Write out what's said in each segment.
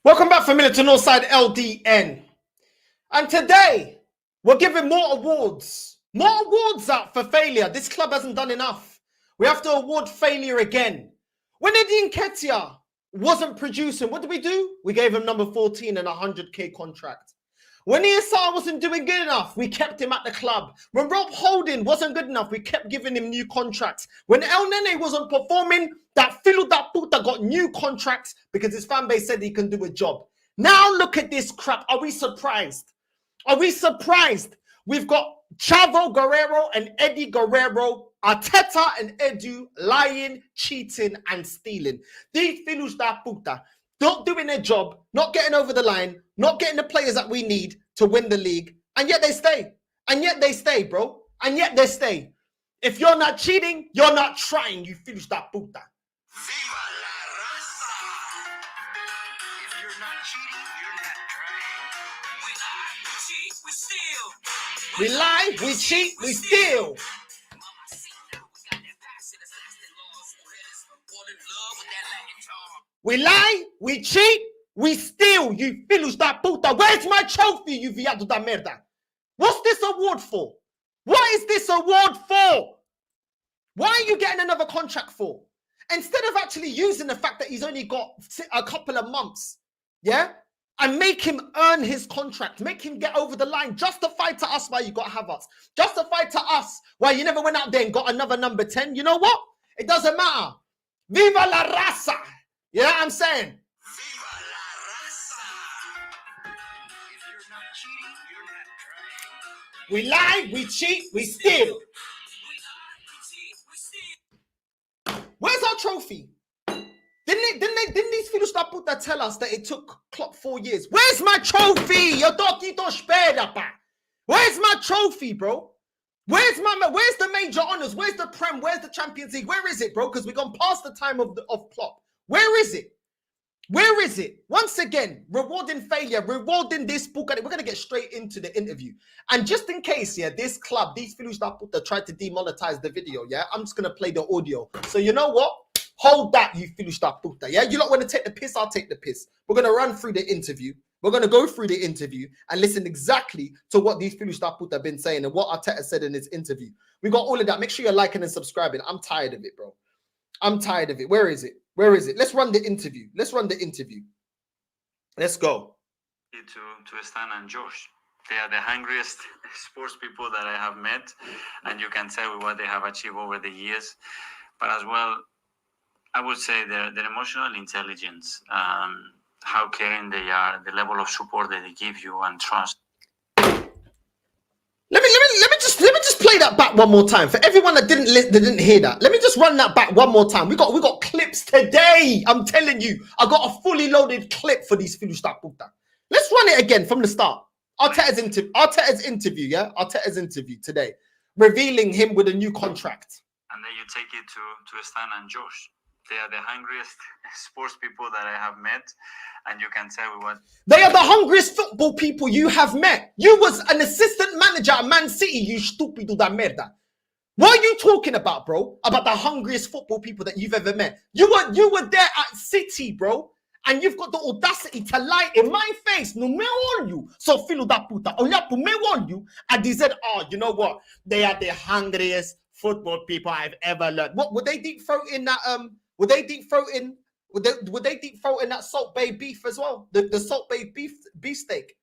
Welcome back, familiar, to NorthsideLDN. And today, we're giving more awards. More awards out for failure. This club hasn't done enough. We have to award failure again. When Eddie Nketiah wasn't producing, what did we do? We gave him number 14 and a 100k contract. When ESR wasn't doing good enough, we kept him at the club. When Rob Holding wasn't good enough, we kept giving him new contracts. When El Nene wasn't performing, that Philo that Puta got new contracts because his fan base said he can do a job. Now look at this crap. Are we surprised? Are we surprised? We've got Chavo Guerrero and Eddie Guerrero, Arteta and Edu lying, cheating, and stealing. These Philos da Puta not doing their job, not getting over the line, not getting the players that we need to win the league, and yet they stay. And yet they stay, bro. And yet they stay. If you're not cheating, you're not trying, you Philos da Puta. Viva la raza! If you're not cheating, you're not trying. We lie, we cheat, we steal. We lie, we cheat, we steal. We lie, we cheat, we steal, you Philos da Puta. Where's my trophy, you viado da merda? What's this award for? What is this award for? Why are you getting another contract for? Instead of actually using the fact that he's only got a couple of months, yeah? And make him earn his contract, make him get over the line, justify to us why you got Havertz, justify to us why you never went out there and got another number 10. You know what? It doesn't matter. Viva la raza! You know what I'm saying? Viva la raza! If you're not cheating, you're not trying. We lie, we cheat, we steal. We lie, we cheat, we steal. Where's our trophy? Didn't these Philos da Puta tell us that it took Klopp 4 years? Where's my trophy? Yo toquito espera, pa. Where's my trophy, bro? Where's the major honors? Where's the Prem? Where's the Champions League? Where is it, bro? Because we've gone past the time of Klopp. Where is it? Where is it? Once again, rewarding failure, rewarding this book. We're going to get straight into the interview. And just in case, yeah, this club, these Philos da Puta tried to demonetize the video, yeah? I'm just going to play the audio. So you know what? Hold that, you Philos da Puta, yeah? You don't want to take the piss, I'll take the piss. We're going to run through the interview. We're going to go through the interview and listen exactly to what these Philos da Puta have been saying and what Arteta said in his interview. We got all of that. Make sure you're liking and subscribing. I'm tired of it, bro. I'm tired of it. Where is it? Where is it? Let's run the interview. Let's run the interview. Let's go. To Stan and Josh. They are the hungriest sports people that I have met, and you can tell what they have achieved over the years. But as well, I would say their emotional intelligence, how caring they are, the level of support that they give you and trust. Let me just play that back one more time for everyone that didn't hear that. Let me just run that back one more time. We got clips today. I'm telling you, I got a fully loaded clip for these Philos da Puta. Let's run it again from the start. Arteta's interview, yeah, Arteta's interview today, revealing him with a new contract. And then you take it to Stan and Josh. They are the hungriest sports people that I have met, and you can tell what they are the hungriest football people you have met. You was an assistant manager at Man City, you stupido da merda. What are you talking about, bro? About the hungriest football people that you've ever met? You were there at City, bro, and you've got the audacity to lie in my face. No me on you. So Philo da Puta, onyapu me on you, and they said, oh, you know what? They are the hungriest football people I've ever learned. What would they deep throat in that Would they deep throat in that Salt Bay beef as well? The Salt Bay beef steak.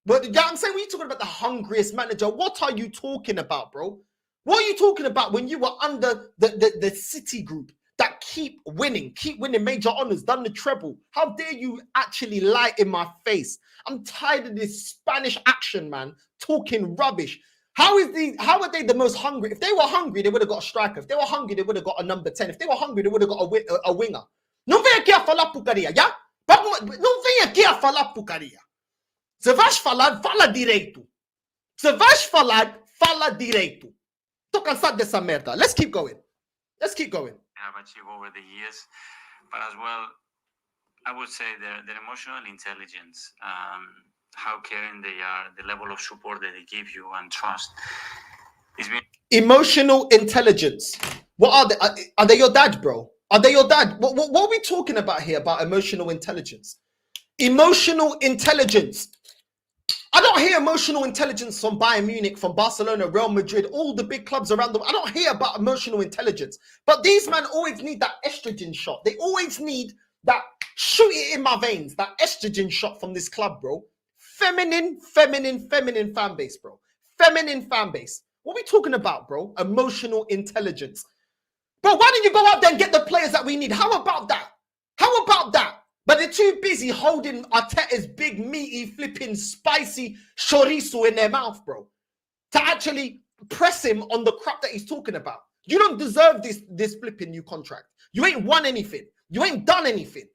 But yeah, I'm saying, when you're talking about the hungriest manager, what are you talking about, bro? What are you talking about when you were under the City group that keep winning major honors, done the treble? How dare you actually lie in my face? I'm tired of this Spanish action, man, talking rubbish. How are they the most hungry? If they were hungry, they would have got a striker. If they were hungry, they would have got a number 10. If they were hungry, they would have got a winger. Não vem aqui a falar porcaria, já? Não vem aqui a falar porcaria. Se vais falar, fala direito. Se vais falar, fala direito. Tô cansado dessa merda. Let's keep going. Let's keep going. Have achieved over the years, but as well, I would say their emotional intelligence. How caring they are, the level of support that they give you and trust. Emotional intelligence. What are they? Are they your dad, bro? Are they your dad? What are we talking about here about emotional intelligence? Emotional intelligence. I don't hear emotional intelligence from Bayern Munich, from Barcelona, Real Madrid, all the big clubs around the world. I don't hear about emotional intelligence. But these men always need that estrogen shot. They always need that shoot it in my veins, that estrogen shot from this club, bro. Feminine fan base, bro. Feminine fan base. What are we talking about, bro? Emotional intelligence. Bro, why don't you go out there and get the players that we need? How about that? How about that? But they're too busy holding Arteta's big, meaty, flipping, spicy chorizo in their mouth, bro, to actually press him on the crap that he's talking about. You don't deserve this flipping new contract. You ain't won anything. You ain't done anything.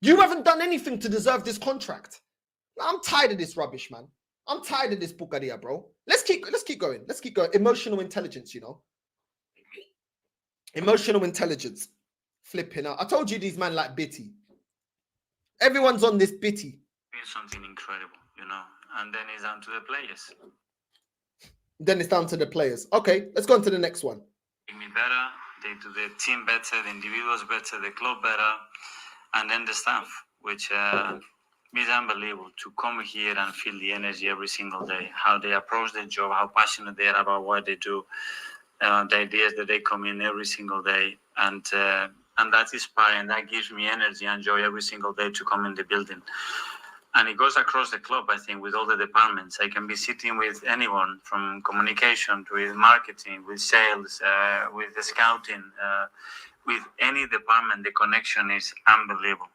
You haven't done anything to deserve this contract. I'm tired of this rubbish, man. I'm tired of this bucaria, bro. Let's keep going. Let's keep going. Emotional intelligence, you know. Emotional intelligence. Flipping out. I told you these man like Bitty. Everyone's on this Bitty. It's something incredible, you know. And then it's down to the players. Then it's down to the players. Okay, let's go on to the next one. Make me better. They do the team better, the individuals better, the club better, and then the staff, which is unbelievable to come here and feel the energy every single day, how they approach their job, how passionate they are about what they do, the ideas that they come in every single day, and that's inspiring. That gives me energy and joy every single day to come in the building. And it goes across the club, I think, with all the departments. I can be sitting with anyone from communication to with marketing, with sales, with the scouting, with any department. The connection is unbelievable.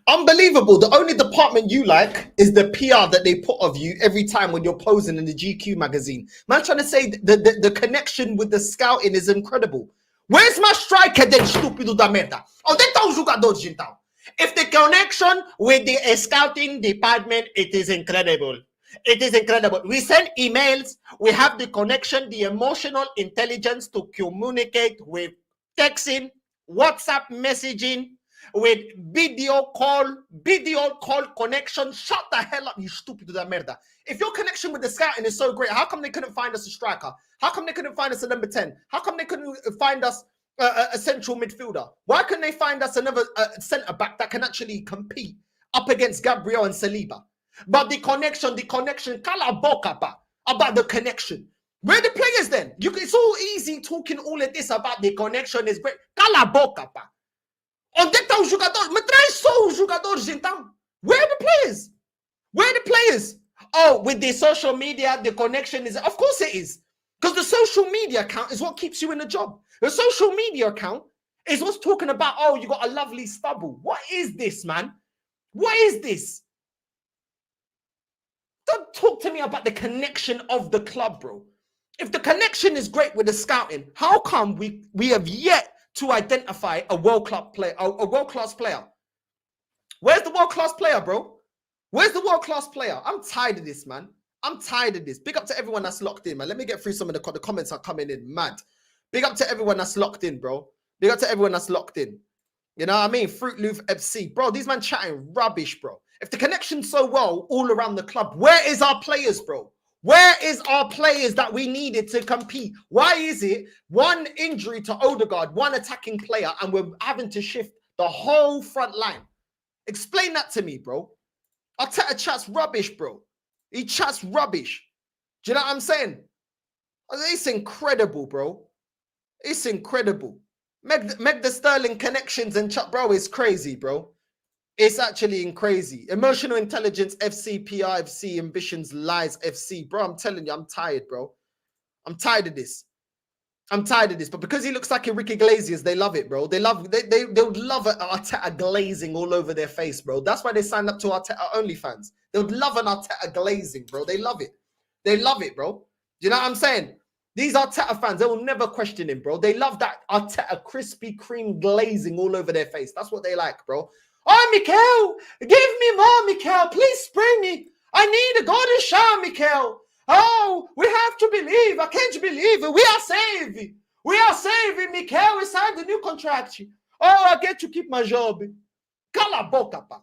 Unbelievable. The only department you like is the PR that they put of you every time when you're posing in the GQ magazine. Man, trying to say the connection with the scouting is incredible. Where's my striker then, estúpido da merda? Onde estão os jogadores então? If the connection with the scouting department, it is incredible. It is incredible. We send emails. We have the connection, the emotional intelligence to communicate with texting, WhatsApp messaging, with video call connection. Shut the hell up, you stupid da merda. If your connection with the scouting is so great, how come they couldn't find us a striker? How come they couldn't find us a number 10? How come they couldn't find us a central midfielder? Why couldn't they find us another centre back that can actually compete up against Gabriel and Saliba? But the connection, cala boca pa, about the connection. Where are the players then? It's all easy talking all of this about the connection is great. Cala boca pa. Onde estão os jogadores? Me traz só os jogadores então. Where are the players? Where are the players? Oh, with the social media, the connection is... Of course it is. Because the social media account is what keeps you in the job. The social media account is what's talking about, oh, you got a lovely stubble. What is this, man? What is this? Don't talk to me about the connection of the club, bro. If the connection is great with the scouting, how come we have yet to identify a world-class player? A world-class player. Where's the world-class player, bro? Where's the world-class player? I'm tired of this, man. I'm tired of this. Big up to everyone that's locked in, man. Let me get through some of the comments are coming in. Mad. Big up to everyone that's locked in, bro. Big up to everyone that's locked in. You know what I mean? Fruit Loop FC. Bro, these man chatting rubbish, bro. If the connection's so well all around the club, where is our players, bro? Where is our players that we needed to compete? Why is it one injury to Odegaard, one attacking player, and we're having to shift the whole front line? Explain that to me, bro. Arteta chats rubbish, bro. He chats rubbish. Do you know what I'm saying? It's incredible, bro. It's incredible. Meg the Sterling connections and chat, bro, is crazy, bro. It's actually crazy. Emotional intelligence, FC, PR, FC, ambitions, lies, FC. Bro, I'm telling you, I'm tired, bro. I'm tired of this. I'm tired of this. But because he looks like Enrique Iglesias, they love it, bro. They would love Arteta glazing all over their face, bro. That's why they signed up to Arteta OnlyFans. They would love an Arteta glazing, bro. They love it. They love it, bro. Do you know what I'm saying? These Arteta fans, they will never question him, bro. They love that Arteta Krispy Kreme glazing all over their face. That's what they like, bro. Oh, Mikel, give me more, Mikel. Please spray me. I need a golden shower, Mikel. Oh, we have to believe. I can't believe it. We are saved. We are saved. Mikel, we signed a new contract. Oh, I get to keep my job. Cala a boca, pa.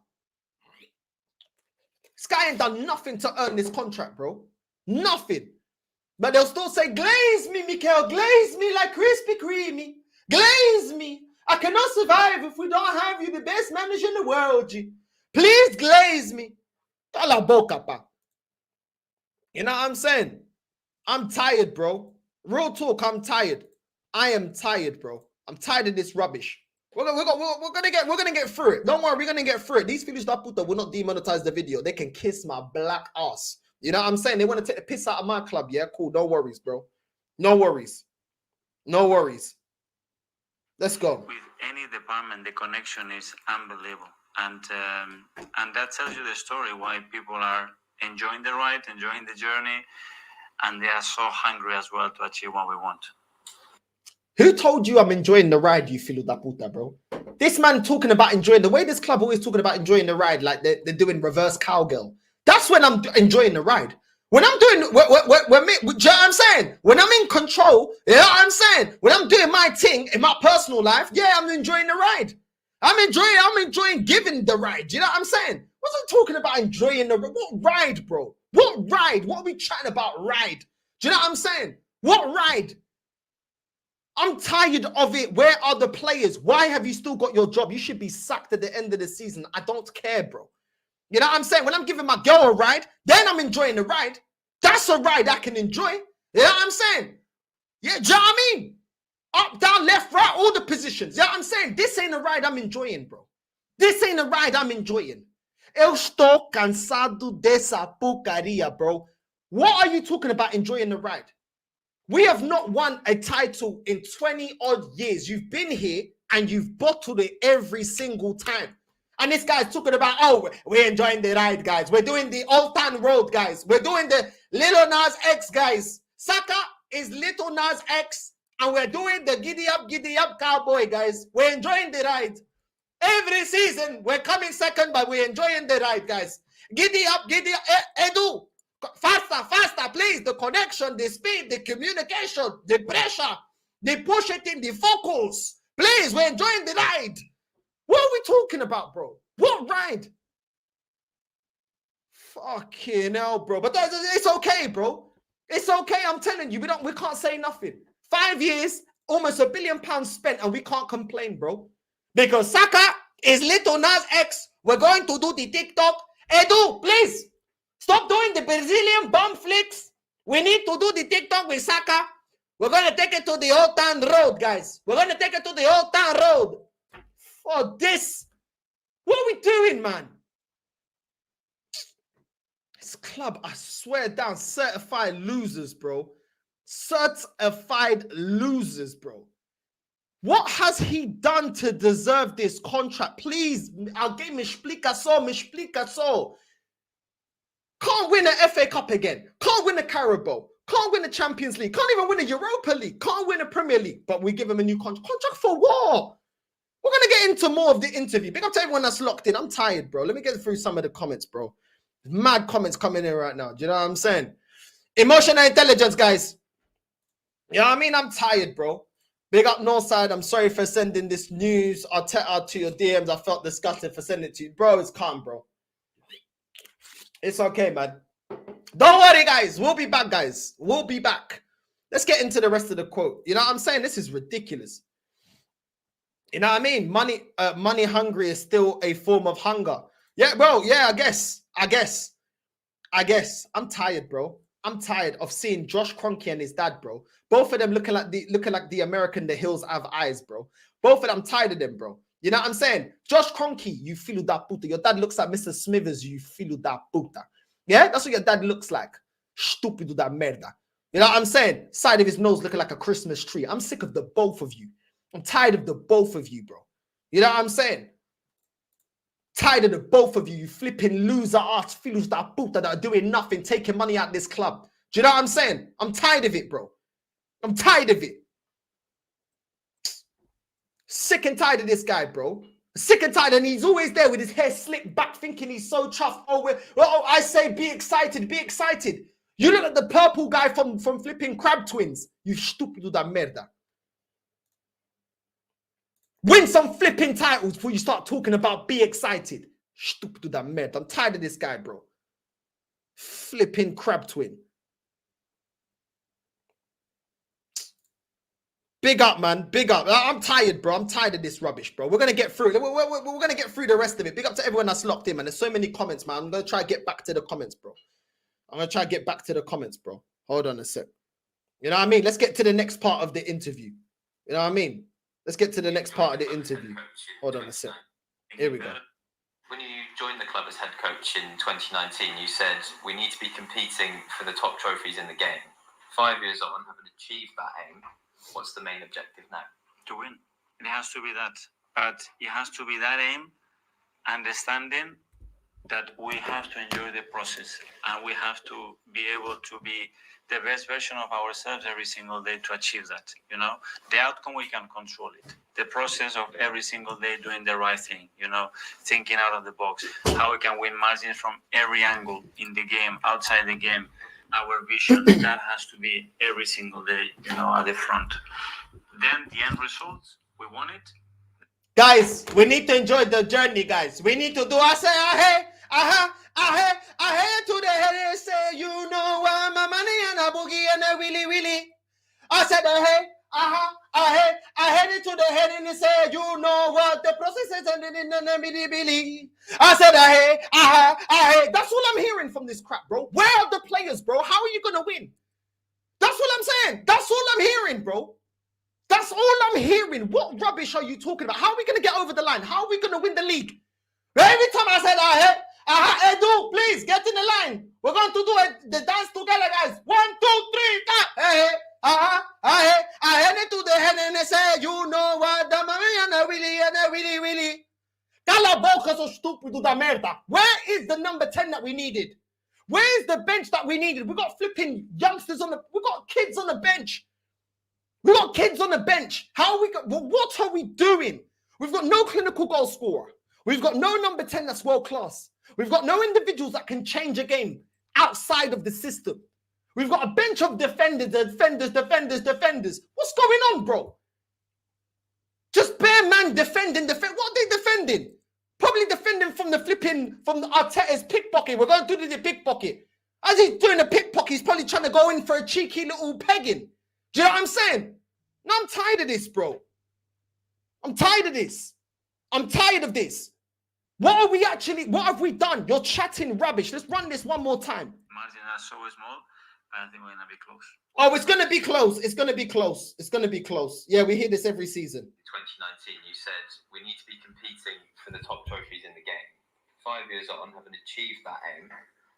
Sky ain't done nothing to earn this contract, bro. Nothing. But they'll still say, glaze me, Mikel. Glaze me like Krispy Kreme. Glaze me. I cannot survive if we don't have you, the best manager in the world, G. Please glaze me. Cala a boca, pa. You know what I'm saying? I'm tired, bro. Real talk, I'm tired. I am tired, bro. I'm tired of this rubbish. We're gonna get through it. Don't worry, we're gonna get through it. These filhos da puta will not demonetize the video. They can kiss my black ass. You know what I'm saying? They want to take the piss out of my club. Yeah, cool. No worries, bro. No worries. No worries. Let's go. With any department, the connection is unbelievable, and that tells you the story why people are enjoying the ride, enjoying the journey, and they are so hungry as well to achieve what we want. Who told you I'm enjoying the ride, you filo da puta, bro? This man talking about enjoying the way this club always talking about enjoying the ride, like they're doing reverse cowgirl. That's when I'm enjoying the ride. When I'm doing, do you know what I'm saying? When I'm in control, you know what I'm saying? When I'm doing my thing in my personal life, yeah, I'm enjoying the ride. I'm enjoying giving the ride. You know what I'm saying? Wasn't talking about enjoying the what ride, bro? What ride? What are we chatting about? Ride? Do you know what I'm saying? What ride? I'm tired of it. Where are the players? Why have you still got your job? You should be sacked at the end of the season. I don't care, bro. You know what I'm saying? When I'm giving my girl a ride, then I'm enjoying the ride. That's a ride I can enjoy. You know what I'm saying? Yeah, do you know what I mean? Up, down, left, right, all the positions. You know what I'm saying? This ain't a ride I'm enjoying, bro. This ain't a ride I'm enjoying. Eu estou cansado dessa porcaria, bro. What are you talking about enjoying the ride? We have not won a title in 20 odd years. You've been here and you've bottled it every single time. And this guy's talking about, oh, we're enjoying the ride, guys. We're doing the Old Town Road, guys. We're doing the Little Nas X, guys. Saka is Little Nas X, and we're doing the giddy up cowboy, guys. We're enjoying the ride. Every season, we're coming second, but we're enjoying the ride, guys. Giddy up, Edu. Faster, please. The connection, the speed, the communication, the pressure, the push it in, the focus. Please, we're enjoying the ride. What are we talking about, bro? What ride? Fucking hell, bro. But it's okay, bro. It's okay. I'm telling you, we can't say nothing. 5 years, almost £1 billion spent, and we can't complain, bro. Because Saka is Little Nas X. We're going to do the TikTok. Edu, please. Stop doing the Brazilian bum flicks. We need to do the TikTok with Saka. We're going to take it to the Old Town Road, guys. We're going to take it to the Old Town Road. For this. What are we doing, man? This club, I swear down, certified losers, bro. Certified losers, bro. What has he done to deserve this contract? Please, alguém me explica só. Can't win an FA Cup again. Can't win a Carabao. Can't win the Champions League. Can't even win a Europa League. Can't win a Premier League. But we give him a new contract. Contract for what? We're going to get into more of the interview. Big up to everyone that's locked in. I'm tired, bro. Let me get through some of the comments, bro. Mad comments coming in right now. Do you know what I'm saying? Emotional intelligence, guys. You know what I mean? I'm tired, bro. Big up Northside. I'm sorry for sending this news Arteta to your DMs. I felt disgusted for sending it to you. Bro, it's calm, bro. It's okay, man. Don't worry, guys. We'll be back, guys. We'll be back. Let's get into the rest of the quote. You know what I'm saying? This is ridiculous. You know what I mean? Money hungry is still a form of hunger. Yeah, bro. Yeah, I guess. I'm tired, bro. I'm tired of seeing Josh Kroenke and his dad, bro. Both of them looking like the American The Hills Have Eyes, bro. Both of them, I'm tired of them, bro. You know what I'm saying? Josh Kroenke, you filo da puta. Your dad looks like Mr. Smithers, you filo da puta. Yeah, that's what your dad looks like. Stupido da merda. You know what I'm saying? Side of his nose looking like a Christmas tree. I'm sick of the both of you. I'm tired of the both of you, bro. You know what I'm saying? Tired of the both of you, you flipping loser ass filos da puta that are doing nothing, taking money out this club. Do you know what I'm saying? I'm tired of it, bro. I'm tired of it. Sick and tired of this guy, bro. Sick and tired, and he's always there with his hair slicked back, thinking he's so chuffed. I say be excited, be excited. You look at the purple guy from flipping Crab Twins. You stupido da merda. Win some flipping titles before you start talking about be excited. Stupido da merda. I'm tired of this guy, bro. Flipping Crab Twin. Big up, man. Big up. I'm tired, bro. I'm tired of this rubbish, bro. We're going to get through it. We're going to get through the rest of it. Big up to everyone that's locked in, man. There's so many comments, man. I'm going to try to get back to the comments, bro. Hold on a sec. You know what I mean? Let's get to the next part of the interview. You know what I mean? Let's get to the next part of the interview. Hold on a sec. Here we go. When you joined the club as head coach in 2019, you said, we need to be competing for the top trophies in the game. 5 years on, having achieved that aim, what's the main objective now? To win. It has to be that. But it has to be that aim, understanding that we have to enjoy the process and we have to be able to be the best version of ourselves every single day to achieve that. You know, the outcome, we can control it. The process of every single day doing the right thing, you know, thinking out of the box, how we can win margins from every angle in the game, outside the game. Our vision, that has to be every single day, you know, at the front. Then the end results, we want it. Guys, we need to enjoy the journey, guys. We need to do, I say, I to the head and say, you know, I'm a money and a boogie and a willy. I said, I head it to the head and say, you know what the process is, and then I said, I that's all I'm hearing from this crap, bro. Where are the players, bro? How are you gonna win? That's what I'm saying. That's all I'm hearing, bro. That's all I'm hearing. What rubbish are you talking about? How are we going to get over the line? How are we going to win the league? Every time I said, Edu, please get in the line. We're going to do the dance together, guys. 1, 2, 3, I head it to the head and I say, you know what, the mommy and a willy. Cala boca, so stupid da merda. Where is the number 10 that we needed? Where is the bench that we needed? We got flipping youngsters we got kids on the bench. We got kids on the bench. What are we doing? We've got no clinical goal scorer. We've got no number 10 that's world class. We've got no individuals that can change a game outside of the system. We've got a bench of defenders. What's going on, bro? Just bare man defending. What are they defending? Probably defending from the Arteta's pickpocket. We're going to do the pickpocket. As he's doing the pickpocket, he's probably trying to go in for a cheeky little pegging. Do you know what I'm saying? No, I'm tired of this, bro. I'm tired of this. What have we done? You're chatting rubbish. Let's run this one more time. Margin are so small, I think we're going to be close. Oh, it's going to be close. It's going to be close. Yeah, we hear this every season. In 2019, you said, we need to be competing for the top trophies in the game. 5 years on, having achieved that aim,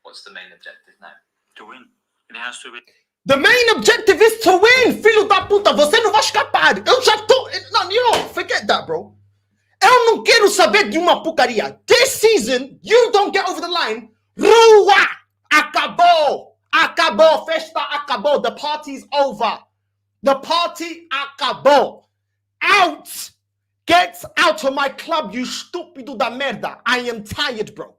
what's the main objective now? To win. It has to be. The main objective is to win, filho da puta. Você não vai escapar. Eu já tô... No, you know, forget that, bro. Eu não quero saber de uma porcaria. This season, you don't get over the line. Rua! Acabou! Acabou! Festa acabou. The party's over. The party acabou. Out! Get out of my club, you estúpido da merda. I am tired, bro.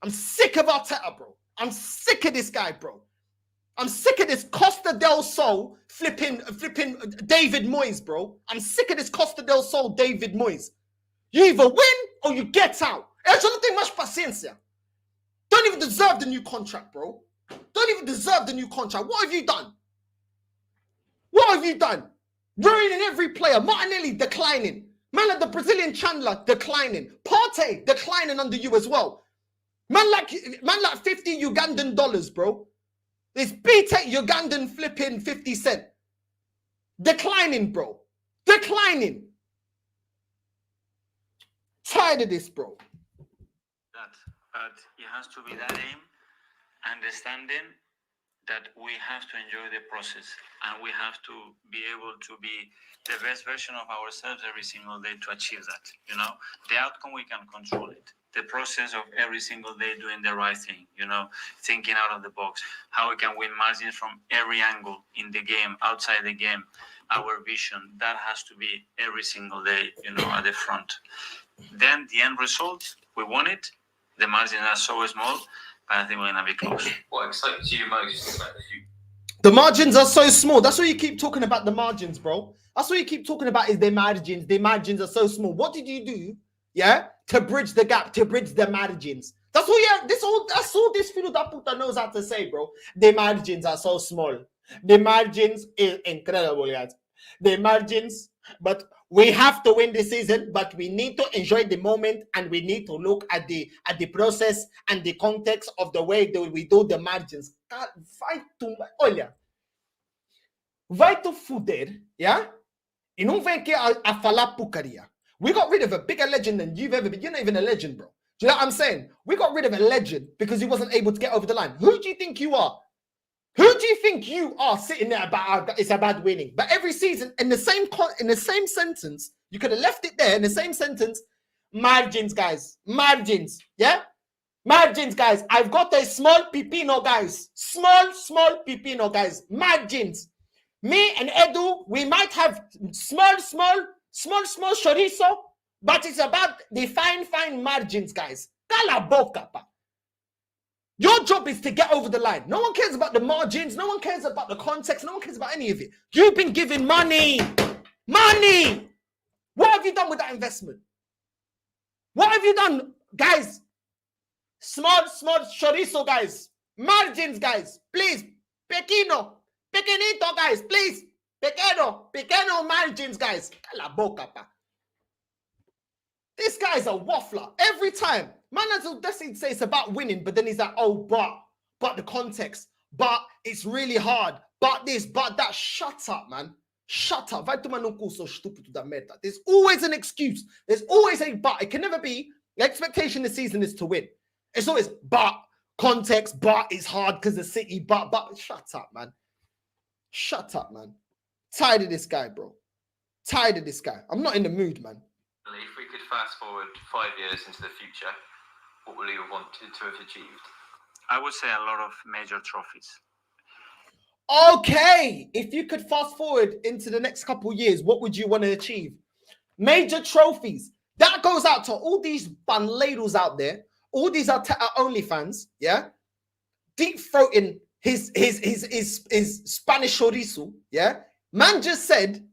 I'm sick of Arteta, bro. I'm sick of this guy, bro. I'm sick of this Costa del Sol flipping David Moyes, bro. I'm sick of this Costa del Sol David Moyes. You either win or you get out. Eu já não tenho mais paciência. Don't even deserve the new contract, bro. Don't even deserve the new contract. What have you done? Ruining every player. Martinelli declining. Man like the Brazilian Chandler declining. Partey declining under you as well. Man like 50 Ugandan dollars, bro. This BTEC Ugandan flipping 50 cent. Declining, bro. Declining. Tired of this, bro. But it has to be that aim, understanding that we have to enjoy the process and we have to be able to be the best version of ourselves every single day to achieve that. You know, the outcome, we can control it. The process of every single day doing the right thing, you know, thinking out of the box, how we can win margins from every angle in the game, outside the game. Our vision, that has to be every single day, you know, at the front. Then the end result, we want it. The margins are so small, but I think we're going to be close. What excites you most about the future? The margins are so small. That's why you keep talking about the margins, bro. That's what you keep talking about is the margins. The margins are so small. What did you do? Yeah, to bridge the gap, to bridge the margins. That's all. Yeah, that's all this filho da puta knows how to say, bro. The margins are so small. The margins is incredible, guys. The margins, but we have to win this season, but we need to enjoy the moment and we need to look at the process and the context of the way that we do the margins. Olha, vai tu fuder, yeah? E não vem aqui a falar porcaria. We got rid of a bigger legend than you've ever been. You're not even a legend, bro. Do you know what I'm saying? We got rid of a legend because he wasn't able to get over the line. Who do you think you are? Who do you think you are sitting there about it's about winning? But every season, in the same sentence, you could have left it there in the same sentence. Margins, guys. Margins. Yeah? Margins, guys. I've got a small pipino, guys. Small pipino, guys. Margins. Me and Edu, we might have small chorizo, but it's about the fine margins, guys. Cala boca, pa. Your job is to get over the line. No one cares about the margins. No one cares about the context. No one cares about any of it. You've been given money. Money. What have you done with that investment? What have you done, guys? Small chorizo, guys. Margins, guys. Please. Pequeñito, guys. Please. Pequeño margins, guys. Cala boca, pa. This guy's a waffler every time. Man has audacity to say it's about winning, but then he's like, oh, but the context, but it's really hard, but this, but that. Shut up, man. Shut up. Vai tomar no cu, so estúpido da merda. There's always an excuse. There's always a but. It can never be. The expectation this season is to win. It's always but, context, but it's hard because the City, but. Shut up, man. Shut up, man. Tired of this guy, bro. Tired of this guy. I'm not in the mood, man. If we could fast forward 5 years into the future, what would you have wanted to have achieved? I would say a lot of major trophies. Okay, if you could fast forward into the next couple of years, what would you want to achieve? Major trophies. That goes out to all these bun ladles out there, all these Arteta only fans, yeah? Deep throating his Spanish chorizo, yeah? Man just said,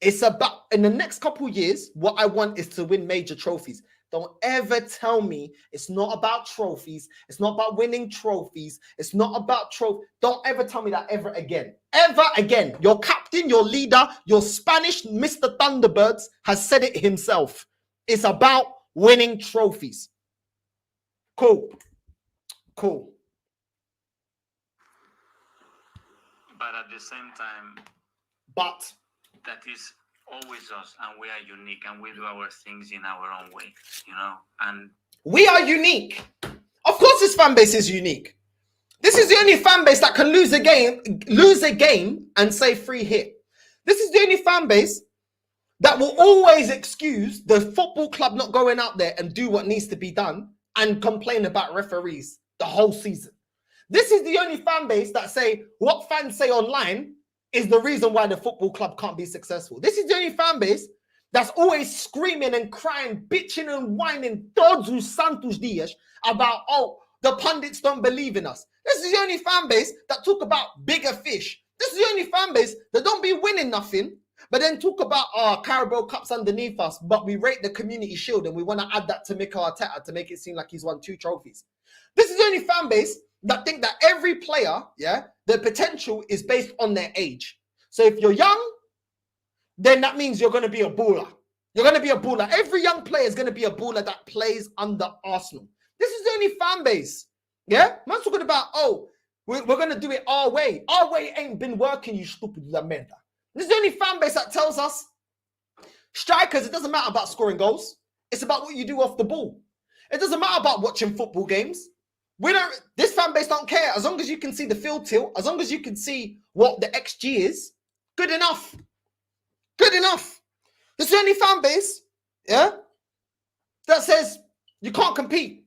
it's about, in the next couple of years, what I want is to win major trophies. Don't ever tell me it's not about trophies. It's not about winning trophies. It's not about trophy. Don't ever tell me that ever again. Ever again. Your captain, your leader, your Spanish Mr. Thunderbirds has said it himself. It's about winning trophies. Cool. But at the same time, that is always us, and we are unique, and we do our things in our own way, you know. And we are unique. Of course, this fan base is unique. This is the only fan base that can lose a game and say free hit. This is the only fan base that will always excuse the football club not going out there and do what needs to be done and complain about referees the whole season. This is the only fan base that say what fans say online is the reason why the football club can't be successful. This is the only fan base that's always screaming and crying, bitching and whining todos os santos dias about, oh, the pundits don't believe in us. This is the only fan base that talk about bigger fish. This is the only fan base that don't be winning nothing, but then talk about Carabao Cups underneath us, but we rate the Community Shield and we want to add that to Mikel Arteta to make it seem like he's won 2 trophies. This is the only fan base that think that every player, yeah, the potential is based on their age. So if you're young, then that means you're going to be a baller. You're going to be a baller. Every young player is going to be a baller that plays under Arsenal. This is the only fan base. Yeah? Man's talking about, oh, we're going to do it our way. Our way ain't been working, you stupid la merda. This is the only fan base that tells us, strikers, it doesn't matter about scoring goals. It's about what you do off the ball. It doesn't matter about watching football games. This fan base don't care. As long as you can see the field tilt, as long as you can see what the XG is, good enough. Good enough. This is the only fan base, yeah, that says you can't compete.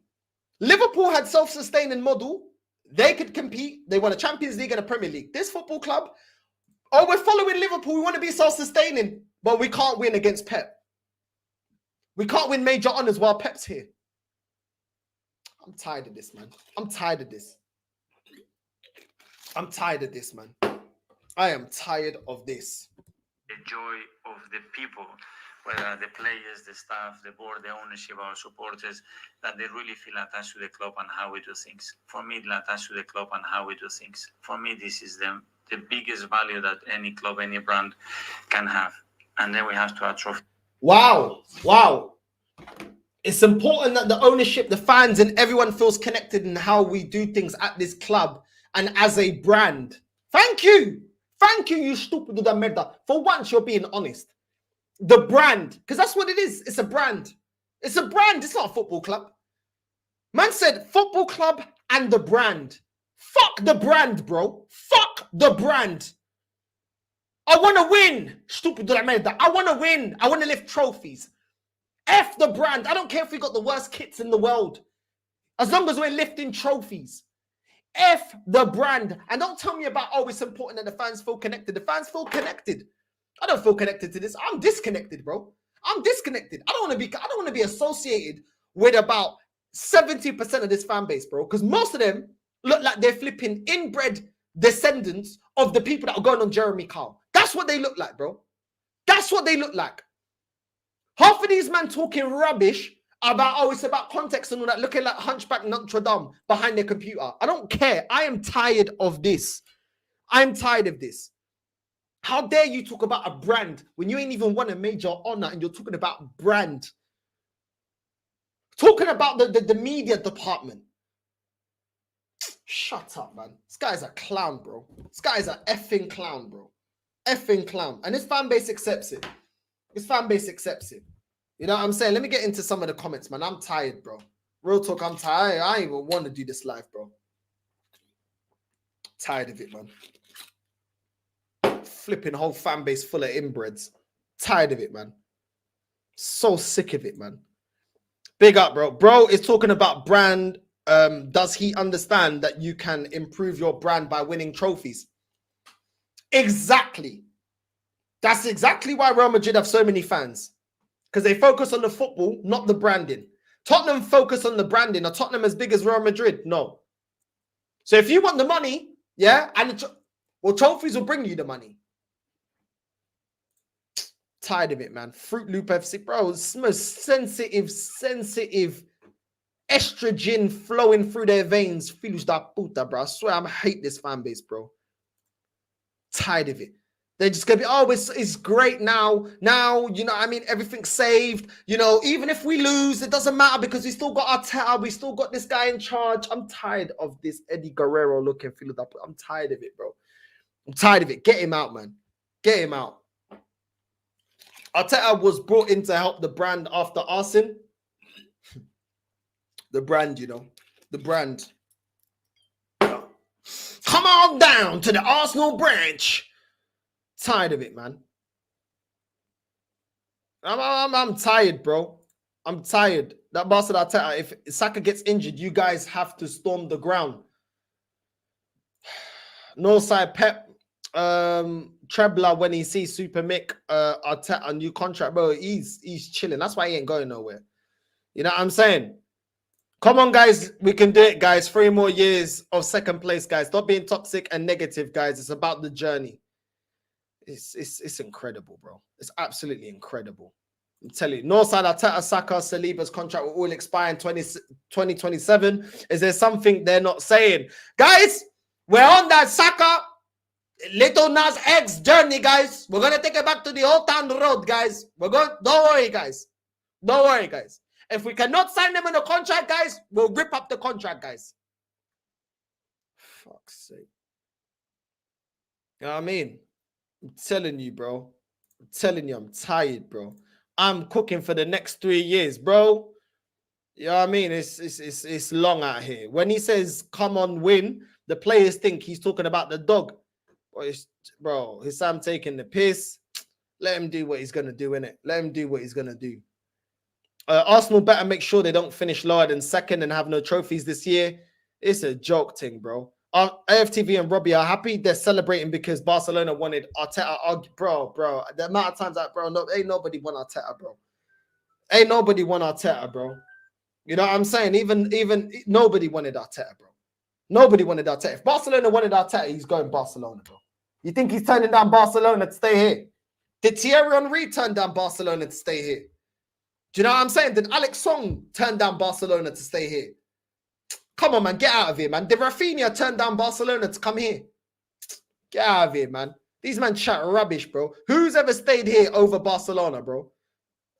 Liverpool had self-sustaining model. They could compete. They won a Champions League and a Premier League. This football club, oh, we're following Liverpool. We want to be self-sustaining, but we can't win against Pep. We can't win major honors while Pep's here. I'm tired of this, man. I'm tired of this. I'm tired of this, man. I am tired of this. The joy of the people, whether the players, the staff, the board, the ownership, our supporters, that they really feel attached to the club and how we do things. For me, attached to the club and how we do things. For me, this is the the biggest value that any club, any brand can have. And then we have to add trophy. Wow. It's important that the ownership, the fans, and everyone feels connected in how we do things at this club and as a brand. Thank you, you stupid da merda. For once, you're being honest. The brand, because that's what it is. It's a brand. It's a brand. It's not a football club. Man said football club and the brand. Fuck the brand, bro. Fuck the brand. I want to win. Stupid da merda. I want to win. I want to lift trophies. F the brand. I don't care if we got the worst kits in the world. As long as we're lifting trophies. F the brand. And don't tell me about, oh, it's important that the fans feel connected. The fans feel connected. I don't feel connected to this. I'm disconnected, bro. I'm disconnected. I don't want to be associated with about 70% of this fan base, bro. Because most of them look like they're flipping inbred descendants of the people that are going on Jeremy Kyle. That's what they look like, bro. That's what they look like. Half of these men talking rubbish about, oh, it's about context and all that, looking like Hunchback Notre Dame behind their computer. I don't care. I am tired of this. I'm tired of this. How dare you talk about a brand when you ain't even won a major honor and you're talking about brand? Talking about the media department. Shut up, man. This guy's a clown, bro. This guy's an effing clown, bro. Effing clown. And this fan base accepts it. This fan base accepts it. You know what I'm saying? Let me get into some of the comments, man. I'm tired, bro. Real talk, I'm tired. I ain't even want to do this live, bro. Tired of it, man. Flipping whole fan base full of inbreds. Tired of it, man. So sick of it, man. Big up, bro. Bro is talking about brand. Does he understand that you can improve your brand by winning trophies? Exactly. That's exactly why Real Madrid have so many fans. Because they focus on the football, not the branding. Tottenham focus on the branding. Are Tottenham as big as Real Madrid? No. So if you want the money, yeah, and well, trophies will bring you the money. Tired of it, man. Fruit Loop FC, bro. It's the most sensitive estrogen flowing through their veins. Filhos da puta, bro. I swear I hate this fan base, bro. Tired of it. They're just gonna be, oh, it's great now. Now, you know, I mean, everything's saved. You know, even if we lose, it doesn't matter because we still got Arteta. We still got this guy in charge. I'm tired of this Eddie Guerrero looking Filhos da puta. I'm tired of it, bro. I'm tired of it. Get him out, man. Get him out. Arteta was brought in to help the brand after Arsene. The brand, you know. The brand. Come on down to the Arsenal branch. Tired of it, man. I'm tired, bro. I'm tired. That bastard Arteta, if Saka gets injured, you guys have to storm the ground. Northside Pep. Trebler when he sees Super Mick Arteta new contract, bro, he's chilling. That's why he ain't going nowhere. You know what I'm saying? Come on, guys, we can do it, guys. 3 more years of second place, guys. Stop being toxic and negative, guys. It's about the journey. It's incredible, bro. It's absolutely incredible. I'm telling you, Northside Arteta, Saka, Saliba's contract will all expire in 2027. Is there something they're not saying, guys? We're on that Saka Little Nas X journey, guys. We're gonna take it back to the Old Town Road, guys. Don't worry, guys. Don't worry, guys. If we cannot sign them in a contract, guys, we'll rip up the contract, guys. Fuck's sake. You know what I mean? I'm telling you, bro. I'm telling you, I'm tired, bro. I'm cooking for the next 3 years, bro. You know what I mean? It's long out here. When he says, come on, win, the players think he's talking about the dog. Bro, his Sam taking the piss. Let him do what he's going to do, innit? Let him do what he's going to do. Arsenal better make sure they don't finish lower than second and have no trophies this year. It's a joke thing, bro. AFTV and Robbie are happy. They're celebrating because Barcelona wanted Arteta. Bro. The amount of times that, bro, ain't nobody want Arteta, bro. Ain't nobody want Arteta, bro. You know what I'm saying? Even nobody wanted Arteta, bro. Nobody wanted Arteta. If Barcelona wanted Arteta, he's going Barcelona, bro. You think he's turning down Barcelona to stay here? Did Thierry Henry turn down Barcelona to stay here? Do you know what I'm saying? Did Alex Song turn down Barcelona to stay here? Come on, man. Get out of here, man. Did Rafinha turn down Barcelona to come here? Get out of here, man. These men chat rubbish, bro. Who's ever stayed here over Barcelona, bro?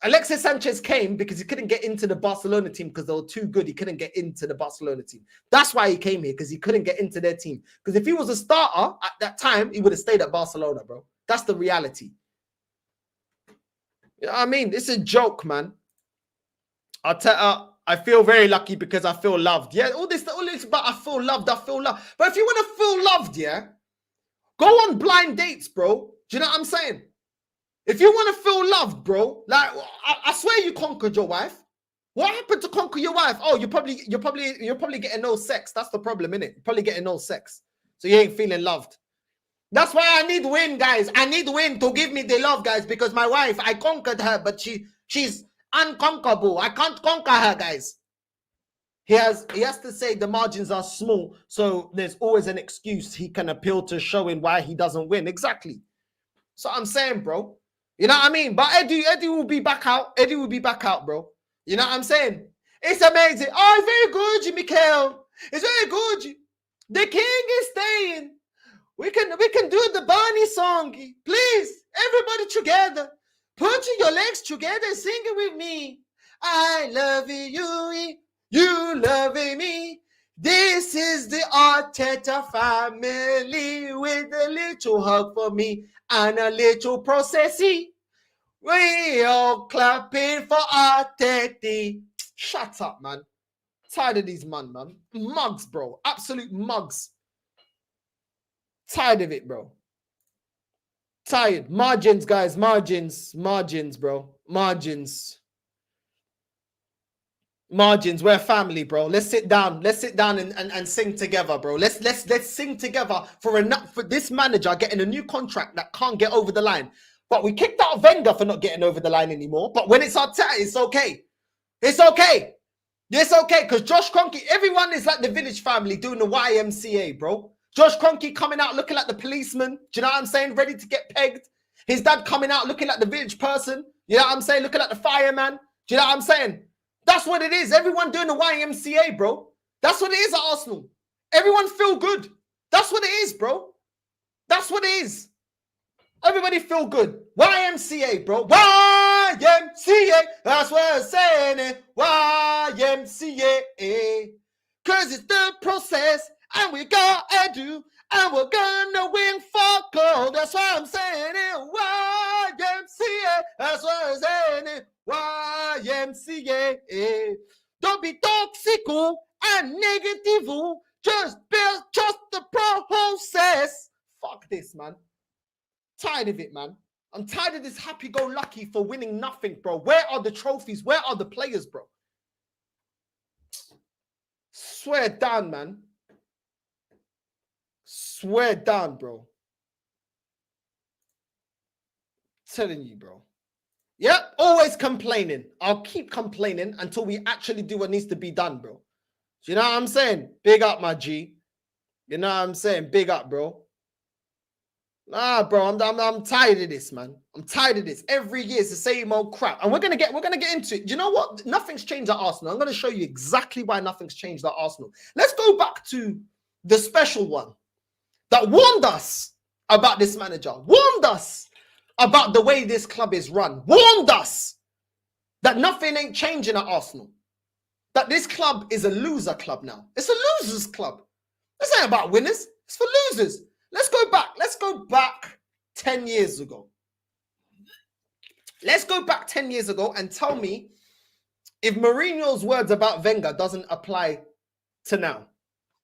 Alexis Sanchez came because he couldn't get into the Barcelona team because they were too good. He couldn't get into the Barcelona team. That's why he came here, because he couldn't get into their team. Because if he was a starter at that time, he would have stayed at Barcelona, bro. That's the reality. You know what I mean? It's a joke, man. Arteta, I feel very lucky because I feel loved. Yeah, all this about I feel loved, I feel loved. But if you want to feel loved, yeah, go on blind dates, bro. Do you know what I'm saying? If you want to feel loved, bro, like I swear you conquered your wife. What happened to conquer your wife? Oh, you're probably getting no sex. That's the problem, innit? You're probably getting no sex. So you ain't feeling loved. That's why I need win, guys. I need win to give me the love, guys, because my wife, I conquered her, but she's unconquerable. I can't conquer her, guys. He has to say the margins are small, so there's always an excuse he can appeal to showing why he doesn't win. Exactly. So I'm saying, bro. You know what I mean? But Eddie will be back out. Eddie will be back out, bro. You know what I'm saying? It's amazing. Oh, it's very good, Mikel. It's very good. The king is staying. We can do the Barney song. Please, everybody together. Put your legs together and sing it with me. I love you. You love me. This is the Arteta family with a little hug for me and a little processy. We all clapping for Arteta. Shut up, man. Tired of these man. Mugs, bro. Absolute mugs. Tired of it, bro. Tired. Margins, guys. Margins, bro. Margins. We're family, bro. Let's sit down and sing together, bro. Let's sing together for this manager getting a new contract that can't get over the line. But we kicked out Wenger for not getting over the line anymore. But when it's Arteta, it's okay. It's okay. It's okay, because Josh Kroenke, everyone is like the village family doing the YMCA, bro. Josh Kroenke coming out looking like the policeman. Do you know what I'm saying? Ready to get pegged. His dad coming out looking like the village person. You know what I'm saying? Looking like the fireman. Do you know what I'm saying? That's what it is. Everyone doing the YMCA, bro. That's what it is at Arsenal. Everyone feel good. That's what it is, bro. That's what it is. Everybody feel good. YMCA, bro. YMCA. That's what I'm saying. YMCA. Because it's the process. And we gotta do. And we're gonna win for gold. That's what I'm saying. YMCA. That's what I'm saying. YMCA. Don't be toxic and negative. Just trust the process. Fuck this, man. Tired of it, man. I'm tired of this happy-go-lucky for winning nothing, bro. Where are the trophies? Where are the players, bro? Swear down, man. Swear down, bro. Telling you, bro. Yep, always complaining. I'll keep complaining until we actually do what needs to be done, bro. Do you know what I'm saying? Big up, my G. You know what I'm saying? Big up, bro. Nah, bro, I'm tired of this, man. I'm tired of this. Every year it's the same old crap, and we're gonna get into it. Do you know what? Nothing's changed at Arsenal. I'm gonna show you exactly why nothing's changed at Arsenal. Let's go back to the special one that warned us about this manager, warned us about the way this club is run, warned us that nothing ain't changing at Arsenal, that this club is a loser club now. It's a losers club. This ain't about winners. It's for losers. Let's go back. Let's go back 10 years ago. Let's go back 10 years ago and tell me if Mourinho's words about Wenger doesn't apply to now.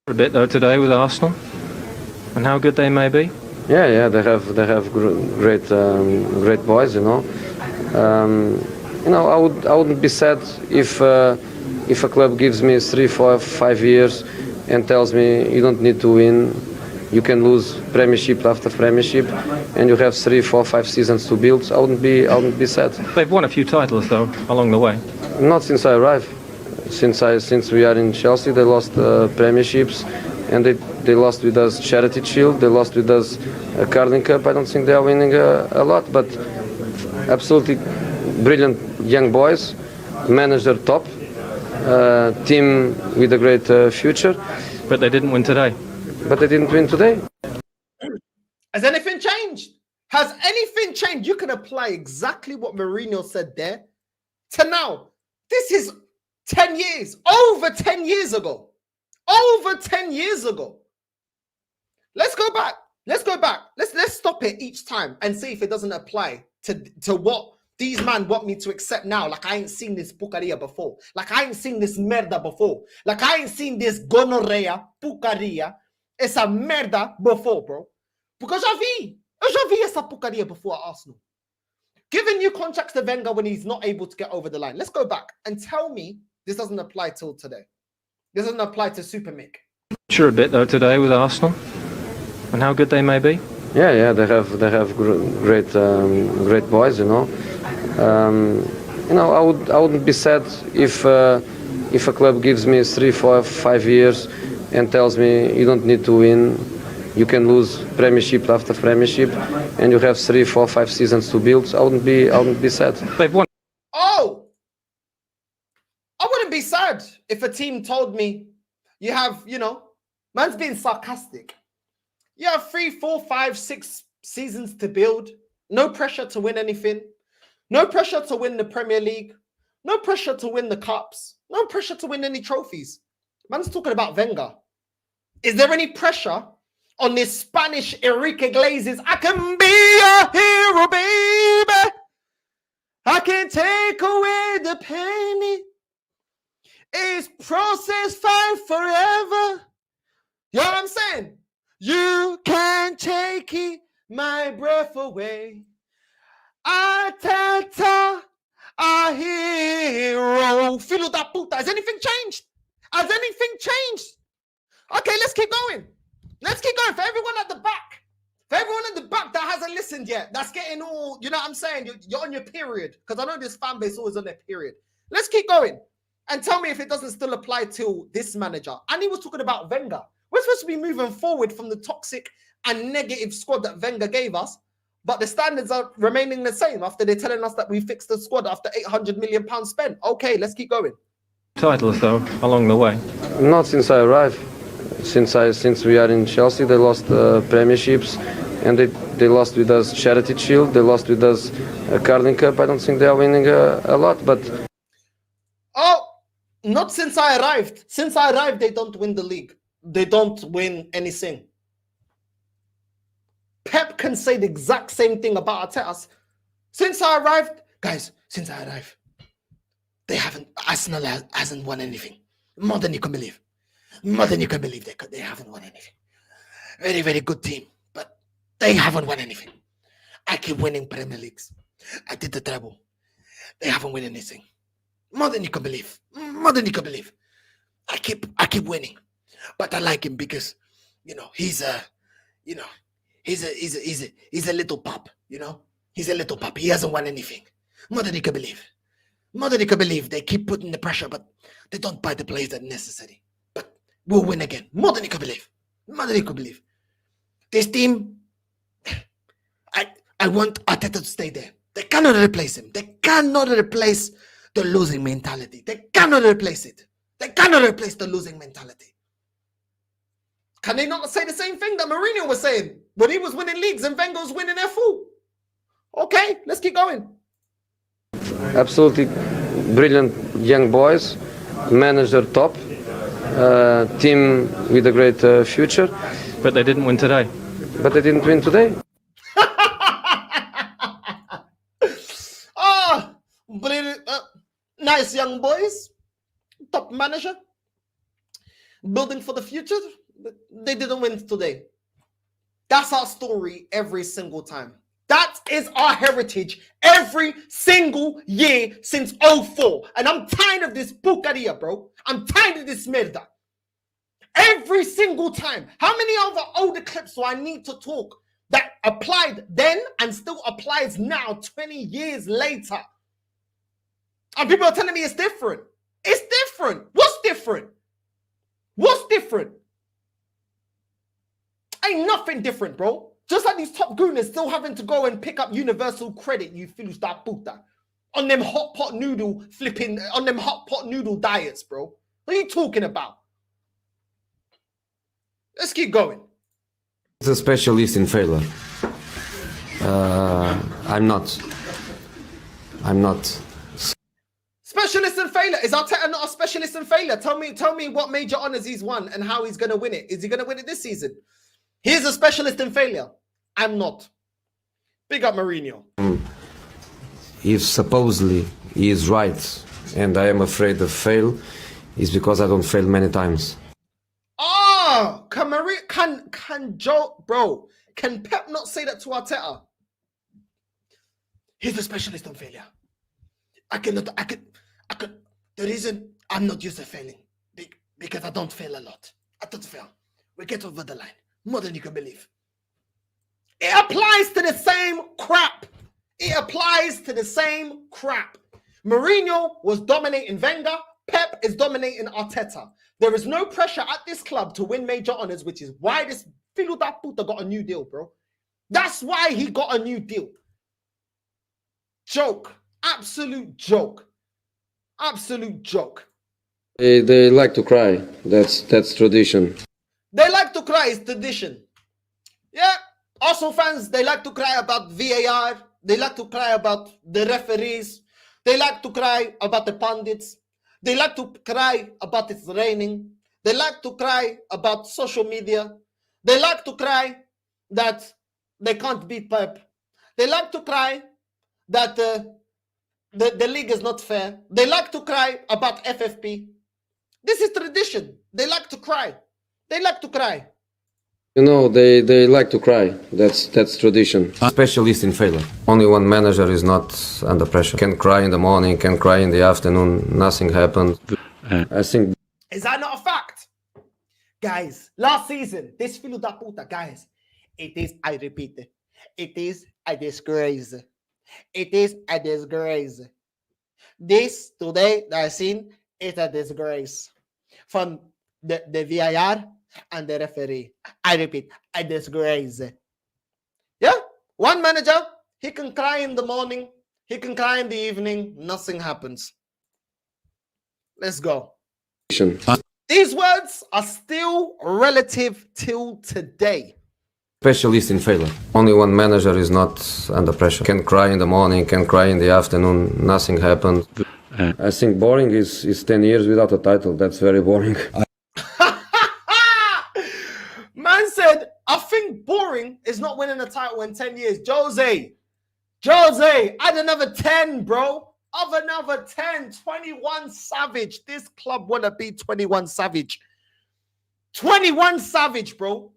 A bit though today with Arsenal and how good they may be. Yeah, they have great boys, you know. I wouldn't be sad if a club gives me 3, 4, 5 years and tells me you don't need to win. You can lose Premiership after Premiership, and you have 3, 4, 5 seasons to build. I wouldn't be sad. They've won a few titles though along the way. Not since I arrived. Since we are in Chelsea, they lost Premierships, and they lost with us Charity Shield. They lost with us Carling Cup. I don't think they are winning a lot, but absolutely brilliant young boys, manager top, team with a great future. But they didn't win today. But they didn't win today. Has anything changed? Has anything changed? You can apply exactly what Mourinho said there to now. This is 10 years, over 10 years ago. Over 10 years ago. Let's go back. Let's go back. Let's stop it each time and see if it doesn't apply to what these man want me to accept now. Like I ain't seen this pucaria before. Like I ain't seen this merda before. Like I ain't seen this gonorrhea, pucaria, essa merda before, bro. Because eu já vi essa pucaria before at Arsenal. Giving new contracts to Wenger when he's not able to get over the line. Let's go back and tell me this doesn't apply till today. This doesn't apply to Super Mick. Sure a bit though today with Arsenal and how good they may be. Yeah, they have great boys, you know. I wouldn't be sad if a club gives me 3, 4, 5 years and tells me you don't need to win. You can lose Premiership after Premiership, and you have 3, 4, 5 seasons to build. I wouldn't be sad. They've won. Oh, I wouldn't be sad if a team told me you have, man's being sarcastic. You have 3, 4, 5, 6 seasons to build. No pressure to win anything. No pressure to win the Premier League. No pressure to win the cups. No pressure to win any trophies. Man's talking about Wenger. Is there any pressure on this Spanish Enrique Glazes? I can be a hero, baby. I can take away the pain. It's process fine forever. You know what I'm saying? You can take it, my breath away. Arteta, a hero. Filho da puta. Has anything changed? Has anything changed? Okay, let's keep going. Let's keep going. For everyone at the back. For everyone at the back that hasn't listened yet, that's getting all, you know what I'm saying? You're on your period. Because I know this fan base is always on their period. Let's keep going. And tell me if it doesn't still apply to this manager. And he was talking about Wenger. We're supposed to be moving forward from the toxic and negative squad that Wenger gave us. But the standards are remaining the same after they're telling us that we fixed the squad after £800 million spent. Okay, let's keep going. Titles though, along the way. Not since I arrived. Since we are in Chelsea, they lost premierships, and they lost with us Charity Shield. They lost with us Carling Cup. I don't think they are winning a lot, but not since I arrived. Since I arrived, they don't win the league. They don't win anything. Pep can say the exact same thing about Arteta. Since I arrived, guys, since I arrived, Arsenal hasn't won anything. More than you can believe. More than you can believe they haven't won anything. Very, very good team, but they haven't won anything. I keep winning Premier Leagues. I did the treble. They haven't won anything. More than you can believe. More than you can believe. I keep winning. But I like him because, he's a little pup, He's a little pup. He hasn't won anything. More than you can believe. More than you can believe. They keep putting the pressure, but they don't buy the players that are necessary. But we'll win again. More than you can believe. More than you can believe. This team, I want Arteta to stay there. They cannot replace him. They cannot replace the losing mentality. They cannot replace it. They cannot replace the losing mentality. Can they not say the same thing that Mourinho was saying when he was winning leagues and Wenger was winning F4? Okay, let's keep going. Absolutely brilliant young boys, manager top, team with a great future. But they didn't win today. But they didn't win today. Nice young boys, top manager, building for the future. They didn't win today. That's our story every single time. That is our heritage every single year since 04. And I'm tired of this bucaria, bro. I'm tired of this merda. Every single time. How many other older clips do I need to talk that applied then and still applies now, 20 years later? And people are telling me it's different. It's different. What's different? What's different? Ain't nothing different, bro. Just like these top gooners still having to go and pick up universal credit, you filhos da puta. On them hot pot noodle flipping, on them hot pot noodle diets, bro. What are you talking about? Let's keep going. He's a specialist in failure. I'm not. Specialist in failure. Is Arteta not a specialist in failure? Tell me what major honors he's won and how he's going to win it. Is he going to win it this season? He's a specialist in failure. I'm not. Big up Mourinho. If supposedly he is right and I am afraid of fail, it's because I don't fail many times. Oh, can Joe, bro, can Pep not say that to Arteta? He's a specialist on failure. I could. The reason I'm not used to failing, because I don't fail a lot. I don't fail. We get over the line more than you can believe. It applies to the same crap. It applies to the same crap. Mourinho was dominating Wenger. Pep is dominating Arteta. There is no pressure at this club to win major honors, which is why this Filo da Puta got a new deal, bro. That's why he got a new deal. Joke. Absolute joke. Absolute joke. They like to cry. That's tradition. They like to cry. It's tradition. Yeah. Arsenal fans, they like to cry about VAR. They like to cry about the referees. They like to cry about the pundits. They like to cry about it's raining. They like to cry about social media. They like to cry that they can't beat Pep. They like to cry that the league is not fair. They like to cry about FFP. This is tradition. They like to cry. They like to cry. You know, they like to cry. That's tradition. Specialist in failure. Only one manager is not under pressure. Can cry in the morning, can cry in the afternoon. Nothing happened. I think. Is that not a fact? Guys, last season, this Filo da Puta, guys, it is, I repeat it is a disgrace. It is a disgrace. This today that I've seen is a disgrace. From the VIR and the referee. I repeat, a disgrace. Yeah, one manager, he can cry in the morning, he can cry in the evening, nothing happens. Let's go. These words are still relative till today. Specialist in failure. Only one manager is not under pressure. Can cry in the morning, can cry in the afternoon. Nothing happened. I think boring is 10 years without a title. That's very boring. Man said, I think boring is not winning a title in 10 years. Jose, add another 10, bro. Add another 10. 21 Savage. This club want to be 21 Savage. 21 Savage, bro.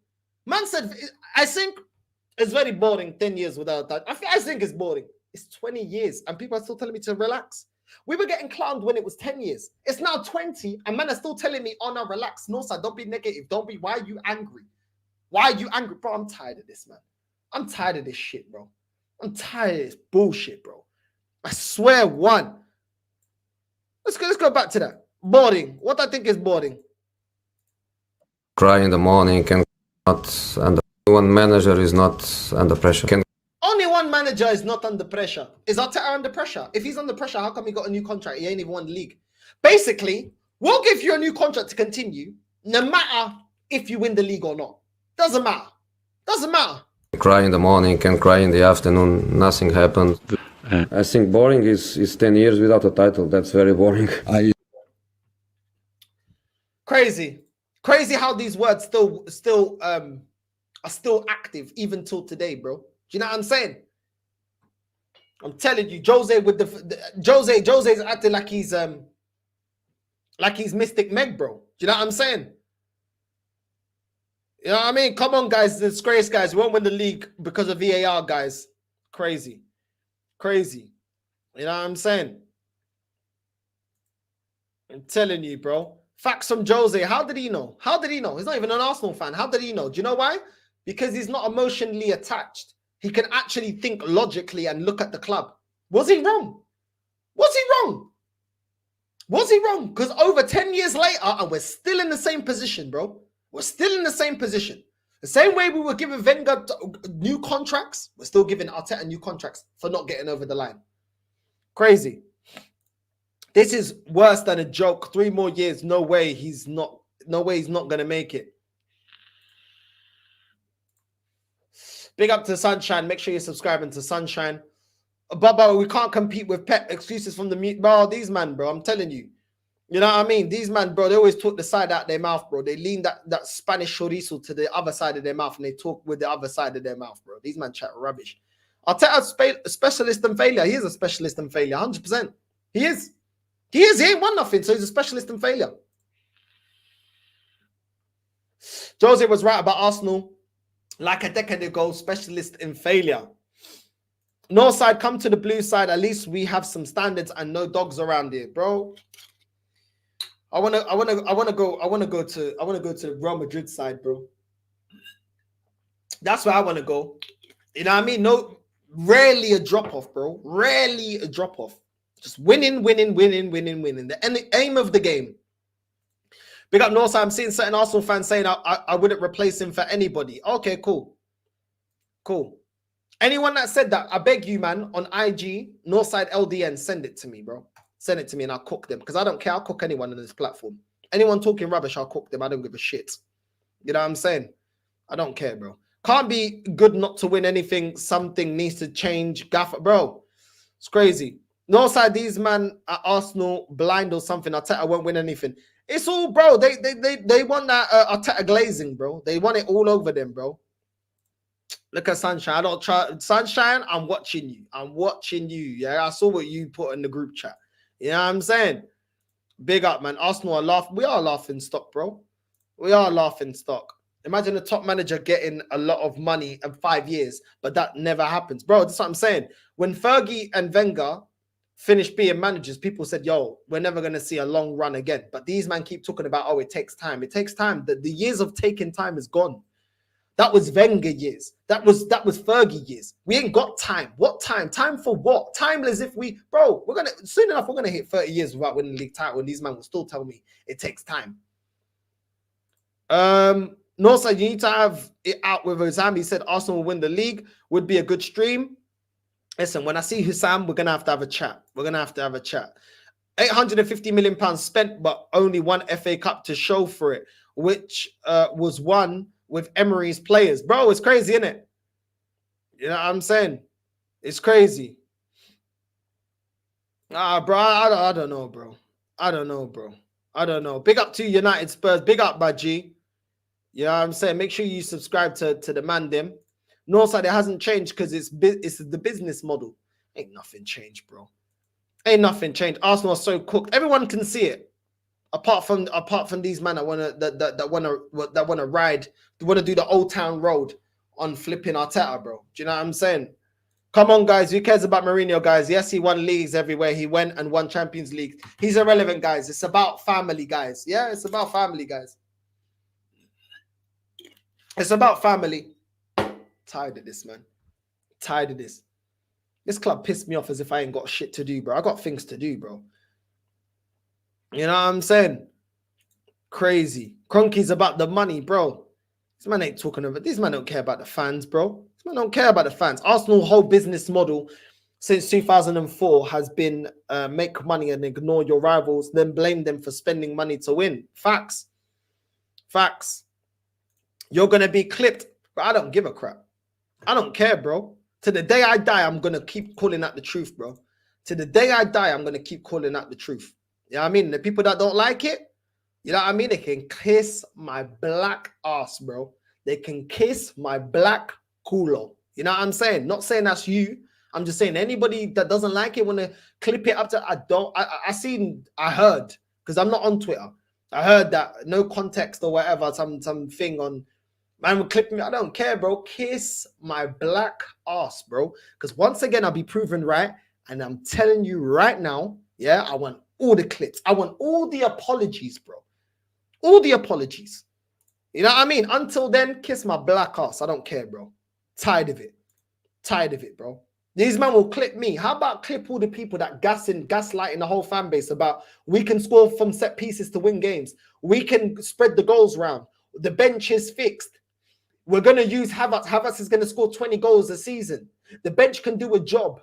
Man said, I think it's very boring 10 years without a title. I think it's boring. It's 20 years and people are still telling me to relax. We were getting clowned when it was 10 years. It's now 20 and man are still telling me, oh no, relax. No, sir, don't be negative. Why are you angry? Why are you angry? Bro, I'm tired of this, man. I'm tired of this shit, bro. I'm tired of this bullshit, bro. I swear, one. Let's go back to that. Boring. What I think is boring. Cry in the morning, can not under. One manager is not under pressure. Only one manager is not under pressure. Is Arteta under pressure? If he's under pressure, how come he got a new contract? He ain't even won the league. Basically, we'll give you a new contract to continue, no matter if you win the league or not. Doesn't matter. Doesn't matter. Cry in the morning, can cry in the afternoon. Nothing happened. I think boring is 10 years without a title. That's very boring. Crazy how these words are still active even till today, bro. Do you know what I'm saying? I'm telling you, Jose with Jose's acting like he's Mystic Meg, bro. Do you know what I'm saying? You know what I mean? Come on, guys, disgrace, guys. We won't win the league because of VAR, guys. Crazy. You know what I'm saying? I'm telling you, bro. Facts from Jose. How did he know? He's not even an Arsenal fan. How did he know? Do you know why? Because he's not emotionally attached. He can actually think logically and look at the club. Was he wrong? Because over 10 years later, and we're still in the same position, bro. We're still in the same position. The same way we were giving Wenger new contracts, we're still giving Arteta new contracts for not getting over the line. Crazy. This is worse than a joke. 3 more years. No way he's not going to make it. Big up to Sunshine. Make sure you're subscribing to Sunshine. But we can't compete with Pep. Excuses from the mute. Bro, these man, bro, I'm telling you. You know what I mean? These man, bro, they always talk the side out their mouth, bro. They lean that Spanish chorizo to the other side of their mouth and they talk with the other side of their mouth, bro. These man chat rubbish. Arteta's a specialist in failure. He is a specialist in failure, 100%. He is. He is. He ain't won nothing, so he's a specialist in failure. Jose was right about Arsenal. Like a decade ago, specialist in failure. North side, come to the blue side. At least we have some standards and no dogs around here, bro. I wanna go to the Real Madrid side, bro. That's where I want to go. You know what I mean? No, rarely a drop off, bro. Rarely a drop off. Just winning. The aim of the game. Big up Northside. I'm seeing certain Arsenal fans saying I wouldn't replace him for anybody. Okay, cool. Anyone that said that, I beg you, man, on IG, NorthsideLDN, send it to me, bro. Send it to me and I'll cook them. Because I don't care. I'll cook anyone on this platform. Anyone talking rubbish, I'll cook them. I don't give a shit. You know what I'm saying? I don't care, bro. Can't be good not to win anything. Something needs to change. Gaffer, bro. It's crazy. Northside, these man at Arsenal blind or something. Arteta won't win anything. It's all, bro. They want that Arteta glazing, bro. They want it all over them, bro. Look at Sunshine. I don't try. Sunshine, I'm watching you. I'm watching you. Yeah, I saw what you put in the group chat. You know what I'm saying? Big up, man. Arsenal are laughing. We are laughing stock, bro. We are laughing stock. Imagine a top manager getting a lot of money in 5 years, but that never happens. Bro, that's what I'm saying. When Fergie and Wenger finished being managers, people said, yo, we're never going to see a long run again. But these men keep talking about, oh, it takes time. It takes time. The years of taking time is gone. That was Wenger years. That was Fergie years. We ain't got time. What time? Time for what? Time as if we're gonna soon enough, we're gonna hit 30 years without winning the league title, and these men will still tell me it takes time. Northside, you need to have it out with Hussam. He said Arsenal will win the league, would be a good stream. Listen, when I see Hussam, we're gonna have to have a chat. We're gonna have to have a chat. £850 million spent, but only one FA Cup to show for it, which was won with Emery's players. Bro, it's crazy, isn't it? You know what I'm saying? It's crazy. Bro, I don't know, bro. I don't know. Big up to United Spurs. Big up, my G. You know what I'm saying? Make sure you subscribe to the man, them. Northside, it hasn't changed because it's the business model. Ain't nothing changed, bro. Ain't nothing changed. Arsenal are so cooked. Everyone can see it. Apart from these men that wanna ride, they wanna do the Old Town Road on flipping Arteta, bro. Do you know what I'm saying? Come on, guys. Who cares about Mourinho, guys? Yes, he won leagues everywhere. He went and won Champions League. He's irrelevant, guys. It's about family, guys. Yeah, it's about family, guys. It's about family. Tired of this, man. Tired of this. This club pissed me off as if I ain't got shit to do, bro. I got things to do, bro. You know what I'm saying? Crazy. Cronky's about the money, bro. This man ain't talking about. These men don't care about the fans, bro. This man don't care about the fans. Arsenal's whole business model since 2004 has been make money and ignore your rivals, then blame them for spending money to win. Facts. Facts. You're going to be clipped, but I don't give a crap. I don't care, bro. To the day I die, I'm going to keep calling out the truth, bro. To the day I die, I'm going to keep calling out the truth. You know what I mean? The people that don't like it, you know what I mean? They can kiss my black ass, bro. They can kiss my black culo. You know what I'm saying? Not saying that's you. I'm just saying anybody that doesn't like it, want to clip it up to, I heard, because I'm not on Twitter. I heard that no context or whatever, some thing on, man will clip me. I don't care, bro. Kiss my black ass, bro. Because once again, I'll be proven right. And I'm telling you right now, yeah, I want all the clips. I want all the apologies, bro. All the apologies. You know what I mean? Until then, kiss my black ass. I don't care, bro. Tired of it. Tired of it, bro. These men will clip me. How about clip all the people that gaslighting the whole fan base about we can score from set pieces to win games. We can spread the goals round. The bench is fixed. We're going to use Havertz. Havertz is going to score 20 goals a season. The bench can do a job.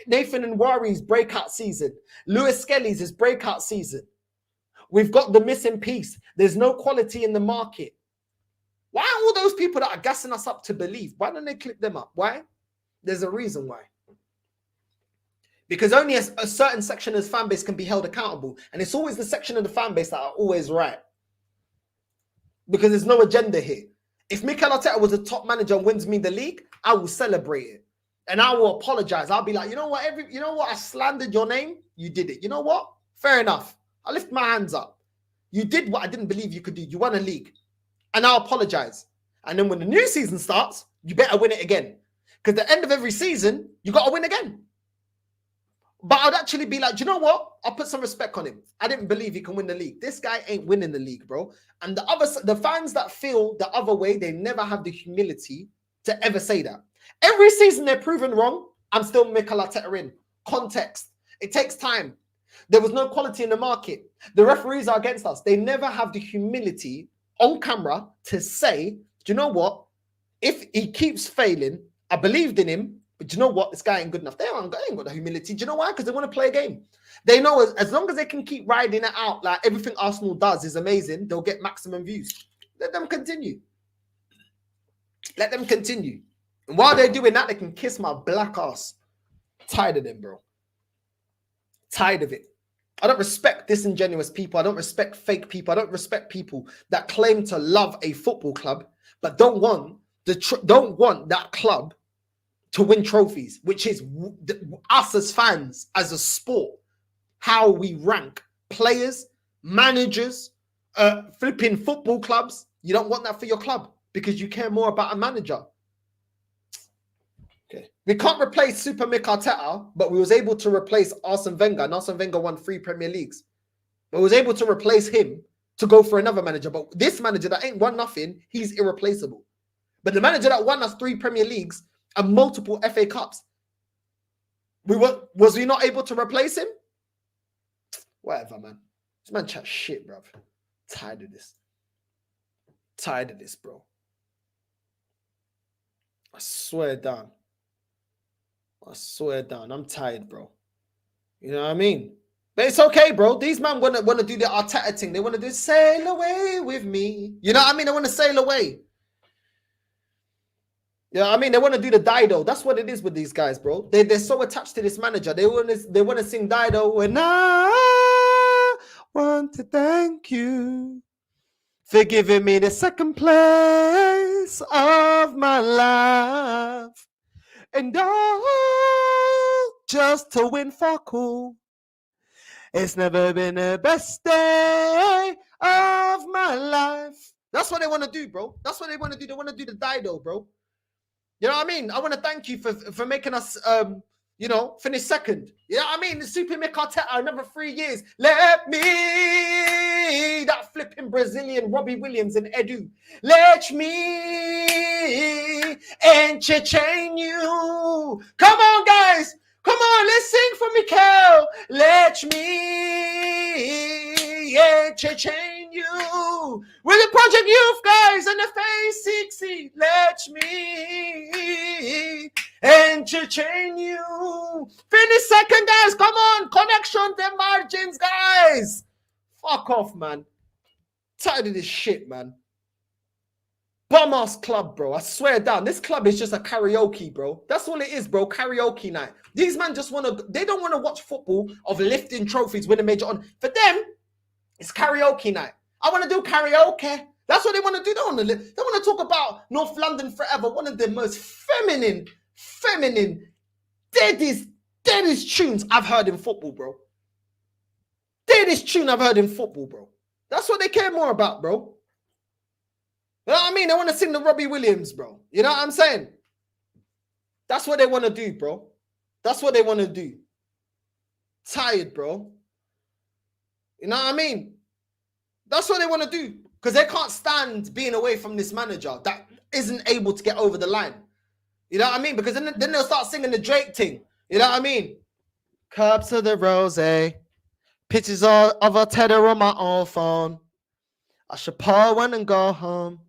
Nathan and Wari's breakout season. Lewis Skelly's is breakout season. We've got the missing piece. There's no quality in the market. Why all those people that are gassing us up to believe, why don't they clip them up? Why? There's a reason why. Because only a certain section of the fan base can be held accountable. And it's always the section of the fan base that are always right. Because there's no agenda here. If Mikel Arteta was a top manager and wins me the league, I will celebrate it. And I will apologize. I'll be like, you know what? I slandered your name. You did it. You know what? Fair enough. I lift my hands up. You did what I didn't believe you could do. You won a league. And I'll apologize. And then when the new season starts, you better win it again. Because at the end of every season, you got to win again. But I'd actually be like, do you know what? I'll put some respect on him. I didn't believe he can win the league. This guy ain't winning the league, bro. And the fans that feel the other way, they never have the humility to ever say that. Every season they're proven wrong. I'm still Mikel Arteta in. Context. It takes time. There was no quality in the market. The referees are against us. They never have the humility on camera to say, do you know what? If he keeps failing, I believed in him, but you know what? This guy ain't good enough. They ain't got the humility. Do you know why? Because they want to play a game. They know as long as they can keep riding it out, like everything Arsenal does is amazing, they'll get maximum views. Let them continue. Let them continue. And while they're doing that, they can kiss my black ass. Tired of them, bro. Tired of it. I don't respect disingenuous people. I don't respect fake people. I don't respect people that claim to love a football club, but don't want that club to win trophies, which is us as fans, as a sport, how we rank players, managers, flipping football clubs. You don't want that for your club because you care more about a manager. Okay, we can't replace Super Mick Arteta, but we was able to replace Arsene Wenger. And Arsene Wenger won 3 Premier Leagues, but we was able to replace him to go for another manager. But this manager that ain't won nothing, he's irreplaceable. But the manager that won us 3 Premier Leagues and multiple FA Cups, was we not able to replace him? Whatever, man. This man chat shit, bro. Tired of this. Tired of this, bro. I swear down. I swear down. I'm tired, bro. You know what I mean? But it's okay, bro. These men want to do the Arteta thing. They want to do sail away with me. You know what I mean? They want to sail away. You know what I mean? They want to do the Dido. That's what it is with these guys, bro. They're so attached to this manager. They want to sing Dido. And I want to thank you for giving me the second place of my life. And all just to win for cool. It's never been the best day of my life. That's what they want to do, bro. That's what they want to do. They want to do the Dido, bro. You know what I mean? I want to thank you for making us, finish second. You know what I mean? The Super Mick Arteta, another 3 years. Let me, that flipping Brazilian Robbie Williams and Edu. Let me entertain you. Come on, guys. Come on, let's sing for Mikel. Let me entertain you. With the Project Youth guys and the Phase 60. Let me entertain you. Finish second, guys. Come on. Connection to margins, guys. Fuck off, man. Tired of this shit, man. Bum-ass club, bro. I swear down. This club is just a karaoke, bro. That's all it is, bro. Karaoke night. These men just they don't want to watch football of lifting trophies, win a major on. For them, it's karaoke night. I want to do karaoke. That's what they want to do. They want to talk about North London Forever, one of the most feminine, deadest tunes I've heard in football, bro. Deadest tune I've heard in football, bro. That's what they care more about, bro. You know what I mean? They want to sing the Robbie Williams, bro. You know what I'm saying? That's what they want to do, bro. That's what they want to do. Tired, bro. You know what I mean? That's what they want to do. Because they can't stand being away from this manager that isn't able to get over the line. You know what I mean? Because then they'll start singing the Drake thing. You know what I mean? Cups of the rose, pictures of a Tedder on my own phone. I should pour one and go home.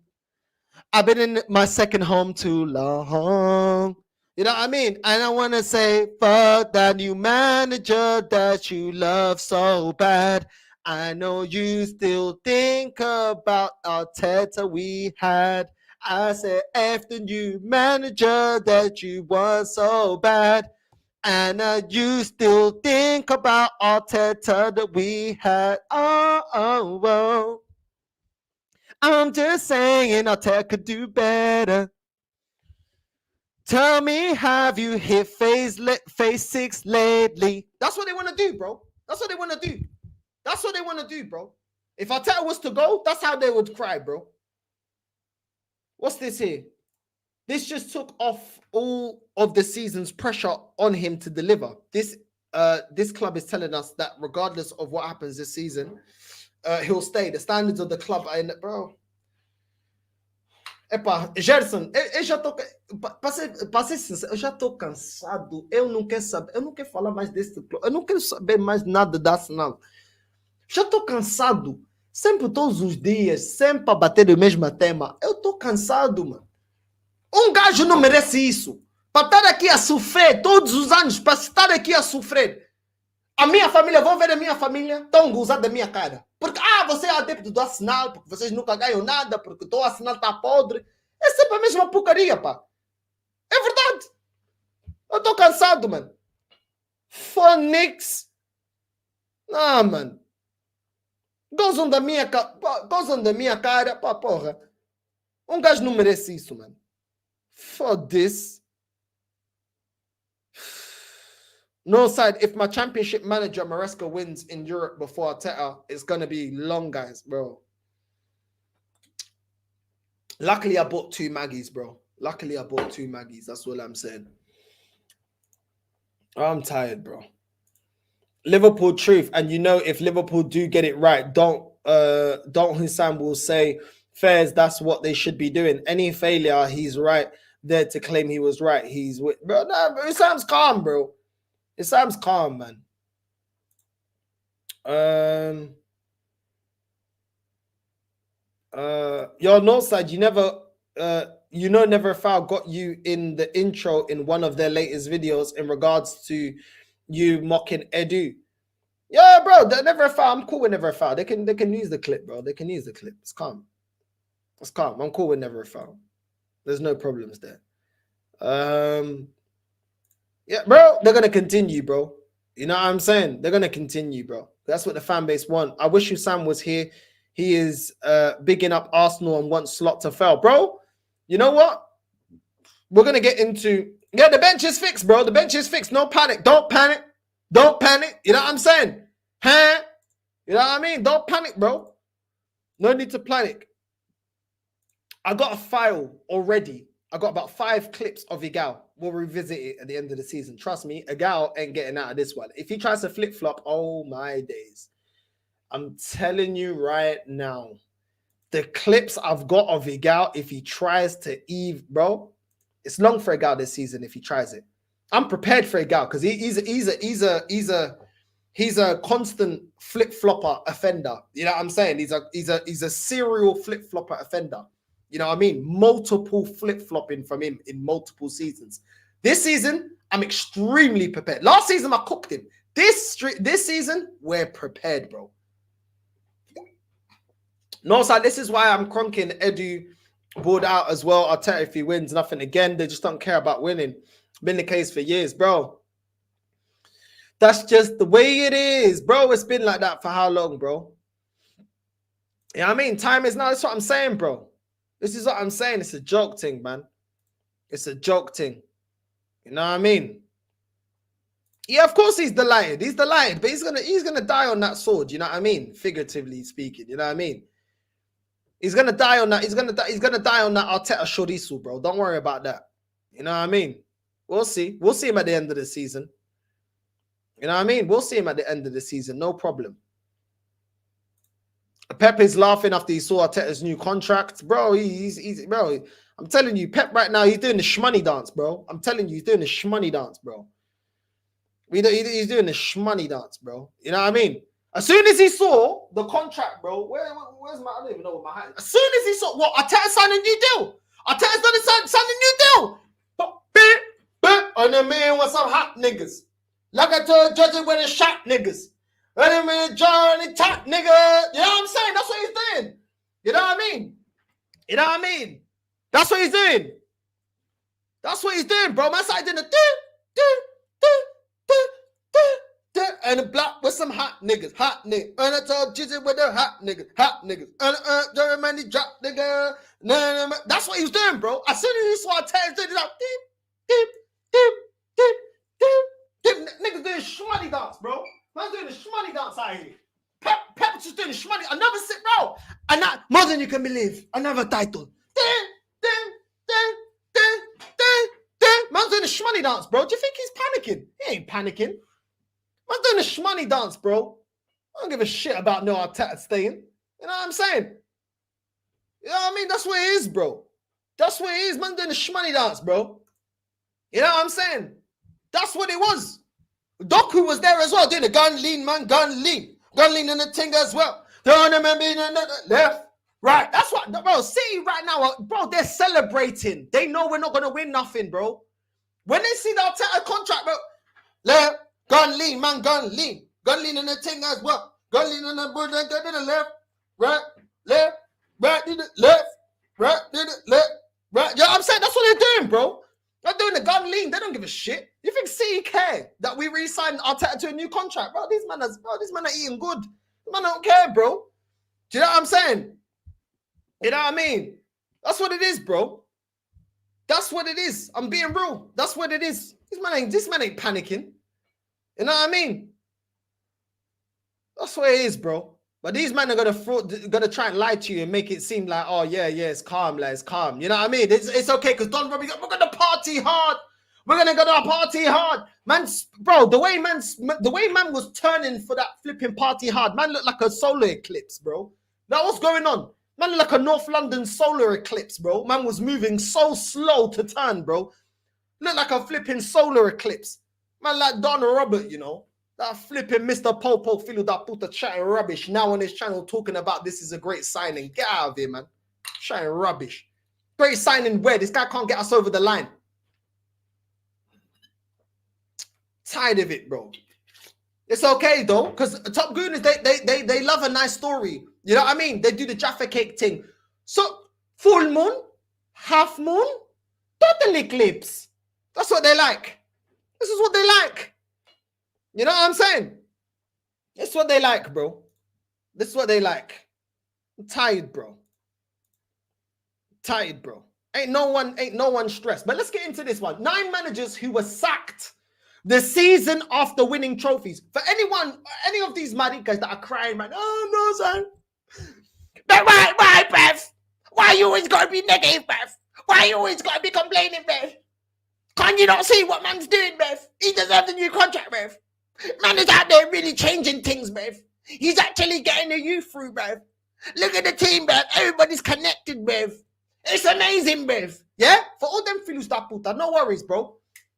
I've been in my second home too long. You know what I mean? And I want to say, fuck that new manager that you love so bad. I know you still think about Arteta we had. I said, F the new manager that you were so bad. And you still think about Arteta that we had. Oh. I'm just saying Arteta could do better. Tell me, have you hit phase 6 lately? That's what they want to do, bro. That's what they want to do. That's what they want to do, bro. If Arteta was to go, that's how they would cry, bro. What's this here? This just took off all of the season's pressure on him to deliver. This club is telling us that regardless of what happens this season, he'll stay. The standards of the club are in it, bro. Epa, Gerson, eu já tô. Pra ser sincero, eu já tô cansado. Eu não quero saber, eu não quero falar mais desse clube. Eu não quero saber mais nada da Arsenal. Já tô cansado. Sempre, todos os dias, sempre a bater o mesmo tema. Eu tô cansado, mano. Um gajo não merece isso. Para estar aqui a sofrer todos os anos, para estar aqui a sofrer. A minha família, vão ver a minha família, estão gozando da minha cara. Porque, você é adepto do Arsenal, porque vocês nunca ganham nada, porque o Arsenal está podre. É sempre a mesma porcaria, pá. É verdade. Eu tô cansado, mano. Phonics. Não, mano. Gozam da minha cara, pá, porra. Um gajo não merece isso, mano. Foda-se. Northside, if my championship manager Maresca wins in Europe before Arteta, it's going to be long, guys, bro. Luckily, I bought 2 Maggies, bro. Luckily, I bought 2 Maggies. That's all I'm saying. I'm tired, bro. Liverpool truth. And you know, if Liverpool do get it right, don't Hussein will say, Fairs, that's what they should be doing. Any failure, he's right there to claim he was right. He's with, bro. Nah, bro, it sounds calm, bro. It sounds calm, man. Your Northside, you never, Never Foul got you in the intro in one of their latest videos in regards to you mocking Edu. Yeah, bro, they Never Foul. I'm cool with Never Foul. They can use the clip, bro. They can use the clip. It's calm. It's calm. I'm cool with Never Foul. There's no problems there. Yeah, bro, they're gonna continue, bro. You know what I'm saying? They're gonna continue, bro. That's what the fan base want. I wish Sam was here. He is bigging up Arsenal and wants Slot to fail, bro. You know what? We're gonna get into the bench is fixed, bro. The bench is fixed. No panic. Don't panic. Don't panic. You know what I'm saying? Huh? You know what I mean? Don't panic, bro. No need to panic. I got a file already. I got about 5 clips of Igal. We'll revisit it at the end of the season. Trust me, Igal ain't getting out of this one. If he tries to flip-flop, oh my days. I'm telling you right now, the clips I've got of Igal, if he tries to bro, it's long for Igal this season if he tries it. I'm prepared for Igal because he's a constant flip-flopper offender. You know what I'm saying? He's a serial flip-flopper offender. You know what I mean? Multiple flip-flopping from him in multiple seasons. This season, I'm extremely prepared. Last season, I cooked him. This season, we're prepared, bro. No, so this is why I'm cronking Edu board out as well. I'll tell you if he wins, nothing again. They just don't care about winning. Been the case for years, bro. That's just the way it is, bro. It's been like that for how long, bro? You know what I mean? Time is now. That's what I'm saying, bro. This is what I'm saying. It's a joke thing, man. It's a joke thing. You know what I mean? Yeah, of course he's delighted. He's delighted, but he's gonna die on that sword. You know what I mean? Figuratively speaking, you know what I mean? He's gonna die on that. He's gonna die on that Arteta Shorisu, bro. Don't worry about that. You know what I mean? We'll see. We'll see him at the end of the season. You know what I mean? We'll see him at the end of the season. No problem. Pep is laughing after he saw Arteta's new contract. Bro, he's bro. I'm telling you, Pep right now, he's doing the shmoney dance, bro. I'm telling you, he's doing the shmoney dance, bro. He's doing the shmoney dance, bro. You know what I mean? As soon as he saw the contract, bro, where's my, I don't even know what my hat is. As soon as he saw, what, Arteta signed a new deal. Arteta's done signed a new deal. And the man with some hot niggas. Like I told Judge with the shot niggas. And the man Johnny top nigga. You know what I'm saying? That's what he's doing. You know what I mean? You know what I mean? That's what he's doing. That's what he's doing, bro. Man started doing the do, and the block with some hot niggas. And I told Jizzy with the hot niggas. And Germany drop nigga. That's what he was doing, bro. As soon as he saw Arteta doing that, niggas doing shmoney dance, bro. Man's doing the shmoney dance out here. Pep just doing the shmoney. Another sit, bro. And that more than you can believe. Another title. Man's doing the shmoney dance, bro. Do you think he's panicking? He ain't panicking. Man's doing the shmoney dance, bro. I don't give a shit about no Arteta staying. You know what I'm saying? You know what I mean? That's what it is, bro. That's what it is. Man's doing the shmoney dance, bro. You know what I'm saying? That's what it was. Doku was there as well, doing the gun lean, man, gun lean. Gun lean in the thing as well. Don't remember left, right. That's what, bro, City right now, bro, they're celebrating. They know we're not going to win nothing, bro. When they see the Arteta contract, bro, left, gun lean, man, gun lean. Gun lean in the thing as well. Gun lean in the left, right, left, right, left, right, left, right. You know what I'm saying? That's what they're doing, bro. They're doing the gun lean. They don't give a shit. You think City care that we re-signed Arteta to a new contract? Bro, these men are eating good. These men don't care, bro. Do you know what I'm saying? You know what I mean? That's what it is, bro. That's what it is. I'm being real. That's what it is. This man ain't panicking. You know what I mean? That's what it is, bro. But these men are gonna try and lie to you and make it seem like, oh yeah, it's calm, like it's calm. You know what I mean? It's okay because Don Robbie, we're gonna party hard. We're gonna go to party hard, man. Bro, the way man was turning for that flipping party hard, man looked like a solar eclipse, bro. Now what's going on? Man looked like a North London solar eclipse, bro. Man was moving so slow to turn, bro. Looked like a flipping solar eclipse. Man like Don Robert, you know. That flipping Mr. Popo Philo that put the chatting rubbish now on his channel talking about this is a great signing. Get out of here, man. Chatting rubbish. Great signing where? This guy can't get us over the line. Tired of it, bro. It's okay though, because Top Gooners, they love a nice story. You know what I mean? They do the Jaffa cake thing. So full moon, half moon, total eclipse. That's what they like. This is what they like. You know what I'm saying? It's what they like, bro. This is what they like. I'm tired, bro. Tired, bro. Ain't no one stressed. But let's get into this one. 9 managers who were sacked the season after winning trophies. For any of these maricas that are crying, man, oh no, son. But why, Bev? Why you always gotta be negative, Bev? Why you always gotta be complaining, Bev? Can't you not see what man's doing, Bev? He deserves a new contract, Bev. Man is out there really changing things, Bev. He's actually getting the youth through, Bev. Look at the team, Bev. Everybody's connected, Bev. It's amazing, Bev. Yeah? For all them feelings that puta, no worries, bro.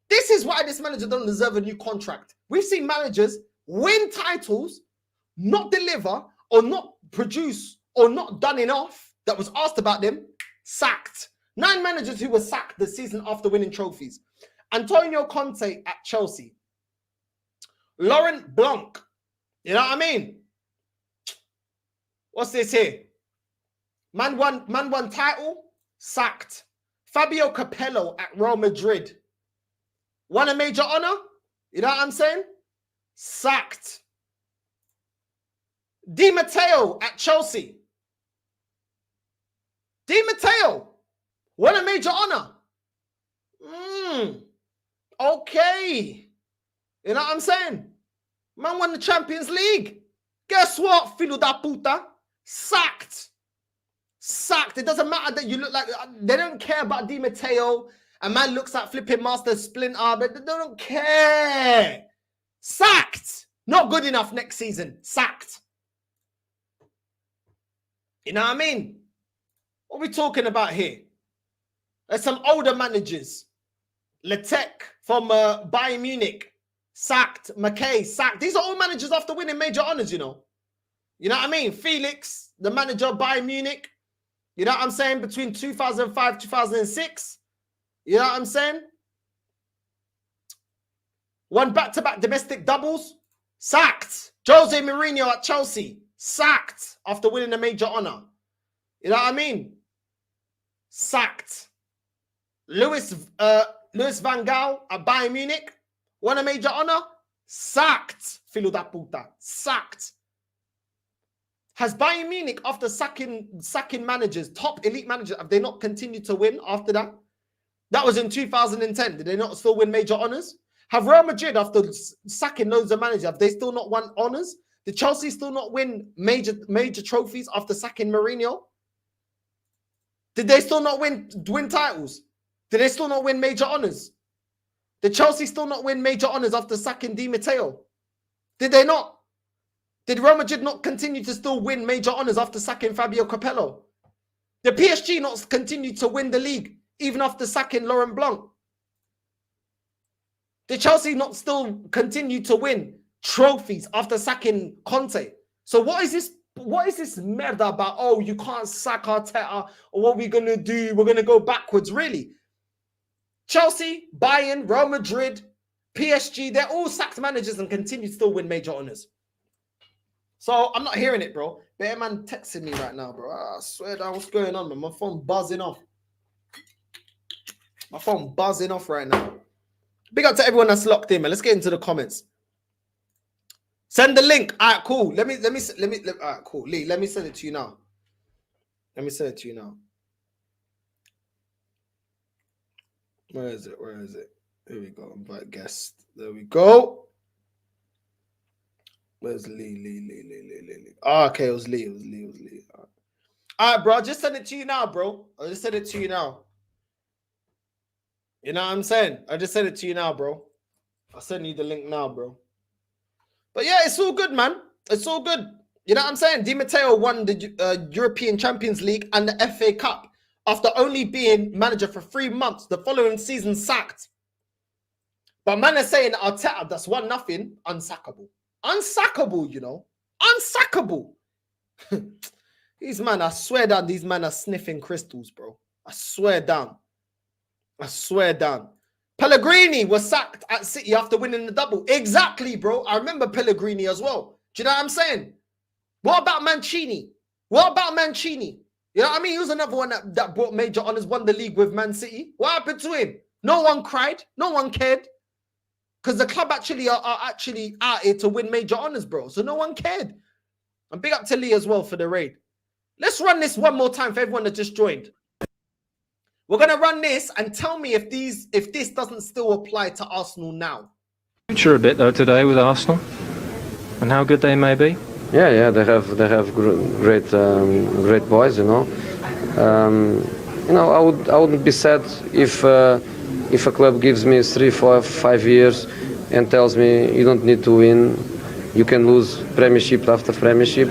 This is why this manager doesn't deserve a new contract. We've seen managers win titles, not deliver, or not produce, or not done enough that was asked about them, sacked. 9 managers who were sacked the season after winning trophies. Antonio Conte at Chelsea. Laurent Blanc. You know what I mean? What's this here? Man won title, sacked. Fabio Capello at Real Madrid. Won a major honor? You know what I'm saying? Sacked. Di Matteo at Chelsea. Di Matteo won a major honor. Okay. You know what I'm saying? Man won the Champions League. Guess what, filo da puta? Sacked. Sacked. It doesn't matter that you look like... They don't care about Di Matteo. A man looks like flipping Master Splinter, but they don't care. Sacked. Not good enough next season. Sacked. You know what I mean? What are we talking about here? There's some older managers. Letek from Bayern Munich. Sacked. McKay, sacked. These are all managers after winning major honors, you know. You know what I mean? Felix, the manager of Bayern Munich. You know what I'm saying? Between 2005, 2006. You know what I'm saying? Won back-to-back domestic doubles. Sacked. Jose Mourinho at Chelsea. Sacked after winning a major honor. You know what I mean? sacked. Louis Van Gaal at Bayern Munich, won a major honor, sacked. Filho da puta, sacked. Has Bayern Munich, after sacking managers, top elite managers, have they not continued to win after that? That was in 2010. Did they not still win major honors? Have Real Madrid, after sacking loads of managers, have they still not won honors? Did Chelsea still not win major trophies after sacking Mourinho? Did they still not win titles? Did they still not win major honors? Did Chelsea still not win major honors after sacking Di Matteo? Did they not? Did Real Madrid not continue to still win major honors after sacking Fabio Capello? Did PSG not continue to win the league even after sacking Laurent Blanc? Did Chelsea not still continue to win trophies after sacking Conte? So what is this? What is this merda about? Oh, you can't sack Arteta, or what we're gonna do? We're gonna go backwards. Really? Chelsea, Bayern, Real Madrid, PSG, they're all sacked managers and continue to still win major honors. So I'm not hearing it, bro. Better man texting me right now, bro. I swear down, what's going on, man? My phone buzzing off. My phone buzzing off right now. Big up to everyone that's locked in, man. Let's get into the comments. Send the link. All right, cool. Let me. All right, cool. Lee, let me send it to you now. Let me send it to you now. Where is it? Where is it? Here we go. Invite guest. There we go. Where's Lee? Oh, okay, it was Lee. All right, bro. I just sent it to you now, bro. I just sent it to you now. You know what I'm saying? I just sent it to you now, bro. I'll send you the link now, bro. But yeah, it's all good, man. It's all good. You know what I'm saying? Di Matteo won the European Champions League and the FA Cup after only being manager for 3 months. The following season, sacked. But man is saying Arteta, that's 1-0, unsackable. Unsackable, you know. Unsackable. These man, I swear down, these men are sniffing crystals, bro. I swear down. Pellegrini was sacked at City after winning the double. Exactly, bro. I remember Pellegrini as well. Do you know what I'm saying? What about Mancini? You know what I mean? He was another one that brought major honors, won the league with Man City. What happened to him? No one cried. No one cared. Because the club actually are actually out here to win major honors, bro. So no one cared. And big up to Lee as well for the raid. Let's run this one more time for everyone that just joined. We're going to run this and tell me if this doesn't still apply to Arsenal now. Future a bit though today with Arsenal and how good they may be. Yeah, they have great boys, you know. I wouldn't be sad if a club gives me 3, 4, 5 years and tells me you don't need to win, you can lose Premiership after Premiership,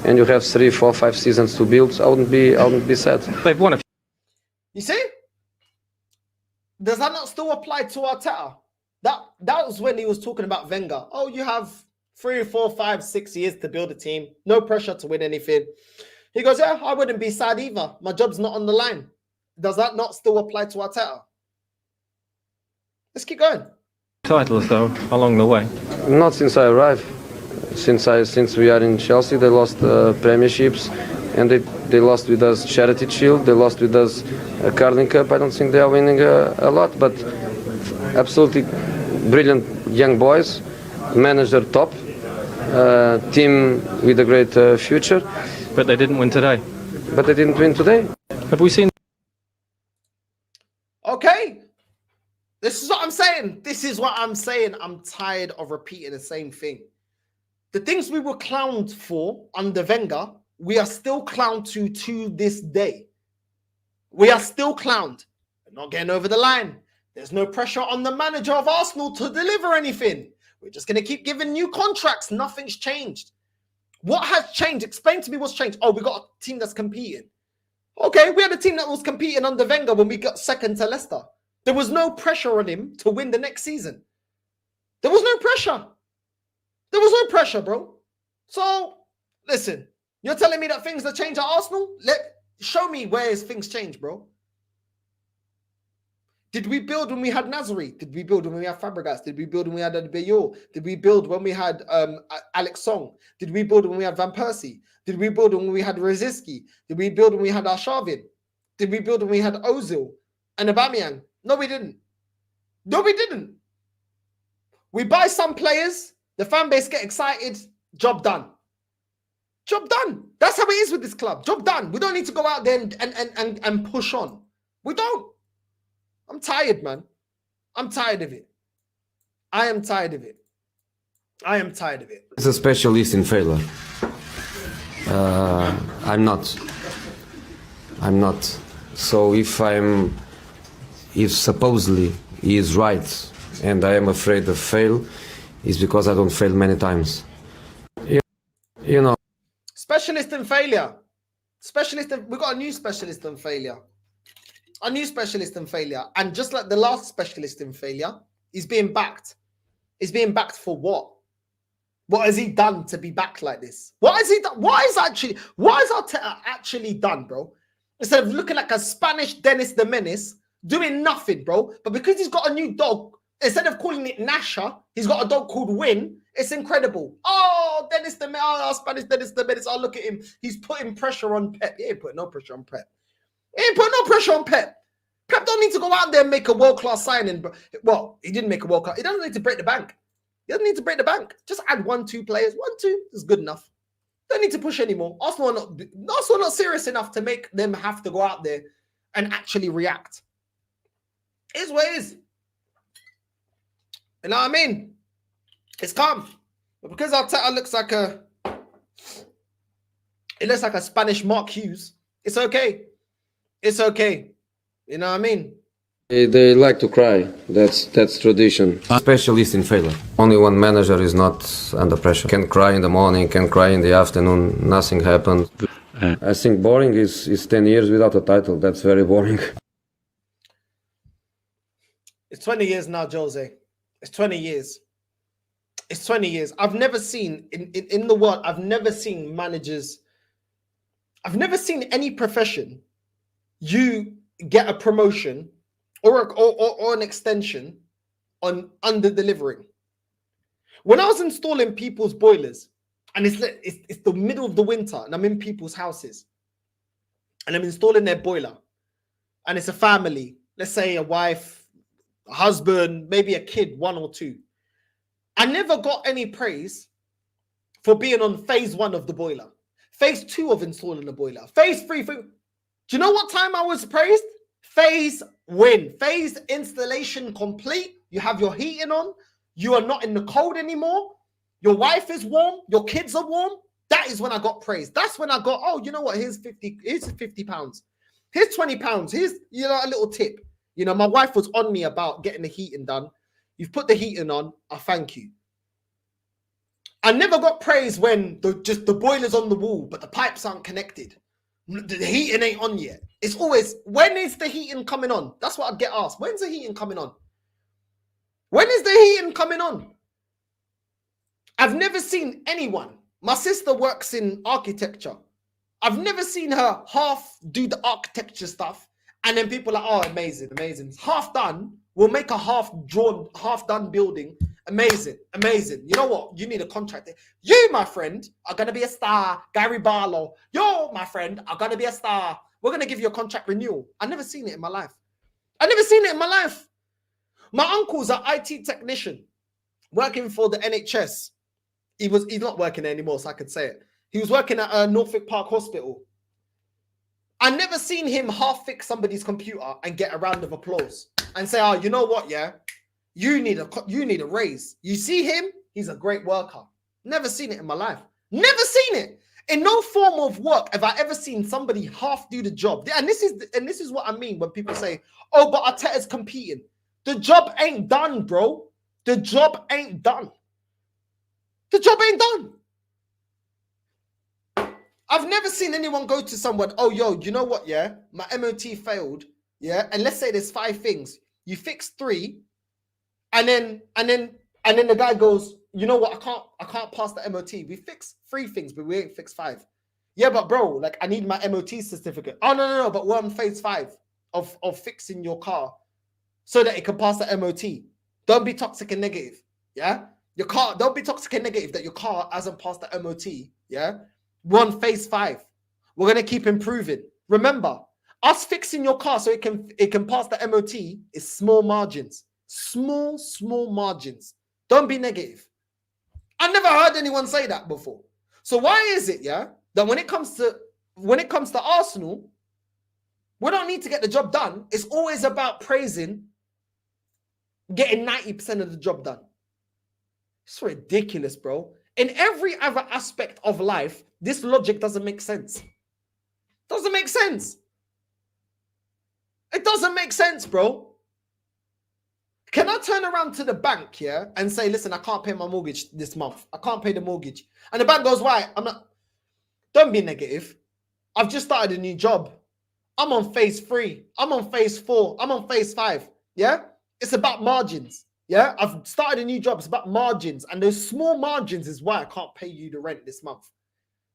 and you have 3, 4, 5 seasons to build. I wouldn't be sad. They've won a. You see? Does that not still apply to Arteta? That was when he was talking about Wenger. Oh, you have 3, 4, 5, 6 years to build a team. No pressure to win anything. He goes, yeah, I wouldn't be sad either. My job's not on the line. Does that not still apply to Arteta? Let's keep going. Titles though along the way. Not since I arrived. Since we are in Chelsea, they lost premierships, and they lost with us Charity Shield. They lost with us a Carling Cup. I don't think they are winning a lot, but absolutely brilliant young boys, manager top, team with a great future. But they didn't win today. Have we seen? Okay. This is what I'm saying. I'm tired of repeating the same thing. The things we were clowned for under Wenger, we are still clowned to this day. We are still clowned. We're not getting over the line. There's no pressure on the manager of Arsenal to deliver anything. We're just going to keep giving new contracts. Nothing's changed. What has changed? Explain to me what's changed. Oh, we got a team that's competing. Okay, we had a team that was competing under Wenger when we got second to Leicester. There was no pressure on him to win the next season. There was no pressure. There was no pressure, bro. So, listen, you're telling me that things have changed at Arsenal? Show me where things changed, bro. Did we build when we had Nazari? Did we build when we had Fabregas? Did we build when we had Adebayor? Did we build when we had Alex Song? Did we build when we had Van Persie? Did we build when we had Rosicky? Did we build when we had Arshavin? did we build when we had Ozil and Aubameyang? No, we didn't. No, we didn't. We buy some players, the fan base get excited, job done. Job done. That's how it is with this club. Job done. We don't need to go out there and push on. We don't. I'm tired, man. I'm tired of it. I am tired of it. I am tired of it. He's a specialist in failure. I'm not. So if supposedly he is right and I am afraid of fail, it's because I don't fail many times. You know. Specialist in failure. We got a new specialist in failure. A new specialist in failure. And just like the last specialist in failure, he's being backed. He's being backed for what? What has he done to be backed like this? What has he done? What is Arteta actually done, bro? Instead of looking like a Spanish Dennis the Menace, doing nothing, bro. But because he's got a new dog, instead of calling it Nasha, he's got a dog called Win. It's incredible. Oh, Dennis the Menace, Spanish Dennis the Menace. Oh, look at him. He's putting pressure on Pep. He ain't putting no pressure on Pep. He ain't putting no pressure on Pep. Pep don't need to go out there and make a world-class signing. Well, he didn't make a world-class. He doesn't need to break the bank. He doesn't need to break the bank. Just add 1-2 players. 1-2 is good enough. Don't need to push anymore. Arsenal are not serious enough to make them have to go out there and actually react. It is what it is. You know what I mean? It's calm. But because Arteta looks like a Spanish Mark Hughes, it's okay. It's okay. You know what I mean? They like to cry. That's tradition. Specialist in failure. Only one manager is not under pressure. Can cry in the morning, can cry in the afternoon. Nothing happened. I think boring is 10 years without a title. That's very boring. It's 20 years now, Jose. It's 20 years. It's 20 years. I've never seen in the world. I've never seen managers. I've never seen any profession. You get a promotion or an extension on under delivering. When I was installing people's boilers, and it's the middle of the winter, and I'm in people's houses, and I'm installing their boiler, and it's a family, let's say a wife, a husband, maybe a kid, 1 or 2. I never got any praise for being on phase 1 of the boiler, phase 2 of installing the boiler, phase 3. Do you know what time I was praised? Phase win, phase installation complete. You have your heating on. You are not in the cold anymore. Your wife is warm. Your kids are warm. That is when I got praised. That's when I got, oh, you know what? Here's 50 pounds. Here's 20 pounds. Here's, a little tip. My wife was on me about getting the heating done. You've put the heating on. I thank you. I never got praise when the boiler's on the wall, but the pipes aren't connected. The heating ain't on yet. It's always, when is the heating coming on? That's what I'd get asked. When's the heating coming on? When is the heating coming on? I've never seen anyone. My sister works in architecture. I've never seen her half do the architecture stuff. And then people are like, oh, amazing, amazing. It's half done. We'll make a half done building. Amazing, amazing. You know what? You need a contractor. You, my friend, are going to be a star. Gary Barlow. You, my friend, are going to be a star. We're going to give you a contract renewal. I've never seen it in my life. I've never seen it in my life. My uncle's an IT technician working for the NHS. He's not working there anymore, so I could say it. He was working at Norfolk Park Hospital. I never seen him half fix somebody's computer and get a round of applause and say, oh, you know what, yeah? You need a raise. You see him? He's a great worker. Never seen it in my life. Never seen it. In no form of work have I ever seen somebody half do the job. And this is what I mean when people say, oh, but Arteta's competing. The job ain't done, bro. The job ain't done. The job ain't done. I've never seen anyone go to someone, oh, yo, you know what, yeah? My MOT failed, yeah? And let's say there's 5 things. You fix 3, and then the guy goes, you know what, I can't pass the MOT. We fix 3 things, but we ain't fix 5. Yeah, but bro, like, I need my MOT certificate. Oh, no, but we're on phase 5 of fixing your car so that it can pass the MOT. Don't be toxic and negative, yeah? Don't be toxic and negative that your car hasn't passed the MOT, yeah? We're on phase 5. We're going to keep improving. Remember, Us fixing your car so it can pass the MOT is small margins. Small margins. Don't be negative. I've never heard anyone say that before. So why is it, yeah, that when it comes to Arsenal, we don't need to get the job done. It's always about praising getting 90% of the job done. It's ridiculous, bro. In every other aspect of life, this logic doesn't make sense. Doesn't make sense. It doesn't make sense, bro. Can I turn around to the bank, yeah, and say, listen, I can't pay my mortgage this month. I can't pay the mortgage. And the bank goes, why? I'm not. Don't be negative. I've just started a new job. I'm on phase 3. I'm on phase 4. I'm on phase 5. Yeah? It's about margins. Yeah? I've started a new job. It's about margins. And those small margins is why I can't pay you the rent this month.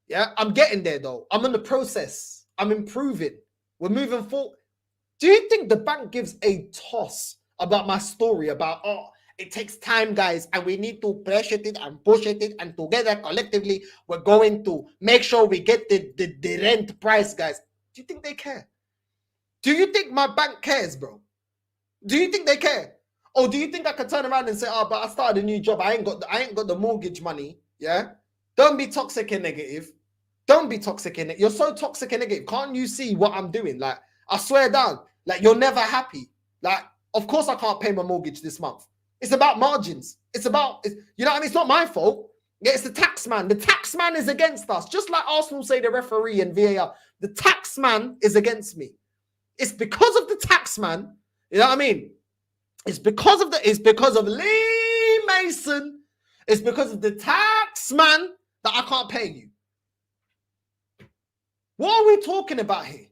Yeah? I'm getting there, though. I'm in the process. I'm improving. We're moving forward. Do you think the bank gives a toss about my story about, oh, it takes time, guys, and we need to pressure it and push it, and together, collectively, we're going to make sure we get the rent price, guys? Do you think they care? Do you think my bank cares, bro? Do you think they care? Or do you think I could turn around and say, oh, but I started a new job, I ain't got the mortgage money, yeah? Don't be toxic and negative. Don't be toxic and negative. You're so toxic and negative. Can't you see what I'm doing? Like, I swear down, like, you're never happy. Like, of course I can't pay my mortgage this month. It's about margins. You know what I mean? It's not my fault. Yeah, it's the tax man. The tax man is against us. Just like Arsenal say the referee and VAR. The tax man is against me. It's because of the tax man. You know what I mean? It's because of Lee Mason. It's because of the tax man that I can't pay you. What are we talking about here?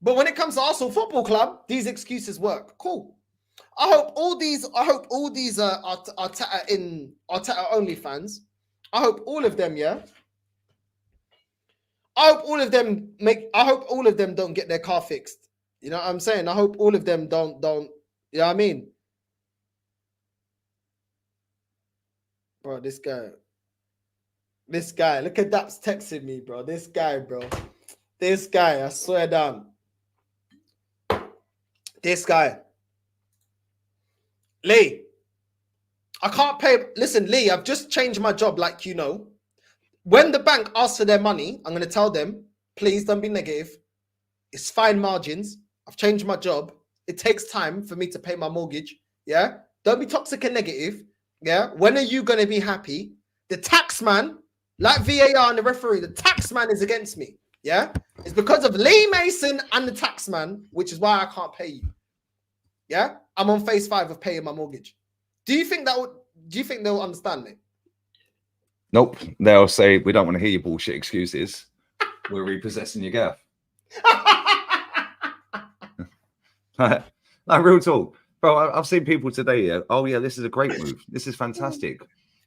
But when it comes to Arsenal Football Club, these excuses work. Cool. I hope all these Arteta only fans. I hope all of them, yeah. I hope all of them don't get their car fixed. You know what I'm saying? I hope all of them don't. You know what I mean? Bro, this guy, look at Daps texting me, bro. This guy, I swear down. This guy. Lee, I can't pay. Listen, Lee, I've just changed my job, like you know. When the bank asks for their money, I'm going to tell them, please don't be negative. It's fine margins. I've changed my job. It takes time for me to pay my mortgage. Yeah? Don't be toxic and negative. Yeah? When are you going to be happy? The tax man, like VAR and the referee, the tax man is against me. Yeah? It's because of Lee Mason and the tax man, which is why I can't pay you. Yeah? I'm on phase 5 of paying my mortgage. Do you think they'll understand it? Nope. They'll say, we don't want to hear your bullshit excuses. We're repossessing your gaff. Like, real talk. Bro, I've seen people today, yeah. Oh, yeah, this is a great move. This is fantastic.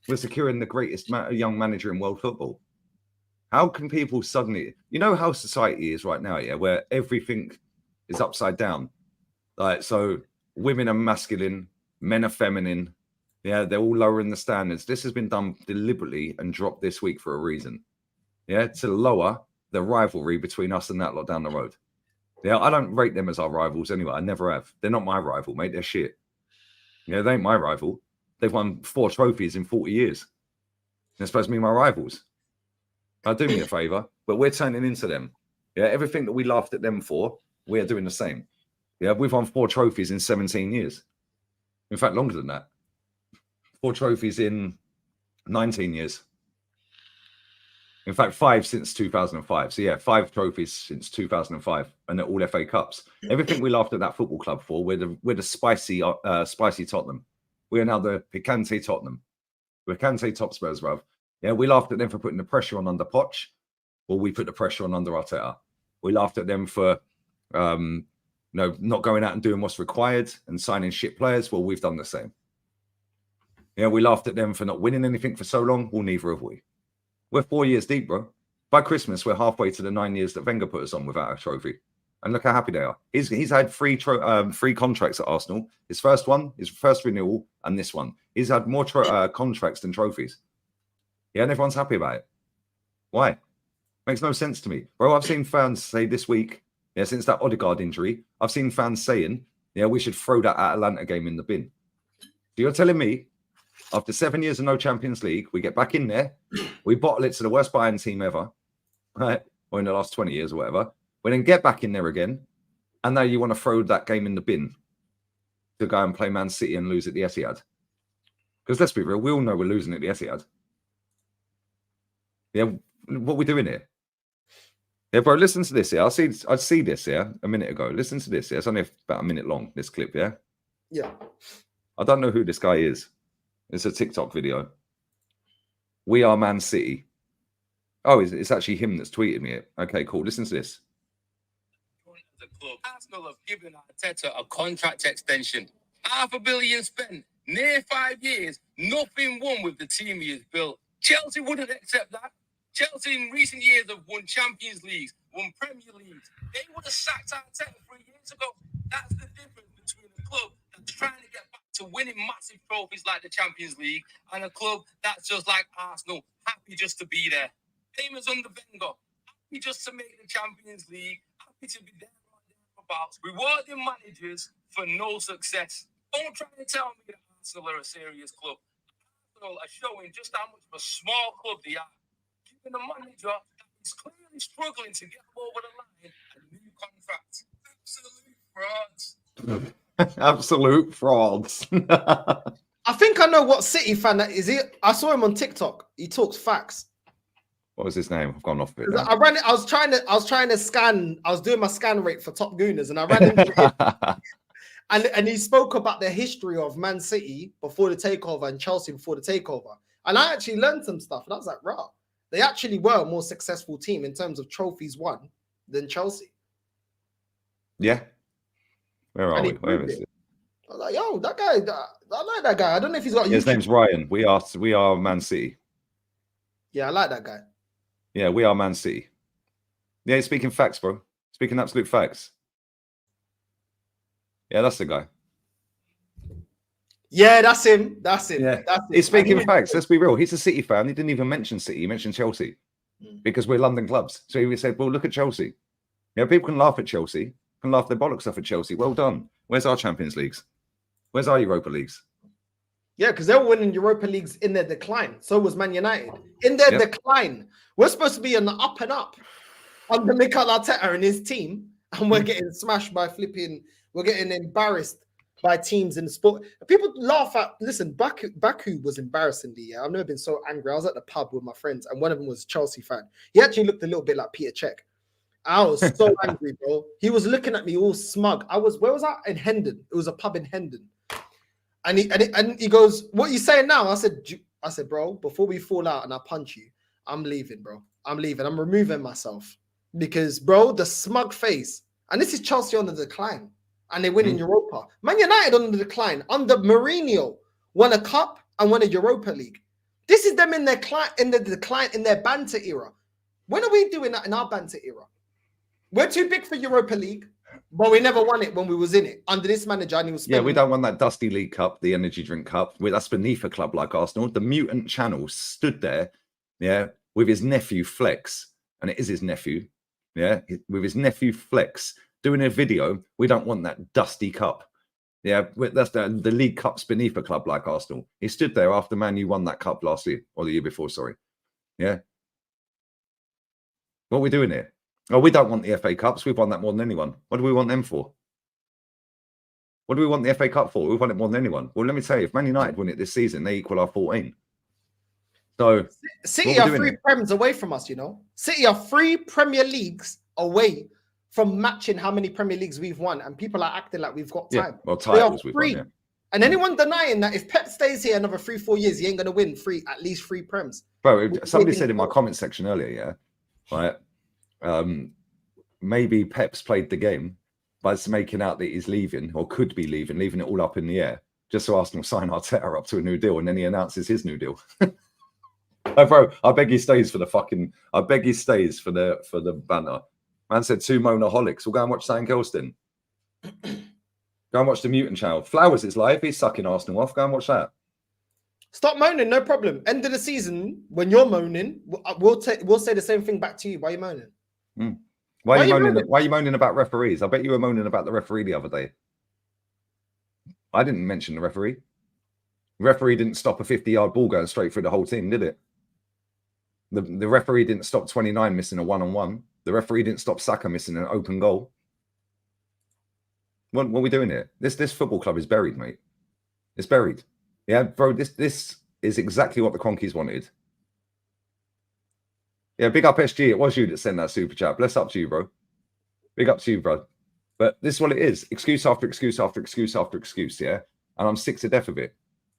We're securing the greatest young manager in world football. How can people suddenly... You know how society is right now, yeah, where everything is upside down. Like, so women are masculine, men are feminine. Yeah, they're all lowering the standards. This has been done deliberately and dropped this week for a reason. Yeah, to lower the rivalry between us and that lot down the road. Yeah, I don't rate them as our rivals anyway. I never have. They're not my rival, mate. They're shit. Yeah, they ain't my rival. They've won 4 trophies in 40 years. They're supposed to be my rivals. Now, do me a favour, but we're turning into them. Yeah, everything that we laughed at them for, we're doing the same. Yeah, we've won 4 trophies in 17 years. In fact, longer than that. 4 trophies in 19 years. In fact, 5 since 2005. So yeah, 5 trophies since 2005, and they're all FA Cups. Everything we laughed at that football club for, we're the spicy Tottenham. We are now the picante Tottenham. We're picante top Spurs, bruv. Yeah, we laughed at them for putting the pressure on under Poch. Well, we put the pressure on under Arteta. We laughed at them for not going out and doing what's required and signing shit players. Well, we've done the same. Yeah, we laughed at them for not winning anything for so long. Well, neither have we. We're 4 years deep, bro. By Christmas, we're halfway to the 9 years that Wenger put us on without a trophy. And look how happy they are. He's had 3 contracts at Arsenal. His first one, his first renewal, and this one. He's had more contracts than trophies. Yeah, and everyone's happy about it. Why? Makes no sense to me. Bro, I've seen fans say this week, Yeah, since that Odegaard injury, I've seen fans saying, yeah, we should throw that Atalanta game in the bin. So you're telling me, after 7 years of no Champions League, we get back in there, we bottle it to the worst Bayern team ever, right? Or in the last 20 years or whatever. We then get back in there again, and now you want to throw that game in the bin to go and play Man City and lose at the Etihad. Because let's be real, we all know we're losing at the Etihad. Yeah, what are we doing here? Yeah, bro, listen to this. Yeah, I see this. Yeah, a minute ago. Listen to this. Yeah, it's only about a minute long. This clip. Yeah. Yeah. I don't know who this guy is. It's a TikTok video. We are Man City. Oh, it's actually him that's tweeted me it. Okay, cool. Listen to this. The club. Arsenal have given Arteta a contract extension. £500 million spent, near 5 years, nothing won with the team he has built. Chelsea wouldn't accept that. Chelsea in recent years have won Champions Leagues, won Premier Leagues. They would have sacked Arteta 3 years ago. That's the difference between a club that's trying to get back to winning massive trophies like the Champions League and a club that's just like Arsenal, happy just to be there. Same as under Wenger, happy just to make the Champions League, happy to be there or thereabouts, rewarding managers for no success. Don't try to tell me that Arsenal are a serious club. Arsenal are showing just how much of a small club they are. Giving a manager that is clearly struggling to get them over the line a new contract. Absolute frauds. Absolute frauds. I think I know what City fan that is. I saw him on TikTok. He talks facts. What was his name? I've gone off it. Now. I ran it. I was trying to scan. I was doing my scan rate for Top Gooners, and I ran into him. And he spoke about the history of Man City before the takeover and Chelsea before the takeover. And I actually learned some stuff. And I was like, right, they actually were a more successful team in terms of trophies won than Chelsea. Yeah. Where are we? Where is it? I was like, yo, that guy, I like that guy. I don't know if he's got. His name's Ryan. We are Man City. Yeah, I like that guy. Yeah, we are Man City. Yeah, he's speaking facts, bro. Speaking absolute facts. Yeah, that's the guy. Yeah, that's him. That's it. Yeah, that's it. he's speaking facts. Let's be real. He's a City fan. He didn't even mention City. He mentioned Chelsea because we're London clubs. So he said, well, look at Chelsea. Yeah, people can laugh at Chelsea, can laugh their bollocks off at Chelsea. Well done. Where's our Champions Leagues? Where's our Europa Leagues? Yeah, because they were winning Europa Leagues in their decline. So was Man United. In their decline. We're supposed to be on the up and up under Mikel Arteta and his team. And we're getting smashed by we're getting embarrassed by teams in the sport. People laugh at, listen, Baku was embarrassingly, yeah. I've never been so angry. I was at the pub with my friends and one of them was a Chelsea fan. He actually looked a little bit like Peter Cech. I was so angry, bro. He was looking at me all smug. Where was I? In Hendon. It was a pub in Hendon. And he goes, what are you saying now? I said, bro, before we fall out and I punch you, I'm leaving, bro. I'm leaving. I'm removing myself. Because, bro, the smug face. And this is Chelsea on the decline. And they win in Europa. Man United on the decline. Under Mourinho, won a cup and won a Europa League. This is them in their decline, in their banter era. When are we doing that in our banter era? We're too big for Europa League. But we never won it when we was in it under this manager. And he was we don't want that dusty League Cup, the Energy Drink Cup. That's beneath a club like Arsenal. The mutant channel stood there, with his nephew Flex, and it is his nephew, with his nephew Flex doing a video. We don't want that dusty cup. Yeah, that's the League Cup's beneath a club like Arsenal. He stood there after Man U won that cup last year or the year before. Sorry, yeah. What are we doing here? Oh, we don't want the FA Cups. We've won that more than anyone. What do we want them for? What do we want the FA Cup for? We've won it more than anyone. Well, let me tell you, if Man United win it this season, they equal our 14. So City are 3 Prems away from us, you know. City are 3 Premier Leagues away from matching how many Premier Leagues we've won, and people are acting like we've got time. Well, titles we've won, yeah. And anyone denying that if Pep stays here another 3-4 years, he ain't going to win at least 3 Prems. Bro, somebody said in my comment section earlier, right? Maybe Pep's played the game by making out that he's leaving or could be leaving it all up in the air, just so Arsenal sign Arteta up to a new deal, and then he announces his new deal. Oh, bro, I beg he stays for the banner. Man said 2 Monaholics. We'll go and watch something else then. Go and watch the Mutant Channel. Flowers is live. He's sucking Arsenal off. Go and watch that. Stop moaning, no problem. End of the season, when you're moaning, we'll say the same thing back to you. Why are you moaning? Why are you moaning? why are you moaning about referees? I bet you were moaning about the referee the other day. I didn't mention the referee. The referee didn't stop a 50-yard ball going straight through the whole team, did it? The referee didn't stop 29 missing a one-on-one. The referee didn't stop Saka missing an open goal. What are we doing here? This football club is buried, mate. It's buried. Yeah, bro, this is exactly what the Cronkies wanted. Yeah, big up SG. It was you that sent that super chat. Bless up to you, bro. Big up to you, bro. But this is what it is. Excuse after excuse after excuse after excuse, yeah? And I'm sick to death of it,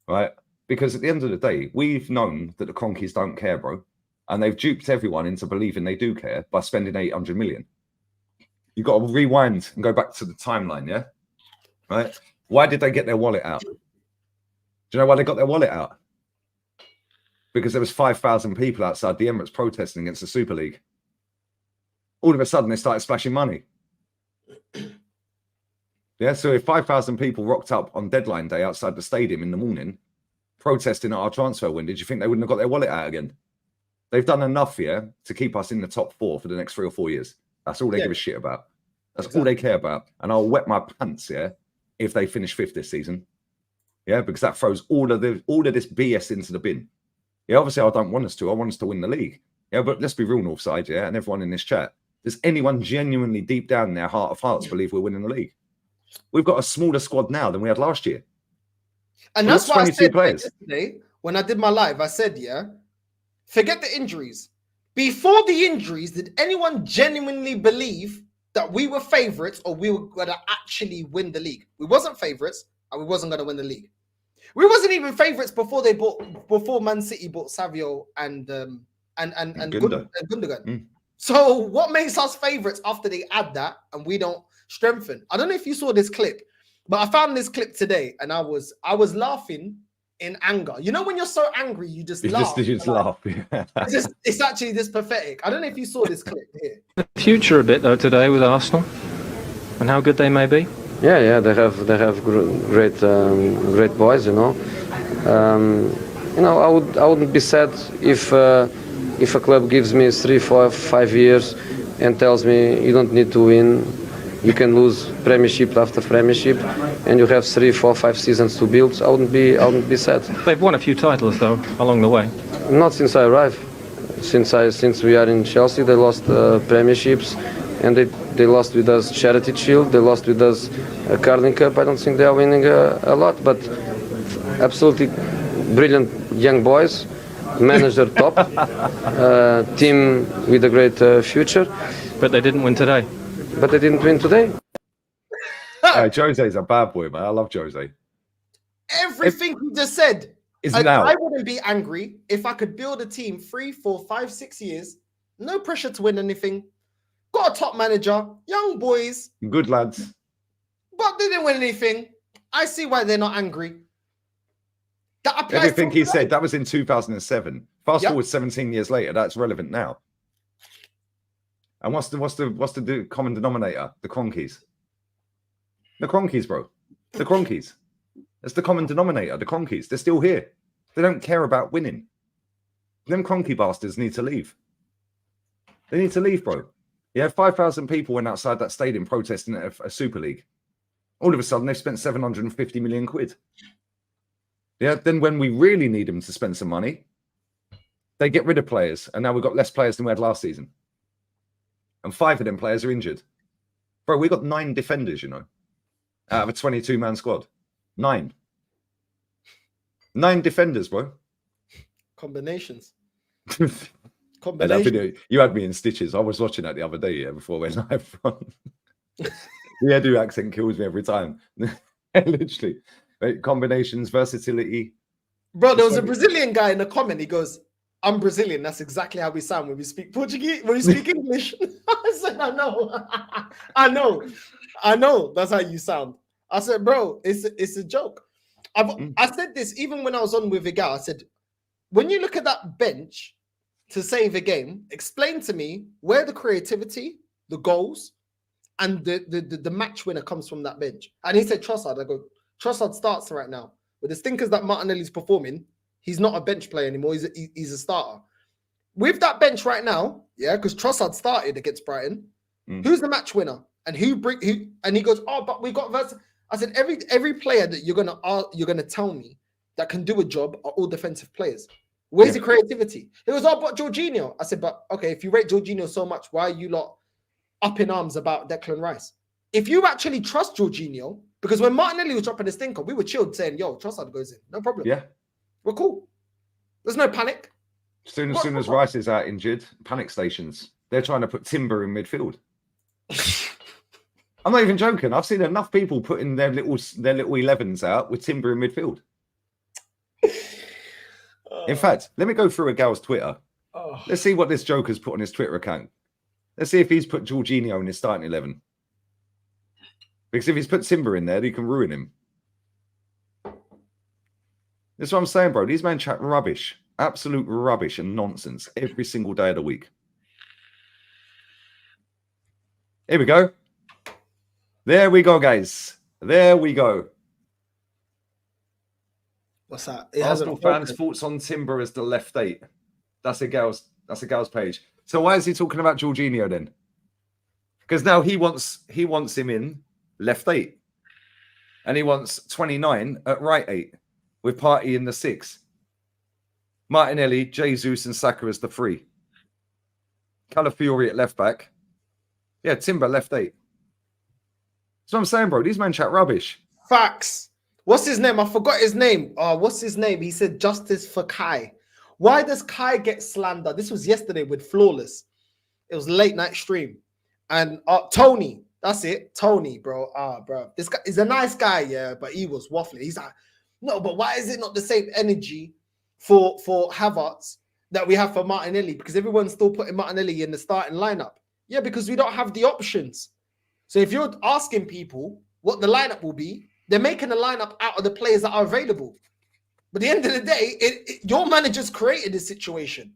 right? Because at the end of the day, we've known that the Cronkies don't care, bro. And they've duped everyone into believing they do care by spending 800 million. You've got to rewind and go back to the timeline, yeah? Right? Why did they get their wallet out? Do you know why they got their wallet out? Because there was 5,000 people outside the Emirates protesting against the Super League. All of a sudden, they started splashing money. Yeah, so if 5,000 people rocked up on deadline day outside the stadium in the morning, protesting at our transfer window, did you think they wouldn't have got their wallet out again? They've done enough, yeah, to keep us in the top 4 for the next 3 or 4 years. That's all they give a shit about. That's all they care about. And I'll wet my pants, yeah, if they finish 5th this season. Yeah, because that throws all of this BS into the bin. Yeah, obviously I don't want us to. I want us to win the league. Yeah, but let's be real, Northside, yeah, and everyone in this chat. Does anyone genuinely deep down in their heart of hearts believe we're winning the league? We've got a smaller squad now than we had last year. And that's what I said yesterday when I did my live. I said, yeah, forget the injuries. Before the injuries, did anyone genuinely believe that we were favourites or we were going to actually win the league? We wasn't favourites and we wasn't going to win the league. We wasn't even favourites before Man City bought Savio and Gundogan. So what makes us favourites after they add that and we don't strengthen? I don't know if you saw this clip, but I found this clip today and I was laughing in anger. You know when you're so angry, you just laugh. You just laugh. Yeah. It's actually this pathetic. I don't know if you saw this clip here. The future a bit though today with Arsenal and how good they may be. Yeah, they have great boys, you know. I wouldn't be sad if a club gives me 3, 4, 5 years and tells me you don't need to win. You can lose Premiership after Premiership, and you have 3, 4, 5 seasons to build. I wouldn't be sad. They've won a few titles though along the way. Not since I arrived. Since we are in Chelsea, they lost Premierships, and they lost with us Charity Shield. They lost with us a Carling Cup. I don't think they are winning a lot, but absolutely brilliant young boys. Manager top, team with a great future. But they didn't win today. But they didn't win today. Jose's a bad boy, man. I love Jose. Everything you just said. Now. I wouldn't be angry if I could build a team 3, 4, 5, 6 years. No pressure to win anything. Got a top manager, young boys. Good lads. But they didn't win anything. I see why they're not angry. Everything he said, that was in 2007. Fast forward 17 years later, that's relevant now. And what's the common denominator? The Cronkies. The Cronkies, bro. The Cronkies. That's the common denominator. The Cronkies. They're still here. They don't care about winning. Them Cronky bastards need to leave. They need to leave, bro. Yeah, 5,000 people went outside that stadium protesting at a Super League. All of a sudden, they've spent 750 million quid. Yeah, then when we really need them to spend some money, they get rid of players. And now we've got less players than we had last season. And 5 of them players are injured. Bro, we got 9 defenders, you know, out of a 22-man squad. 9. 9 defenders, bro. Combinations. That video, you had me in stitches. I was watching that the other day, yeah, before we went live. The Edu accent kills me every time. Literally. Right? Combinations, versatility. Bro, there was a Brazilian guy in the comment. He goes, I'm Brazilian. That's exactly how we sound when we speak Portuguese, when we speak English. I said, I know. I know. That's how you sound. I said, bro, it's a joke. I said this even when I was on with Vigal. I said, when you look at that bench to save a game, explain to me where the creativity, the goals, and the match winner comes from that bench. And he said, Trossard. I go, Trossard starts right now. With the stinkers that Martinelli's performing, he's not a bench player anymore. He's a starter. With that bench right now, yeah, because Trossard started against Brighton. Who's the match winner? And who? And he goes, oh, but we got versus. I said, every player that you're gonna tell me that can do a job are all defensive players. Where's the creativity? He goes, oh, but Jorginho. I said, but okay, if you rate Jorginho so much, why are you lot up in arms about Declan Rice? If you actually trust Jorginho, because when Martinelli was dropping the stinker, we were chilled saying, yo, Trossard goes in. No problem. Yeah. We're cool. There's no panic. As soon as Rice is out injured, panic stations. They're trying to put Timber in midfield. I'm not even joking. I've seen enough people putting their little 11s out with Timber in midfield. In fact, let me go through a gal's Twitter. Let's see what this joker's put on his Twitter account. Let's see if he's put Jorginho in his starting 11. Because if he's put Timber in there, he can ruin him. That's what I'm saying, bro. These men chat rubbish. Absolute rubbish and nonsense every single day of the week. Here we go. There we go, guys. There we go. What's that? Arsenal fans' thoughts on Timber as the left 8. That's a gal's page. So why is he talking about Jorginho then? Because now he wants him in left 8. And he wants 29 at right 8 with Partey in the 6. Martinelli, Jesus and Saka as the 3. Calafiori at left back. Yeah, Timber left 8. That's what I'm saying, bro. These men chat rubbish. Facts. What's his name? I forgot his name. What's his name? He said justice for Kai. Why does Kai get slander? This was yesterday with Flawless. It was late night stream. And Tony, that's it. Tony, bro. Bro. This guy is a nice guy, yeah, but he was waffling. He's like, no, but why is it not the same energy for Havertz that we have for Martinelli? Because everyone's still putting Martinelli in the starting lineup. Yeah, because we don't have the options. So if you're asking people what the lineup will be, they're making a lineup out of the players that are available. But at the end of the day, your manager's created this situation.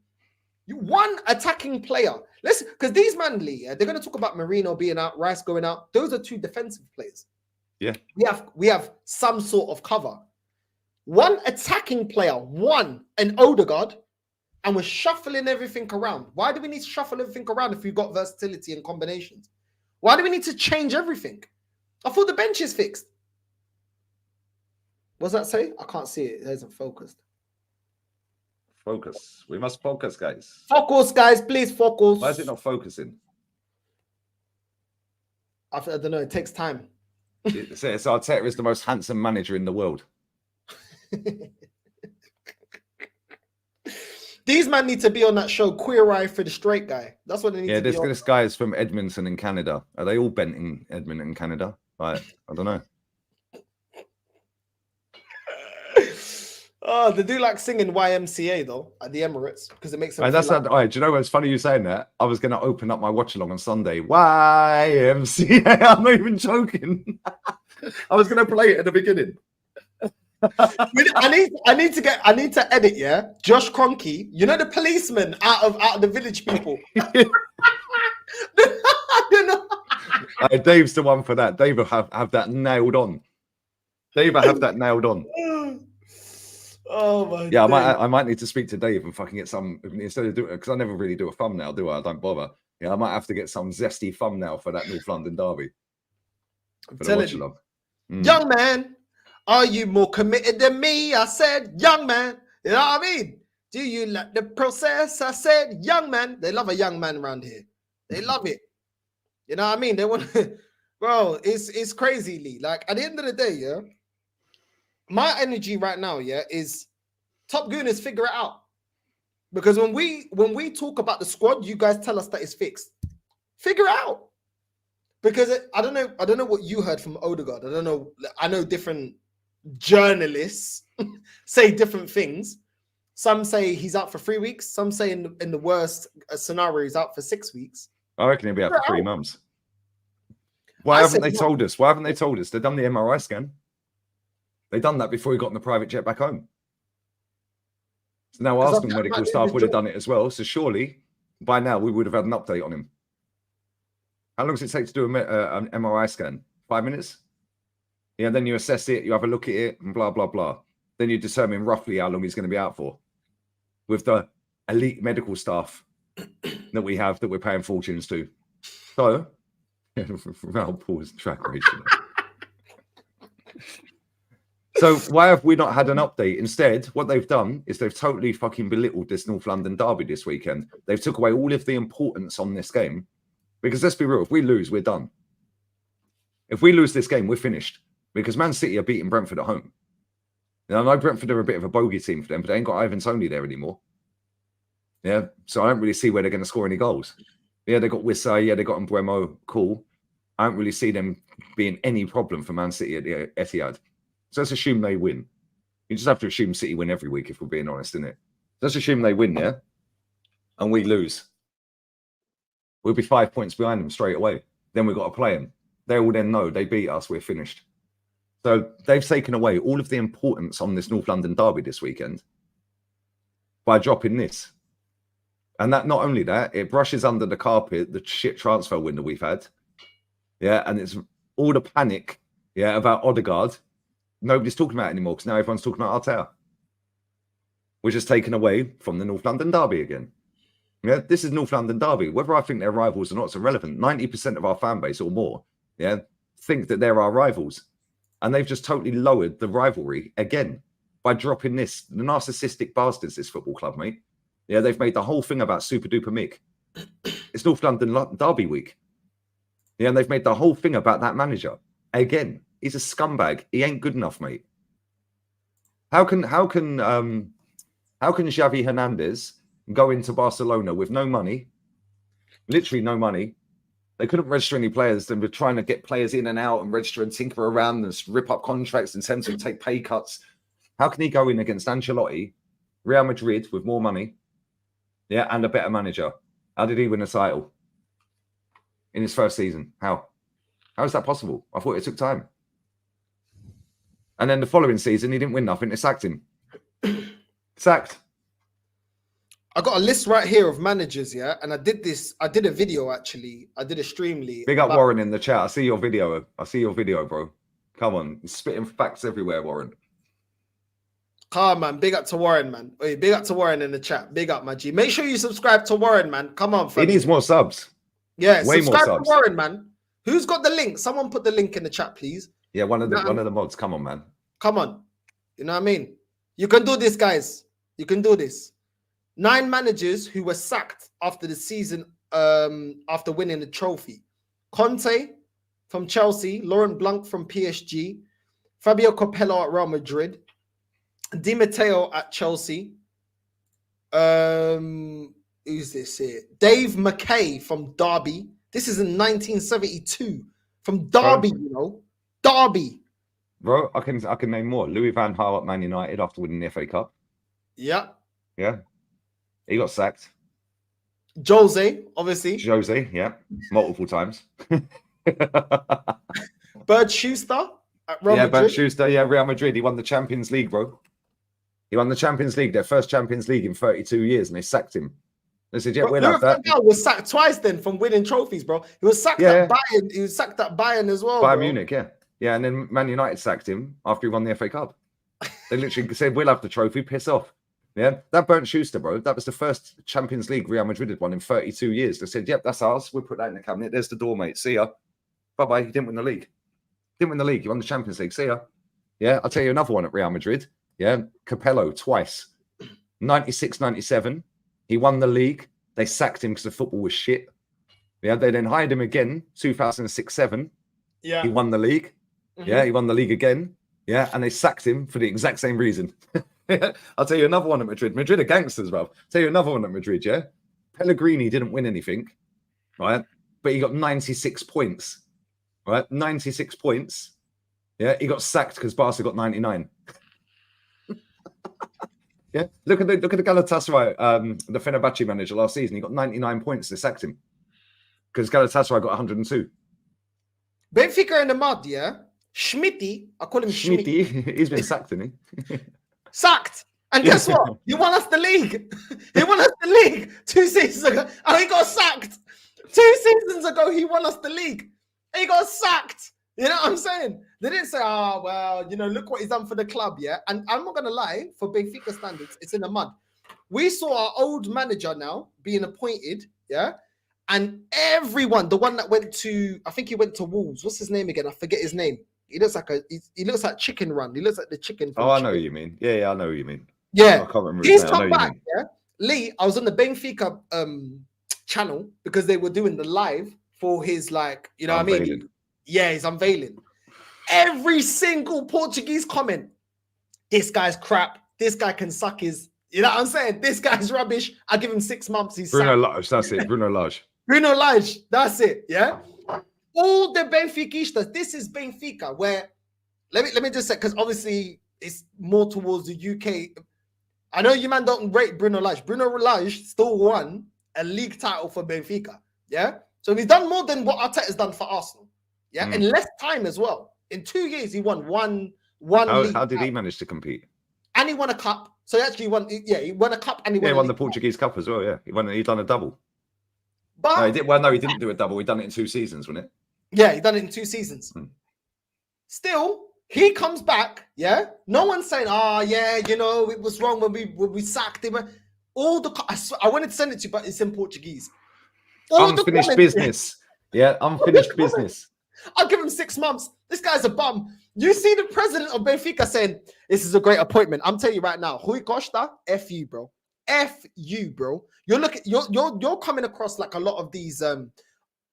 You one attacking player. Listen, because these manly, they're going to talk about Marino being out, Rice going out. Those are 2 defensive players. Yeah. We have some sort of cover. One attacking player, an Odegaard, and we're shuffling everything around. Why do we need to shuffle everything around if we've got versatility and combinations? Why do we need to change everything? I thought the bench is fixed. What does that say? I can't see it. It isn't focused. Focus. We must focus, guys. Focus, guys. Please focus. Why is it not focusing? I don't know. It takes time. It's Arteta is the most handsome manager in the world. These men need to be on that show, Queer Eye for the Straight Guy. That's what they need to be on. This guy is from Edmonton in Canada. Are they all bent in Edmonton, Canada? Right, I don't know. Oh, they do like singing YMCA though at the Emirates because it makes them. That's not. Do you know what's funny? You saying that? I was going to open up my watch along on Sunday. YMCA. I'm not even joking. I was going to play it at the beginning. I need to edit. Yeah, Josh Kroenke. You know the policeman out of the village people. Dave's the one for that. Dave will have that nailed on. Dave will have that nailed on. Oh my! Yeah, I might need to speak to Dave and fucking get some instead of doing it because I never really do a thumbnail, do I? I don't bother. Yeah, I might have to get some zesty thumbnail for that North London derby. I'm telling you, young man, are you more committed than me? I said, young man. You know what I mean? Do you like the process? I said, young man. They love a young man around here. They love it. You know what I mean? They want, bro. It's crazy, Lee. Like at the end of the day, yeah. My energy right now, yeah, is Top Gooners figure it out. Because when we talk about the squad, you guys tell us that it's fixed. Figure it out. Because I don't know what you heard from Odegaard. I don't know. I know different journalists say different things. Some say he's out for 3 weeks. Some say in the worst scenario he's out for 6 weeks. I reckon he'll be out for 3 months. Why haven't they told us? Why haven't they told us? They've done the MRI scan. They've done that before he got in the private jet back home. So now Arsenal medical staff would have done it as well. So surely by now we would have had an update on him. How long does it take to do an MRI scan? 5 minutes? Yeah, then you assess it, you have a look at it, and blah, blah, blah. Then you determine roughly how long he's going to be out for. With the elite medical staff that we have, that we're paying fortunes to. So Raul Paul's track race. So why have we not had an update? Instead, what they've done is they've totally fucking belittled this North London derby this weekend. They've took away all of the importance on this game. Because let's be real, if we lose, we're done. If we lose this game, we're finished. Because Man City are beating Brentford at home. Now, I know Brentford are a bit of a bogey team for them, but they ain't got Ivan Toney there anymore. Yeah, so I don't really see where they're going to score any goals. Yeah, they got Wissa, yeah, they got Mbeumo, cool. I don't really see them being any problem for Man City at the Etihad. So let's assume they win. You just have to assume City win every week, if we're being honest, isn't it? Let's assume they win, yeah? And we lose. We'll be 5 points behind them straight away. Then we've got to play them. They will then know they beat us, we're finished. So they've taken away all of the importance on this North London derby this weekend by dropping this. And that, not only that, it brushes under the carpet the shit transfer window we've had. Yeah, and it's all the panic, yeah, about Odegaard. Nobody's talking about it anymore because now everyone's talking about Arteta. We're just taken away from the North London derby again. Yeah, this is North London derby. Whether I think they're rivals or not is irrelevant. 90% of our fan base or more, yeah, think that they're our rivals. And they've just totally lowered the rivalry again by dropping this. The narcissistic bastards, this football club, mate. Yeah, they've made the whole thing about Super Duper Mick. It's North London derby week. Yeah, and they've made the whole thing about that manager. Again, he's a scumbag. He ain't good enough, mate. How can Xavi Hernandez go into Barcelona with no money, literally no money? They couldn't register any players. They were trying to get players in and out and register and tinker around and rip up contracts and send them to take pay cuts. How can he go in against Ancelotti, Real Madrid with more money, yeah, and a better manager? How did he win a title in his first season? How is that possible? I thought it took time. And then the following season, he didn't win nothing. They sacked him. Sacked. I got a list right here of managers, yeah, and I did a video actually. I did a streamly. Big up Warren in the chat. I see your video. Bro. Come on. You're spitting facts everywhere, Warren. Come on, man. Big up to Warren, man. Hey, big up to Warren in the chat. Big up, my G. Make sure you subscribe to Warren, man. Come on, fam. He needs more subs. Yeah, way subscribe more to subs. Warren, man. Who's got the link? Someone put the link in the chat, please. Yeah, one of the mods. Come on, man. Come on. You know what I mean? You can do this, guys. You can do this. 9 managers who were sacked after the season, after winning the trophy. Conte from Chelsea, Laurent Blanc from PSG, Fabio Capello at Real Madrid, Di Matteo at Chelsea. Who's this here? Dave McKay from Derby. This is in 1972 from Derby, you know. Derby. Bro, I can name more. Louis van Gaal at Man United after winning the FA Cup. Yeah. Yeah. He got sacked. Jose, obviously. Jose, yeah. Multiple times. Bert Schuster at Real Madrid. Bert Schuster, yeah, Real Madrid. He won the Champions League, bro. He won the Champions League, their first Champions League in 32 years, and they sacked him. They said, yeah, we'll have that. Van was sacked twice then from winning trophies, bro. He was sacked at Bayern. He was sacked at Bayern as well. Bayern Munich, yeah. Yeah, and then Man United sacked him after he won the FA Cup. They literally said, we'll have the trophy, piss off. Yeah, that Bernd Schuster, bro. That was the first Champions League Real Madrid had won in 32 years. They said, yep, that's ours. We'll put that in the cabinet. There's the door, mate. See ya. Bye-bye. He didn't win the league. Didn't win the league. He won the Champions League. See ya. Yeah, I'll tell you another one at Real Madrid. Yeah, Capello twice. 96, 97. He won the league. They sacked him because the football was shit. Yeah, they then hired him again, 2006, 7. Yeah. He won the league. Yeah, he won the league again. Yeah, and they sacked him for the exact same reason. I'll tell you another one at Madrid. Madrid are gangsters, bro. I'll tell you another one at Madrid, yeah? Pellegrini didn't win anything, right? But he got 96 points, right? 96 points. Yeah, he got sacked because Barca got 99. Yeah, look at the Galatasaray, the Fenerbahce manager last season. He got 99 points. They sacked him because Galatasaray got 102. Benfica in the mud, yeah? Schmitty, I call him Schmitty. He's been sacked, isn't he? Sacked. And guess what? He won us the league. He won us the league 2 seasons ago. And he got sacked. 2 seasons ago, he won us the league. He got sacked. You know what I'm saying? They didn't say, oh, well, you know, look what he's done for the club, yeah? And I'm not going to lie, for Benfica standards, it's in the mud. We saw our old manager now being appointed, yeah? And everyone, the one that went to, I think he went to Wolves. What's his name again? I forget his name. He looks like Chicken Run. He looks like the chicken. Oh, I know who you mean. Yeah, I know who you mean. Yeah, I can't remember he's his name. I know come who you back. mean. Yeah, Lee. I was on the Benfica channel because they were doing the live for his, like, you know what I mean? Unveiling. Yeah, he's unveiling. Every single Portuguese comment: this guy's crap. This guy can suck his. You know what I'm saying? This guy's rubbish. I give him 6 months. He's Bruno sacked. Lage, that's it. Bruno Lage. Bruno Lage, that's it. Yeah. All the Benfiquistas. This is Benfica, where let me just say, because obviously it's more towards the UK. I know you man don't rate Bruno Lage. Bruno Lage still won a league title for Benfica. Yeah. So he's done more than what Arteta's done for Arsenal. Yeah. In less time as well. In 2 years, he won one league. How did he manage to compete? And he won a cup. So he actually won. Yeah, he won a cup and he Won the league Portuguese Cup as well. Yeah, he done a double. But No, he did. Well, no, he didn't do a double. He done it in 2 seasons, wasn't it? yeah, he done it in 2 seasons. Still, he comes back. Yeah, no one's saying, yeah, you know, it was wrong when we sacked him. All the I wanted to send it to you, but it's in Portuguese. Unfinished business. Yeah, unfinished business. I'll give him 6 months. This guy's a bum. You see the president of Benfica saying, this is a great appointment. I'm telling you right now, Rui Costa, F you, bro. F you, bro. You're coming across like a lot of these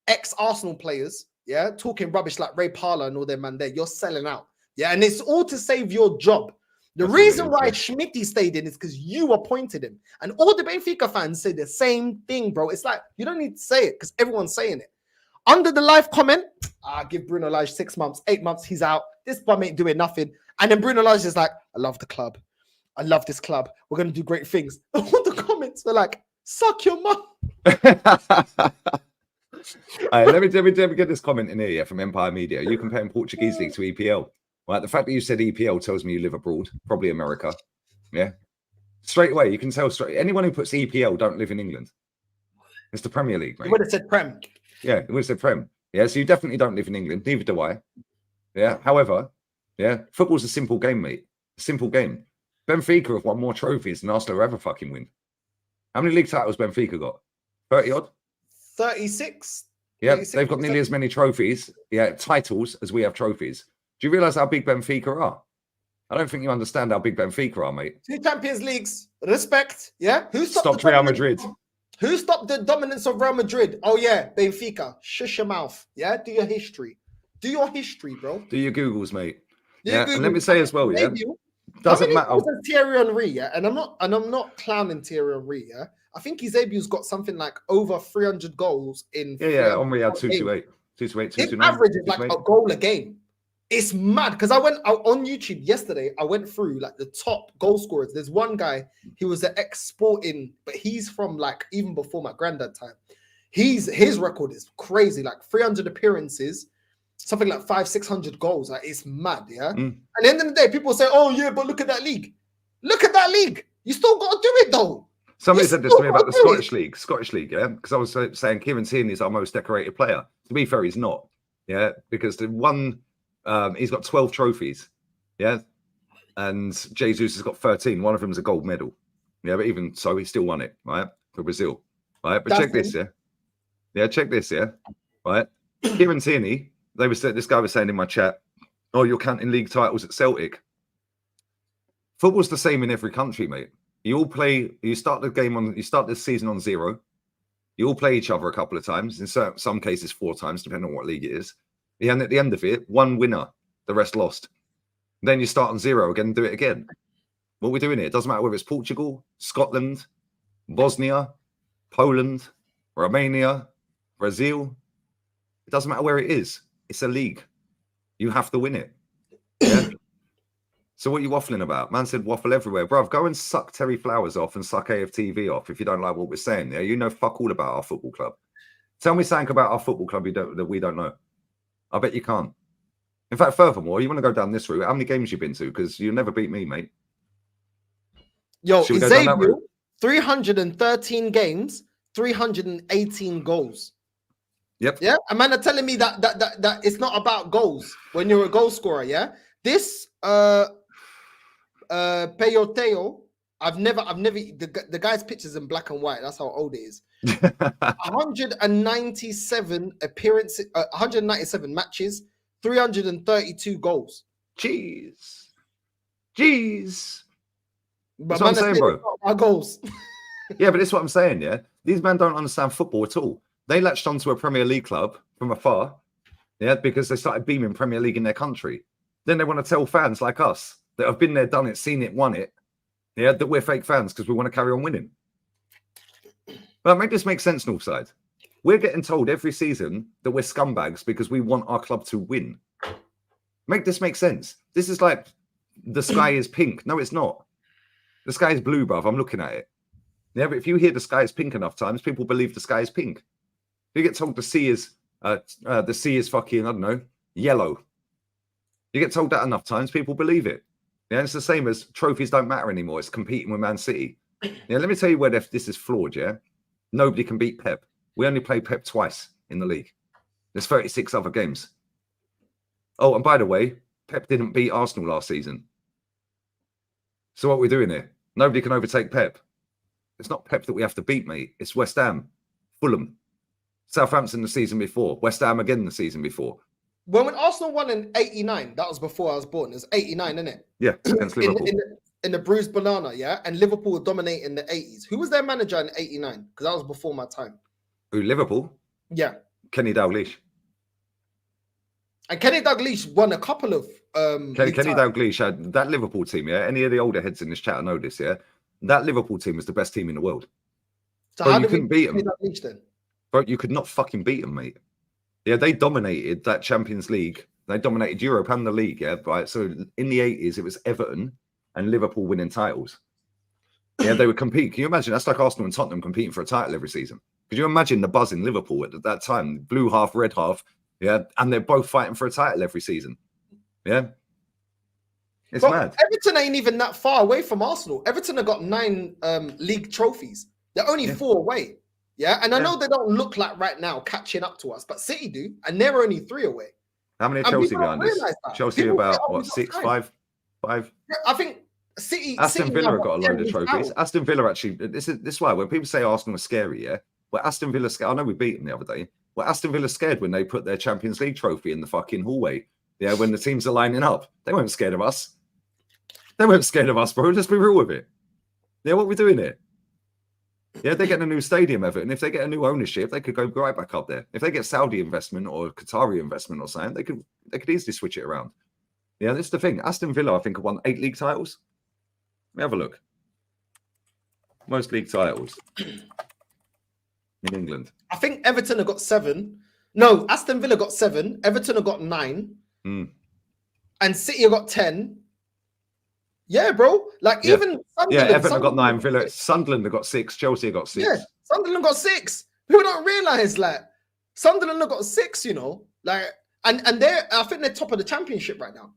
ex-Arsenal players, yeah, talking rubbish like Ray Parlour and all them man there. You're selling out. Yeah, and it's all to save your job. The reason why Schmitty stayed in is because you appointed him. And all the Benfica fans say the same thing, bro. It's like, you don't need to say it because everyone's saying it. Under the live comment, give Bruno Lage 6 months, 8 months, he's out. This bum ain't doing nothing. And then Bruno Lage is like, I love the club. I love this club. We're going to do great things. All the comments are like, suck your mum. Let me get this comment in here, from Empire Media. You comparing Portuguese League to EPL. Right, the fact that you said EPL tells me you live abroad, probably America. Yeah. Straight away, you can tell anyone who puts EPL don't live in England. It's the Premier League, mate. You would have said Prem. Yeah, it was a Prem. Yeah, so you definitely don't live in England. Neither do I. Yeah. However, yeah, football's a simple game, mate. A simple game. Benfica have won more trophies than Arsenal ever fucking win. How many league titles Benfica got? 30 odd? 36. Yeah, 36, they've got nearly as many trophies, titles as we have trophies. Do you realise how big Benfica are? I don't think you understand how big Benfica are, mate. 2 Champions Leagues. Respect. Yeah. Who stopped Real Madrid? Who stopped the dominance of Real Madrid? Oh, yeah, Benfica. Shush your mouth. Yeah, do your history. Do your history, bro. Do your Googles, mate. And let me say as well, yeah. Doesn't matter. Thierry Henry, yeah, and I'm not clowning Thierry Henry, yeah. I think his debut's got something like over 300 goals in. Yeah. Henry had 228, 228, 229. His average is like a goal a game. It's mad because I went out on YouTube yesterday. I went through like the top goal scorers. There's one guy, he was an ex-Sporting, but he's from like even before my granddad time. His record is crazy, like 300 appearances, something like 500-600 goals. Like it's mad, yeah. And at the end of the day, people say, "Oh yeah, but look at that league. Look at that league. You still got to do it though." Somebody said this to me about the Scottish League, yeah, because I was saying Kieran Tierney is our most decorated player. To be fair, he's not, yeah, because the one. He's got 12 trophies, yeah, and Jesus has got 13. One of them is a gold medal, yeah, but even so, he still won it, right, for Brazil, right? But check this, check this, right? Kieran Tierney, this guy was saying in my chat, "Oh, you're counting league titles at Celtic." Football's the same in every country, mate. You all play. You start the season on 0. You all play each other a couple of times. In some cases, 4 times, depending on what league it is. And at the end of it, 1 winner, the rest lost. Then you start on 0 again and do it again. What we're doing here, it doesn't matter whether it's Portugal, Scotland, Bosnia, Poland, Romania, Brazil. It doesn't matter where it is. It's a league. You have to win it. Yeah. So what are you waffling about? Man said waffle everywhere. Bruv, go and suck Terry Flowers off and suck AFTV off if you don't like what we're saying. Yeah, you know fuck all about our football club. Tell me something about our football club that we don't know. I bet you can't. In fact, furthermore, you want to go down this route, how many games you been to? Because you'll never beat me, mate. Yo, Xavier, 313 games, 318 goals. Yep. Yeah, a man are telling me that it's not about goals when you're a goal scorer, yeah? This Peyoteo, I've never the guy's picture's in black and white. That's how old it is. 197 appearances, 197 matches, 332 goals. Jeez. But That's what I'm saying, bro. Our goals. Yeah, but that's what I'm saying, yeah? These men don't understand football at all. They latched onto a Premier League club from afar, yeah, because they started beaming Premier League in their country. Then they want to tell fans like us that have been there, done it, seen it, won it, yeah, that we're fake fans because we want to carry on winning. But make this make sense, Northside. We're getting told every season that we're scumbags because we want our club to win. Make this make sense. This is like the sky is pink. No, it's not. The sky is blue, bruv. I'm looking at it. Yeah, but if you hear the sky is pink enough times, people believe the sky is pink. You get told the sea is fucking, I don't know, yellow. You get told that enough times, people believe it. Yeah, it's the same as trophies don't matter anymore. It's competing with Man City. Yeah, let me tell you where this is flawed, yeah? Nobody can beat Pep. We only play Pep twice in the league. There's 36 other games. Oh, and by the way, Pep didn't beat Arsenal last season. So what are we doing here? Nobody can overtake Pep. It's not Pep that we have to beat, mate. It's West Ham, Fulham, Southampton the season before, West Ham again the season before. When Arsenal won in 89, that was before I was born. It was 89, isn't it? Yeah, against Liverpool. In the bruised banana, yeah? And Liverpool were dominating the 80s. Who was their manager in 89? Because that was before my time. Who, Liverpool? Yeah. Kenny Dalglish. And Kenny Dalglish won a couple of... Kenny Dalglish had that Liverpool team, yeah? Any of the older heads in this chat will know this, yeah? That Liverpool team was the best team in the world. So bro, how you did couldn't beat them. Dalglish then? Bro, you could not fucking beat them, mate. Yeah, they dominated that Champions League. They dominated Europe and the league, yeah? Right? So in the 80s, it was Everton and Liverpool winning titles. Yeah, they would compete. Can you imagine? That's like Arsenal and Tottenham competing for a title every season. Could you imagine the buzz in Liverpool at that time? Blue half, red half. Yeah, and they're both fighting for a title every season. Yeah. It's mad. Everton ain't even that far away from Arsenal. Everton have got 9 league trophies. They're only 4 away. Yeah, and I know they don't look like right now catching up to us, but City do, and they're only 3 away. How many are Chelsea behind us? Chelsea people about what, 6, 5? Yeah, I think City. Aston Villa have got a load of trophies. Aston Villa actually. This is why when people say Arsenal are scary, yeah. Well, Aston Villa scared. I know we beat them the other day. Well, Aston Villa scared when they put their Champions League trophy in the fucking hallway. Yeah, when the teams are lining up, they weren't scared of us. They weren't scared of us, bro. Let's be real with it. Yeah, what are we doing here? Yeah, they're getting a new stadium, Everton. If they get a new ownership, they could go right back up there. If they get Saudi investment or Qatari investment or something, they could easily switch it around. Yeah, that's the thing. Aston Villa, I think, have won 8 league titles. Let me have a look. Most league titles in England. I think Everton have got 7. No, Aston Villa got 7. Everton have got 9. And City have got 10. Yeah, bro. Like even Sunderland, Everton have got 9. Villa, Sunderland have got 6. Chelsea have got 6. Yeah, Sunderland got 6. People don't realize like Sunderland have got 6. You know, like and I think they're top of the championship right now.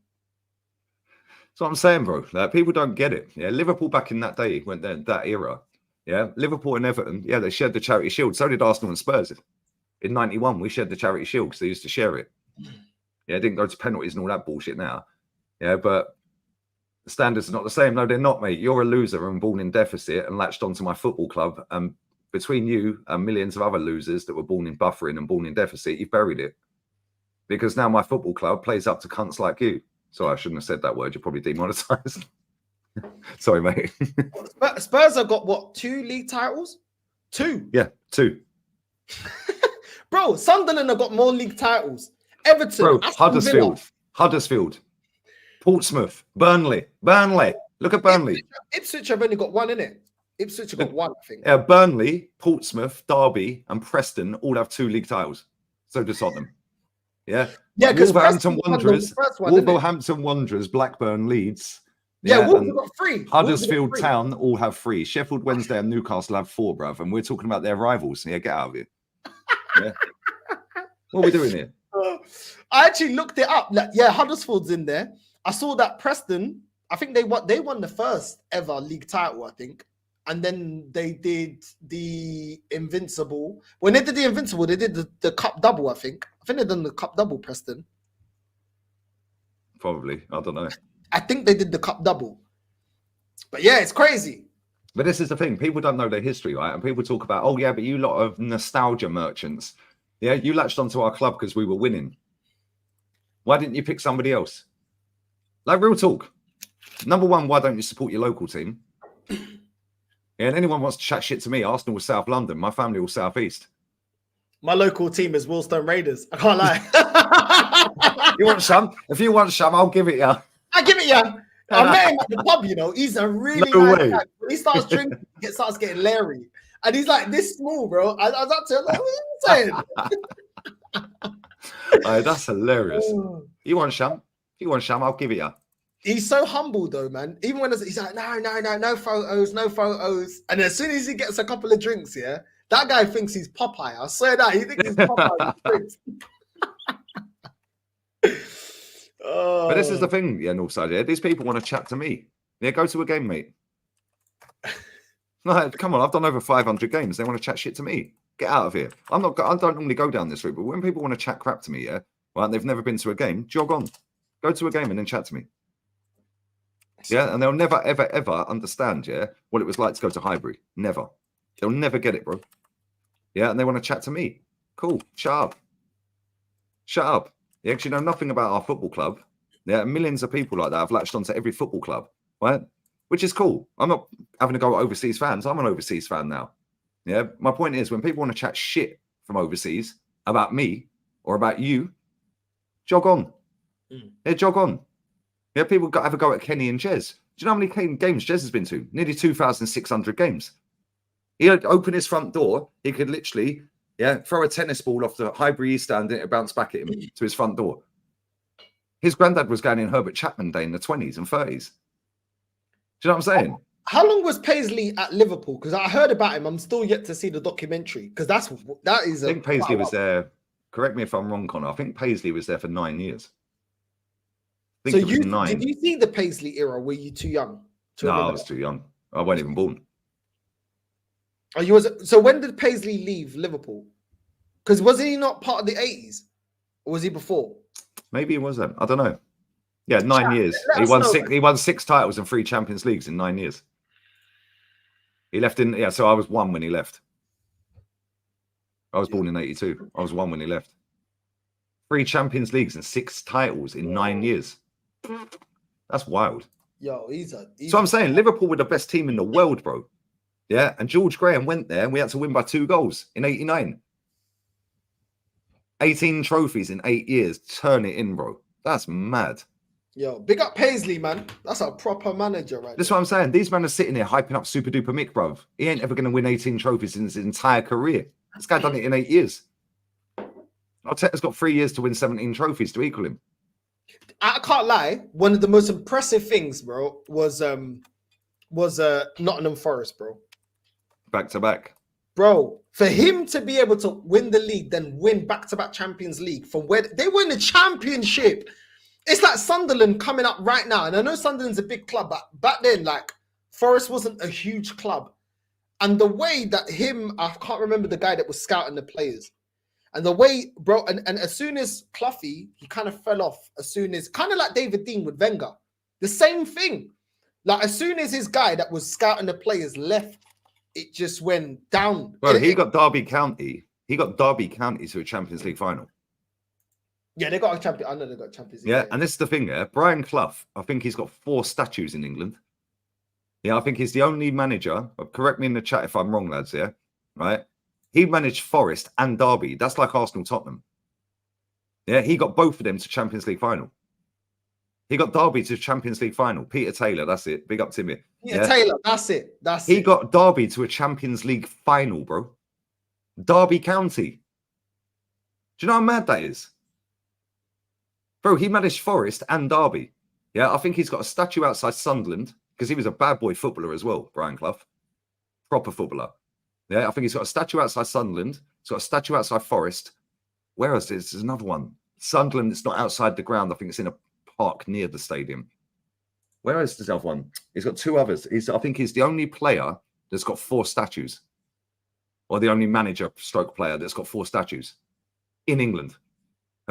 That's what I'm saying, bro. Like, people don't get it. Yeah, Liverpool back in that day, when that era. Yeah, Liverpool and Everton. Yeah, they shared the Charity Shield. So did Arsenal and Spurs. In '91, we shared the Charity Shield because they used to share it. Yeah, it didn't go to penalties and all that bullshit now. Yeah, but the standards are not the same. No, they're not, mate. You're a loser and born in deficit and latched onto my football club. And between you and millions of other losers that were born in buffering and born in deficit, you've buried it. Because now my football club plays up to cunts like you. Sorry, I shouldn't have said that word. You're probably demonetized. Sorry, mate. Spurs have got what? 2 league titles? 2. Yeah, 2. Bro, Sunderland have got more league titles. Everton, bro, Huddersfield, Portsmouth, Burnley. Look at Burnley. Ipswich have only got 1, innit? Ipswich have got 1, I think. Yeah, Burnley, Portsmouth, Derby, and Preston all have 2 league titles. So does Tottenham. Yeah. Yeah, because Wolverhampton Wanderers, Blackburn, Leeds. Yeah, Wolves have got 3. Huddersfield Town all have 3. Sheffield Wednesday and Newcastle have 4, bruv. And we're talking about their rivals. Yeah, get out of here. Yeah. What are we doing here? I actually looked it up. Like, yeah, Huddersfield's in there. I saw that Preston, I think they won the first ever league title, I think. And then they did the Invincible. When they did the Invincible, they did the Cup double, I think. I think they done the Cup double, Preston. Probably. I don't know. I think they did the Cup double. But yeah, it's crazy. But this is the thing. People don't know their history, right? And people talk about, oh, yeah, but you lot of nostalgia merchants. Yeah, you latched onto our club because we were winning. Why didn't you pick somebody else? Like, real talk. Number one, why don't you support your local team? Yeah, and anyone wants to chat shit to me, Arsenal was South London. My family was South East. My local team is Willstone Raiders. I can't lie. You want some? If you want some, I'll give it you. I give it you. I met him at the pub, you know. He's a really No nice way. guy. When he starts drinking, he starts getting leery. And he's like this small, bro. I was up to him, like, what are you saying? Oh, that's hilarious. You want some? If you want some, I'll give it you. He's so humble though, man. Even when he's like, no photos. And as soon as he gets a couple of drinks, yeah, that guy thinks he's Popeye. I swear that he thinks he's Popeye. But this is the thing, yeah, Northside. Yeah, these people want to chat to me. Yeah, go to a game, mate. No, come on, I've done over 500 games. They want to chat shit to me. Get out of here. I don't normally go down this route, but when people want to chat crap to me, yeah, right, they've never been to a game, jog on. Go to a game and then chat to me. Yeah, and they'll never, ever, ever understand, yeah, what it was like to go to Highbury. Never. They'll never get it, bro. Yeah, and they want to chat to me. Cool. Shut up. Shut up. You actually know nothing about our football club. There are millions of people like that have latched onto every football club, right? Which is cool. I'm not having to go at overseas fans. I'm an overseas fan now. Yeah, my point is when people want to chat shit from overseas about me or about you, jog on. Yeah, jog on. Yeah, people have a go at Kenny and Jez. Do you know how many games Jez has been to? Nearly 2,600 games. He'd open his front door. He could literally, yeah, throw a tennis ball off the Highbury East stand and it bounced back at him to his front door. His granddad was going in Herbert Chapman Day in the 20s and 30s. Do you know what I'm saying? How long was Paisley at Liverpool? Because I heard about him. I'm still yet to see the documentary. Because that is. I think Paisley was there. Correct me if I'm wrong, Connor. I think Paisley was there for 9 years. So did you see the Paisley era? Were you too young? No, I was too young. I wasn't even born. Oh, you was. So when did Paisley leave Liverpool? Because wasn't he not part of the 80s? Or was he before? Maybe he was then. I don't know. Yeah, 9 years. He won 6 titles and 3 Champions Leagues in 9 years. He left in, yeah, so I was 1 when he left. I was born in 82. I was 1 when he left. 3 Champions Leagues and 6 titles in 9 years. That's wild. Yo, so I'm saying Liverpool were the best team in the world, bro. Yeah, and George Graham went there and we had to win by 2 goals in 89. 18 trophies in 8 years. Turn it in, bro. That's mad. Yo, big up Paisley, man. That's a proper manager, right? That's what I'm saying. These men are sitting here hyping up Super Duper Mick, bro. He ain't ever going to win 18 trophies in his entire career. This guy done it in 8 years. Arteta's got 3 years to win 17 trophies to equal him. I can't lie. One of the most impressive things, bro, was Nottingham Forest, bro. Back to back. Bro, for him to be able to win the league, then win back-to-back Champions League from where they win the championship. It's like Sunderland coming up right now. And I know Sunderland's a big club, but back then, like, Forest wasn't a huge club. And the way that I can't remember the guy that was scouting the players. And the way, bro, and as soon as Cloughy, he kind of fell off. As soon as, kind of like David Dean with Wenger. The same thing. Like, as soon as his guy that was scouting the players left, it just went down. Well, he got Derby County. He got Derby County to a Champions League final. Yeah, they got a champion. I know they got Champions League. Yeah, and this is the thing, yeah. Brian Clough, I think he's got 4 statues in England. Yeah, I think he's the only manager. Correct me in the chat if I'm wrong, lads. Yeah, right. He managed Forest and Derby. That's like Arsenal, Tottenham. Yeah, he got both of them to Champions League final. He got Derby to Champions League final. Peter Taylor, that's it. Big up Timmy. Peter Taylor, that's it. He got Derby to a Champions League final, bro. Derby County. Do you know how mad that is? Bro, he managed Forest and Derby. Yeah, I think he's got a statue outside Sunderland because he was a bad boy footballer as well, Brian Clough. Proper footballer. Yeah, I think he's got a statue outside Sunderland. He's got a statue outside Forest. Where else is there's another one? Sunderland, it's not outside the ground. I think it's in a park near the stadium. Where is this other one? He's got 2 others. I think he's the only player that's got 4 statues. Or the only manager stroke player that's got 4 statues in England.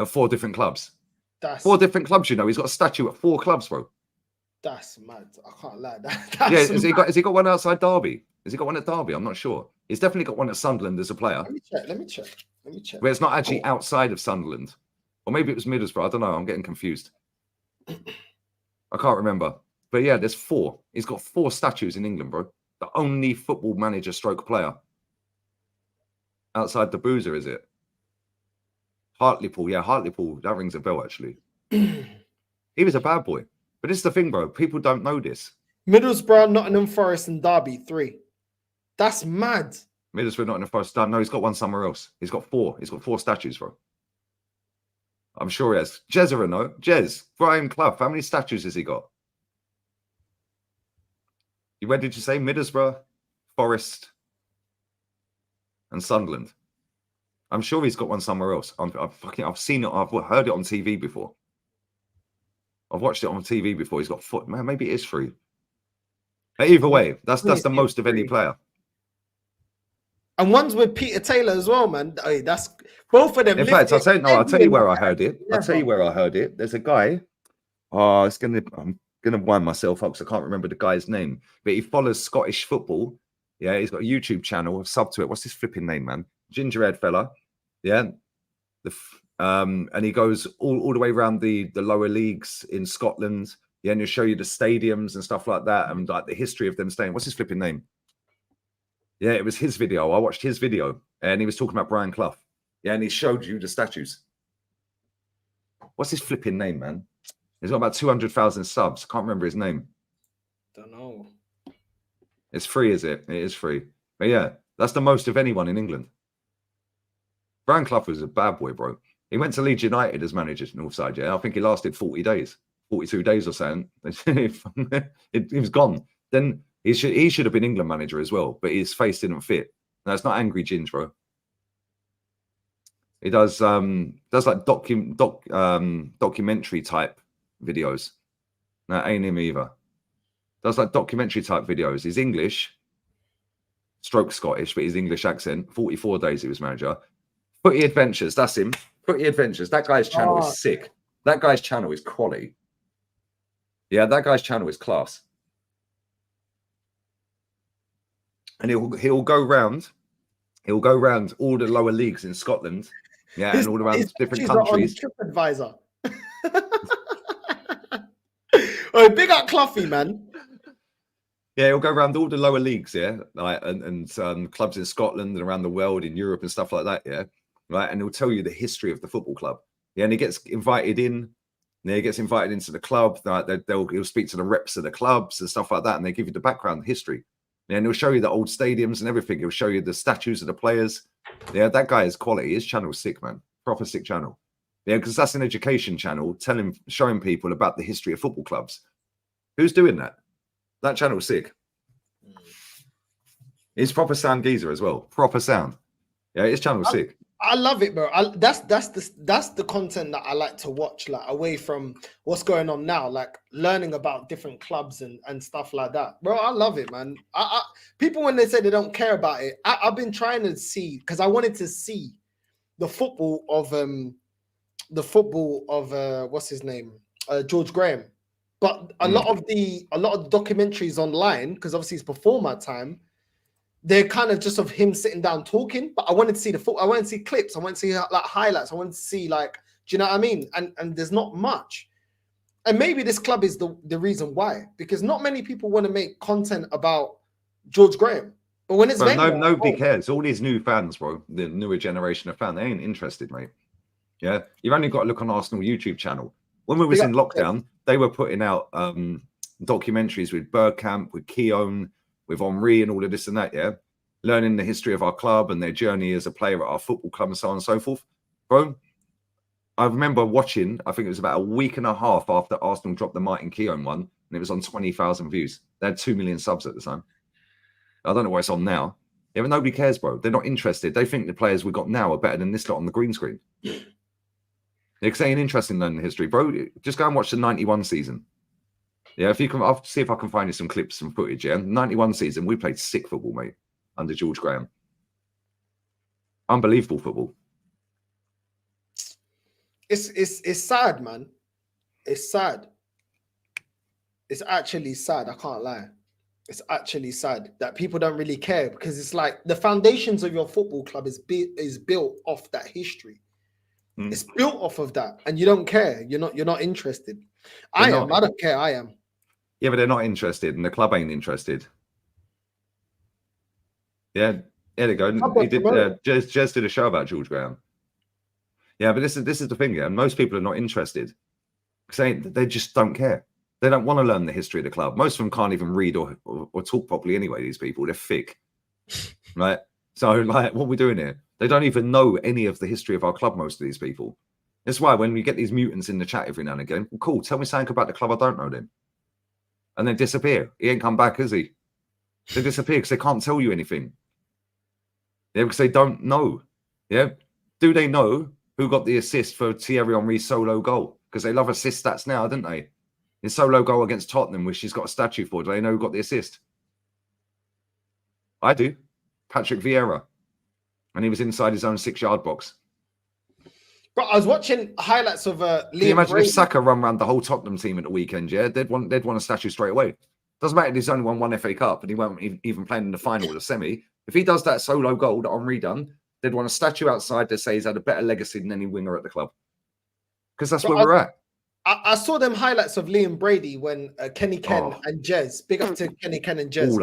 4 different clubs. 4 different clubs, you know. He's got a statue at 4 clubs, bro. That's mad. I can't lie. Yeah, That's has mad. he got one outside Derby? Has he got one at Derby? I'm not sure. He's definitely got one at Sunderland as a player. Let me check. But it's not actually outside of Sunderland. Or maybe it was Middlesbrough. I don't know. I'm getting confused. I can't remember. But yeah, there's 4. He's got 4 statues in England, bro. The only football manager stroke player. Outside the Boozer, is it? Hartlepool. Yeah, Hartlepool. That rings a bell, actually. He was a bad boy. But this is the thing, bro. People don't know this. Middlesbrough, Nottingham Forest, and Derby 3. That's mad. Middlesbrough, Nottingham Forest. No, he's got one somewhere else. He's got 4. He's got 4 statues, bro. I'm sure he has. Jezza, no? Jez, Brian Clough. How many statues has he got? Where did you say? Middlesbrough, Forest, and Sunderland. I'm sure he's got one somewhere else. I've seen it. I've heard it on TV before. I've watched it on TV before. He's got foot. Man, maybe it is 3. But either way, that's the most of any player. And one's with Peter Taylor as well, man. Hey, that's both of them. In fact, I'll tell you where I heard it. I'll tell you where I heard it. There's a guy. I'm gonna wind myself up because I can't remember the guy's name. But he follows Scottish football. Yeah, he's got a YouTube channel. I've subbed to it. What's his flipping name, man? Gingerhead fella. Yeah. And he goes all the way around the lower leagues in Scotland. Yeah, and he'll show you the stadiums and stuff like that, and like the history of them staying. What's his flipping name? Yeah, it was his video. I watched his video, and he was talking about Brian Clough. Yeah, and he showed you the statues. What's his flipping name, man? He's got about 200,000 subs. Can't remember his name. Don't know. It's free, is it? It is free. But yeah, that's the most of anyone in England. Brian Clough was a bad boy, bro. He went to Leeds United as manager at Northside, yeah. I think he lasted 40 days, 42 days or something. He was gone. Then he should have been England manager as well, but his face didn't fit. No, it's not Angry Ginge, bro. He does like documentary type videos. No, ain't him either. Does like documentary type videos. He's English, stroke Scottish, but his English accent. 44 days he was manager. Footy Adventures, that's him. Footy Adventures. That guy's channel is sick. That guy's channel is quality. Yeah, that guy's channel is class. And he'll go round all the lower leagues in Scotland. Yeah, and all around different countries. TripAdvisor. Oh, big up Cloughie, man. Yeah, he'll go around all the lower leagues, yeah, like and clubs in Scotland and around the world, in Europe and stuff like that, yeah, right. And he'll tell you the history of the football club. Yeah, and he gets invited in. Yeah, he gets invited into the club. Like he'll speak to the reps of the clubs and stuff like that, and they give you the background, the history. Yeah, and he'll show you the old stadiums and everything. He'll show you the statues of the players. Yeah, that guy is quality. His channel's sick, man. Proper sick channel. Yeah, because that's an education channel, showing people about the history of football clubs. Who's doing that? That channel's sick. He's proper sound geezer as well. Proper sound. Yeah, his channel's sick. I love it, bro. That's the content that I like to watch, like away from what's going on now, like learning about different clubs and stuff like that, bro. I love it, man. People when they say they don't care about it, I've been trying to see because I wanted to see the football of what's his name, George Graham, but a lot of the documentaries online, because obviously it's before my time. They're kind of just of him sitting down talking, but I wanted to see the football. I wanted to see clips. I wanted to see like highlights. I wanted to see like, do you know what I mean? And there's not much. And maybe this club is the reason why, because not many people want to make content about George Graham. But when it's nobody cares. All these new fans, bro, the newer generation of fans, they ain't interested, mate. Yeah, you've only got to look on Arsenal YouTube channel. When we was in lockdown, they were putting out documentaries with Bergkamp, with Keown, with Henri and all of this and that, yeah, learning the history of our club and their journey as a player at our football club and so on and so forth. Bro, I remember watching, I think it was about a week and a half after Arsenal dropped the Martin Keown one, and it was on 20,000 views. They had 2 million subs at the time. I don't know what it's on now. Yeah, but nobody cares, bro. They're not interested. They think the players we've got now are better than this lot on the green screen. Because they ain't interested in learning the history. Bro, just go and watch the 91 season. Yeah, if you can, I'll see if I can find you some clips, some footage. Yeah, 91 season, we played sick football, mate, under George Graham. Unbelievable football. It's sad, man. It's sad. It's actually sad. I can't lie. It's actually sad that people don't really care, because it's like the foundations of your football club is built off that history. It's built off of that, and you don't care. You're not interested. I don't care. I am. Yeah, but they're not interested, and the club ain't interested. Yeah, there they go. He did. Jez did a show about George Graham. Yeah, but this is the thing. Yeah, most people are not interested because they just don't care. They don't want to learn the history of the club. Most of them can't even read or talk properly anyway. These people, they're thick, right? So, like, what are we doing here? They don't even know any of the history of our club. Most of these people. That's why when we get these mutants in the chat every now and again, well, cool. Tell me something about the club I don't know then, and then disappear. He ain't come back, has he? They disappear because they can't tell you anything. Yeah, because they don't know. Yeah, do they know who got the assist for Thierry Henry's solo goal? Because they love assist stats now, don't they? His solo goal against Tottenham, which he's got a statue for. Do they know who got the assist? I do. Patrick Vieira. And he was inside his own 6-yard box. But I was watching highlights of Liam. Can you imagine Brady. if Saka run around the whole Tottenham team at the weekend? Yeah, they'd want a statue straight away. Doesn't matter if he's only won one FA Cup and he won't even play in the final or the semi. If he does that solo goal that Henry done, they'd want a statue outside to say he's had a better legacy than any winger at the club. Because that's where we're at. I saw them highlights of Liam Brady when Kenny Ken and Jez. Big up to Kenny Ken and Jez.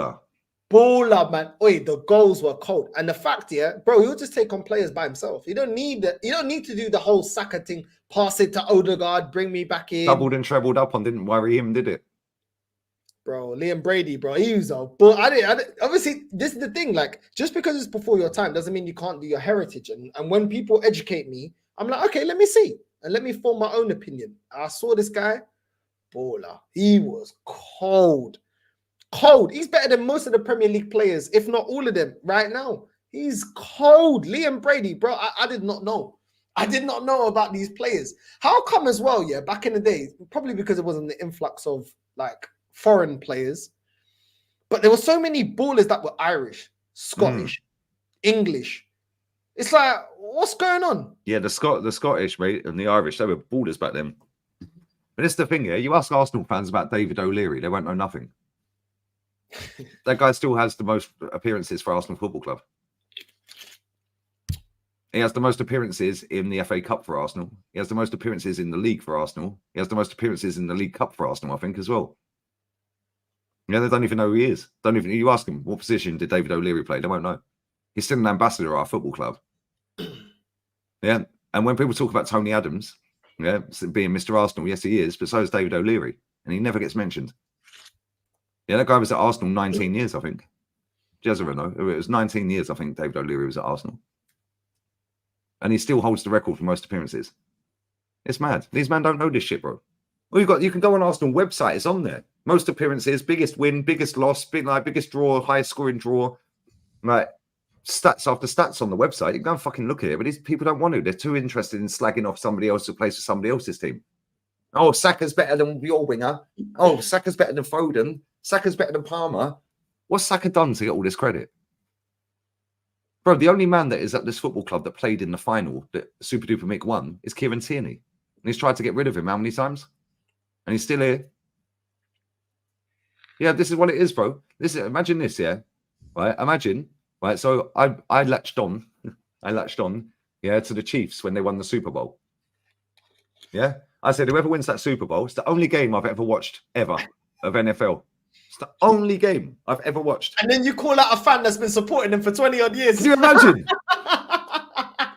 Baller, man. Oi, the goals were cold. And the fact, yeah, bro, he'll just take on players by himself. You don't need to do the whole Saka thing, pass it to Odegaard, bring me back in. Doubled and trebled up on, didn't worry him, did it? Bro, Liam Brady, bro, he was a but I didn't obviously this is the thing, like, just because it's before your time doesn't mean you can't do your heritage. And when people educate me, I'm like, okay, let me see and let me form my own opinion. I saw this guy, baller. He was cold. He's better than most of the Premier League players, if not all of them right now. He's cold. Liam Brady, bro, I did not know. I did not know about these players. How come as well, yeah, back in the day, probably because it wasn't the influx of, like, foreign players, but there were so many ballers that were Irish, Scottish, English. It's like, what's going on? Yeah, the Scottish, mate, and the Irish, they were ballers back then. But it's the thing, yeah, you ask Arsenal fans about David O'Leary, they won't know nothing. That guy still has the most appearances for Arsenal Football Club. He has the most appearances in the FA Cup for Arsenal. He has the most appearances in the league for Arsenal. He has the most appearances in the League Cup for Arsenal, I think, as well. Yeah, they don't even know who he is. You ask him, what position did David O'Leary play? They won't know. He's still an ambassador of our football club. Yeah. And when people talk about Tony Adams, yeah, being Mr. Arsenal, yes, he is, but so is David O'Leary. And he never gets mentioned. Yeah, that guy was at Arsenal 19 years, I think. Jezero, no. It was 19 years, I think, David O'Leary was at Arsenal. And he still holds the record for most appearances. It's mad. These men don't know this shit, bro. Well, you can go on Arsenal website, it's on there. Most appearances, biggest win, biggest loss, biggest draw, highest scoring draw. Like, stats after stats on the website. You can go and fucking look at it, but these people don't want to. They're too interested in slagging off somebody else who plays for somebody else's team. Oh, Saka's better than your winger. Oh, Saka's better than Foden. Saka's better than Palmer. What's Saka done to get all this credit? Bro, the only man that is at this football club that played in the final that Super Duper Mick won is Kieran Tierney. And he's tried to get rid of him how many times? And he's still here. Yeah, this is what it is, bro. Imagine this, yeah? Right? Imagine, right? So I latched on, yeah, to the Chiefs when they won the Super Bowl. Yeah? I said, whoever wins that Super Bowl, it's the only game I've ever watched, ever, of NFL. It's the only game I've ever watched. And then you call out a fan that's been supporting them for 20 odd years. Can you imagine?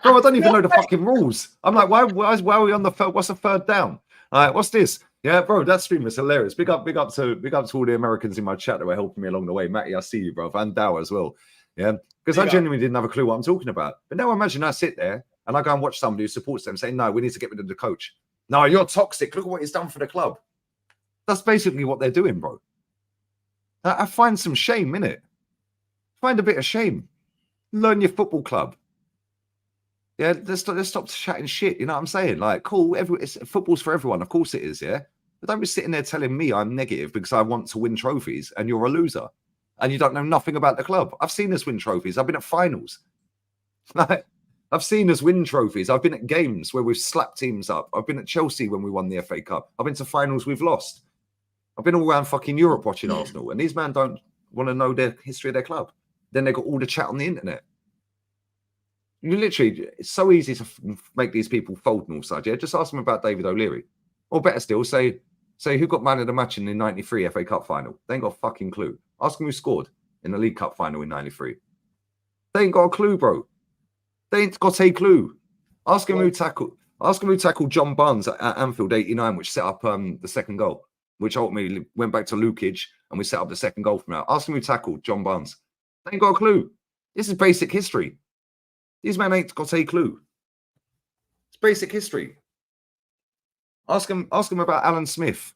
Bro, I don't even know the fucking rules. I'm like, why are we on the third? What's the third down? All right, what's this? Yeah, bro, that stream is hilarious. Big up to all the Americans in my chat that were helping me along the way. Matty, I see you, bro. Van Dow as well. Yeah, because I genuinely didn't have a clue what I'm talking about. But now imagine I sit there and I go and watch somebody who supports them saying, no, we need to get rid of the coach. No, you're toxic. Look at what he's done for the club. That's basically what they're doing, bro. I find some shame in it. Find a bit of shame. Learn your football club. Yeah, let's stop chatting shit. You know what I'm saying? Like, cool. Football's for everyone. Of course it is, yeah? But don't be sitting there telling me I'm negative because I want to win trophies and you're a loser and you don't know nothing about the club. I've seen us win trophies. I've been at finals. I've seen us win trophies. I've been at games where we've slapped teams up. I've been at Chelsea when we won the FA Cup. I've been to finals we've lost. I've been all around fucking Europe watching Arsenal, and these men don't want to know the history of their club. Then they got all the chat on the internet. You literally, it's so easy to make these people fold Northside. Yeah, just ask them about David O'Leary, or better still, say who got man of the match in the '93 FA Cup final. They ain't got a fucking clue. Ask them who scored in the League Cup final in '93. They ain't got a clue, bro. They ain't got a clue. Ask them who tackled John Barnes at Anfield '89, which set up the second goal, which ultimately went back to Lukic, and we set up the second goal from that. Ask them who tackled John Barnes. They ain't got a clue. This is basic history. These men ain't got a clue. It's basic history. Ask them about Alan Smith.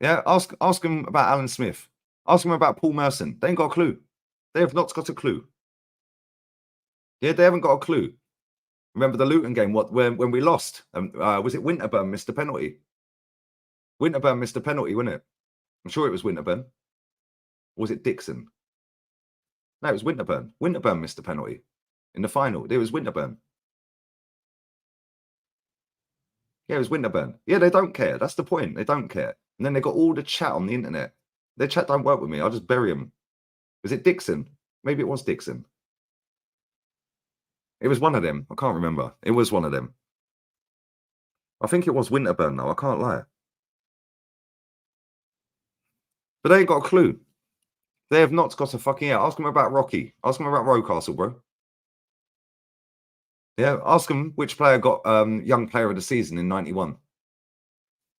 Yeah, ask them about Alan Smith. Ask them about Paul Merson. They ain't got a clue. They have not got a clue. Yeah, they haven't got a clue. Remember the Luton game? When we lost? Was it Winterburn missed a penalty? Winterburn missed a penalty, wasn't it? I'm sure it was Winterburn. Or was it Dixon? No, it was Winterburn. Winterburn missed a penalty in the final. It was Winterburn. Yeah, it was Winterburn. Yeah, they don't care. That's the point. They don't care. And then they got all the chat on the internet. Their chat don't work with me. I'll just bury them. Was it Dixon? Maybe it was Dixon. It was one of them. I can't remember. It was one of them. I think it was Winterburn, though. I can't lie. But they ain't got a clue. They have not got a fucking... Yeah, ask them about Rocky. Ask them about Rocastle, bro. Yeah, ask them which player got Young Player of the Season in '91.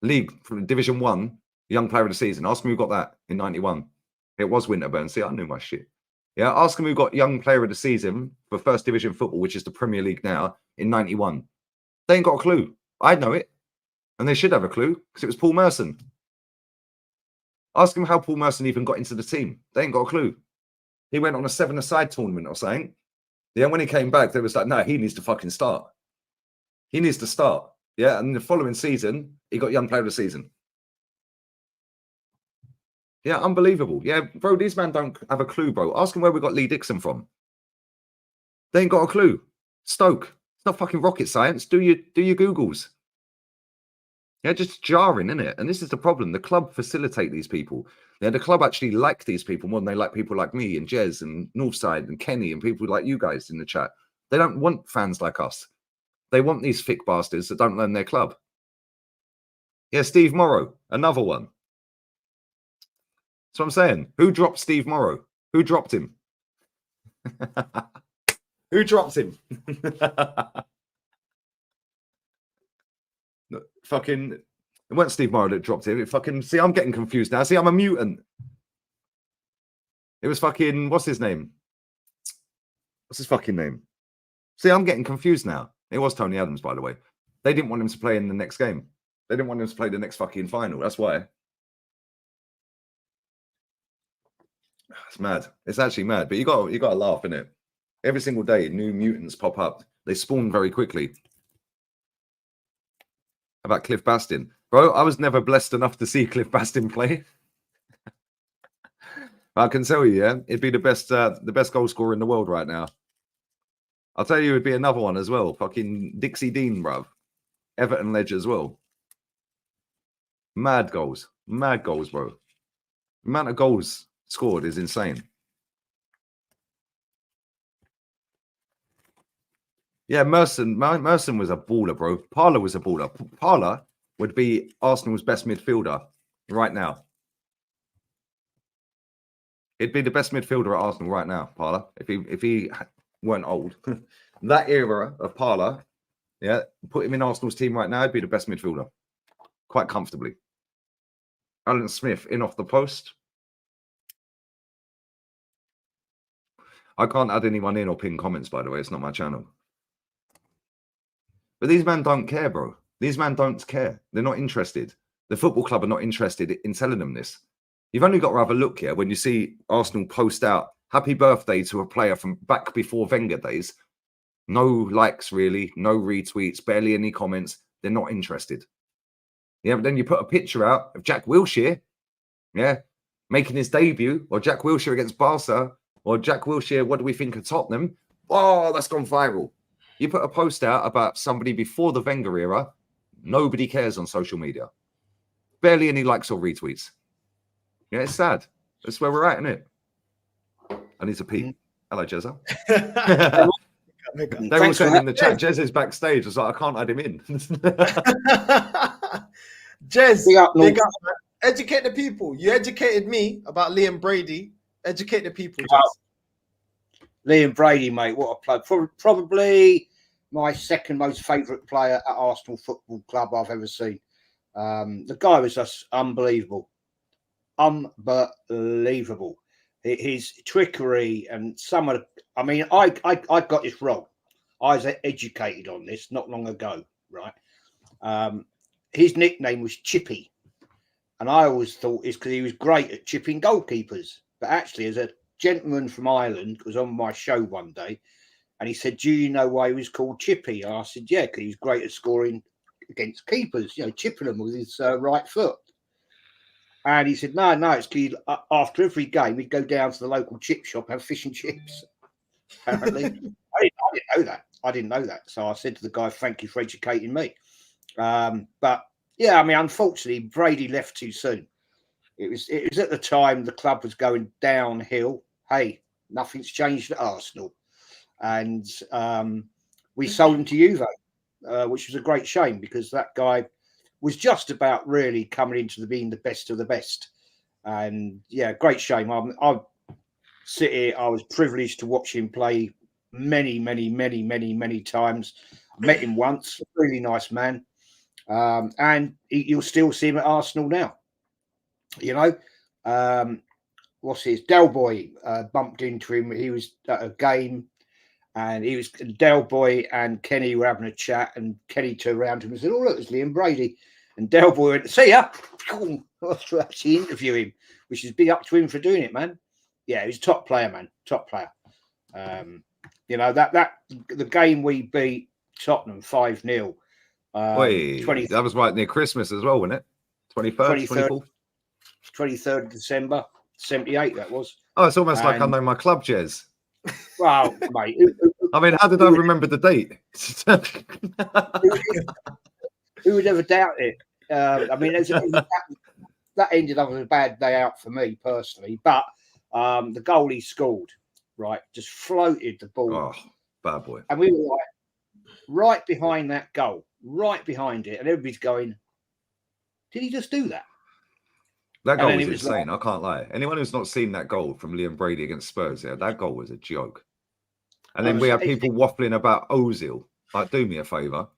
League, from Division 1, Young Player of the Season. Ask them who got that in '91. It was Winterburn. See, I knew my shit. Yeah, ask them who got Young Player of the Season for First Division football, which is the Premier League now, in '91. They ain't got a clue. I know it. And they should have a clue, because it was Paul Merson. Ask him how Paul Merson even got into the team. They ain't got a clue. He went on a 7-a-side tournament or something. Yeah, when he came back, they was like, no, he needs to fucking start. He needs to start. Yeah, and the following season, he got Young Player of the Season. Yeah, unbelievable. Yeah, bro, these men don't have a clue, bro. Ask them where we got Lee Dixon from. They ain't got a clue. Stoke. It's not fucking rocket science. Do your Googles. Yeah, just jarring, isn't it? And this is the problem. The club facilitate these people. Yeah, the club actually like these people more than they like people like me and Jez and Northside and Kenny and people like you guys in the chat. They don't want fans like us. They want these thick bastards that don't learn their club. Yeah, Steve Morrow, another one. That's what I'm saying. Who dropped Steve Morrow? Who dropped him? Who dropped him? Fucking, it wasn't Steve Morrow that dropped him. It fucking, see, I'm getting confused now. See, I'm a mutant. It was fucking, what's his name? What's his fucking name? See, I'm getting confused now. It was Tony Adams, by the way. They didn't want him to play in the next game. They didn't want him to play the next fucking final. That's why. It's mad. It's actually mad. But you got to laugh, innit? Every single day, new mutants pop up. They spawn very quickly. How about Cliff Bastin? Bro, I was never blessed enough to see Cliff Bastin play. I can tell you, yeah, it'd be the best goal scorer in the world right now. I'll tell you, it'd be another one as well. Fucking Dixie Dean, bruv. Everton ledge as well. Mad goals, bro. The amount of goals scored is insane. Yeah, Merson was a baller, bro. Parler was a baller. Parler would be Arsenal's best midfielder right now. He'd be the best midfielder at Arsenal right now, Parler, if he weren't old. That era of Parler, yeah, put him in Arsenal's team right now, he'd be the best midfielder. Quite comfortably. Alan Smith in off the post. I can't add anyone in or pin comments, by the way. It's not my channel. But these men don't care, bro. These men don't care. They're not interested. The football club are not interested in telling them this. You've only got to have a look here when you see Arsenal post out happy birthday to a player from back before Wenger days. No likes, really. No retweets. Barely any comments. They're not interested. Yeah, but then you put a picture out of Jack Wilshere, yeah, making his debut, or Jack Wilshere against Barca, or Jack Wilshere, what do we think of Tottenham? Oh, that's gone viral. You put a post out about somebody before the Wenger era, nobody cares on social media. Barely any likes or retweets. Yeah, it's sad. That's where we're at, isn't it? I need to pee. Hello, Jezza. They were saying in the chat, Jez is backstage. I was like, I can't add him in. Jez, Big up, big up, man. Educate the people. You educated me about Liam Brady. Educate the people, Jez. Liam Brady, mate, what a plug. Probably my second most favourite player at Arsenal Football Club I've ever seen. The guy was just unbelievable. Unbelievable. His trickery and some of the, I mean, I got this wrong. I was educated on this not long ago, right? His nickname was Chippy. And I always thought it's because he was great at chipping goalkeepers. But actually, as a gentleman from Ireland was on my show one day, and he said, do you know why he was called Chippy? And I said, yeah, because he was great at scoring against keepers, you know, chipping them with his right foot. And he said, no, it's because after every game, he'd go down to the local chip shop and have fish and chips. Apparently. I didn't know that. So I said to the guy, thank you for educating me. But yeah, I mean, unfortunately, Brady left too soon. It was at the time the club was going downhill. Hey, nothing's changed at Arsenal. And we sold him to Juve, which was a great shame because that guy was just about really coming into being the best of the best. And yeah, great shame. I sit here, I was privileged to watch him play many times. I met him once, a really nice man. And you'll still see him at Arsenal now. You know, what's his Del Boy bumped into him. He was at a game, and he was Del Boy and Kenny were having a chat, and Kenny turned around to him and said, "Oh look, it's Liam Brady." And Del Boy went, "See ya." To actually interview him, which is big up to him for doing it, man. Yeah, he's a top player, man. Top player. You know that the game we beat Tottenham 5-0. That was right near Christmas as well, wasn't it? 23rd, 23rd of December, 78, that was. Oh, it's almost like I know my club, Jez. Well, mate. I mean, how did I remember the date? Who would ever doubt it? I mean, that ended up as a bad day out for me personally. But the goal he scored, right, just floated the ball. Oh, bad boy. And we were like right behind that goal, right behind it. And everybody's going, did he just do that? That goal was insane. I can't lie. Anyone who's not seen that goal from Liam Brady against Spurs, yeah, that goal was a joke. And then we have people waffling about Ozil. Like, do me a favour.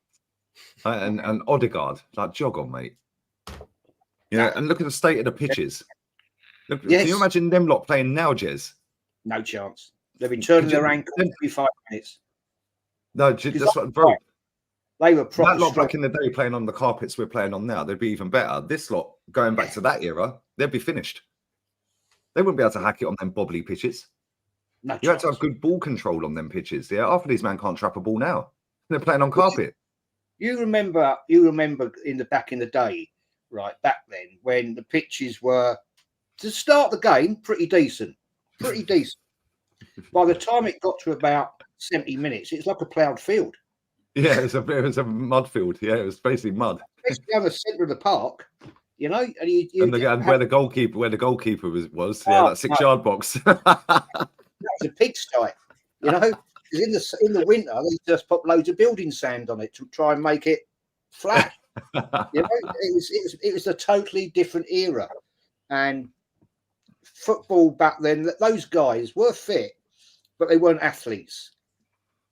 And Odegaard, like, jog on, mate. Yeah, and look at the state of the pitches. Look, Can you imagine them lot playing now, Jez? No chance. They've been turning their ankle every 5 minutes. No, that's what, bro. They were proper. That lot back in the day playing on the carpets we're playing on now, they'd be even better. This lot, going back to that era, they'd be finished. They wouldn't be able to hack it on them bobbly pitches. No you have to have good ball control on them pitches. Yeah, half of these men can't trap a ball now. They're playing on carpet. You remember back in the day, right, back then, when the pitches were, to start the game, pretty decent. By the time it got to about 70 minutes, it's like a ploughed field. Yeah, it was a mud field. Yeah, it was basically mud. Especially on the centre of the park, you know. And where the goalkeeper was that 6-yard box. That was a pigsty, you know. Because in the winter, they just put loads of building sand on it to try and make it flat. You know, it was a totally different era, and football back then. Those guys were fit, but they weren't athletes.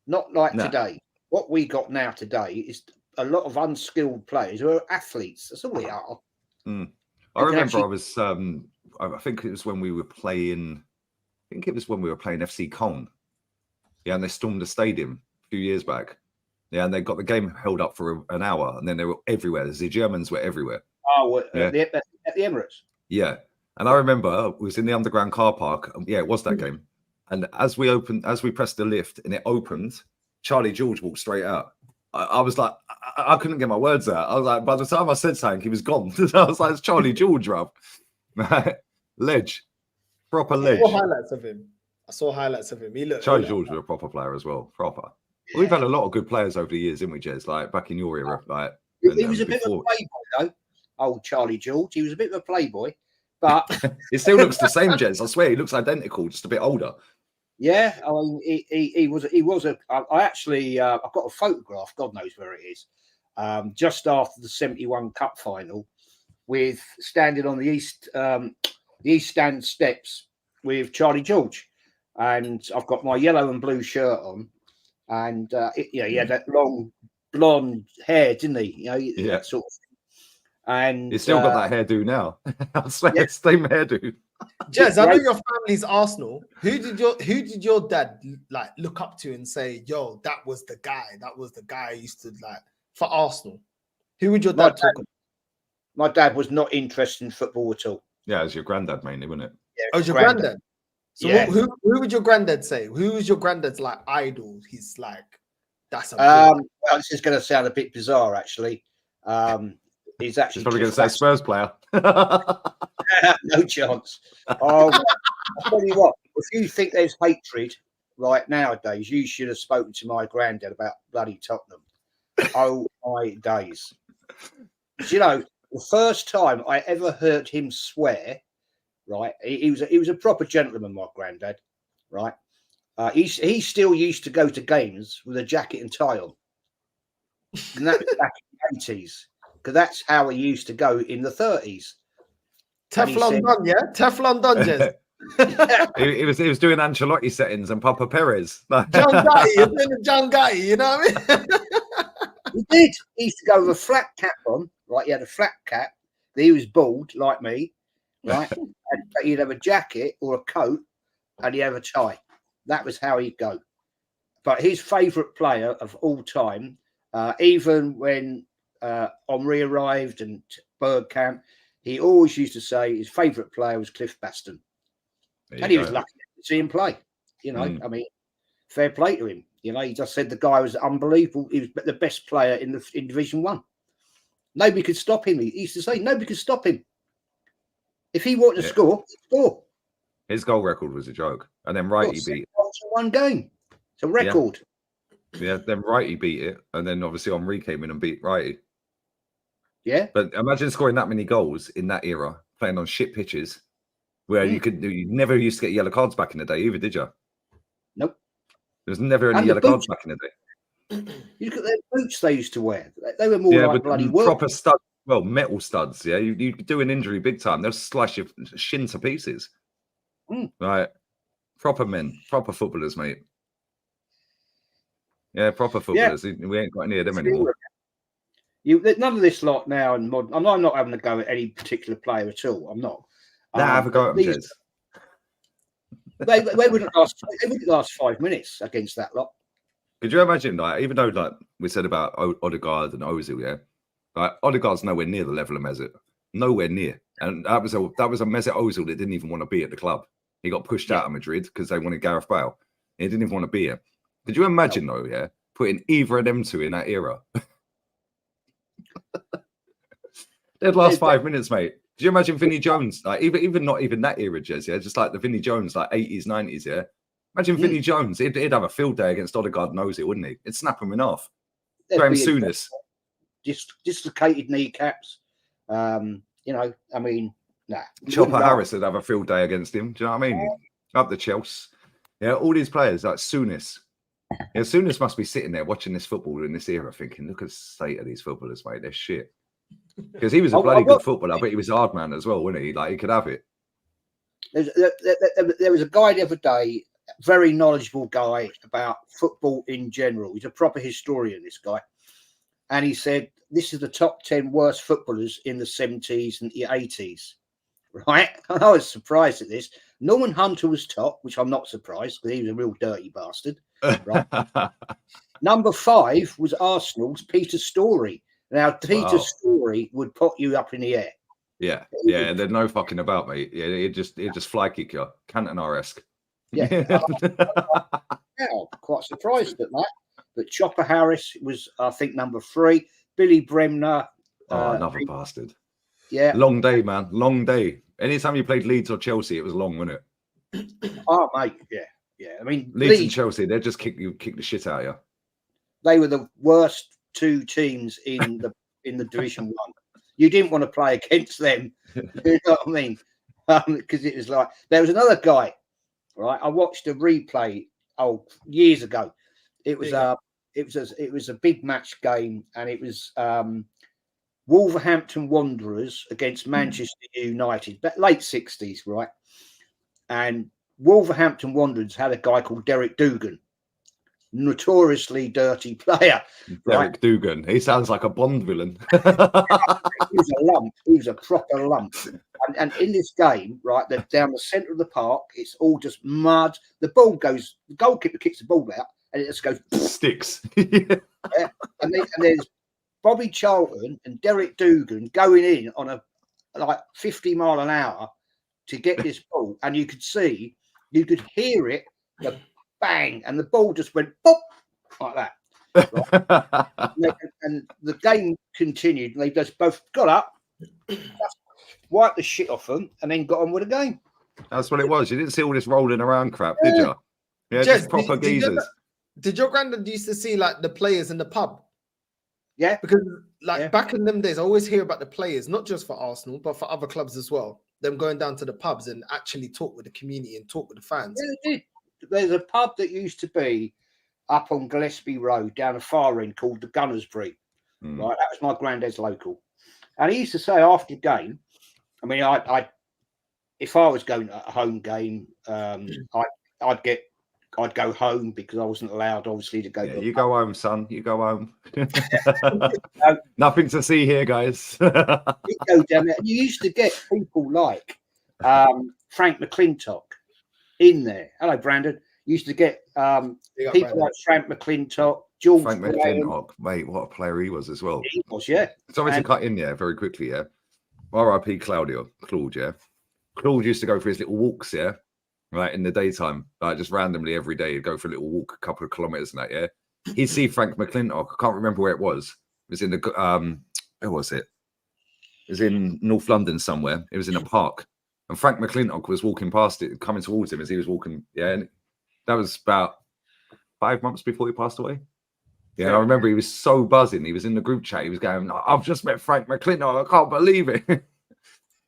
Not like today. What we got now today is a lot of unskilled players who are athletes. That's all they are. I remember I was. I think it was when we were playing. I think it was when we were playing FC Cologne. Yeah, and they stormed the stadium a few years back. Yeah, and they got the game held up for an hour, and then they were everywhere. The Germans were everywhere. Oh, yeah. At the Emirates. Yeah, and I remember it was in the underground car park. Yeah, it was that game. And as we pressed the lift and it opened, Charlie George walked straight out. I was like, I couldn't get my words out. I was like, by the time I said something, he was gone. I was like, it's Charlie George, bruv. Ledge. Proper ledge. I saw highlights of him. He looked. Charlie George was a proper player as well. Proper. Yeah. We've had a lot of good players over the years, didn't we, Jez? Like back in your era, like he was a bit of a playboy, though. old Charlie George. He was a bit of a playboy, but He still looks the same, Jez. I swear, he looks identical, just a bit older. yeah, I mean, he was a. I actually, I've got a photograph. God knows where it is. Just after the '71 Cup final, with standing on the East Stand steps with Charlie George, and I've got my yellow and blue shirt on, and he had that long blonde hair, didn't he? Yeah. That sort of thing. And He's still got that hairdo now. I swear, yeah. it's the same hairdo. Jez, I know your family's Arsenal. Who did your dad like look up to and say, "Yo, that was the guy. That was the guy I used to like for Arsenal"? Who would your dad talk about? My dad was not interested in football at all. Yeah, it was your granddad mainly, wasn't it? Yeah, Oh, it was your granddad. So yeah. who would your granddad say? Who was your granddad's like idol? He's like, that's a Well, this is going to sound a bit bizarre, actually. He's actually He's probably going to say Spurs player. No chance. Oh, I'll tell you what, if you think there's hatred right nowadays, you should have spoken to my granddad about bloody Tottenham. Oh my days. You know, the first time I ever heard him swear, right? He was a proper gentleman, my granddad, right? He still used to go to games with a jacket and tie on. And that was back in the 80s. Because that's how he used to go in the 30s. Teflon Don, yeah? Teflon Don, Jez. he was doing Ancelotti settings and Papa Perez. John Guy, you're doing the John Guy, you know what I mean? He did. He used to go with a flat cap on, right? He had a flat cap. He was bald, like me, right? And he'd have a jacket or a coat and he'd have a tie. That was how he'd go. But his favourite player of all time, even when Henry arrived and Bergkamp, he always used to say his favourite player was Cliff Baston. And he was lucky to see him play. You know, I mean, fair play to him. You know, he just said the guy was unbelievable. He was the best player in Division 1. Nobody could stop him. He used to say nobody could stop him. If he wanted to score, score. His goal record was a joke. And then Righty beat one game. It's a record. Yeah, then Righty beat it. And then obviously Henry came in and beat Righty. Yeah. But imagine scoring that many goals in that era, playing on shit pitches, where you never used to get yellow cards back in the day either, did you? Nope. There was never any yellow cards back in the day. You look at their boots they used to wear. They were more like bloody proper studs. Well, metal studs. Yeah, you do an injury big time, they'll slice your shin to pieces. Right, proper men, proper footballers, mate. Yeah, proper footballers. Yeah. We ain't got any of them anymore. None of this lot now, and I'm not having a go at any particular player at all. I'm not. Have a go at them, Jez. They wouldn't last. They wouldn't last 5 minutes against that lot. Could you imagine, like, even though, like we said about Odegaard and Ozil, yeah, like Odegaard's nowhere near the level of Mesut, nowhere near, and that was a Mesut Ozil that didn't even want to be at the club. He got pushed out of Madrid because they wanted Gareth Bale. He didn't even want to be here. Could you imagine, though, yeah, putting either of them two in that era? They'd last 5 minutes, mate. Could you imagine Vinnie Jones, like even not even that era, Jez, yeah, just like the Vinnie Jones, like 80s, 90s, yeah. Imagine Vinnie Jones, he'd have a field day against Odegaard and Ozil, wouldn't he? It'd snap him in half. Graham Souness. Dislocated kneecaps. You know, I mean, nah. Chopper Harris would have a field day against him. Do you know what I mean? Up the Chelsea. Yeah, all these players like Souness. Yeah, Souness must be sitting there watching this football in this era thinking, look at the state of these footballers, mate. They're shit. Because he was a bloody good footballer, but he was a hard man as well, wasn't he? Like, he could have it. There was a guy the other day, very knowledgeable guy about football in general. He's a proper historian, this guy. And he said, this is the top 10 worst footballers in the 70s and the 80s. Right? I was surprised at this. Norman Hunter was top, which I'm not surprised because he was a real dirty bastard. Right? Number 5 was Arsenal's Peter Storey. Now, Peter Storey would put you up in the air. Yeah, there's no fucking about, mate. Yeah, he'd just fly kick you, Cantona-esque. Yeah, I'm quite surprised at that. But Chopper Harris was, I think, number 3. Billy Bremner. Another bastard. Yeah. Long day, man. Long day. Anytime you played Leeds or Chelsea, it was long, wasn't it? Oh, mate. Yeah. I mean, Leeds and Chelsea, they'd just kick the shit out of you. They were the worst 2 teams in the Division 1. you didn't want to play against them. You know what I mean? Because it was like there was another guy, right? I watched a replay years ago. It was it was a big match game, and it was Wolverhampton Wanderers against Manchester United, but late 60s, right? And Wolverhampton Wanderers had a guy called Derek Dugan, notoriously dirty player. Derek Dugan. He sounds like a Bond villain. He was a lump. He was a proper lump. And in this game, right, that down the centre of the park, it's all just mud. The goalkeeper kicks the ball out, and it just goes sticks. Yeah. And there's Bobby Charlton and Derek Dugan going in on a like 50 mile an hour to get this ball, and you could hear it, the bang, and the ball just went pop like that. Right? And the game continued. And they just both got up, wiped the shit off them, and then got on with the game. That's what it was. You didn't see all this rolling around crap, did you? Yeah, Jez, just proper geezers. Did your granddad used to see like the players in the pub? Yeah, because back in them days, I always hear about the players, not just for Arsenal, but for other clubs as well. Them going down to the pubs and actually talk with the community and talk with the fans. Yeah, they did. There's a pub that used to be up on Gillespie Road down the far end called the Gunnersbury. Right, that was my granddad's local, and he used to say after the game, I mean, if I was going to a home game, I'd go home because I wasn't allowed, obviously, to go. Yeah, you go home, son. You go home. Nothing to see here, guys. You go down there. You used to get people like Frank McClintock in there. Hello, Brandon. You used to get people like Frank McClintock, George. Frank McClintock, mate, what a player he was as well. He was, yeah. Sorry to cut in there very quickly, yeah. R.I.P. Claude, yeah. Claude used to go for his little walks, yeah. Right, in the daytime, like just randomly every day, he'd go for a little walk, a couple of kilometers and that, yeah. He'd see Frank McClintock. I can't remember where it was. It was in the where was it? It was in North London somewhere. It was in a park. And Frank McClintock was walking past it, coming towards him as he was walking. Yeah, and that was about 5 months before he passed away. Yeah, and I remember he was so buzzing. He was in the group chat. He was going, "I've just met Frank McClintock. I can't believe it."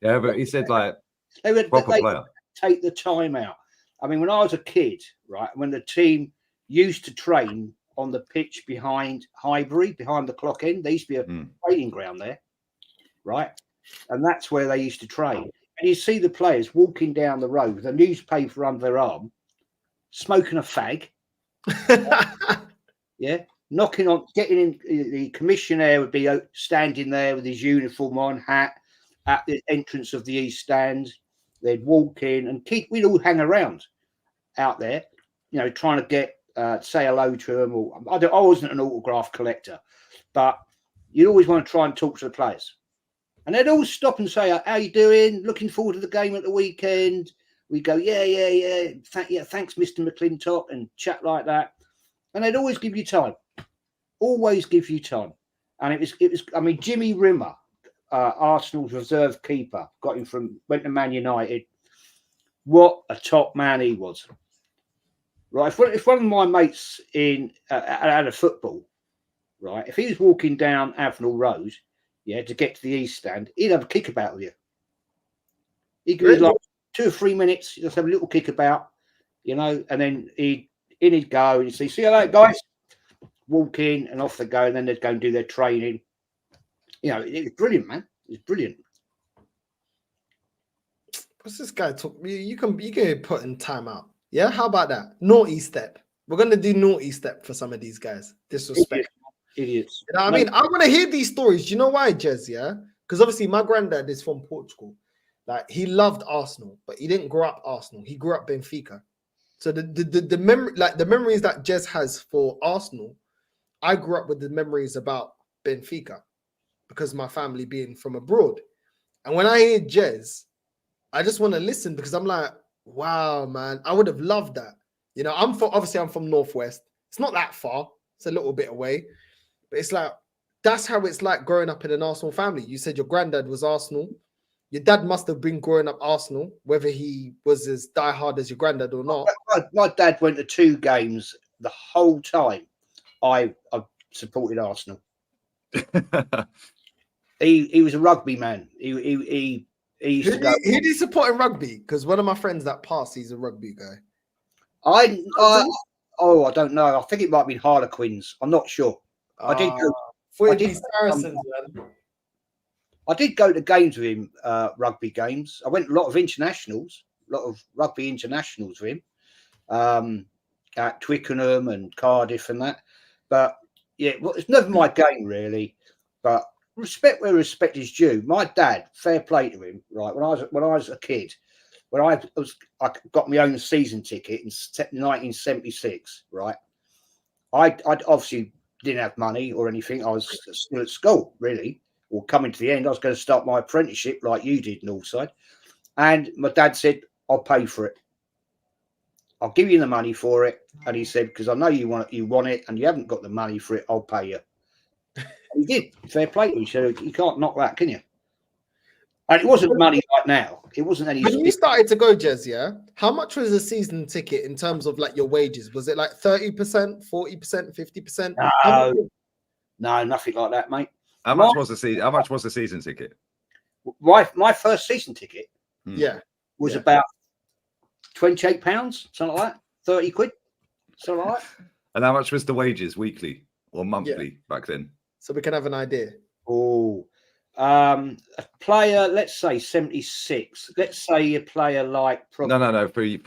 Yeah, but he said like proper player. Take the time out. I mean, when I was a kid, right, when the team used to train on the pitch behind Highbury, behind the clock end, there used to be a training ground there, right? And that's where they used to train. And you see the players walking down the road with a newspaper under their arm, smoking a fag, yeah, knocking on, getting in. The commissioner would be standing there with his uniform on, hat, at the entrance of the East Stand. They'd walk in and we'd all hang around out there, you know, trying to get, say hello to them. Or I wasn't an autograph collector, but you'd always want to try and talk to the players. And they'd all stop and say, "How you doing? Looking forward to the game at the weekend." We go, yeah. Thanks, Mr. McClintock, and chat like that. And they'd always give you time. Always give you time. And it was. I mean, Jimmy Rimmer, Arsenal's reserve keeper, went to Man United. What a top man he was! Right, if one of my mates at a football, right, if he was walking down Avenel Road, yeah, to get to the East Stand, he'd have a kickabout with you. He'd give you like 2 or 3 minutes, just have a little kickabout, you know, and then he'd go and he'd say, "See you later, guys." Walk in and off they go, and then they'd go and do their training. You know, it was brilliant, man. It was brilliant. What's this guy talk? You can put in timeout. Yeah, how about that? Naughty step. We're gonna do naughty step for some of these guys. Disrespect. Idiots. You know what I mean? I want to hear these stories. Do you know why, Jez? Yeah, because obviously my granddad is from Portugal. Like he loved Arsenal, but he didn't grow up Arsenal. He grew up Benfica. So the memory, like the memories that Jez has for Arsenal, I grew up with the memories about Benfica because of my family being from abroad. And when I hear Jez, I just want to listen because I'm like, wow, man, I would have loved that. You know, I'm from Northwest. It's not that far. It's a little bit away. But it's like, that's how it's like growing up in an Arsenal family. You said your granddad was Arsenal. Your dad must have been growing up Arsenal, whether he was as diehard as your granddad or not. My dad went to 2 games the whole time. I supported Arsenal. He was a rugby man. He used to go. Who do you support in rugby? Because one of my friends that passed, he's a rugby guy. I don't know. I think it might have been Harlequins. I'm not sure. I did Saracens, man. I did go to games with him, rugby games. I went a lot of internationals, a lot of rugby internationals with him, at Twickenham and Cardiff and that. But yeah, well, it's never my game really. But respect where respect is due. My dad, fair play to him, right? When I was a kid, when I got my own season ticket in 1976, right? I obviously didn't have money or anything. I was still at school, really, or coming to the end. I was going to start my apprenticeship like you did, Northside. And my dad said, "I'll pay for it. I'll give you the money for it." And he said, "Because I know you want it, and you haven't got the money for it. I'll pay you." And he did. Fair play to him. So you can't knock that, can you? And it wasn't money like now. It wasn't any. When you started to go, Jez, yeah, how much was a season ticket in terms of like your wages? Was it like 30%, 40%, 50%? No, nothing like that, mate. How much was the season ticket? My first season ticket, was about £28, something like that. 30 quid, something like that. And how much was the wages weekly or monthly back then? So we can have an idea. Oh, a player, let's say 76. Let's say a player like no for you.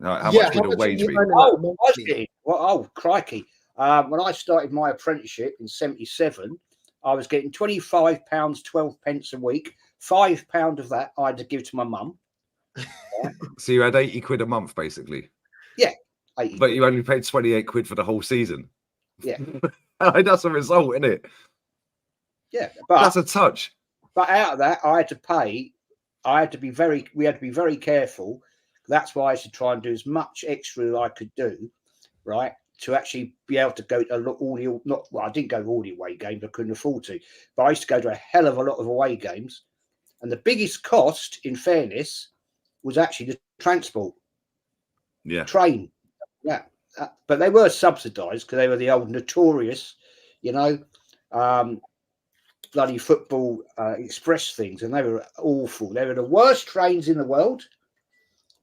How much would a wage be? Oh, crikey! When I started my apprenticeship in 77, I was getting £25, 12 pence a week. £5 of that I had to give to my mum. So you had 80 quid a month, basically. Yeah, 80 but you only paid 28 quid for the whole season. Yeah, that's a result, isn't it? Yeah, but that's a touch. But out of that, I had to pay. We had to be very careful. That's why I used to try and do as much extra as I could do, right, to actually be able to go to I didn't go to all the away games. I couldn't afford to, but I used to go to a hell of a lot of away games. And the biggest cost, in fairness, was actually the transport. Yeah, train. Yeah, but they were subsidised because they were the old notorious, bloody football express things, and they were awful. They were the worst trains in the world.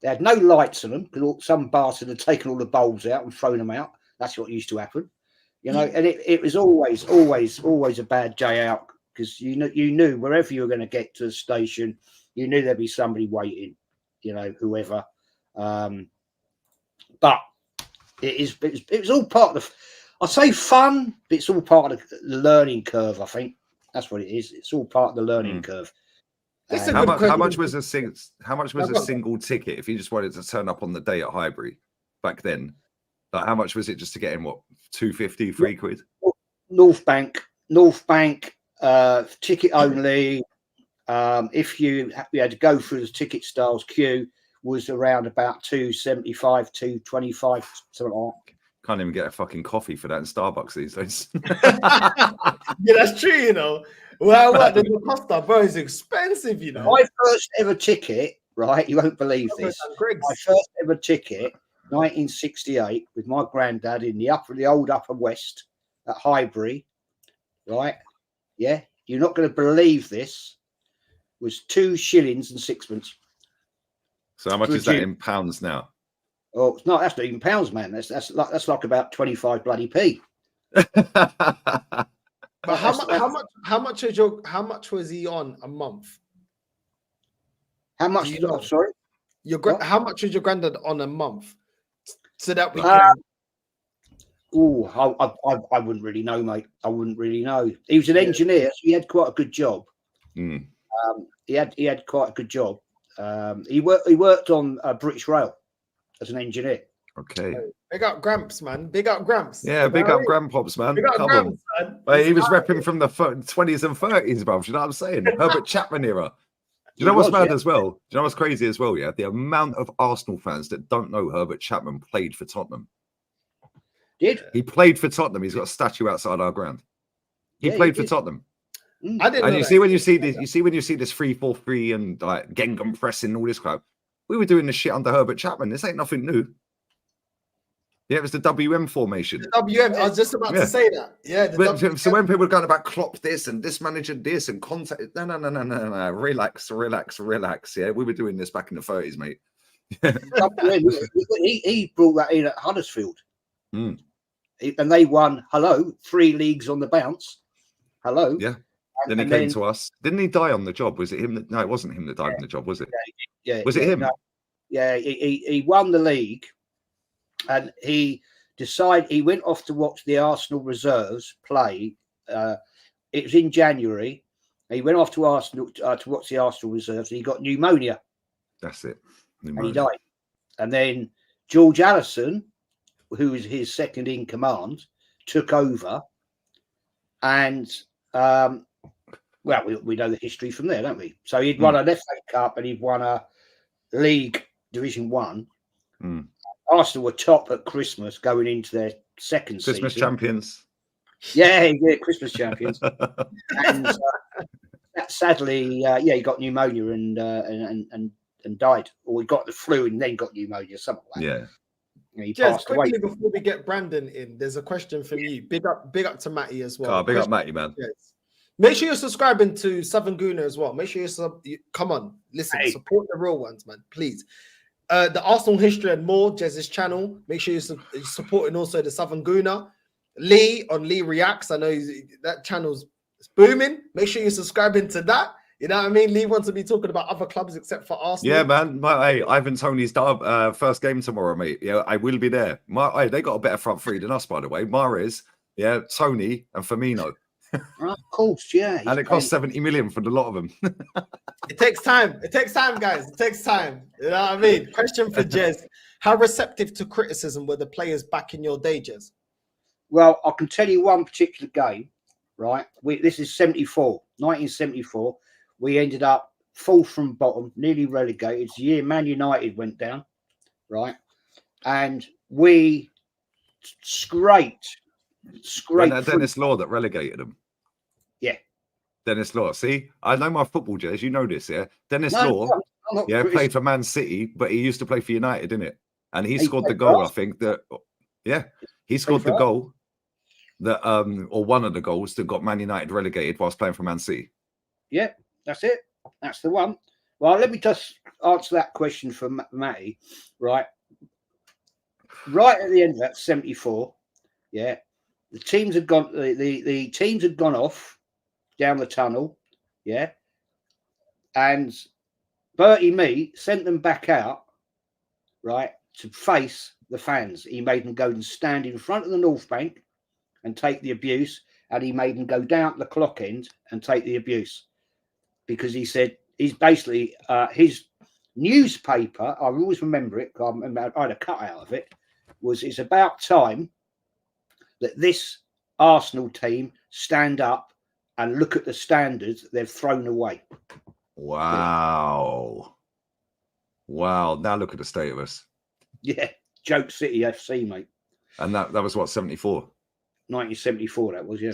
They had no lights on them because some bastard had taken all the bulbs out and thrown them out. That's what used to happen, and it was always a bad day out because you knew wherever you were going to get to the station, you knew there'd be somebody waiting, whoever. But it was all part of I say fun, but it's all part of the learning curve. I think that's what it is. It's all part of the learning curve. How much was a single ticket if you just wanted to turn up on the day at Highbury back then? Like, how much was it just to get in? What, 250, 3 quid? North Bank, ticket only. If you had to go through the ticket styles queue, was around about 275, 225, something like that. Can't even get a fucking coffee for that in Starbucks these days. Yeah, that's true, Well, what the Costa, bro, is expensive, My first ever ticket, right? You won't believe this. My first ever ticket, 1968, with my granddad in the old Upper West at Highbury, right? Yeah, you're not going to believe this. Was 2 shillings and 6pence. So how much is that in pounds now? Oh, no, that's not even pounds, man. That's like about 25 bloody p. But how much was he on a month? How much? Sorry, how much was your granddad on a month? So that we can. I wouldn't really know, mate. I wouldn't really know. He was an engineer, so he had quite a good job. Mm. He had quite a good job. He worked on British Rail as an engineer. Okay. Big up Gramps, man. Big up Gramps. Yeah, big up Grandpops, man. Big up Come Gramps, on. man. Mate, he was repping from the 20s and 30s, bro. Do you know what I'm saying? Herbert Chapman era. Do you know what's mad as well? Do you know what's crazy as well? Yeah, the amount of Arsenal fans that don't know Herbert Chapman played for Tottenham. He played for Tottenham. He's got a statue outside our ground. He played for Tottenham. I didn't. And you see when you see this, 3-4-3 and like Gengham pressing all this crap. We were doing this shit under Herbert Chapman. This ain't nothing new. Yeah, it was the WM formation. The WM. I was just about to say that. Yeah. So when people are going about Klopp this and this manager this and contact, no. Relax. Yeah, we were doing this back in the 30s, mate. he brought that in at Huddersfield. Mm. And they won, 3 leagues on the bounce. Yeah. Then he came to us. Didn't he die on the job? Was it him? No, it wasn't him that died on the job, was it? Yeah. Was it him? No, yeah, he won the league, and he decided he went off to watch the Arsenal reserves play. It was in January. He went off to Arsenal to watch the Arsenal reserves, and he got pneumonia. That's it. And he died. And then George Allison, who was his second in command, took over. And, we know the history from there, don't we? So he'd won an FA Cup and he'd won a League Division 1. Mm. Arsenal were top at Christmas going into their second season. Christmas champions. Yeah, Christmas champions. And sadly, he got pneumonia and died, or he got the flu and then got pneumonia, something like that. Yeah. He passed away. Quickly before we get Brandon in, there's a question from you. Big up to Matty as well. Big up Matty, man. Yes. Make sure you're subscribing to Southern Gooner as well. Make sure come on, listen, support the real ones, man, please. The Arsenal history and more, Jez's channel. Make sure you're supporting also the Southern Gooner. Lee on Lee Reacts. I know that channel's booming. Make sure you're subscribing to that. You know what I mean? Lee wants to be talking about other clubs except for Arsenal. Yeah, man. Hey, Ivan Toney's first game tomorrow, mate. Yeah, I will be there. They got a better front three than us, by the way. Mahrez, Tony, and Firmino. Of course, yeah. And it costs 70 million for the lot of them. It takes time. It takes time, guys. It takes time. You know what I mean? Question for Jez. How receptive to criticism were the players back in your day, Jez? Well, I can tell you one particular game, right? This is 1974. We ended up fourth from bottom, nearly relegated. It's the year Man United went down, right? And we scraped. Dennis Law that relegated them. Yeah. Dennis Law. See, I know my football, Jez. You know this, yeah? Dennis Law, played for Man City, but he used to play for United, didn't it? And he scored the goal, I think, he scored the goal that, or one of the goals that got Man United relegated whilst playing for Man City. Yeah, that's it. That's the one. Well, let me just answer that question for Matty, right? Right at the end of that 74, the teams had gone. The teams had gone off down the tunnel, and Bertie Mee sent them back out, right, to face the fans. He made them go and stand in front of the North Bank and take the abuse, and he made them go down to the clock end and take the abuse, because he said he's basically his newspaper. I always remember it. I had a cut out of it. It's about time that this Arsenal team stand up and look at the standards they've thrown away. Wow. Wow. Now look at the state of us. Yeah. Joke City FC, mate. And that was what, 74? 1974, that was, yeah.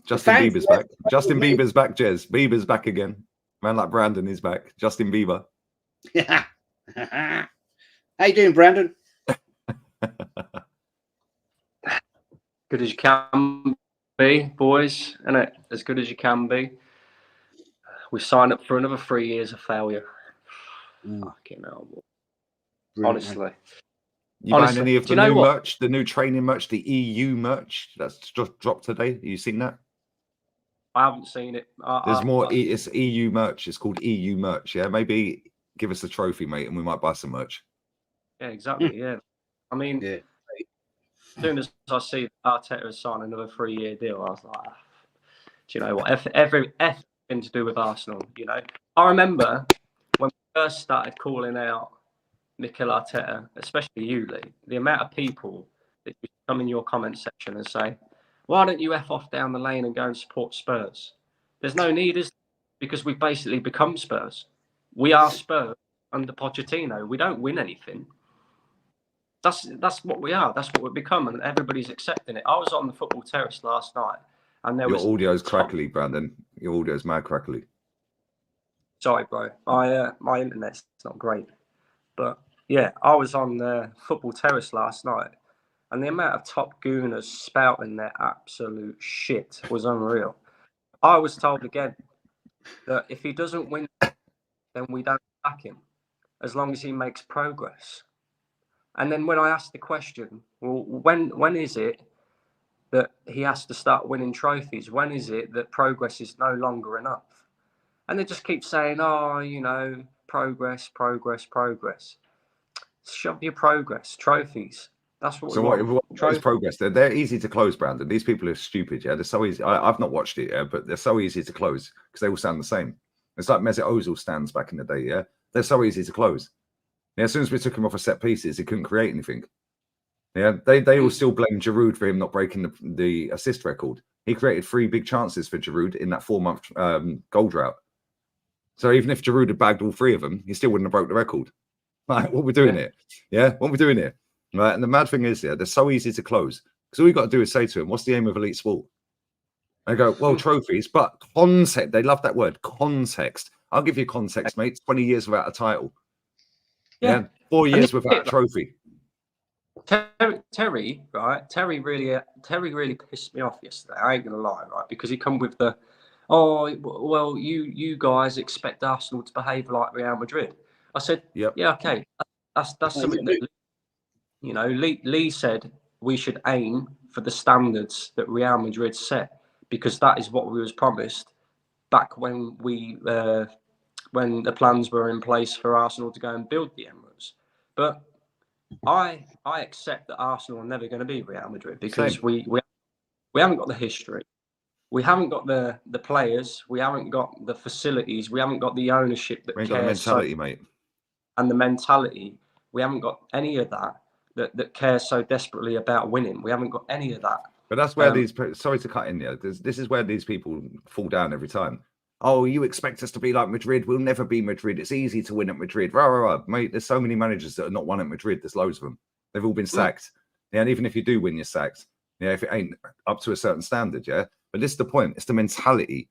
Justin Bieber's back. Justin Bieber's back, Jez. Bieber's back again. Man like Brandon is back. Justin Bieber. Yeah. How you doing, Brandon? Good as you can be, boys, isn't it? As good as you can be. We signed up for another 3 years of failure. Fucking hell. Honestly. You buying any of the new merch, the new training merch, the EU merch that's just dropped today? Have you seen that? I haven't seen it. There's more. It's EU merch. It's called EU merch. Yeah, maybe give us a trophy, mate, and we might buy some merch. Yeah, exactly. Yeah. I mean, as soon as I see Arteta has signed another 3-year deal, I was like, do you know what? Everything to do with Arsenal, you know. I remember when we first started calling out Mikel Arteta, especially you, Lee, the amount of people that you come in your comment section and say, why don't you F off down the lane and go and support Spurs? There's no need, is there? Because we've basically become Spurs. We are Spurs under Pochettino. We don't win anything. That's what we are. That's what we've become, and everybody's accepting it. I was on the football terrace last night, and there was... Your audio's crackly, Brandon. Your audio's mad crackly. Sorry, bro. My internet's not great, but Yeah, I was on the football terrace last night, and the amount of top gooners spouting their absolute shit was unreal. I was told again that if he doesn't win, then we don't back him, as long as he makes progress. And then when I asked the question, well, when is it that he has to start winning trophies? When is it that progress is no longer enough? And they just keep saying, oh, you know, progress, progress, progress. Shove your progress, trophies. That's what So we want. what is progress? They're easy to close, Brandon. These people are stupid. Yeah, they're so easy. I've not watched it yet, but they're so easy to close because they all sound the same. It's like Mesut Ozil stands back in the day. Yeah, they're so easy to close. Yeah, as soon as we took him off of set pieces, he couldn't create anything. Yeah, they all still blame Giroud for him not breaking the assist record. He created 3 big chances for Giroud in that 4-month goal drought. So even if Giroud had bagged all 3 of them, he still wouldn't have broke the record. Like, what we're doing here? Yeah, what we're doing here? Right, and the mad thing is, they're so easy to close because all you got to do is say to him, "What's the aim of elite sport?" They go, "Well, trophies," but context. They love that word, context. I'll give you context, mate. 20 years without a title. Yeah, 4 years without a trophy. Terry, right? Terry really pissed me off yesterday. I ain't gonna lie, right? Because he come with the, oh, well, you guys expect Arsenal to behave like Real Madrid. I said, yeah, okay, that's something that, you know, Lee said we should aim for the standards that Real Madrid set because that is what we was promised back when when the plans were in place for Arsenal to go and build the Emirates. But I accept that Arsenal are never going to be Real Madrid because we haven't got the history, we haven't got the players, we haven't got the facilities, we haven't got the ownership that we ain't got the mentality, mate, and the mentality. We haven't got any of that cares so desperately about winning. We haven't got any of that. But that's where these. Sorry to cut in there. This is where these people fall down every time. Oh, you expect us to be like Madrid? We'll never be Madrid. It's easy to win at Madrid. Rah, rah, rah. Mate, there's so many managers that are not won at Madrid. There's loads of them. They've all been sacked. Yeah, and even if you do win, you're sacked. Yeah, if it ain't up to a certain standard, yeah. But this is the point. It's the mentality.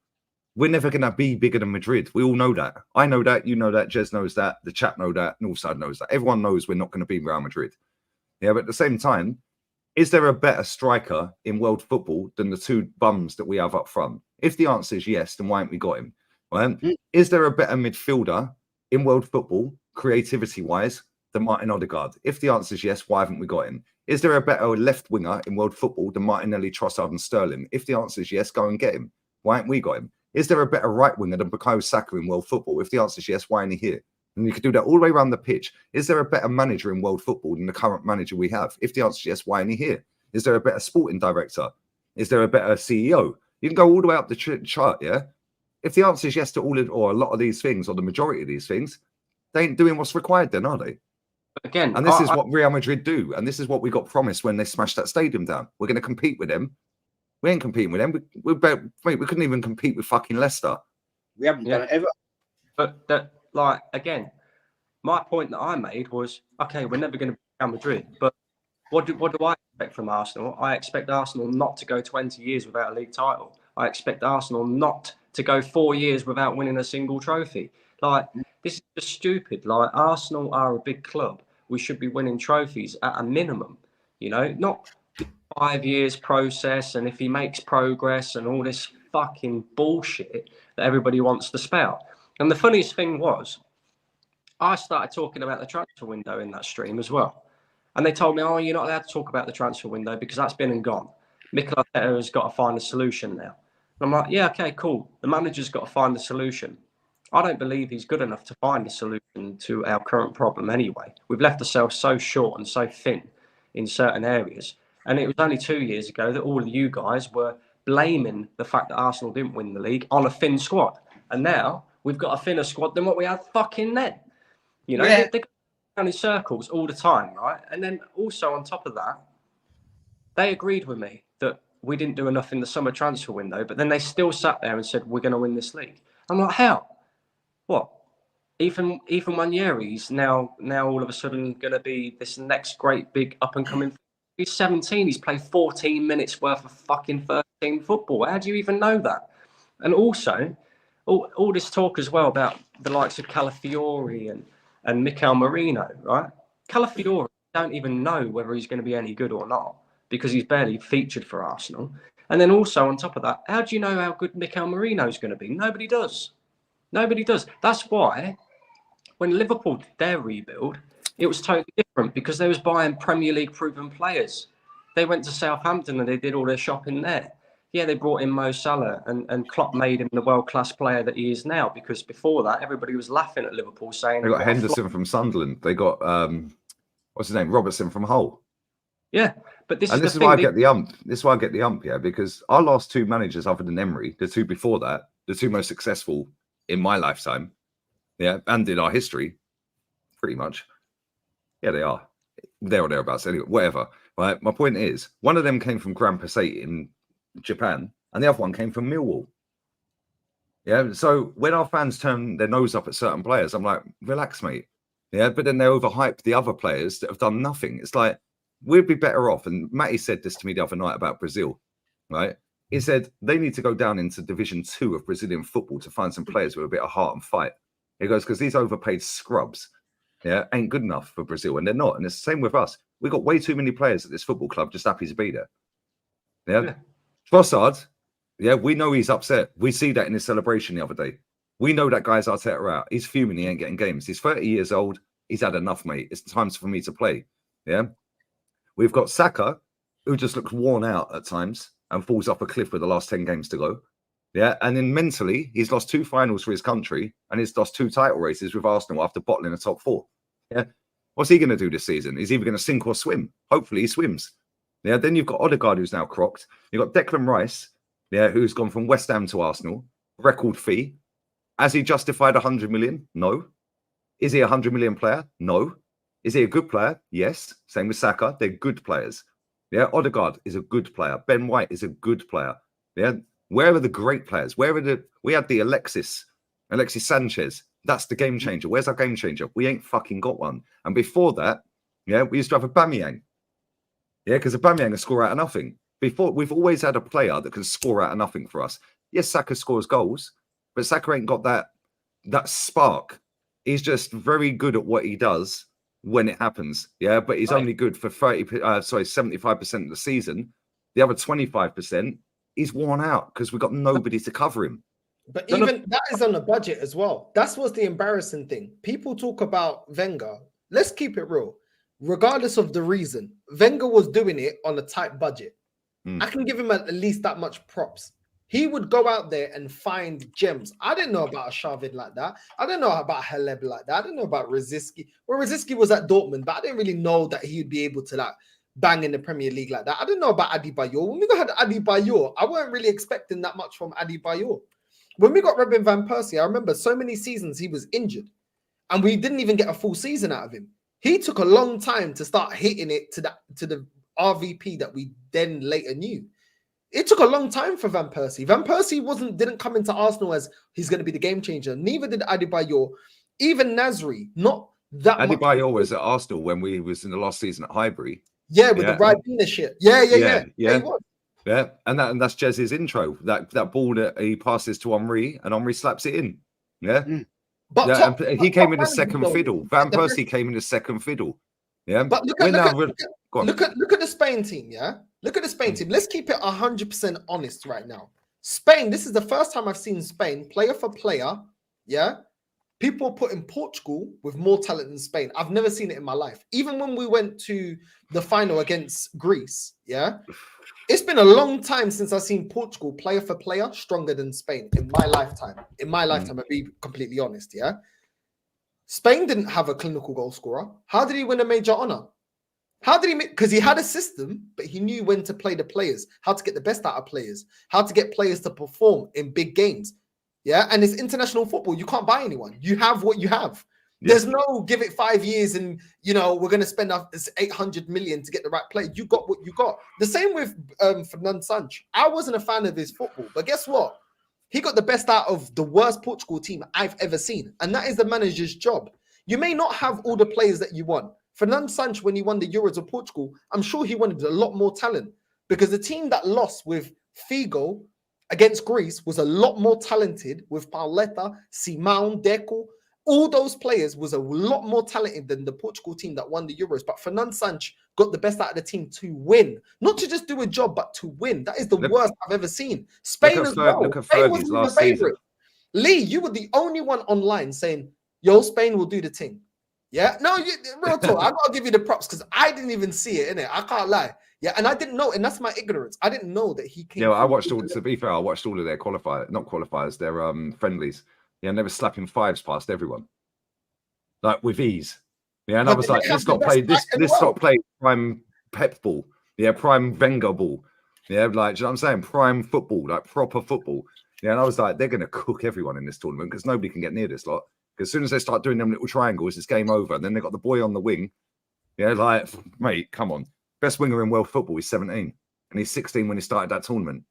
We're never going to be bigger than Madrid. We all know that. I know that. You know that. Jez knows that. The chat know that. Northside knows that. Everyone knows we're not going to be Real Madrid. Yeah, but at the same time, is there a better striker in world football than the 2 bums that we have up front? If the answer is yes, then why haven't we got him? Right? Is there a better midfielder in world football, creativity-wise, than Martin Odegaard? If the answer is yes, why haven't we got him? Is there a better left winger in world football than Martinelli, Trossard and Sterling? If the answer is yes, go and get him. Why haven't we got him? Is there a better right winger than Bukayo Saka in world football? If the answer is yes, why ain't he here? And you could do that all the way around the pitch. Is there a better manager in world football than the current manager we have? If the answer is yes, why ain't he here? Is there a better sporting director? Is there a better CEO? You can go all the way up the chart, yeah? If the answer is yes to all of, or a lot of these things, or the majority of these things, they ain't doing what's required then, are they? Again, and this is what Real Madrid do. And this is what we got promised when they smashed that stadium down. We're going to compete with them. We ain't competing with them. We couldn't even compete with fucking Leicester. We haven't done it ever. But that, like, again, my point that I made was, okay, we're never going to be Real Madrid, but what do I expect from Arsenal? I expect Arsenal not to go 20 years without a league title. I expect Arsenal not to go 4 years without winning a single trophy. Like, this is just stupid. Like, Arsenal are a big club. We should be winning trophies at a minimum, you know, not 5 years process. And if he makes progress and all this fucking bullshit that everybody wants to spout. And the funniest thing was, I started talking about the transfer window in that stream as well. And they told me, oh, you're not allowed to talk about the transfer window because that's been and gone. Mikel Arteta has got to find a solution now. And I'm like, yeah, okay, cool. The manager's got to find a solution. I don't believe he's good enough to find a solution to our current problem anyway. We've left ourselves so short and so thin in certain areas. And it was only 2 years ago that all of you guys were blaming the fact that Arsenal didn't win the league on a thin squad. And now we've got a thinner squad than what we had fucking then. You know, they go down in circles all the time, right? And then also on top of that, they agreed with me that we didn't do enough in the summer transfer window, but then they still sat there and said, we're going to win this league. I'm like, how? What? Ethan Waneri's now all of a sudden going to be this next great big up and coming. He's 17. He's played 14 minutes worth of fucking first team football. How do you even know that? And also, all this talk as well about the likes of Calafiori and Mikel Merino, right? Calafiori don't even know whether he's going to be any good or not because he's barely featured for Arsenal. And then also on top of that, how do you know how good Mikel Merino is going to be? Nobody does. Nobody does. That's why when Liverpool did their rebuild, it was totally different because they was buying Premier League proven players. They went to Southampton and they did all their shopping there. Yeah, they brought in Mo Salah and Klopp made him the world-class player that he is now because before that, everybody was laughing at Liverpool saying... They got Henderson from Sunderland. They got, what's his name? Robertson from Hull. Yeah, but this is why I get the ump. This is why I get the ump, yeah, because our last two managers other than Emery, the two before that, the two most successful in my lifetime, yeah, and in our history, pretty much. Yeah, they are. There or thereabouts. Anyway, whatever. Right? My point is, one of them came from Grand Passate in Japan, and the other one came from Millwall. Yeah, so when our fans turn their nose up at certain players, I'm like, relax, mate. Yeah, but then they overhype the other players that have done nothing. It's like, we'd be better off. And Matty said this to me the other night about Brazil, right? He said they need to go down into Division 2 of Brazilian football to find some players with a bit of heart and fight. He goes, because these overpaid scrubs, yeah, ain't good enough for Brazil, and they're not. And it's the same with us. We've got way too many players at this football club just happy to be there. Yeah. Trossard, yeah, we know he's upset. We see that in his celebration the other day. We know that guy's Arteta out. He's fuming. He ain't getting games. He's 30 years old. He's had enough, mate. It's time for me to play. Yeah. We've got Saka, who just looks worn out at times and falls off a cliff with the last 10 games to go. Yeah. And then mentally, he's lost 2 finals for his country and he's lost 2 title races with Arsenal after bottling the top 4. Yeah. What's he going to do this season? He's either going to sink or swim. Hopefully he swims. Yeah. Then you've got Odegaard, who's now crocked. You've got Declan Rice, yeah, who's gone from West Ham to Arsenal. Record fee. Has he justified 100 million? No. Is he a 100 million player? No. Is he a good player? Yes. Same with Saka. They're good players. Yeah. Odegaard is a good player. Ben White is a good player. Yeah. Where are the great players? We had the Alexis Sanchez. That's the game changer. Where's our game changer? We ain't fucking got one. And before that, yeah, we used to have Aubameyang. Yeah, because Aubameyang can score out of nothing. Before, we've always had a player that can score out of nothing for us. Yes, Saka scores goals, but Saka ain't got that spark. He's just very good at what he does when it happens. Yeah, but he's only good for 75% of the season. The other 25%, he's worn out because we've got nobody to cover him. But even that is on a budget as well. That's what's the embarrassing thing. People talk about Wenger. Let's keep it real. Regardless of the reason, Wenger was doing it on a tight budget. I can give him at least that much props. He would go out there and find gems. I didn't know about a Shavin like that. I didn't know about Haleb like that. I didn't know about Rosicky. Well, Rosicky was at Dortmund, but I didn't really know that he would be able to like bang in the Premier League like that. I didn't know about Adebayor. When we got Adebayor, I weren't really expecting that much from Adebayor. When we got Robin Van Persie, I remember so many seasons he was injured, and we didn't even get a full season out of him. He took a long time to start hitting it to the RVP that we then later knew. It took a long time for Van Persie. Van Persie didn't come into Arsenal as he's going to be the game changer. Neither did Adebayor. Even Nasri, not that much. Adebayor was at Arsenal when we was in the last season at Highbury. Yeah, with the Ribena shit. Yeah. Yeah, and that's Jez's intro. That ball that he passes to Henry and Henry slaps it in. Yeah. But he came in as second fiddle. Van Persie came in as second fiddle. Yeah. But look at the Spain team, yeah? Look at the Spain team. Let's keep it 100% honest right now. Spain, this is the first time I've seen Spain, player for player, yeah? People putting Portugal with more talent than Spain. I've never seen it in my life. Even when we went to the final against Greece, yeah? It's been a long time since I've seen Portugal player for player stronger than Spain in my lifetime. I'll be completely honest, yeah? Spain didn't have a clinical goal scorer. How did he win a major honor? Because he had a system, but he knew when to play the players, how to get the best out of players, how to get players to perform in big games. Yeah. And it's international football. You can't buy anyone. You have what you have. Yeah. There's no give it 5 years and, we're going to spend 800 million to get the right player. You got what you got. The same with Fernando Sancho. I wasn't a fan of his football, but guess what? He got the best out of the worst Portugal team I've ever seen. And that is the manager's job. You may not have all the players that you want. Fernando Sancho, when he won the Euros of Portugal, I'm sure he wanted a lot more talent because the team that lost with Figo against Greece was a lot more talented with Pauleta, Simão, Deco, all those players was a lot more talented than the Portugal team that won the Euros. But Fernando Sanch got the best out of the team to win, not to just do a job, but to win. That is the worst I've ever seen. Spain as well. Look at Spain Fergie's wasn't last the season. favorite. Lee, you were the only one online saying, "Yo, Spain will do the thing." Yeah, no, real talk. I gotta give you the props because I didn't even see it, innit? I can't lie. Yeah, and I didn't know, and that's my ignorance. I didn't know that he came. Yeah, well, I watched all. To be fair, I watched all of their qualifiers, their friendlies. Yeah, and they were slapping fives past everyone, like with ease. Yeah, and I was like, let's not play this. Let's not play prime Pep ball. Yeah, prime Wenger ball. Yeah, like, do you know what I'm saying? Prime football, like proper football. Yeah, and I was like, they're gonna cook everyone in this tournament because nobody can get near this lot. Because as soon as they start doing them little triangles, it's game over. And then they got the boy on the wing. Yeah, like, mate, come on. Best winger in world football is 17. And he's 16 when he started that tournament.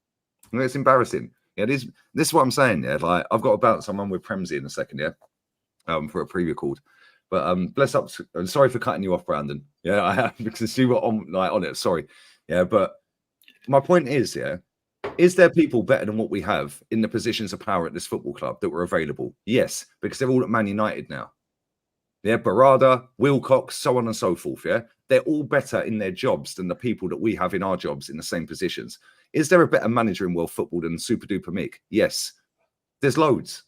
And it's embarrassing. Yeah, this is what I'm saying. Yeah, like, I've got to bounce someone with Premsy in a second, yeah, for a pre-record. But bless up. I'm sorry for cutting you off, Brandon. Yeah, I have, because you were on it. Sorry. Yeah, but my point is, yeah, is there people better than what we have in the positions of power at this football club that were available? Yes, because they're all at Man United now. Yeah, Barada, Wilcox, so on and so forth. Yeah, they're all better in their jobs than the people that we have in our jobs in the same positions. Is there a better manager in world football than Super Duper Mick? Yes. There's loads.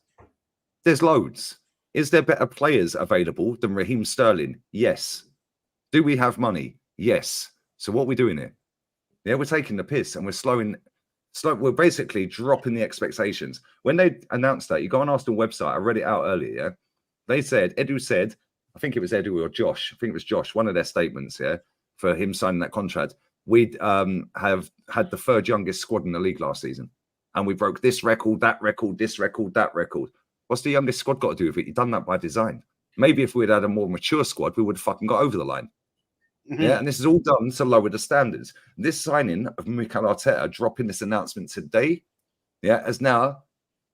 There's loads. Is there better players available than Raheem Sterling? Yes. Do we have money? Yes. So what are we doing here? Yeah, we're taking the piss and we're basically dropping the expectations. When they announced that, you go on Arsenal website, I read it out earlier, yeah? They said, Edu said, I think it was Edu or Josh, I think it was Josh, one of their statements, yeah, for him signing that contract. We'd have had the third youngest squad in the league last season. And we broke this record, that record, this record, that record. What's the youngest squad got to do with it? You've done that by design. Maybe if we'd had a more mature squad, we would have fucking got over the line. Mm-hmm. Yeah, and this is all done to lower the standards. This signing of Mikel Arteta, dropping this announcement today, yeah, has now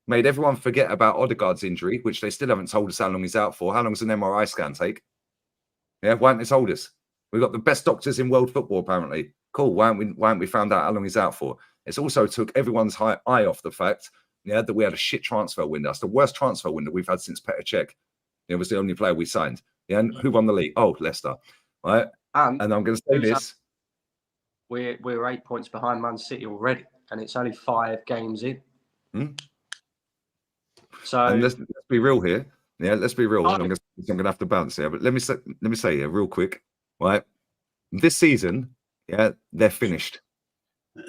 made everyone forget about Odegaard's injury, which they still haven't told us how long he's out for. How long does an MRI scan take? Yeah, why haven't they told us? We've got the best doctors in world football, apparently. Cool. Why haven't we found out how long he's out for? It's also took everyone's eye off the fact, yeah, that we had a shit transfer window. That's the worst transfer window we've had since Petr Cech. It was the only player we signed. Yeah, and who won the league? Oh, Leicester. Right. And I'm going to say this. We're 8 points behind Man City already, and it's only 5 games in. So and let's be real here. Yeah, let's be real. I'm going to have to bounce here, but let me say here real quick. Right, this season, yeah, they're finished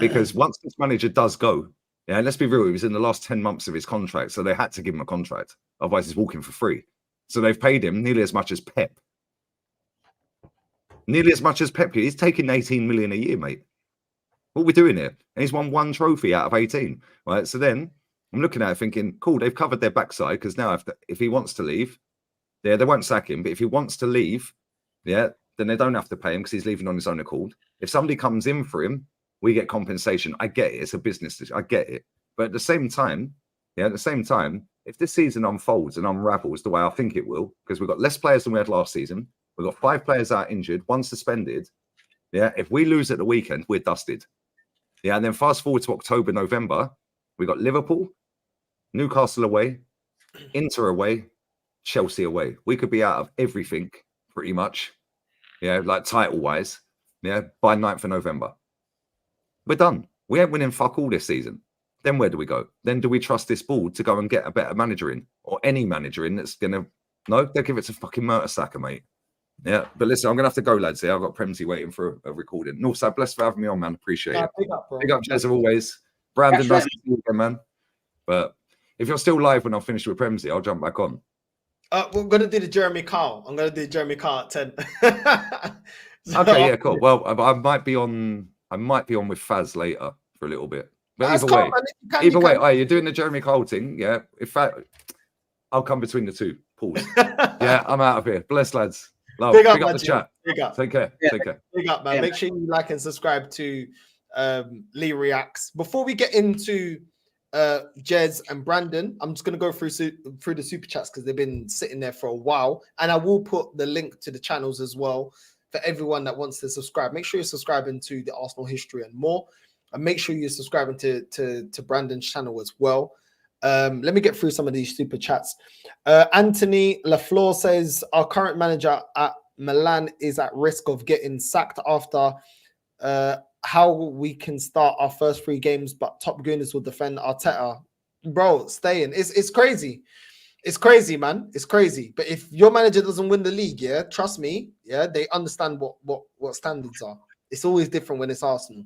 because once this manager does go, yeah, let's be real, he was in the last 10 months of his contract, so they had to give him a contract. Otherwise, he's walking for free. So they've paid him nearly as much as Pep. Nearly as much as Pep. He's taking 18 million a year, mate. What are we doing here? And he's won 1 trophy out of 18. Right. So then I'm looking at it thinking, cool, they've covered their backside because now if he wants to leave, yeah, they won't sack him. But if he wants to leave, yeah, then they don't have to pay him because he's leaving on his own accord. If somebody comes in for him, we get compensation. I get it. It's a business. I get it. But at the same time, if this season unfolds and unravels the way I think it will, because we've got less players than we had last season, we've got 5 players out injured, 1 suspended. Yeah, if we lose at the weekend, we're dusted. Yeah, and then fast forward to October, November, we got Liverpool, Newcastle away, Inter away, Chelsea away. We could be out of everything pretty much. Yeah, like title-wise. Yeah, by 9th of November. We're done. We ain't winning fuck all this season. Then where do we go? Then do we trust this board to go and get a better manager in? Or any manager in that's going to... No, they'll give it to fucking Mertesacker, mate. Yeah, but listen, I'm going to have to go, lads. Here. I've got Premsy waiting for a recording. Northside, bless for having me on, man. Appreciate it. Big up, Jez, as always. Brandon, nice to see you again, man. But if you're still live when I'll finish with Premsy, I'll jump back on. We're going to do the Jeremy Carl. I'm going to do Jeremy Carl at 10. So, okay, yeah, cool. Well, I might be on with Faz later for a little bit. But either way, you're doing the Jeremy Carl thing. Yeah, in fact, I'll come between the two. Pause. Yeah, I'm out of here. Bless, lads. Love. Big up the chat. Big up. Take care. Yeah. Take care. Big up, man. Yeah, make sure you like and subscribe to Lee Reacts. Before we get into Jez and Brandon, I'm just going to go through the super chats because they've been sitting there for a while, and I will put the link to the channels as well for everyone that wants to subscribe. Make sure you're subscribing to the Arsenal History and More, and make sure you're subscribing to Brandon's channel as well. Let me get through some of these super chats. Anthony Lafleur says our current manager at Milan is at risk of getting sacked after how we can start our first 3 games, but top gooners will defend Arteta. Bro, staying. It's crazy. It's crazy, man. It's crazy. But if your manager doesn't win the league, yeah, trust me, yeah, they understand what standards are. It's always different when it's Arsenal.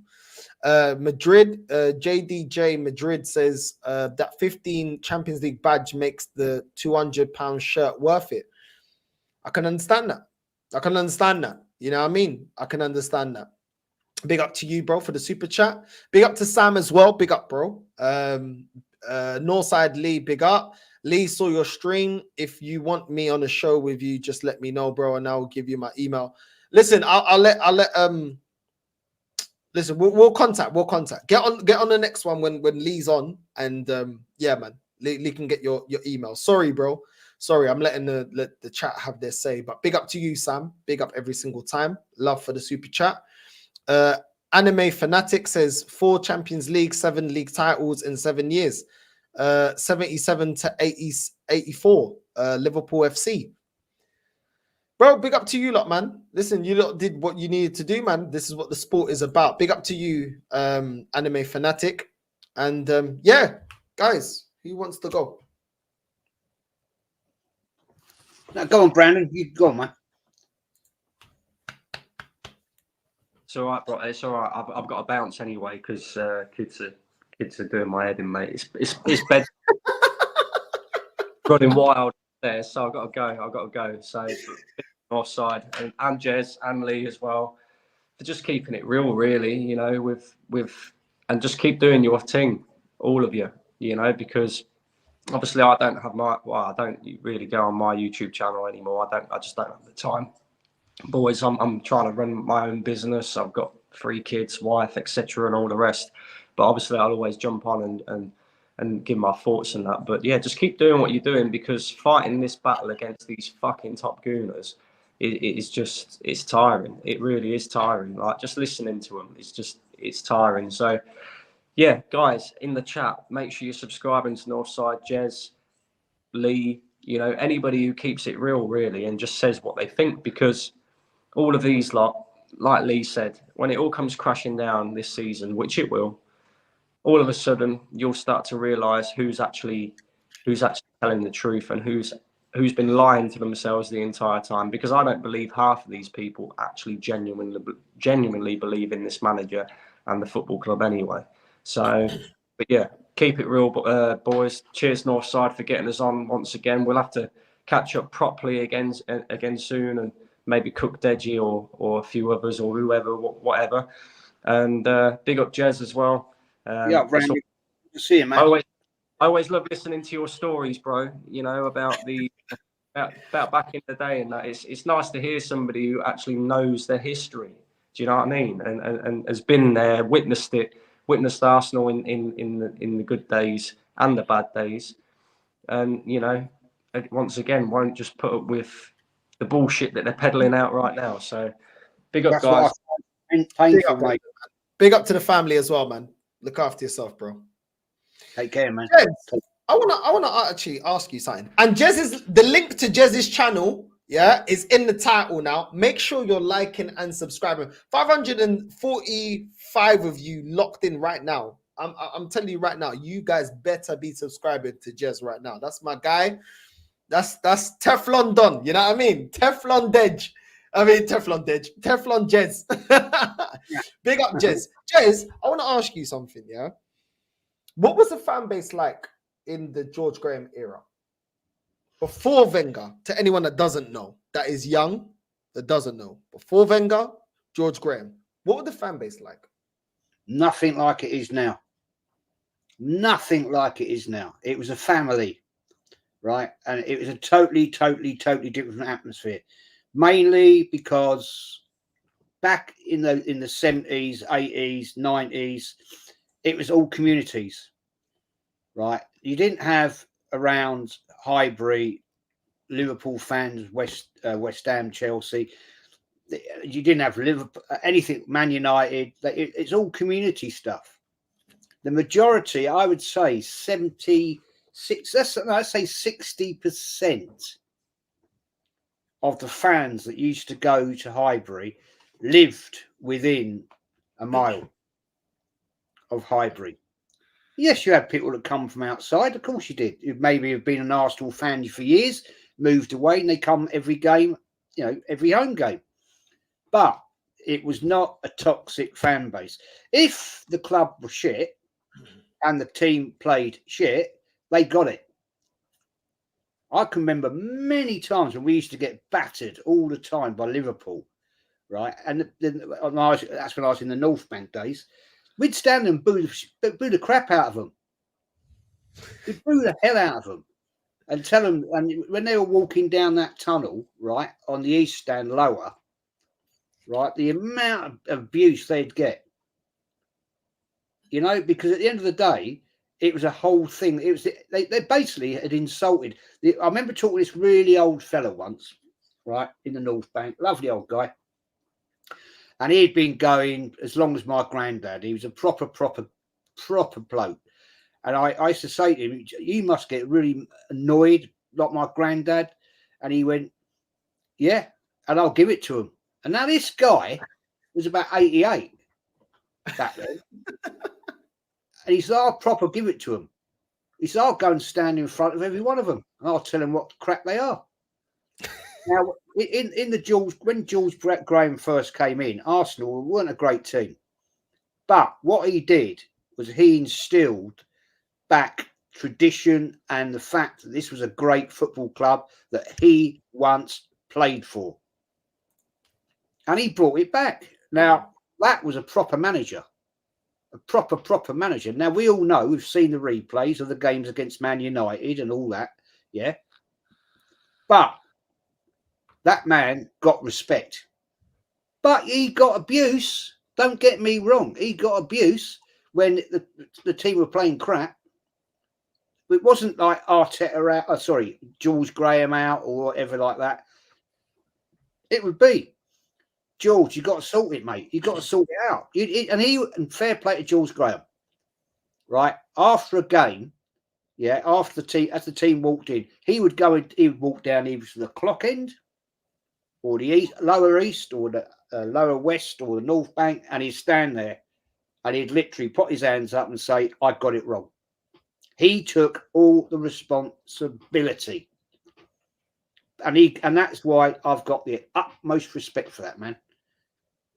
Madrid, JDJ Madrid says that 15 Champions League badge makes the £200 shirt worth it. I can understand that. You know what I mean? I can understand that. Big up to you, bro, for the super chat. Big up to Sam as well. Big up, bro. Northside Lee, big up. Lee, saw your stream. If you want me on a show with you, just let me know, bro, and I'll give you my email. Listen, I'll let listen, we'll contact. Get on the next one when Lee's on, and yeah, man, Lee can get your email. Sorry, bro. Sorry, I'm letting the chat have their say, but big up to you, Sam. Big up every single time. Love for the super chat. Anime Fanatic says 4 Champions League, 7 league titles in 7 years. 77 to 84. Liverpool FC. Bro, big up to you lot, man. Listen, you lot did what you needed to do, man. This is what the sport is about. Big up to you, Anime Fanatic. And yeah, guys, who wants to go? Now, go on, Brandon. You go on, man. It's all right, bro. It's all right. I've got to bounce anyway because kids are doing my head in, mate. It's bed running wild there, so I've got to go. So offside and Jez and Lee as well for just keeping it real, really. You know, with and just keep doing your thing, all of you. You know, because obviously I don't really go on my YouTube channel anymore. I just don't have the time. Boys, I'm trying to run my own business. I've got 3 kids, wife, etc., and all the rest. But obviously, I'll always jump on and give my thoughts on that. But yeah, just keep doing what you're doing, because fighting this battle against these fucking top gooners it's tiring. It really is tiring. Like, just listening to them, it's tiring. So yeah, guys, in the chat, make sure you're subscribing to Northside, Jez, Lee, you know, anybody who keeps it real, really, and just says what they think, because all of these lot, like Lee said, when it all comes crashing down this season, which it will, all of a sudden you'll start to realise who's actually telling the truth and who's been lying to themselves the entire time. Because I don't believe half of these people actually genuinely believe in this manager and the football club anyway. So, but yeah, keep it real, boys. Cheers, Northside, for getting us on once again. We'll have to catch up properly again soon, and maybe Cook Deji or a few others or whoever, whatever. And big up Jez as well. Yeah, Randy. See you, man. I always love listening to your stories, bro. You know, about back in the day, and that it's nice to hear somebody who actually knows their history. Do you know what I mean? And has been there, witnessed Arsenal in the good days and the bad days, and you know, once again, won't just put up with the bullshit that they're peddling out right now. So big up, guys. Painful, mate. Big up to the family as well, man. Look after yourself, bro. Take care, man. Jez, I wanna actually ask you something. And the link to Jez's channel, yeah, is in the title now. Make sure you're liking and subscribing. 545 of you locked in right now. I'm telling you right now, you guys better be subscribing to Jez right now. That's my guy. That's Teflon Don. You know what I mean? Teflon Dej. Teflon Jez. Yeah. Big up, Jez. Jez, I want to ask you something, yeah? What was the fan base like in the George Graham era? Before Wenger, to anyone that doesn't know, that is young, that doesn't know. Before Wenger, George Graham, what was the fan base like? Nothing like it is now. Nothing like it is now. It was a family, right? And it was a totally different atmosphere. Mainly because back in the 70s, 80s, 90s, it was all communities, right? You didn't have around Highbury, Liverpool fans, West Ham, Chelsea. You didn't have Liverpool, anything, Man United. It's all community stuff. The majority, I would say 70, let's say 60% of the fans that used to go to Highbury lived within a mile of Highbury. Yes, you had people that come from outside. Of course you did. You maybe have been an Arsenal fan for years, moved away, and they come every game, you know, every home game. But it was not a toxic fan base. If the club was shit and the team played shit, they got it. I can remember many times when we used to get battered all the time by Liverpool, right? And then that's when I was in the North Bank days. We'd stand and boo the crap out of them. We'd boo the hell out of them and tell them. And when they were walking down that tunnel, right, on the East Stand lower, right, the amount of abuse they'd get, you know, because at the end of the day, it was a whole thing. It was they basically had insulted. I remember talking to this really old fella once, right, in the North Bank, lovely old guy, and he'd been going as long as my granddad. He was a proper bloke, and I used to say to him, "You must get really annoyed like my granddad," and he went, "Yeah," and I'll give it to him. And now this guy was about 88 back then. And he said, "I'll proper give it to him." He said, "I'll go and stand in front of every one of them and I'll tell them what crap they are." Now, when George Graham first came in, Arsenal weren't a great team. But what he did was he instilled back tradition and the fact that this was a great football club that he once played for. And he brought it back. Now, that was a proper manager. A proper manager. Now, we all know, we've seen the replays of the games against Man United and all that, yeah? But that man got respect. But he got abuse. Don't get me wrong. He got abuse when the team were playing crap. It wasn't like Arteta out, George Graham out or whatever like that. It would be, "George, you got to sort it, mate. You got to sort it out." And fair play to George Graham, right? After a game, yeah, as the team walked in, he would walk down either to the clock end, or the lower east, or the lower west, or the North Bank, and he'd stand there, and he'd literally put his hands up and say, "I got it wrong." He took all the responsibility. And that's why I've got the utmost respect for that man.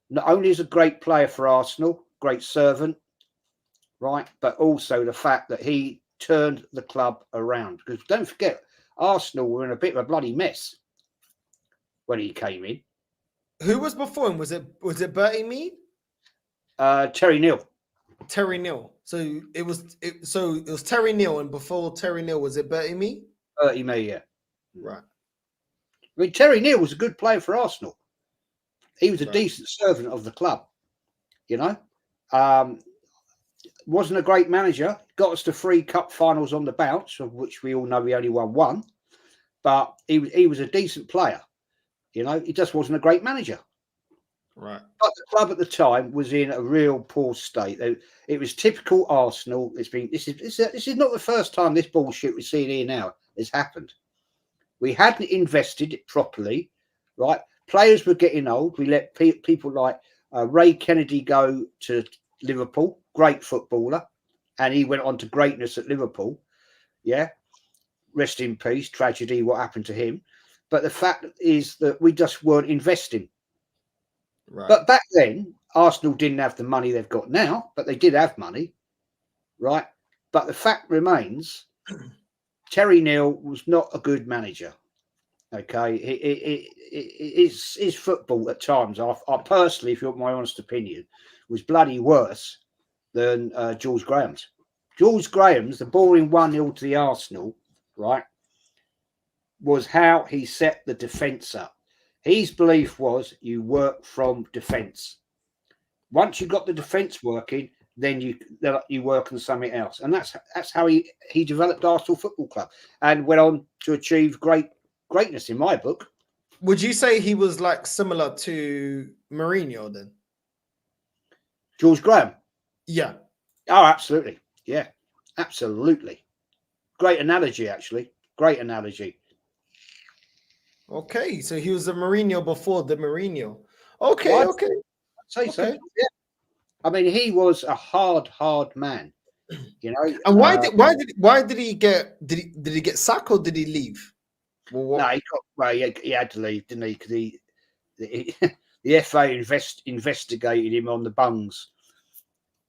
Not only is a great player for Arsenal, great servant, right, but also the fact that he turned the club around. Because don't forget, Arsenal were in a bit of a bloody mess when he came in. Who was before him? Was it Bertie Mead? Terry Neal. Terry Neal. So it was Terry Neal, and before Terry Neal, was it Bertie Mead? Bertie Mead, yeah. Right. I mean, Terry Neal was a good player for Arsenal. He was a decent servant of the club, you know. Wasn't a great manager. Got us to 3 cup finals on the bounce, of which we all know we only won 1. But he was a decent player, you know. He just wasn't a great manager. Right. But the club at the time was in a real poor state. It was typical Arsenal. This is not the first time this bullshit we're seeing here now has happened. We hadn't invested it properly, right? Players were getting old. We let people like Ray Kennedy go to Liverpool, great footballer, and he went on to greatness at Liverpool. Yeah, rest in peace. Tragedy, what happened to him? But the fact is that we just weren't investing. Right. But back then, Arsenal didn't have the money they've got now, but they did have money, right? But the fact remains, Terry Neal was not a good manager. Okay, his football at times, I personally, if you want my honest opinion, was bloody worse than George Graham's. George Graham's, the boring 1-0 to the Arsenal, right, was how he set the defence up. His belief was you work from defence. Once you got the defence working, then you work on something else, and that's how he developed Arsenal Football Club and went on to achieve greatness in my book. Would you say he was like similar to Mourinho then? George Graham? Yeah. Oh, absolutely. Yeah, absolutely. Great analogy, actually. Great analogy. Okay, so he was a Mourinho before the Mourinho. Okay, I'd okay. say so. Okay. Yeah. I mean, he was a hard man. You know. And why did he get did he get sacked or did he leave? No, he had to leave, didn't he? Because the FA investigated him on the bungs,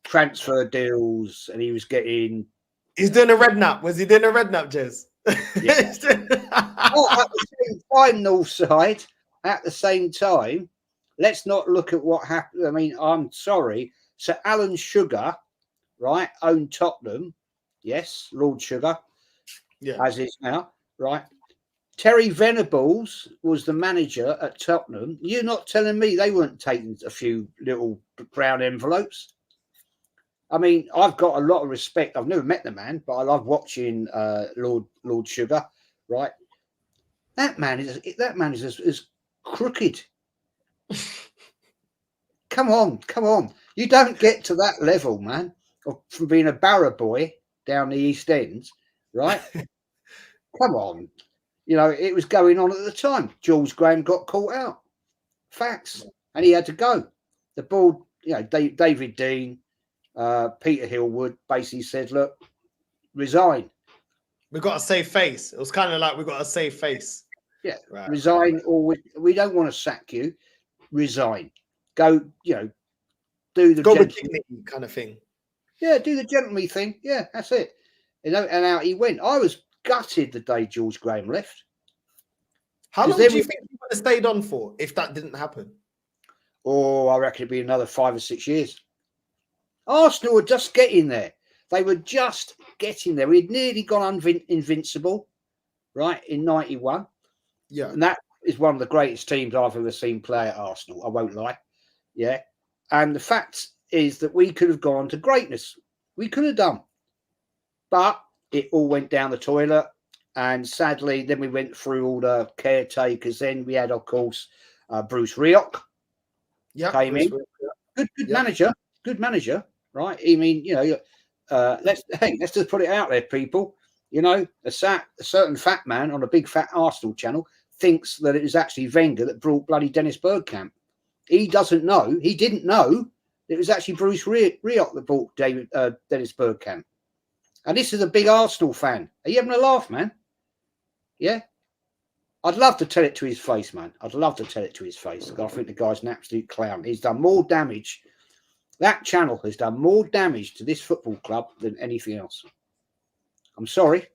transfer deals, and he was getting. He's doing a red nap. Was he doing a red nap, Jez? Yeah. Well, at the same time, Northside. At the same time, let's not look at what happened. I mean, I'm sorry. So Alan Sugar, right, owned Tottenham. Yes, Lord Sugar, as is now, right. Terry Venables was the manager at Tottenham. You're not telling me they weren't taking a few little brown envelopes? I mean, I've got a lot of respect. I've never met the man, but I love watching Lord Sugar. Right, that man is as crooked. Come on! You don't get to that level, man, from being a barra boy down the East End, right? Come on. You know, it was going on at the time. Jules Graham got caught out. Facts. And he had to go. The board, you know, David Dean, Peter Hillwood basically said, look, resign. We got a safe face. It was kind of like we got a safe face. Yeah. Right. Resign, or we don't want to sack you. Resign. Go, you know, do the go with dignity kind of thing. Yeah, do the gentlemanly thing. Yeah, that's it. You know, and out he went. I was gutted the day George Graham left. How long do you think he would have stayed on for if that didn't happen? Oh, I reckon it'd be another 5 or 6 years. Arsenal were just getting there. They were just getting there. We'd nearly gone invincible, right, in 91. Yeah. And that is one of the greatest teams I've ever seen play at Arsenal. I won't lie. Yeah. And the fact is that we could have gone to greatness. We could have done. But it all went down the toilet. And sadly, then we went through all the caretakers. Then we had, of course, Bruce Rioch. Yeah, came in. Good manager, right? I mean, you know, let's just put it out there, people. You know, a certain fat man on a big fat Arsenal channel thinks that it was actually Wenger that brought bloody Dennis Bergkamp. He doesn't know. He didn't know it was actually Bruce Rioch that brought Dennis Bergkamp. And this is a big Arsenal fan. Are you having a laugh, man? Yeah. I'd love to tell it to his face, man. I'd love to tell it to his face. I think the guy's an absolute clown. He's done more damage. That channel has done more damage to this football club than anything else. I'm sorry.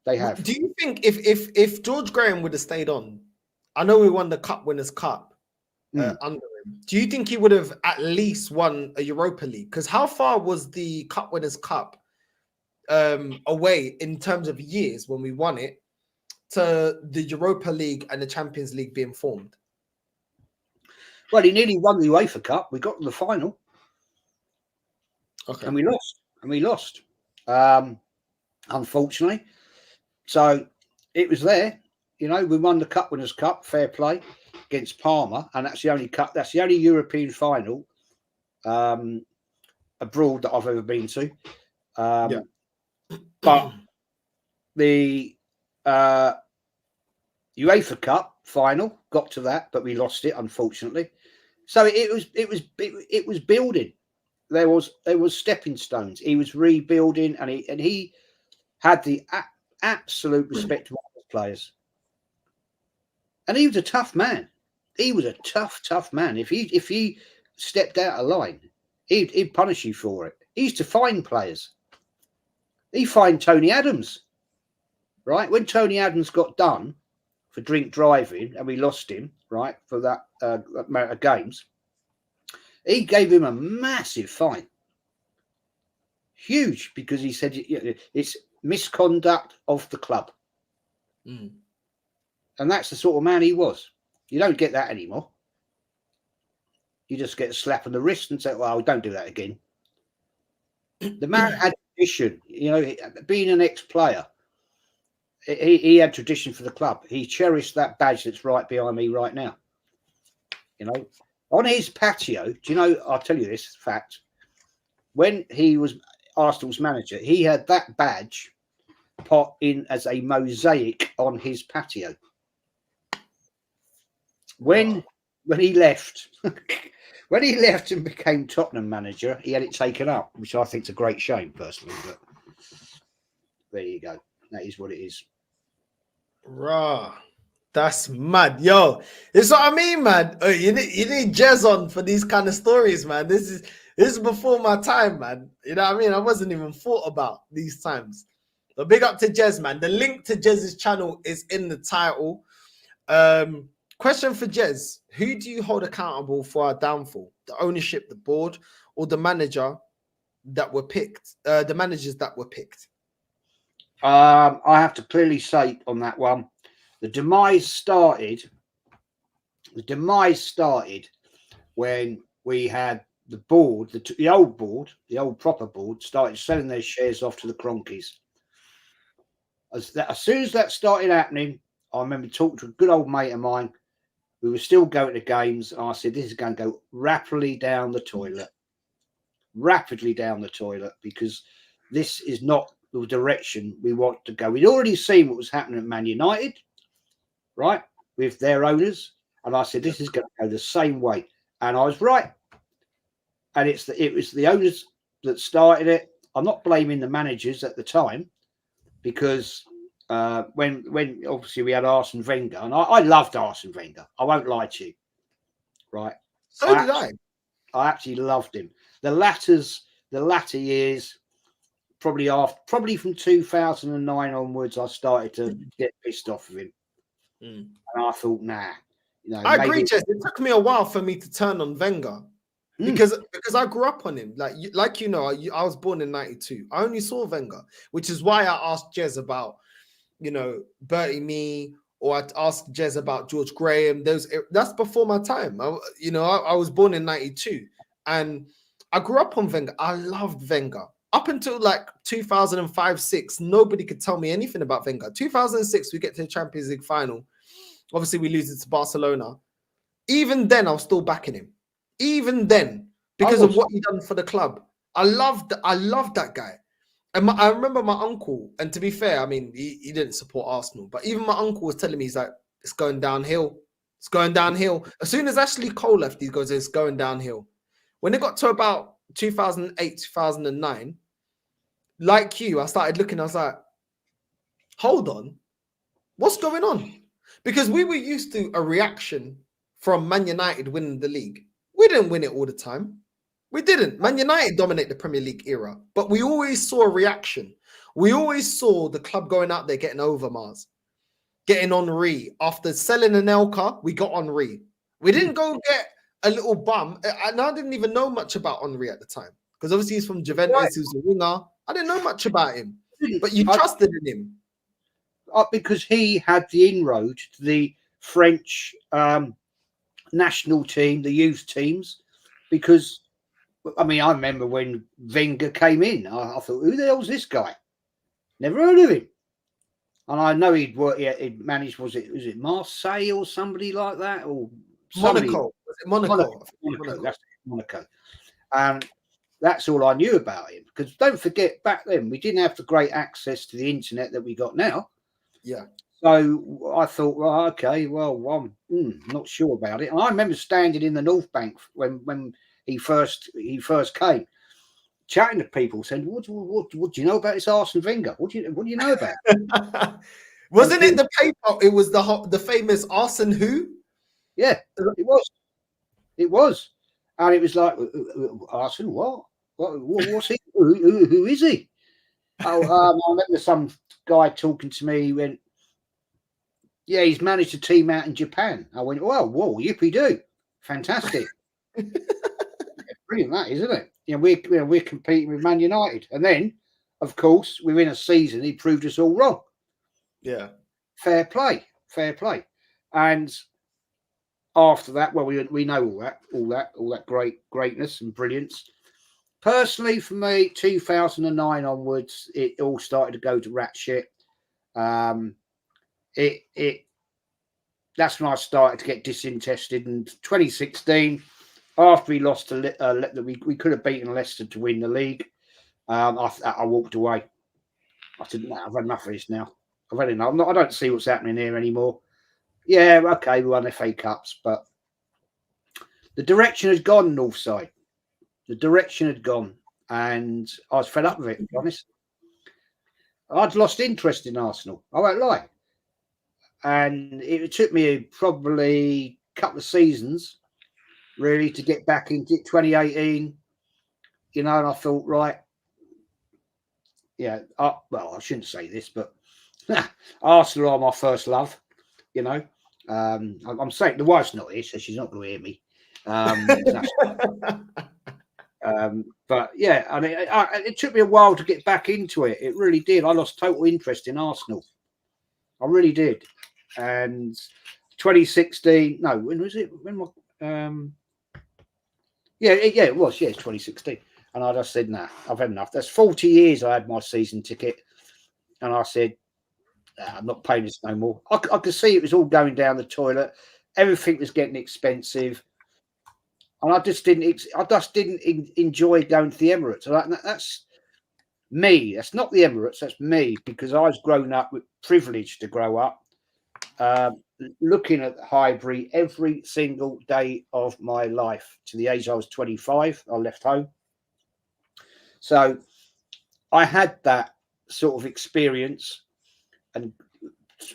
They have. Do you think if George Graham would have stayed on, I know we won the Cup Winners' Cup under him. Do you think he would have at least won a Europa League? Because how far was the Cup Winners' Cup away in terms of years when we won it to the Europa League and the Champions League being formed? Well, he nearly won the UEFA Cup. We got to the final. Okay. And we lost. Unfortunately. So it was there. You know, we won the Cup Winners' Cup, fair play, against Parma. And that's the only European final abroad that I've ever been to. But the UEFA Cup final got to that, but we lost it, unfortunately. So it was building. There was stepping stones. He was rebuilding, and he had the absolute respect of all the players. And he was a tough man. He was a tough man. If he stepped out of line, he'd punish you for it. He used to fine players. He fined Tony Adams, right? When Tony Adams got done for drink driving, and we lost him, right, for that amount of games, he gave him a massive fine. Huge, because he said it's misconduct of the club. And that's the sort of man he was. You don't get that anymore. You just get a slap on the wrist and say, well, don't do that again. The man had tradition, you know, being an ex-player. He had tradition for the club. He cherished that badge that's right behind me right now. You know, on his patio, do you know, I'll tell you this fact. When he was Arsenal's manager, he had that badge pot in as a mosaic on his patio. When he left, when he left and became Tottenham manager, he had it taken up, which I think is a great shame, personally. But there you go. That is what it is. Rah, that's mad, yo. It's what I mean, man. You need Jez on for these kind of stories, man. This is before my time, man. You know what I mean? I wasn't even thought about these times. But big up to Jez, man. The link to Jez's channel is in the title. Question for Jez: who do you hold accountable for our downfall? The ownership, the board, or the manager that were picked? The managers that were picked. I have to clearly say on that one, the demise started when we had the board, the old board, the old proper board, started selling their shares off to the Cronkies. As soon as that started happening, I remember talking to a good old mate of mine. We were still going to games, and I said, this is going to go rapidly down the toilet, because this is not the direction we want to go. We'd already seen what was happening at Man United, right, with their owners, and I said, this is going to go the same way, and I was right. And it was the owners that started it. I'm not blaming the managers at the time, because when obviously we had Arsene Wenger, and I loved Arsene Wenger. I won't lie to you, right? So did I. I actually loved him. The latter years, probably from 2009 onwards, I started to get pissed off of him, and I thought, nah, you know. I agree, Jess. It took me a while for me to turn on Wenger. Because I grew up on him. Like you know, I was born in 92. I only saw Wenger, which is why I asked Jez about, you know, Bertie Mee, or I asked Jez about George Graham. That's before my time. I was born in 92, and I grew up on Wenger. I loved Wenger up until like 2005-06. Nobody could tell me anything about Wenger. 2006, we get to the Champions League final. Obviously, we lose it to Barcelona. Even then, I was still backing him. Even then, because of what he done for the club. I loved that guy. And I remember my uncle, and to be fair, I mean, he didn't support Arsenal, but even my uncle was telling me, he's like, it's going downhill. It's going downhill. As soon as Ashley Cole left, he goes, it's going downhill. When it got to about 2008, 2009, like you, I started looking, I was like, hold on, what's going on? Because we were used to a reaction from Man United winning the league. We didn't win it all the time. We didn't. Man United dominate the Premier League era, but we always saw a reaction. We always saw the club going out there getting Overmars, getting Henry. After selling Anelka, we got Henry. We didn't go get a little bum. And I didn't even know much about Henry at the time, because obviously he's from Juventus, he was a winger. I didn't know much about him, but you trusted in him. Because he had the inroad to the French national team, the youth teams, because I mean, I remember when Wenger came in, I thought, who the hell's this guy? Never heard of him. And I know he'd managed, was it Marseille or somebody like that? Or Monaco. Monaco. That's Monaco. And that's all I knew about him. Because don't forget, back then, we didn't have the great access to the internet that we got now. Yeah. So I thought, well, okay, well, I'm not sure about it. And I remember standing in the North Bank when he first came, chatting to people, saying, "What do you know about this Arsene Wenger? What do you know about?" Wasn't it the paper? It was the famous Arsene who? Yeah, it was. It was, and it was like, Arsene, what? What's he? Who is he? I remember some guy talking to me. He went, yeah, he's managed a team out in Japan. I went, well, whoa, yippee do, fantastic. Brilliant, that, isn't it? We're competing with Man United, and then, of course, within a season, he proved us all wrong. Yeah, fair play. And after that, well, we know all that greatness and brilliance. Personally, for me, 2009 onwards, it all started to go to rat shit. That's when I started to get disinterested. In 2016, after we lost to we could have beaten Leicester to win the league. I walked away. I said, no, I've had enough of this now. I've had enough. I don't see what's happening here anymore. Yeah, okay, we won FA Cups, but the direction had gone, Northside. The direction had gone, and I was fed up with it, to be honest. I'd lost interest in Arsenal. I won't lie. And it took me probably a couple of seasons, really, to get back into 2018, you know, and I thought, right, yeah, well, I shouldn't say this, but Arsenal are my first love, you know. I'm saying the wife's not here, so she's not going to hear me. But yeah, I mean, it took me a while to get back into it. It really did. I lost total interest in Arsenal. I really did. And 2016, no, when was it? When it was. Yeah, it's 2016. And I just said, nah, I've had enough. That's 40 years I had my season ticket. And I said, nah, I'm not paying this no more. I could see it was all going down the toilet. Everything was getting expensive. And I just didn't enjoy going to the Emirates. That's me. That's not the Emirates. That's me, because I was grown up with privilege to grow up, looking at Highbury every single day of my life. To the age I was 25, I left home. So I had that sort of experience, and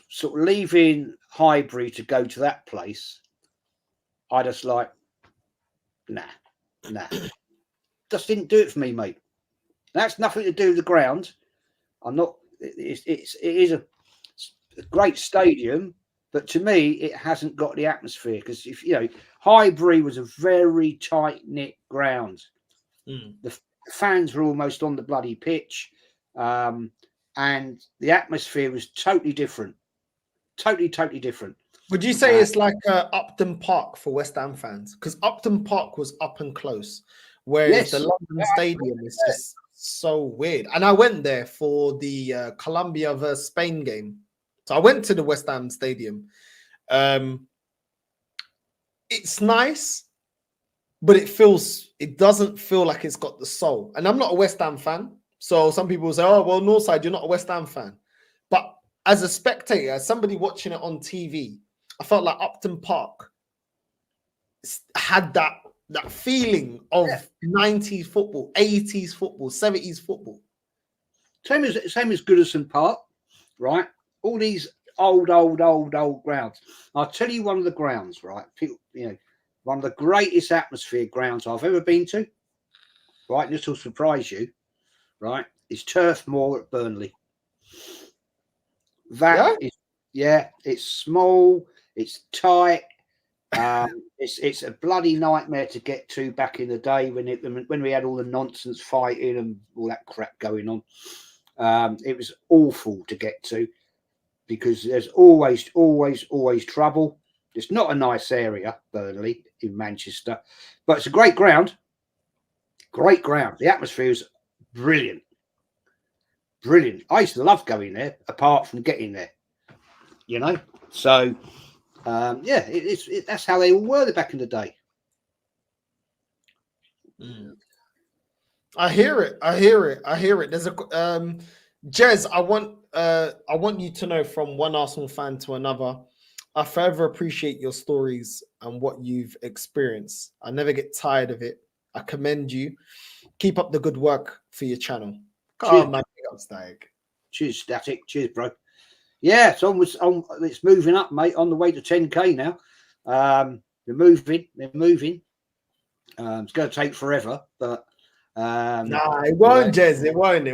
sort of leaving Highbury to go to that place, I just like, nah. Just didn't do it for me, mate. That's nothing to do with the ground. I'm not. It is a great stadium, but to me, it hasn't got the atmosphere. Because if you know, Highbury was a very tight knit ground. The fans were almost on the bloody pitch, and the atmosphere was totally different. Totally different. Would you say it's like Upton Park for West Ham fans? Because Upton Park was up and close, whereas the London Stadium is just so weird. And I went there for the Colombia versus Spain game. So I went to the West Ham Stadium. It's nice, but it doesn't feel like it's got the soul. And I'm not a West Ham fan. So some people say, oh, well, Northside, you're not a West Ham fan. But as a spectator, as somebody watching it on TV, I felt like Upton Park had that feeling of 90s football, 80s football, 70s football. Same as Goodison Park, right? All these old grounds. I'll tell you one of the grounds, right? People, you know, one of the greatest atmosphere grounds I've ever been to, right? This will surprise you, right? Is Turf Moor at Burnley. It's small, it's tight, it's a bloody nightmare to get to back in the day when we had all the nonsense fighting and all that crap going on. It was awful to get to because there's always trouble. It's not a nice area, Burnley in Manchester, but it's a great ground. Great ground. The atmosphere is brilliant. Brilliant. I used to love going there, apart from getting there. You know, so that's how they all were back in the day. I hear it. There's a Jez. I want you to know, from one Arsenal fan to another, I forever appreciate your stories and what you've experienced. I never get tired of it. I commend you. Keep up the good work for your channel. Cheers. Oh, man, Static. Cheers, Static. Cheers, bro. Yeah, it's moving up, mate. On the way to 10k now. They're moving. It's going to take forever, but nah, it won't, Jez. It won't.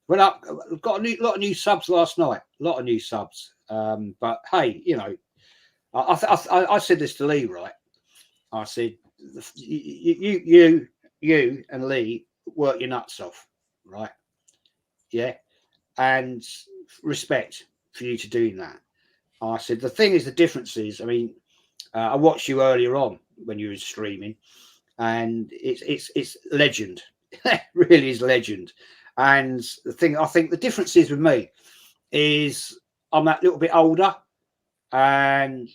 Well, I've got a lot of new subs last night. A lot of new subs. But hey, you know, I said this to Lee, right? I said, you and Lee work your nuts off, right? Yeah, and respect for you to doing that. I said the thing is, the difference is, I mean, I watched you earlier on when you were streaming, and it's legend. It really is legend. And the thing, I think the difference is with me is I'm that little bit older, and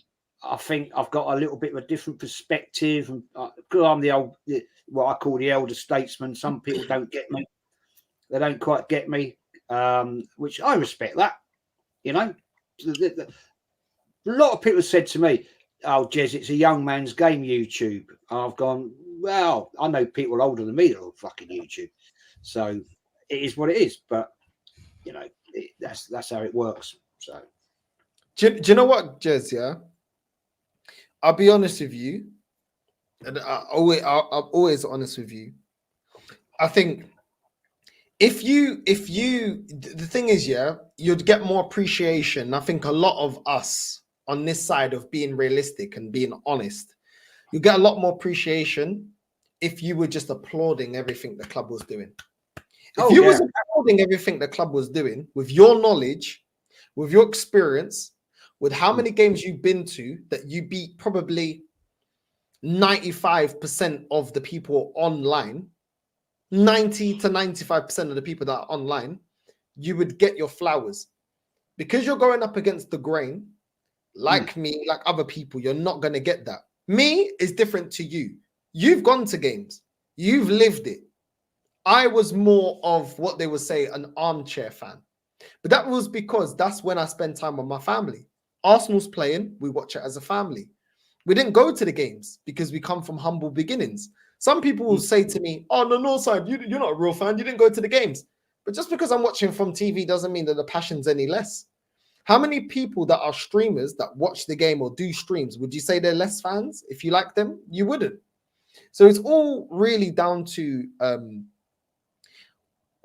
I think I've got a little bit of a different perspective. And because I'm what I call the elder statesman, some people don't get me. They don't quite get me, which I respect that. You know, a lot of people said to me, "Oh, Jez, it's a young man's game, YouTube." I've gone, well, I know people older than me that are fucking YouTube, so it is what it is. But you know, that's how it works. So, do you know what, Jez? Yeah, I'll be honest with you, and I'm always honest with you. I think if you, the thing is, yeah, you'd get more appreciation. I think a lot of us on this side of being realistic and being honest, you get a lot more appreciation if you were just applauding everything the club was doing. If you was applauding everything the club was doing with your knowledge, with your experience, with how many games you've been to, that you beat probably 95% of the people online, 90 to 95% of the people that are online, you would get your flowers. Because you're going up against the grain, like me, like other people, you're not going to get that. Me is different to you. You've gone to games. You've lived it. I was more of what they would say an armchair fan. But that was because that's when I spend time with my family. Arsenal's playing, we watch it as a family. We didn't go to the games because we come from humble beginnings. Some people will say to me, "Oh, no, Northside, you're not a real fan. You didn't go to the games." But just because I'm watching from TV doesn't mean that the passion's any less. How many people that are streamers that watch the game or do streams, would you say they're less fans? If you like them, you wouldn't. So it's all really down to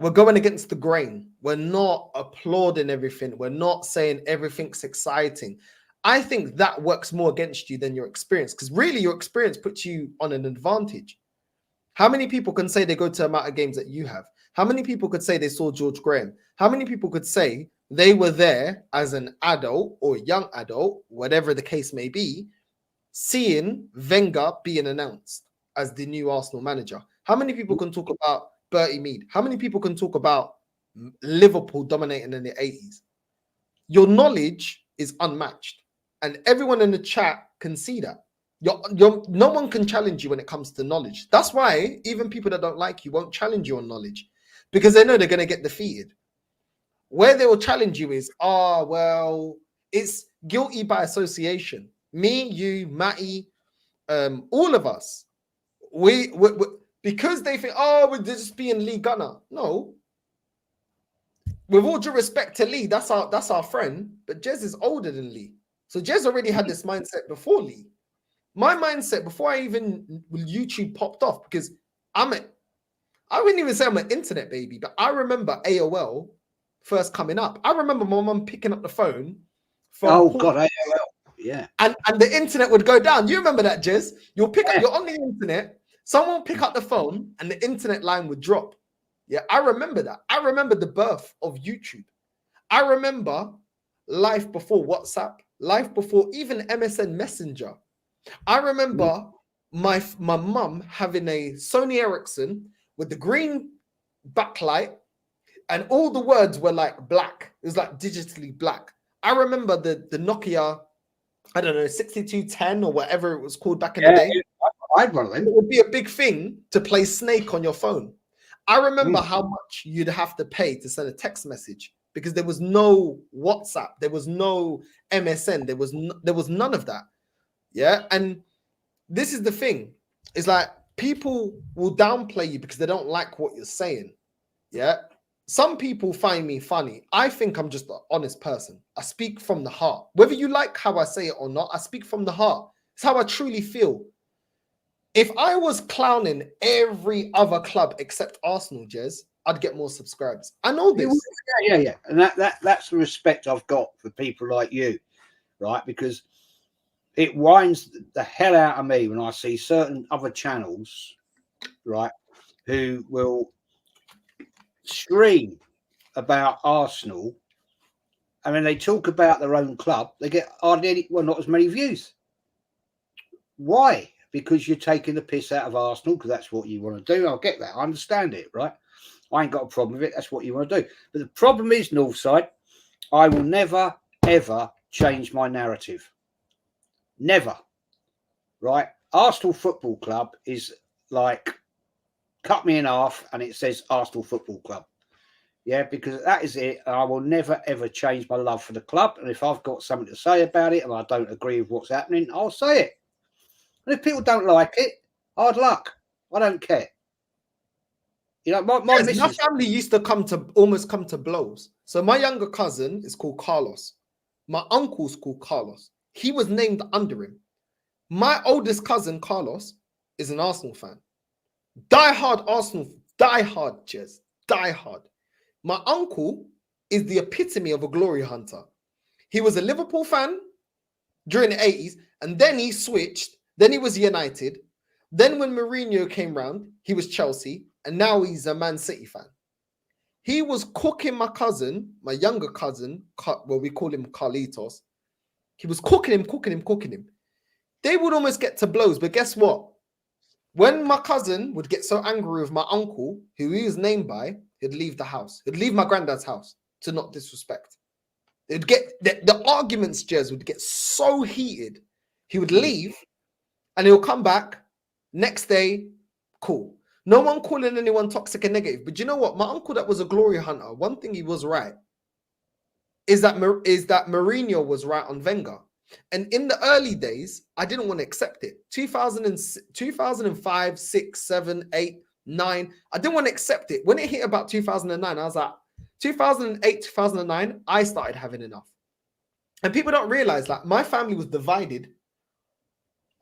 we're going against the grain. We're not applauding everything. We're not saying everything's exciting. I think that works more against you than your experience, because really your experience puts you on an advantage. How many people can say they go to the amount of games that you have? How many people could say they saw George Graham? How many people could say they were there as an adult or young adult, whatever the case may be, seeing Wenger being announced as the new Arsenal manager? How many people can talk about Bertie Mead? How many people can talk about Liverpool dominating in the 80s? Your knowledge is unmatched, and everyone in the chat can see that. No one can challenge you when it comes to knowledge. That's why even people that don't like you won't challenge you on knowledge, because they know they're going to get defeated. Where they will challenge you is, well, it's guilty by association. Me, you, Matty, all of us, we because they think, we're just being Lee Gunner. No. With all due respect to Lee, that's our friend, but Jez is older than Lee. So Jez already had this mindset before Lee. My mindset before I even YouTube popped off, because I wouldn't even say I'm an internet baby, but I remember AOL first coming up. I remember my mum picking up the phone from AOL. Yeah. And the internet would go down. You remember that, Jez? You're on the internet, someone will pick up the phone and the internet line would drop. Yeah, I remember that. I remember the birth of YouTube. I remember life before WhatsApp, life before even MSN Messenger. I remember my mum having a Sony Ericsson with the green backlight, and all the words were like black. It was like digitally black. I remember the Nokia, I don't know, 6210 or whatever it was called back in the day. I'd run them. It would be a big thing to play Snake on your phone. I remember how much you'd have to pay to send a text message, because there was no WhatsApp, there was no MSN, there was none of that. Yeah, and this is the thing. It's like people will downplay you because they don't like what you're saying. Yeah, some people find me funny. I think I'm just an honest person. I speak from the heart. Whether you like how I say it or not, I speak from the heart. It's how I truly feel. If I was clowning every other club except Arsenal, Jez, I'd get more subscribers. I know this. Yeah. And that's the respect I've got for people like you, right? Because it winds the hell out of me when I see certain other channels, right, who will scream about Arsenal. I mean, they talk about their own club. They get hardly not as many views. Why? Because you're taking the piss out of Arsenal, because that's what you want to do. I'll get that. I understand it, right? I ain't got a problem with it. That's what you want to do. But the problem is, Northside, I will never, ever change my narrative. Never. Right? Arsenal Football Club is like, cut me in half and it says Arsenal Football Club. Yeah, because that is it. I will never ever change my love for the club. And if I've got something to say about it and I don't agree with what's happening, I'll say it. And if people don't like it, hard luck. I don't care. You know, my Yes, my missus. family used to almost come to blows. So my younger cousin is called Carlos. My uncle's called Carlos. He was named under him. My oldest cousin, Carlos, is an Arsenal fan. Die hard Arsenal. Die hard, Jez. Die hard. My uncle is the epitome of a glory hunter. He was a Liverpool fan during the 80s, and then he switched. Then he was United. Then when Mourinho came round, he was Chelsea, and now he's a Man City fan. He was cooking my cousin, my younger cousin, well, we call him Carlitos. He was cooking him. They would almost get to blows, but guess what? When my cousin would get so angry with my uncle, who he was named by, he'd leave the house. He'd leave my granddad's house to not disrespect. It'd get the arguments, Jez, would get so heated. He would leave and he'll come back next day. Cool. No one calling anyone toxic and negative. But you know what? My uncle that was a glory hunter, one thing he was right is that Mourinho was right on Wenger. And in the early days, I didn't want to accept it. 2005, 6, 7, 8, 9. I didn't want to accept it. When it hit about 2009, I was like, 2008, 2009, I started having enough. And people don't realize that my family was divided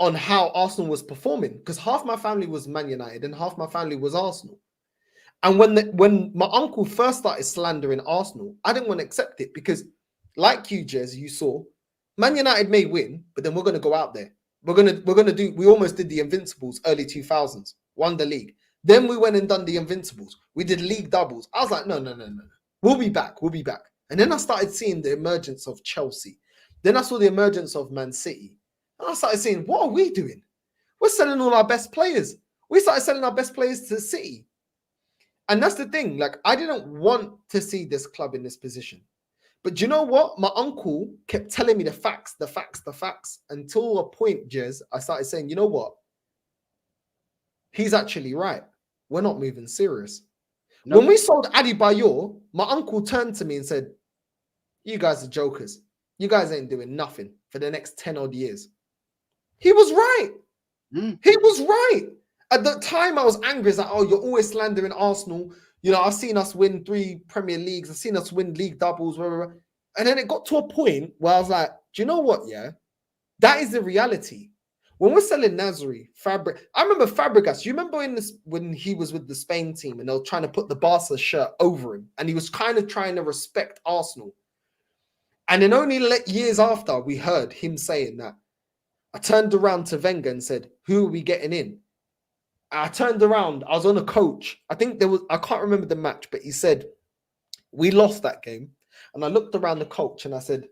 on how Arsenal was performing, because half my family was Man United and half my family was Arsenal. And when my uncle first started slandering Arsenal, I didn't want to accept it because, like you, Jez, you saw, Man United may win, but then we're going to go out there. We almost did the Invincibles early 2000s, won the league. Then we went and done the Invincibles. We did league doubles. I was like, no. We'll be back. And then I started seeing the emergence of Chelsea. Then I saw the emergence of Man City. And I started saying, what are we doing? We're selling all our best players. We started selling our best players to City. And that's the thing. Like, I didn't want to see this club in this position. But do you know what? My uncle kept telling me the facts. Until a point, Jez, I started saying, you know what? He's actually right. We're not moving serious. No. When we sold Adebayor, my uncle turned to me and said, you guys are jokers. You guys ain't doing nothing for the next 10 odd years. He was right. He was right. At the time, I was angry. It's like, oh, you're always slandering Arsenal. You know, I've seen us win 3 Premier Leagues. I've seen us win league doubles. Blah, blah, blah. And then it got to a point where I was like, do you know what? Yeah, that is the reality. When we're selling Nasri, Fabric, I remember Fabregas. You remember when he was with the Spain team and they were trying to put the Barca shirt over him, and he was kind of trying to respect Arsenal. And then only years after, we heard him saying that. I turned around to Wenger and said, who are we getting in? I turned around. I was on a coach. I think I can't remember the match, but he said, we lost that game. And I looked around the coach and I said,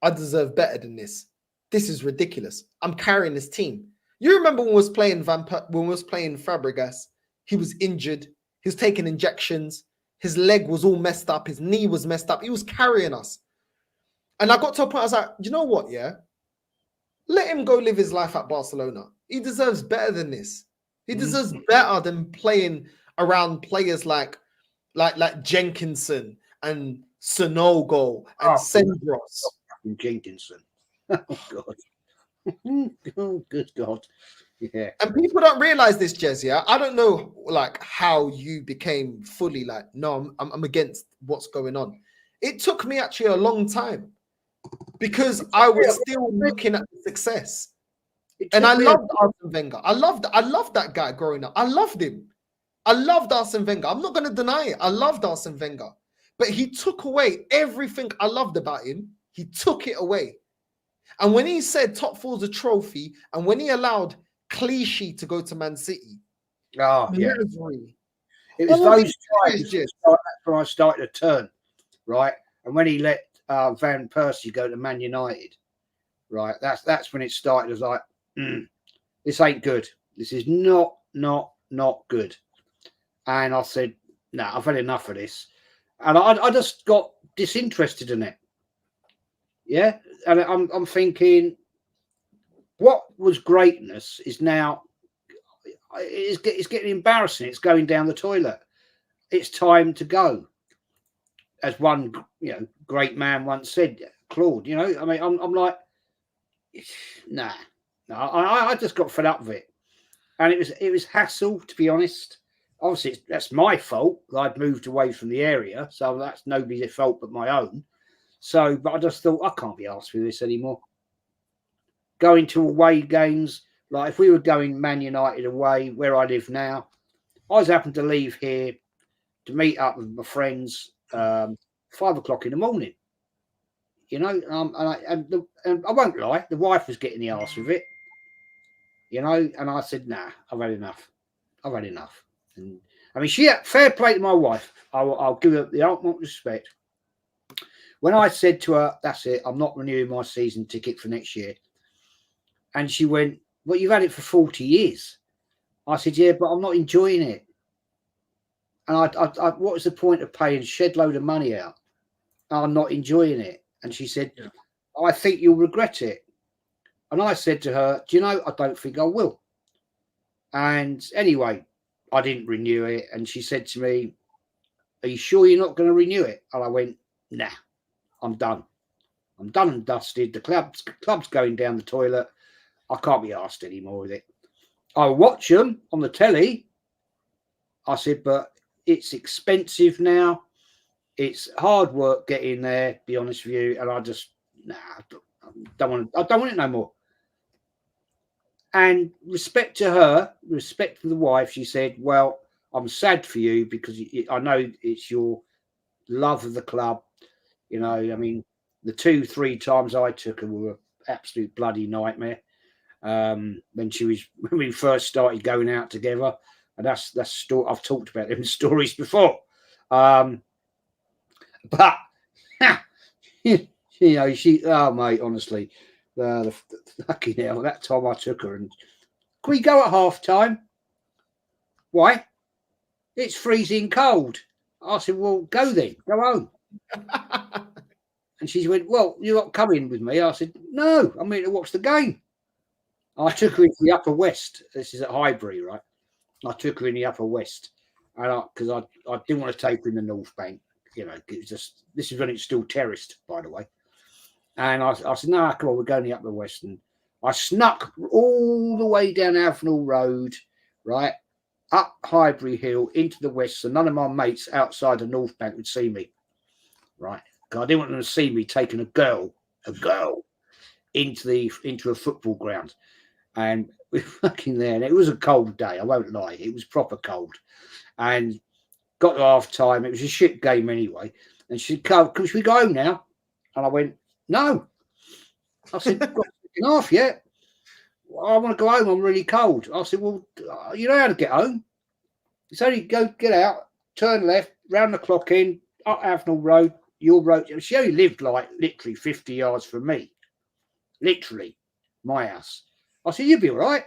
I deserve better than this. This is ridiculous. I'm carrying this team. You remember when we was playing Fabregas, he was injured. He was taking injections. His leg was all messed up. His knee was messed up. He was carrying us. And I got to a point, I was like, you know what, yeah? Let him go live his life at Barcelona. He deserves better than this. He deserves better than playing around players like Jenkinson and Sonogo and Sendros. Jenkinson. Oh, God. Oh, good God. Yeah. And people don't realize this, Jez, yeah? I don't know, like, how you became fully like, no, I'm against what's going on. It took me actually a long time because I was still looking at the success. And I loved Arsene Wenger. I loved that guy growing up. I loved him. I loved Arsene Wenger. I'm not going to deny it. I loved Arsene Wenger. But he took away everything I loved about him. He took it away. And when he said top four's a trophy, and when he allowed Clichy to go to Man City, it was those times where I started to turn, right? And when he let Van Persie go to Man United, right? That's when it started. It was like, this ain't good. This is not good. And I said, no, I've had enough of this. And I just got disinterested in it. Yeah. And I'm thinking, what was greatness is now, it's getting embarrassing. It's going down the toilet. It's time to go. as one great man once said, Claude. I mean, I'm like, nah. I just got fed up with it, and it was hassle, to be honest. Obviously, that's my fault. I'd moved away from the area, so that's nobody's fault but my own. So, but I just thought I can't be asked for this anymore. Going to away games, like if we were going Man United away, where I live now, I was happened to leave here to meet up with my friends 5 o'clock in the morning. And I won't lie, the wife was getting the arse with it. And I said, nah, I've had enough. And I mean, fair play to my wife. I'll give her the utmost respect. When I said to her, that's it, I'm not renewing my season ticket for next year. And she went, well, you've had it for 40 years. I said, yeah, but I'm not enjoying it. And I what was the point of paying a shed load of money out? I'm not enjoying it. And she said, I think you'll regret it. And I said to her, do you know, I don't think I will. And anyway, I didn't renew it. And she said to me, are you sure you're not going to renew it? And I went, nah, I'm done. I'm done and dusted. The club's going down the toilet. I can't be asked anymore with it. I'll watch them on the telly. I said, but it's expensive now. It's hard work getting there, to be honest with you. And I just, I don't want it no more. And respect to her, respect for the wife, she said, well, I'm sad for you because I know it's your love of the club. I mean, the 2-3 times I took her were an absolute bloody nightmare. When we first started going out together, and that's I've talked about them stories before. But she, oh mate, honestly, the fucking hell, that time I took her and can we go at half time? Why? It's freezing cold. I said, well, go then, go home. And she went, well, you're not coming with me. I said, no, I'm here to watch the game. I took her into the Upper West. This is at Highbury, right? I took her in the Upper West, and because I didn't want to take her in the North Bank. It was just, this is when it's still terraced, by the way. And I said, no, come on, we're going to the Upper West. And I snuck all the way down Avenel Road, right, up Highbury Hill into the West, so none of my mates outside the North Bank would see me, right? Because I didn't want them to see me taking a girl into a football ground. And we're fucking there. And it was a cold day, I won't lie. It was proper cold. And got to half time. It was a shit game anyway. And she said, Carl, should we go home now? And I went, no. I said, got half yet? Well, I want to go home. I'm really cold. I said, well, you know how to get home. It's only get out, turn left, round the clock in, up Avenel Road, your road. She only lived like literally 50 yards from me. Literally, my house. I said, you'll be all right.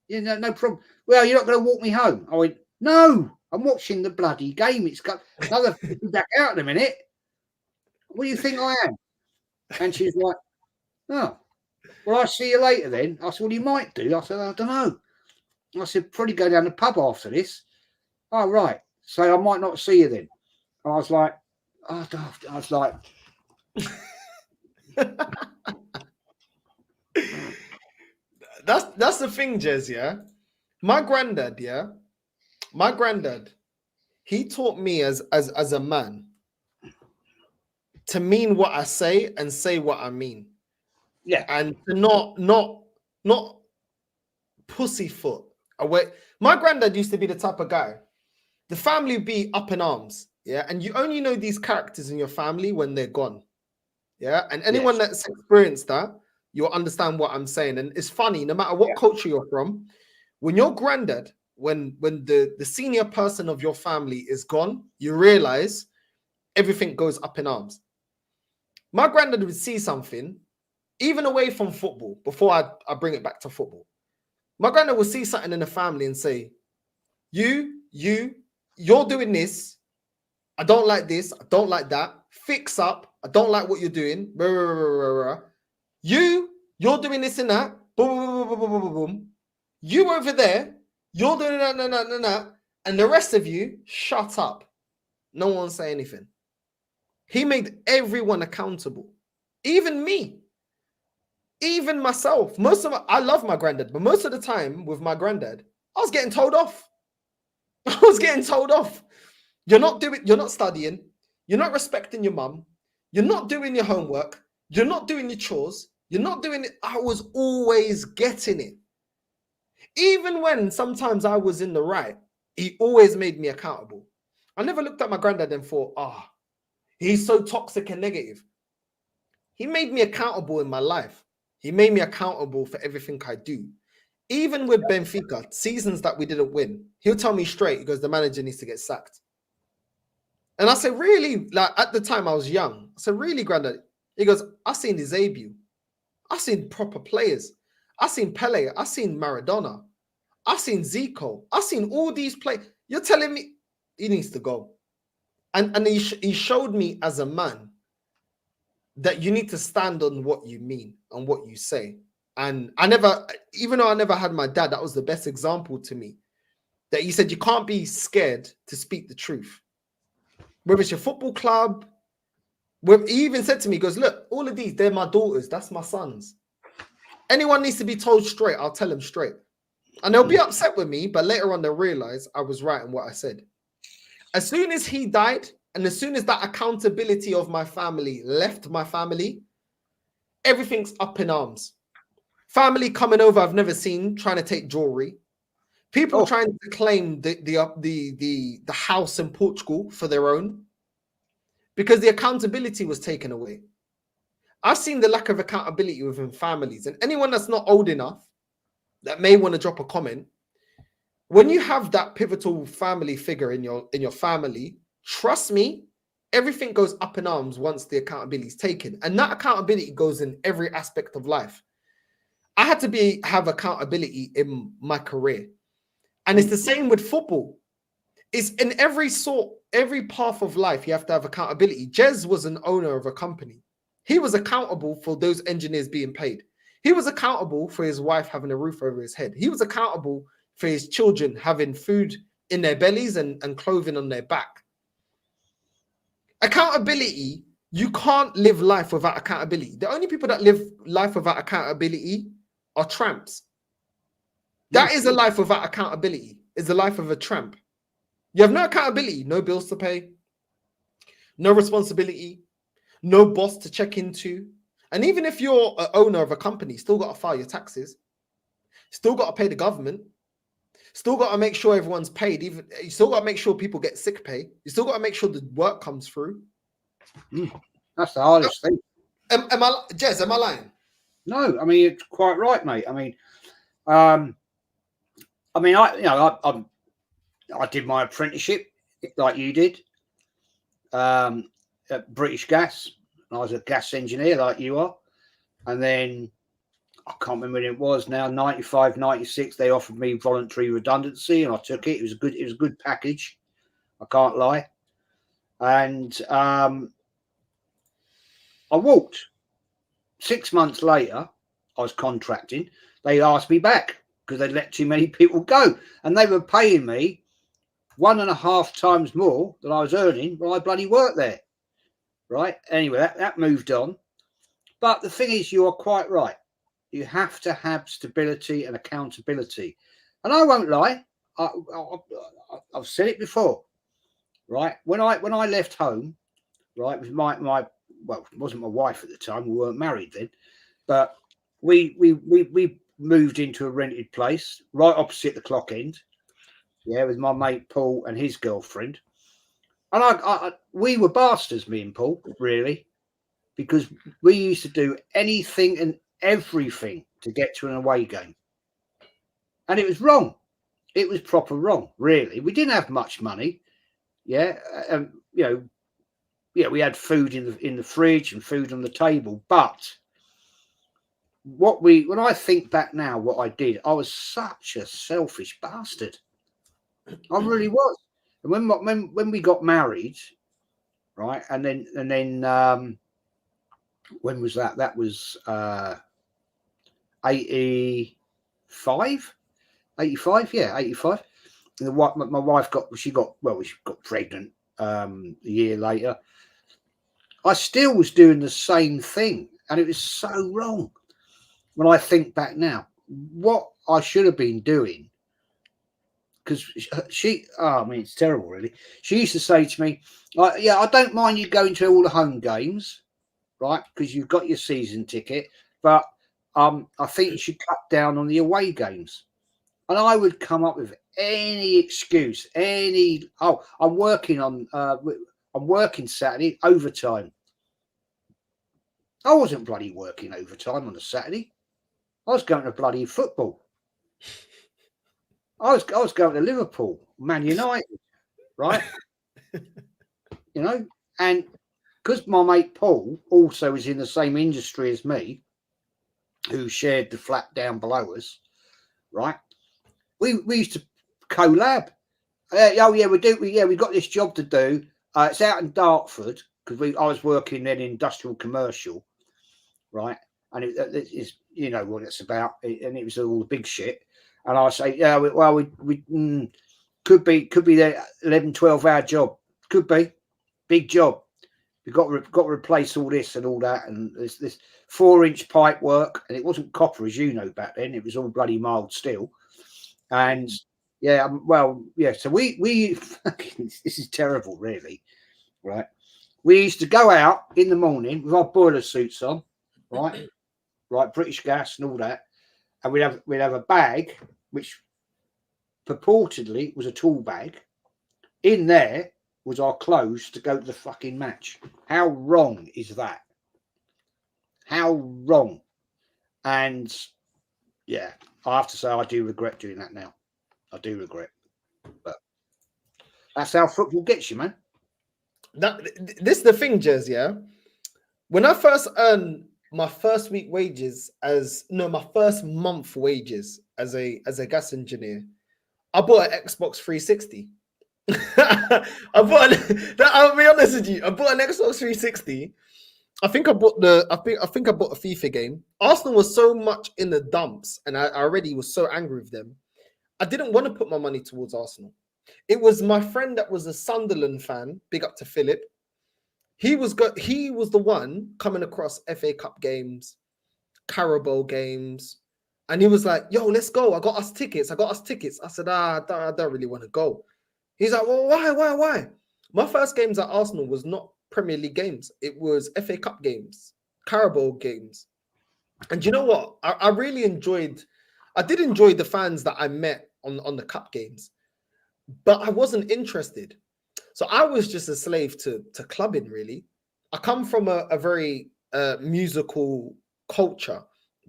No problem. Well, you're not going to walk me home. I went, no, I'm watching the bloody game. It's got another back out in a minute. What do you think I am? And she's like, oh, well, I'll see you later then. I said, well, you might do. I said, I don't know. I said, probably go down the pub after this. Oh, right. So I might not see you then. And I was like, That's the thing, Jez, yeah? My granddad, he taught me as a man to mean what I say and say what I mean. Yeah. And to not pussyfoot away. My granddad used to be the type of guy, the family would be up in arms, yeah? And you only know these characters in your family when they're gone, yeah? And anyone that's experienced that, you'll understand what I'm saying. And it's funny, no matter what culture you're from, when your granddad, when the senior person of your family is gone, you realize everything goes up in arms. My granddad would see something, even away from football, before I bring it back to football. My granddad would see something in the family and say, you're doing this. I don't like this. I don't like that. Fix up. I don't like what you're doing. You're doing this and that. Boom, boom, boom, boom, boom, boom, boom. You over there, you're doing that. And the rest of you, shut up. No one say anything. He made everyone accountable, even me, even myself. I love my granddad, but most of the time with my granddad, I was getting told off. I was getting told off. You're not studying, you're not respecting your mum, you're not doing your homework, you're not doing your chores, you're not doing it. I was always getting it. Even when sometimes I was in the right, he always made me accountable. I never looked at my granddad and thought, he's so toxic and negative. He made me accountable in my life. He made me accountable for everything I do. Even with Benfica, seasons that we didn't win, he'll tell me straight, he goes, the manager needs to get sacked. And I said, really? Like, at the time I was young. I said, really, granddad? He goes, I seen his debut. I seen proper players. I seen Pele. I seen Maradona. I seen Zico. I seen all these players. You're telling me he needs to go. And he showed me as a man that you need to stand on what you mean and what you say. And even though I never had my dad, that was the best example to me. That he said, you can't be scared to speak the truth. Whether it's your football club, he even said to me, he goes, look, all of these, they're my daughters. That's my sons. Anyone needs to be told straight, I'll tell them straight. And they'll be upset with me, but later on they'll realize I was right in what I said. As soon as he died, and as soon as that accountability of my family left my family, everything's up in arms. Family coming over I've never seen, trying to take jewelry. People trying to claim the house in Portugal for their own because the accountability was taken away. I've seen the lack of accountability within families, and anyone that's not old enough that may want to drop a comment, when you have that pivotal family figure in your family, trust me, everything goes up in arms once the accountability is taken, and that accountability goes in every aspect of life. I had to have accountability in my career. And it's the same with football. It's in every path of life, you have to have accountability. Jez was an owner of a company. He was accountable for those engineers being paid. He was accountable for his wife having a roof over his head. He was accountable for his children having food in their bellies and clothing on their back. Accountability, you can't live life without accountability. The only people that live life without accountability are tramps. That is a life without accountability. It's the life of a tramp. You have no accountability, no bills to pay, no responsibility, no boss to check into. And even if you're an owner of a company, still got to file your taxes, still got to pay the government, still got to make sure everyone's paid. Even you still got to make sure people get sick pay. You still got to make sure the work comes through. That's the hardest thing. Jez, am I lying? No, I mean, it's quite right, mate. I did my apprenticeship like you did at British Gas. I was a gas engineer like you are. And then I can't remember when it was now, 95, 96, they offered me voluntary redundancy and I took it. It was a good package. I can't lie. And I walked. 6 months later, I was contracting. They asked me back because they'd let too many people go. And they were paying me 1.5 times more than I was earning when I bloody worked there. Right? Anyway, that moved on. But the thing is, you are quite right. You have to have stability and accountability. And I won't lie. I've said it before. Right? When I left home, right, with my well, it wasn't my wife at the time. We weren't married then. But we moved into a rented place right opposite the clock end. Yeah, with my mate Paul and his girlfriend. And we were bastards, me and Paul, really, because we used to do anything and everything to get to an away game. And it was wrong. It was proper wrong, really. We didn't have much money. Yeah. We had food in the fridge and food on the table. But when I think back now, what I did, I was such a selfish bastard. I really was. And when we got married, right, and then when was that? That was 85. 85, yeah, 85. And my wife got pregnant a year later. I still was doing the same thing, and it was so wrong. When I think back now, what I should have been doing, because I mean, it's terrible, really. She used to say to me, yeah, I don't mind you going to all the home games, right? Because you've got your season ticket, but I think you should cut down on the away games. And I would come up with any excuse, I'm working Saturday overtime. I wasn't bloody working overtime on a Saturday. I was going to bloody football. I was going to Liverpool, Man United, right? You know, and because my mate Paul also is in the same industry as me, who shared the flat down below us, right? We used to collab. We got this job to do. It's out in Dartford because I was working then in industrial commercial, right? And it's you know what it's about, and it was all the big shit. And I say, yeah, we could be there 11, 12-hour job, could be big job. We've got to replace all this and all that, and this 4-inch pipe work, and it wasn't copper as you know back then. It was all bloody mild steel. And yeah, so we this is terrible, really, right? We used to go out in the morning with our boiler suits on, right, British Gas and all that, and we'd have a bag which purportedly was a tool bag. In there was our clothes to go to the fucking match. How wrong is that? How wrong? And yeah, I have to say I do regret doing that now. I do regret, but that's how football gets you, man. This is the thing, Jez, yeah? When I first earned my first week wages my first month wages as a gas engineer, I bought an Xbox 360. I'll be honest with you. I bought an Xbox 360. I think I bought a FIFA game. Arsenal was so much in the dumps, and I already was so angry with them. I didn't want to put my money towards Arsenal. It was my friend that was a Sunderland fan. Big up to Philip. He was the one coming across FA Cup games, Carabao games, and he was like, "Yo, let's go! I got us tickets. I said, I don't really want to go. He's like, "Well, why? My first games at Arsenal was not Premier League games. It was FA Cup games, Carabao games. And you know what? I really enjoyed. I did enjoy the fans that I met on the cup games, but I wasn't interested. So I was just a slave to clubbing, really. I come from a very musical culture,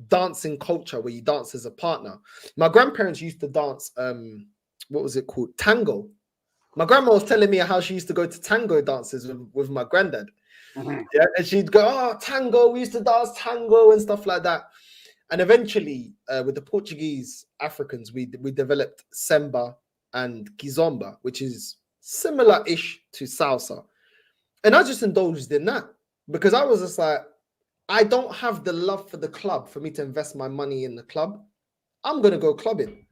dancing culture, where you dance as a partner. My grandparents used to dance, what was it called? Tango. My grandma was telling me how she used to go to tango dances with my granddad. Mm-hmm. Yeah, and she'd go, "Oh, tango, we used to dance tango and stuff like that." And eventually, with the Portuguese Africans, we developed Semba and Kizomba, which is similar-ish to salsa. And I just indulged in that because I was just like, I don't have the love for the club for me to invest my money in the club. I'm going to go clubbing.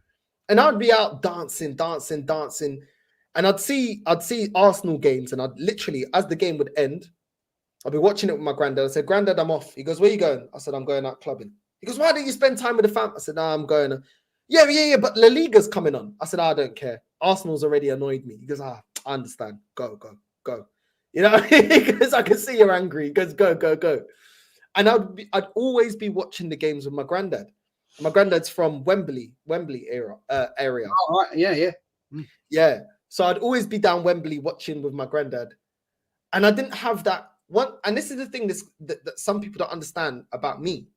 And I'd be out dancing. And I'd see Arsenal games, and I'd literally, as the game would end, I'd be watching it with my granddad. I said, "Granddad, I'm off." He goes, "Where are you going?" I said, "I'm going out clubbing." He goes, "Why don't you spend time with the fam?" I said, "No, I'm going." Yeah, but La Liga's coming on. I said, "I don't care. Arsenal's already annoyed me." He goes, "I understand. Go. You know, because I can see you're angry." He goes, go. And I'd always be watching the games with my granddad. My granddad's from Wembley area. Oh, right. Yeah. Yeah. So I'd always be down Wembley watching with my granddad. And I didn't have that one. And this is the thing that some people don't understand about me.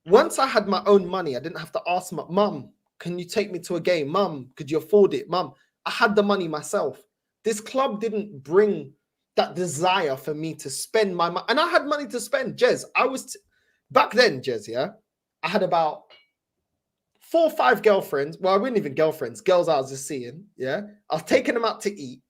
Once I had my own money, I didn't have to ask my mum, "Can you take me to a game? Mum, could you afford it? Mum," I had the money myself. This club didn't bring that desire for me to spend my money. And I had money to spend. Jez, back then, Jez, yeah, I had about 4 or 5 girlfriends. Well, I wasn't even girlfriends, girls I was just seeing. Yeah. I was taking them out to eat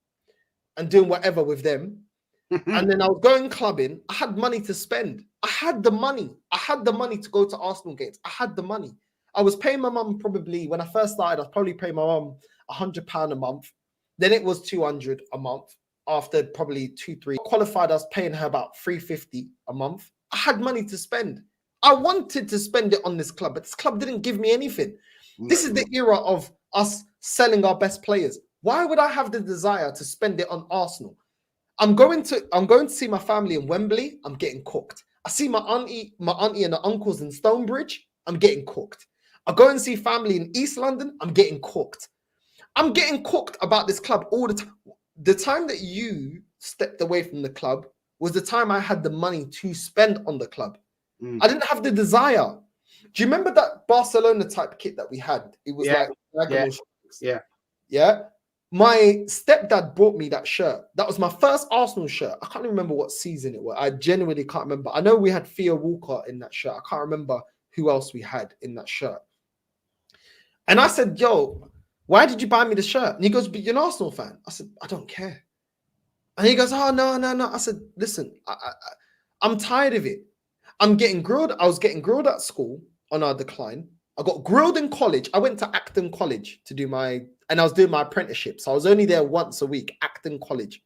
and doing whatever with them. And then I was going clubbing. I had money to spend. I had the money. To go to Arsenal games. I had the money. I was paying my mum probably, when I first started, I was probably paying my mum £100 a month. Then it was 200 a month. after probably 2-3 qualified. I was paying her about $350 a month. I had money to spend. I wanted to spend it on this club, but this club didn't give me anything. This is the era of us selling our best players. Why would I have the desire to spend it on Arsenal? I'm going to see my family in Wembley. I'm getting cooked. I see my auntie and the uncles in Stonebridge. I'm getting cooked. I go and see family in East London. I'm getting cooked. I'm getting cooked about this club all the time. The time that you stepped away from the club was the time I had the money to spend on the club. I didn't have the desire. Do you remember that Barcelona type kit that we had? It was yeah. My stepdad brought me that shirt. That was my first Arsenal shirt. I can't remember what season it was. I genuinely can't remember. I know we had Theo Walcott in that shirt. I can't remember who else we had in that shirt. And I said, yo, why did you buy me the shirt? And he goes, but you're an Arsenal fan. I said, I don't care. And he goes, oh, no. I said, listen, I'm tired of it. I'm getting grilled. I was getting grilled at school on our decline. I got grilled in college. I went to Acton College to do I was doing my apprenticeship. So I was only there once a week, Acton College.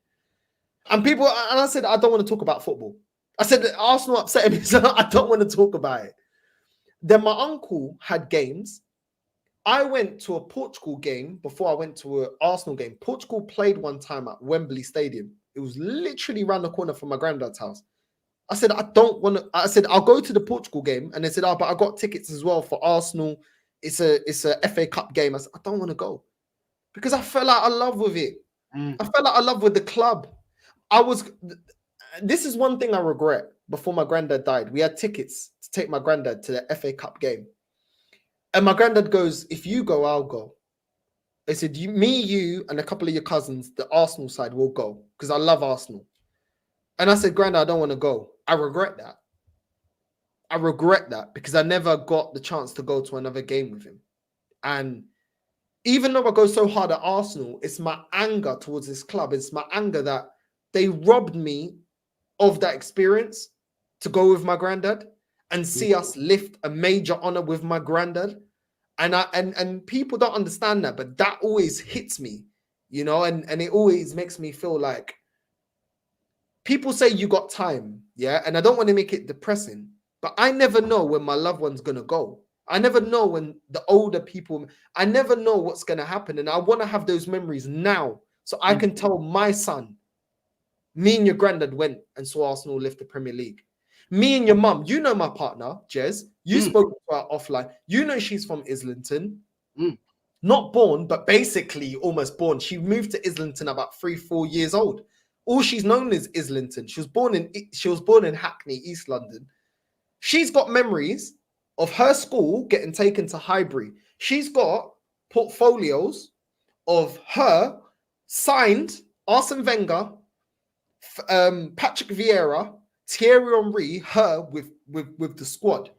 And I said, I don't want to talk about football. I said, Arsenal upset me, so I don't want to talk about it. Then my uncle had games. I went to a Portugal game before I went to an Arsenal game. Portugal played one time at Wembley Stadium. It was literally around the corner from my granddad's house. I said, I don't want to. I said, I'll go to the Portugal game. And they said, oh, but I got tickets as well for Arsenal. It's a FA Cup game. I said, I don't want to go because I fell out of love with it. I fell out of love with the club. This is one thing I regret. Before my granddad died, we had tickets to take my granddad to the FA Cup game. And my granddad goes, if you go, I'll go. They said, you, and a couple of your cousins, the Arsenal side will go because I love Arsenal. And I said, Granddad, I don't want to go. I regret that. I regret that because I never got the chance to go to another game with him. And even though I go so hard at Arsenal, it's my anger towards this club. It's my anger that they robbed me of that experience to go with my granddad and see us lift a major honor with my granddad. And people don't understand that, but that always hits me, you know, and it always makes me feel like people say you got time, yeah? And I don't want to make it depressing, but I never know when my loved one's going to go. I never know when the older people, I never know what's going to happen. And I want to have those memories now so I can tell my son, me and your granddad went and saw Arsenal lift the Premier League. Me and your mum, you know my partner, Jez. You spoke to her offline. You know she's from Islington. Not born, but basically almost born. She moved to Islington about 3-4 years old. All she's known is Islington. She was born in Hackney, East London. She's got memories of her school getting taken to Highbury. She's got portfolios of her signed Arsene Wenger, Patrick Vieira, Thierry Henry, her with the squad,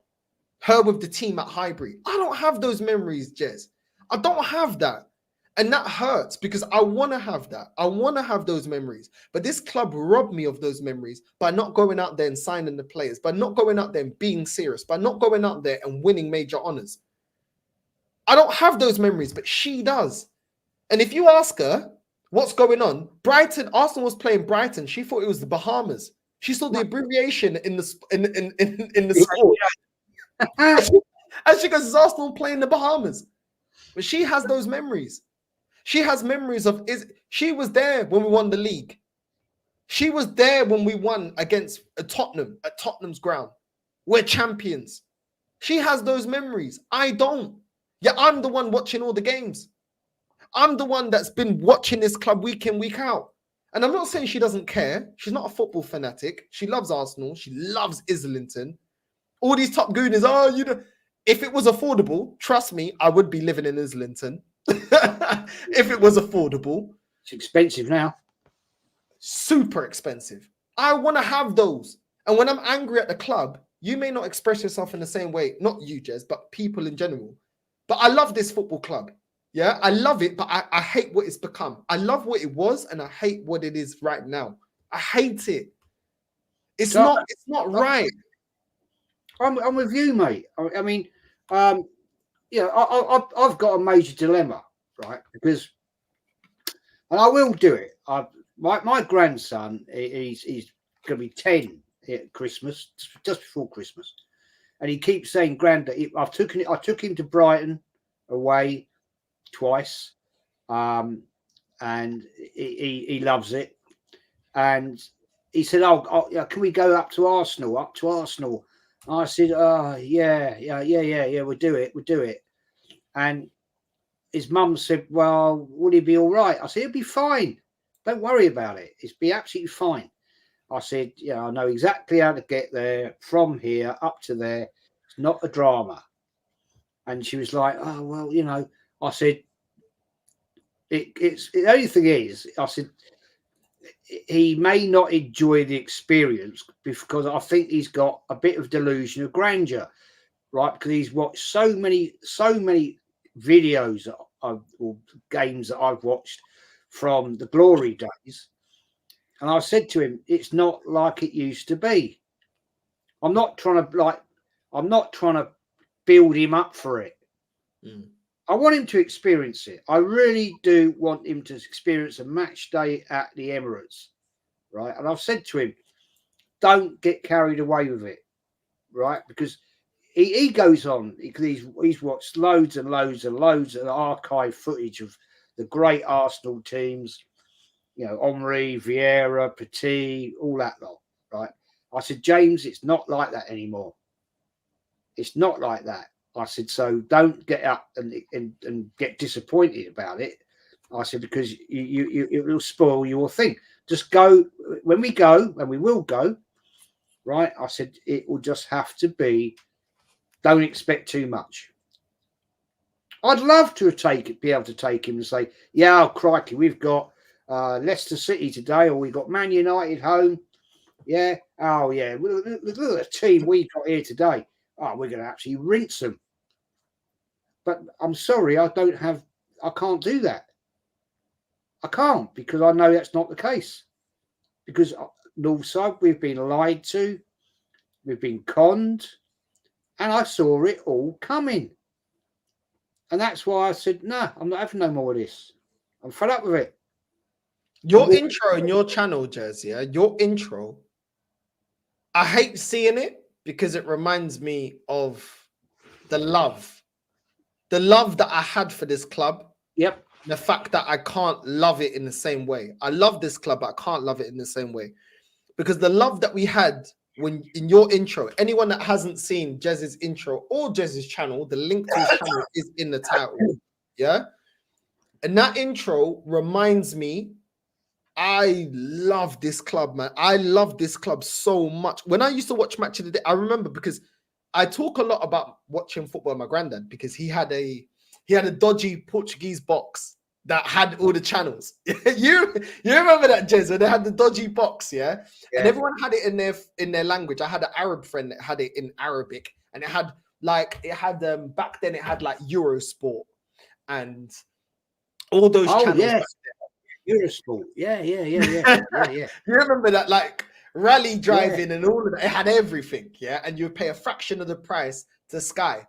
her with the team at Highbury. I don't have those memories, Jez. I don't have that. And that hurts because I want to have that. I want to have those memories. But this club robbed me of those memories by not going out there and signing the players, by not going out there and being serious, by not going out there and winning major honors. I don't have those memories, but she does. And if you ask her what's going on, Brighton, Arsenal was playing Brighton. She thought it was the Bahamas. She saw the abbreviation in the score. And she goes, is Arsenal playing the Bahamas? But she has those memories. She has memories of she was there when we won the league. She was there when we won against Tottenham at Tottenham's ground. We're champions. She has those memories. I don't. Yeah, I'm the one watching all the games. I'm the one that's been watching this club week in, week out. And I'm not saying she doesn't care. She's not a football fanatic. She loves Arsenal. She loves Islington. All these top goonies, if it was affordable, trust me, I would be living in Islington. If it was affordable. It's expensive now. Super expensive. I want to have those. And when I'm angry at the club, you may not express yourself in the same way. Not you, Jez, but people in general. But I love this football club. Yeah, I love it, but I hate what it's become. I love what it was, and I hate what it is right now. I hate it. It's not right. I'm with you, mate. I mean, yeah, I've got a major dilemma, right? Because, and I will do it. my grandson, he's going to be 10 at Christmas, just before Christmas, and he keeps saying, "Granddad, I took him to Brighton away twice, and he loves it." And he said, "Oh, can we go up to Arsenal? Up to Arsenal?" And I said, "Oh, yeah, we'll do it." And his mum said, "Well, will he be all right?" I said, "He'll be fine. Don't worry about it. It's be absolutely fine." I said, "Yeah, I know exactly how to get there from here up to there. It's not a drama." And she was like, "Oh, well, you know," I said, it's the only thing is, I said, he may not enjoy the experience because I think he's got a bit of delusion of grandeur, right? Because he's watched so many videos or games that I've watched from the glory days. And I said to him, it's not like it used to be. I'm not trying to build him up for it. Mm. I want him to experience it. I really do want him to experience a match day at the Emirates, right? And I've said to him, don't get carried away with it, right? Because he goes on, because he's watched loads and loads and loads of archive footage of the great Arsenal teams, you know, Henry, Vieira, Petit, all that lot, right? I said, James, it's not like that anymore. It's not like that. I said, so don't get up and get disappointed about it. I said, because it will spoil your thing. Just go when we go, and we will go, right? I said, it will just have to be, don't expect too much. I'd love to be able to take him and say, yeah, oh, crikey, we've got Leicester City today, or we've got Man United home. Yeah. Oh, yeah. Look at the team we got here today. Oh, we're going to actually rinse them. But I'm sorry, I can't do that. I can't, because I know that's not the case. Because Northside, we've been lied to, we've been conned, and I saw it all coming. And that's why I said, no, I'm not having no more of this. I'm fed up with it. Your intro in your channel, Jez, yeah, your intro, I hate seeing it because it reminds me of the love that I had for this club. Yep. The fact that I can't love it in the same way. I love this club, but I can't love it in the same way. Because the love that we had when in your intro, anyone that hasn't seen Jez's intro or Jez's channel, the link to his channel is in the title. Yeah. And that intro reminds me, I love this club, man. I love this club so much. When I used to watch Match of the Day, I remember, because I talk a lot about watching football with my granddad, because he had a dodgy Portuguese box that had all the channels. you remember that, Jez, when they had the dodgy box, yeah? And everyone had it in their language. I had an Arab friend that had it in Arabic, and it had back then it had like Eurosport and all those channels. Yes. Eurosport. Yeah. You remember that, like rally driving and all of that? It had everything, yeah. And you would pay a fraction of the price to Sky.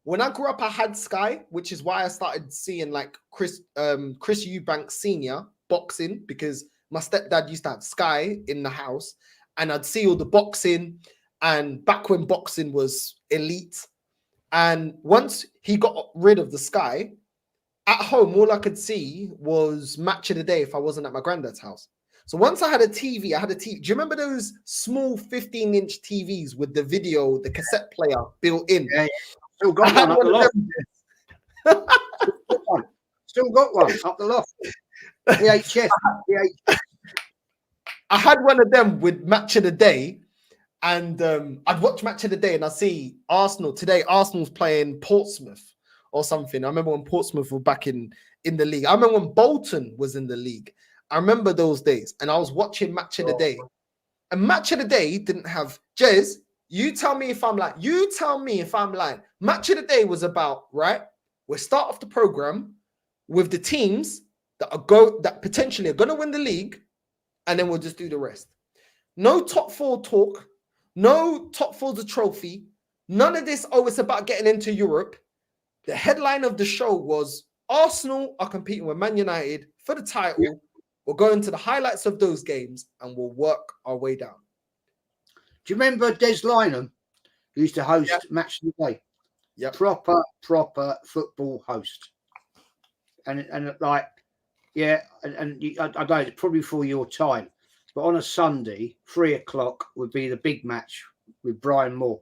When I grew up, I had Sky, which is why I started seeing like Chris Eubank Senior boxing, because my stepdad used to have Sky in the house, and I'd see all the boxing. And back when boxing was elite, and once he got rid of the Sky, at home, all I could see was Match of the Day if I wasn't at my granddad's house. So once I had a TV, Do you remember those small 15-inch TVs with the video, the cassette player built in? Yeah. Still got one up the loft. Still got one up the loft. VHS. I had one of them with Match of the Day, and I'd watch Match of the Day, and I see Arsenal today. Arsenal's playing Portsmouth or something. I remember when Portsmouth were back in the league. I remember when Bolton was in the league. I remember those days, and I was watching Match of the Day. And Match of the Day didn't have Jez. You tell me if I'm lying. Match of the Day was about, right? We'll start off the program with the teams that potentially are going to win the league, and then we'll just do the rest. No top four talk. No top four's a trophy. None of this. Oh, it's about getting into Europe. The headline of the show was Arsenal are competing with Man United for the title We'll go into the highlights of those games and we'll work our way down. Do you remember Des Lynam, who used to host Match of the Day? Yeah. Proper football host. And like, yeah, and I don't know, it's probably before your time, but on a Sunday, 3:00 would be the big match with Brian Moore.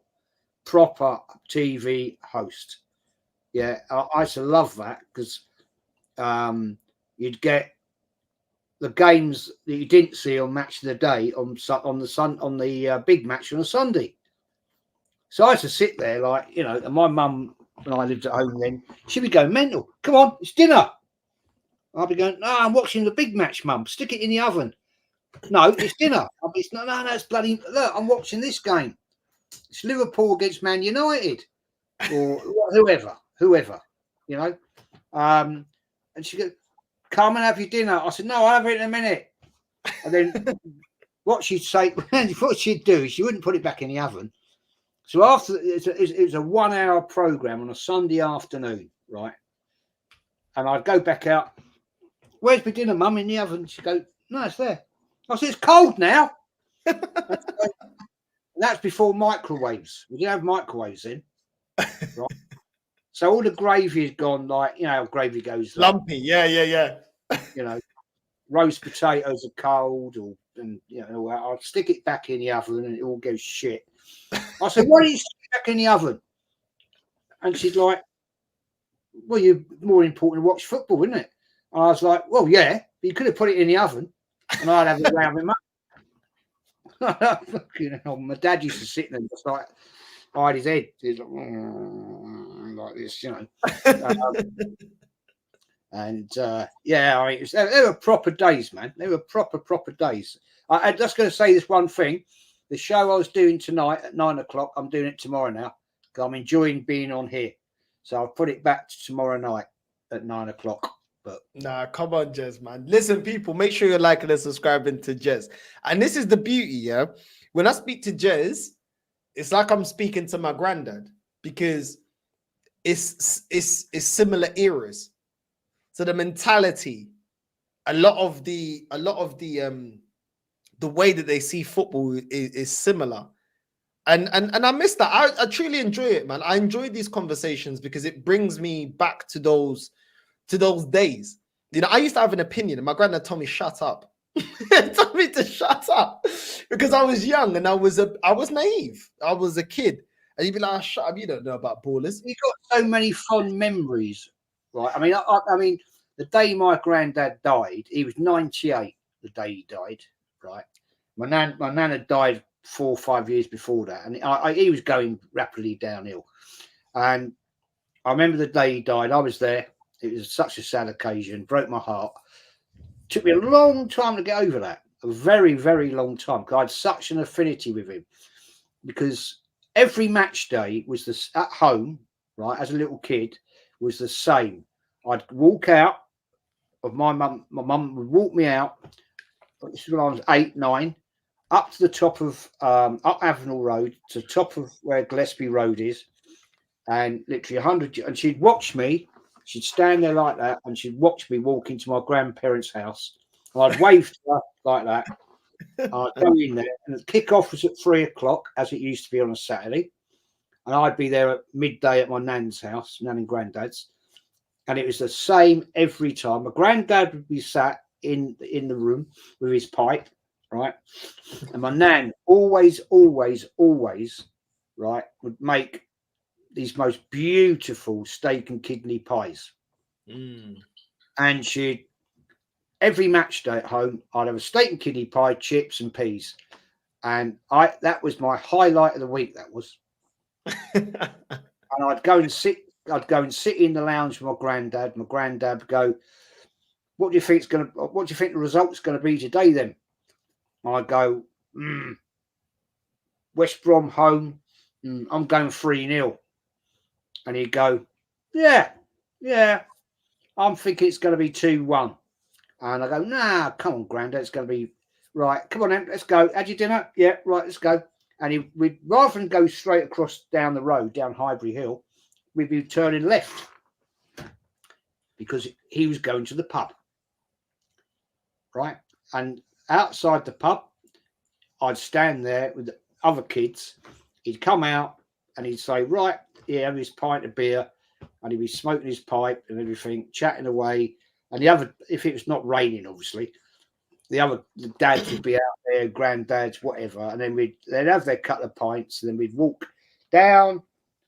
Proper TV host. Yeah, I used to love that because you'd get the games that you didn't see on Match of the Day on the big match on a Sunday. So I used to sit there like, you know, and my mum, when I lived at home then, she'd be going mental. Come on, it's dinner. I'll be going, no, I'm watching the big match, Mum. Stick it in the oven. No, it's dinner. I'll be, no, it's bloody, look, I'm watching this game. It's Liverpool against Man United or whoever, you know. And she goes, come and have your dinner. I said, no, I'll have it in a minute. And then what she'd say, what she'd do is she wouldn't put it back in the oven. So after it was a 1 hour program on a Sunday afternoon, right? And I'd go back out. Where's my dinner, Mum? In the oven. She'd go, no, it's there. I said, it's cold now. And that's before microwaves. We didn't have microwaves then. Right? So all the gravy has gone like, you know how gravy goes. Like, lumpy, yeah. You know, roast potatoes are cold, and you know, I'll stick it back in the oven and it all goes shit. I said, why don't you stick it back in the oven? And she's like, well, you're more important to watch football, isn't it? And I was like, well, yeah, but you could have put it in the oven and I'd have it around my mouth. Fucking hell. My dad used to sit there and just like hide his head. He's like this, you know. Yeah, I mean, they were proper days, man. They were proper days. I'm just going to say this one thing. The show I was doing tonight at 9:00, I'm doing it tomorrow now because I'm enjoying being on here. So I'll put it back to tomorrow night at 9:00. But nah, come on, Jez, man. Listen, people, make sure you're liking and subscribing to Jez. And this is the beauty, yeah. When I speak to Jez, it's like I'm speaking to my granddad because it's similar eras. So the mentality, a lot of the way that they see football is similar. And I miss that. I truly enjoy it, man. I enjoy these conversations because it brings me back to those days. You know, I used to have an opinion and my granddad told me, shut up. Told me to shut up because I was young and I was naive. I was a kid. And you'd be like, oh, shut up, you don't know about ballers. You got so many fond memories, right? I mean, the day my granddad died, he was 98 the day he died, right? My nan had died 4 or 5 years before that, and he was going rapidly downhill. And I remember the day he died, I was there. It was such a sad occasion, broke my heart. Took me a long time to get over that, a very, very long time, because I had such an affinity with him. Because every match day was at home, right, as a little kid, was the same. I'd walk out of my mum would walk me out, this is when I was 8, 9, up to the top of up Avenel Road, to the top of where Gillespie Road is, and literally 100, and she'd watch me. She'd stand there like that, and she'd watch me walk into my grandparents' house. And I'd wave to her like that. I'd go in there, and the kick-off was at 3:00, as it used to be on a Saturday. And I'd be there at midday at my nan's house, nan and granddad's. And it was the same every time. My granddad would be sat in the room with his pipe, right? And my nan always, right, would make these most beautiful steak and kidney pies. And she'd, every match day at home, I'd have a steak and kidney pie, chips and peas. And that was my highlight of the week, that was. And I'd go and sit in the lounge with my granddad. My granddad would go, what do you think the result's gonna be today then? I'd go, West Brom home, I'm going 3-0. And he'd go, yeah, I'm thinking it's going to be 2-1. And I go, nah, come on, Grandad, it's going to be right. Come on, then, let's go. Had your dinner? Yeah, right, let's go. And we'd rather than go straight across down the road, down Highbury Hill, we'd be turning left because he was going to the pub. right? And outside the pub, I'd stand there with the other kids. He'd come out and he'd say, right, yeah, have his pint of beer, and he'd be smoking his pipe and everything, chatting away. And the other, if it was not raining, obviously, the dads would be out there, granddads, whatever, and then they'd have their couple of pints, and then we'd walk down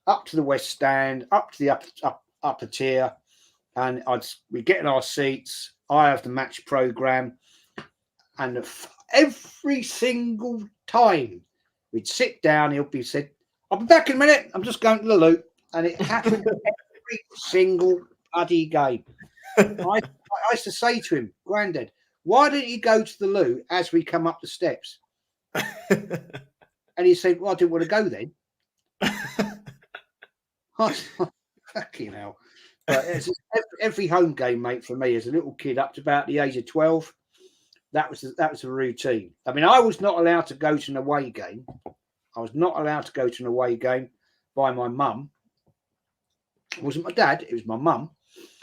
up to the West Stand, up to the upper tier, and we'd get in our seats. I have the match program, and every single time we'd sit down, he'll be said, "I'll be back in a minute. I'm just going to the loo," and it happened every single bloody game. I used to say to him, "Grandad, why don't you go to the loo as we come up the steps?" And he said, "Well, I didn't want to go then." Fucking hell. But it's every home game, mate, for me as a little kid up to about the age of 12, that was a routine. I mean, I was not allowed to go to an away game. I was not allowed to go to an away game by my mum. It wasn't my dad, it was my mum,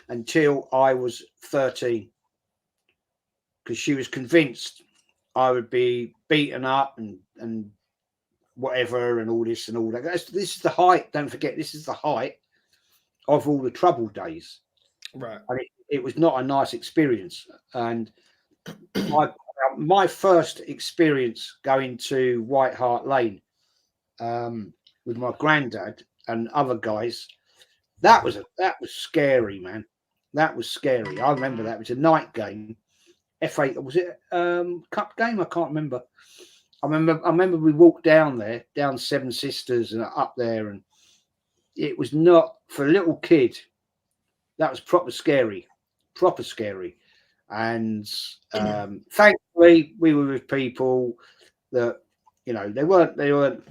until I was 13. Because she was convinced I would be beaten up and whatever and all this and all that. This is the height. Don't forget, this is the height of all the trouble days. Right. And it was not a nice experience. And my first experience going to White Hart Lane with my granddad and other guys, that was scary, man. That was scary. I remember that. It was a night game. FA, was it cup game? I can't remember. I remember we walked down Seven Sisters and up there, and it was not for a little kid. That was proper scary. And thankfully, we were with people that, you know, they weren't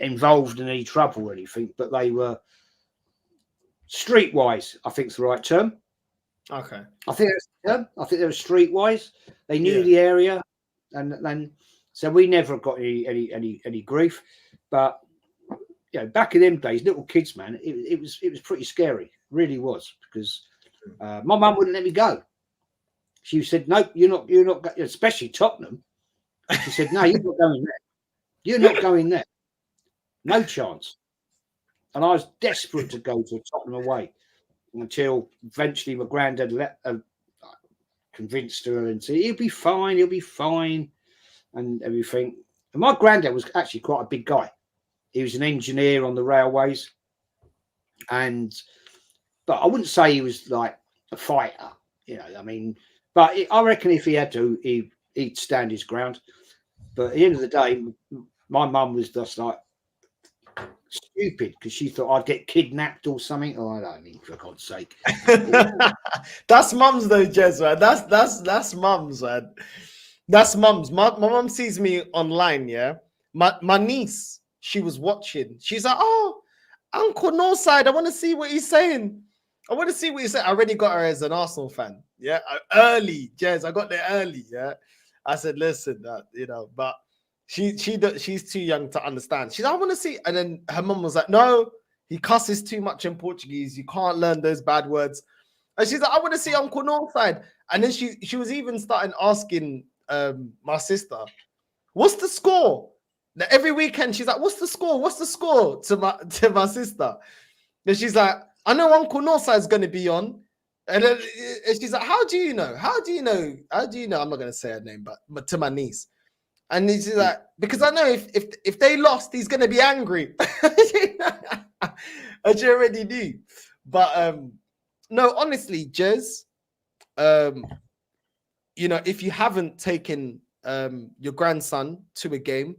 involved in any trouble or anything, but they were streetwise, I think is the right term. Okay. I think that's the term. I think they were streetwise. They knew the area, and so we never got any grief. But you know, back in them days, little kids, man, it was pretty scary. It really was, because my mum wouldn't let me go. She said, "No, you're not, especially Tottenham." She said, "No, you're not going there. You're not going there. No chance." And I was desperate to go to Tottenham away, until eventually my granddad convinced her and said, he'll be fine, and everything. And my granddad was actually quite a big guy. He was an engineer on the railways, but I wouldn't say he was like a fighter, you know. I mean, but I reckon if he had to, he'd stand his ground. But at the end of the day, my mum was just like stupid, because she thought I'd get kidnapped or something. Oh, I don't mean, for God's sake. That's mums though, Jez, man. That's mums, man. That's mums. My mum sees me online, yeah. My niece, she was watching. She's like, "Oh, Uncle Northside, I want to see what he's saying. I already got her as an Arsenal fan. Yeah, early, Jez. I got there early. Yeah, I said, listen, you know, but she's too young to understand. She's like, I want to see. And then her mum was like, no, he cusses too much in Portuguese. You can't learn those bad words. And she's like, I want to see Uncle Northside. And then she was even starting asking my sister, what's the score? Now, every weekend she's like, what's the score? What's the score to my sister? And she's like, I know Uncle Northside's going to be on. And then she's like, how do you know? How do you know? I'm not going to say her name, but to my niece. And she's like, because I know if they lost, he's going to be angry. And she already knew. But no, honestly, Jez, you know, if you haven't taken your grandson to a game,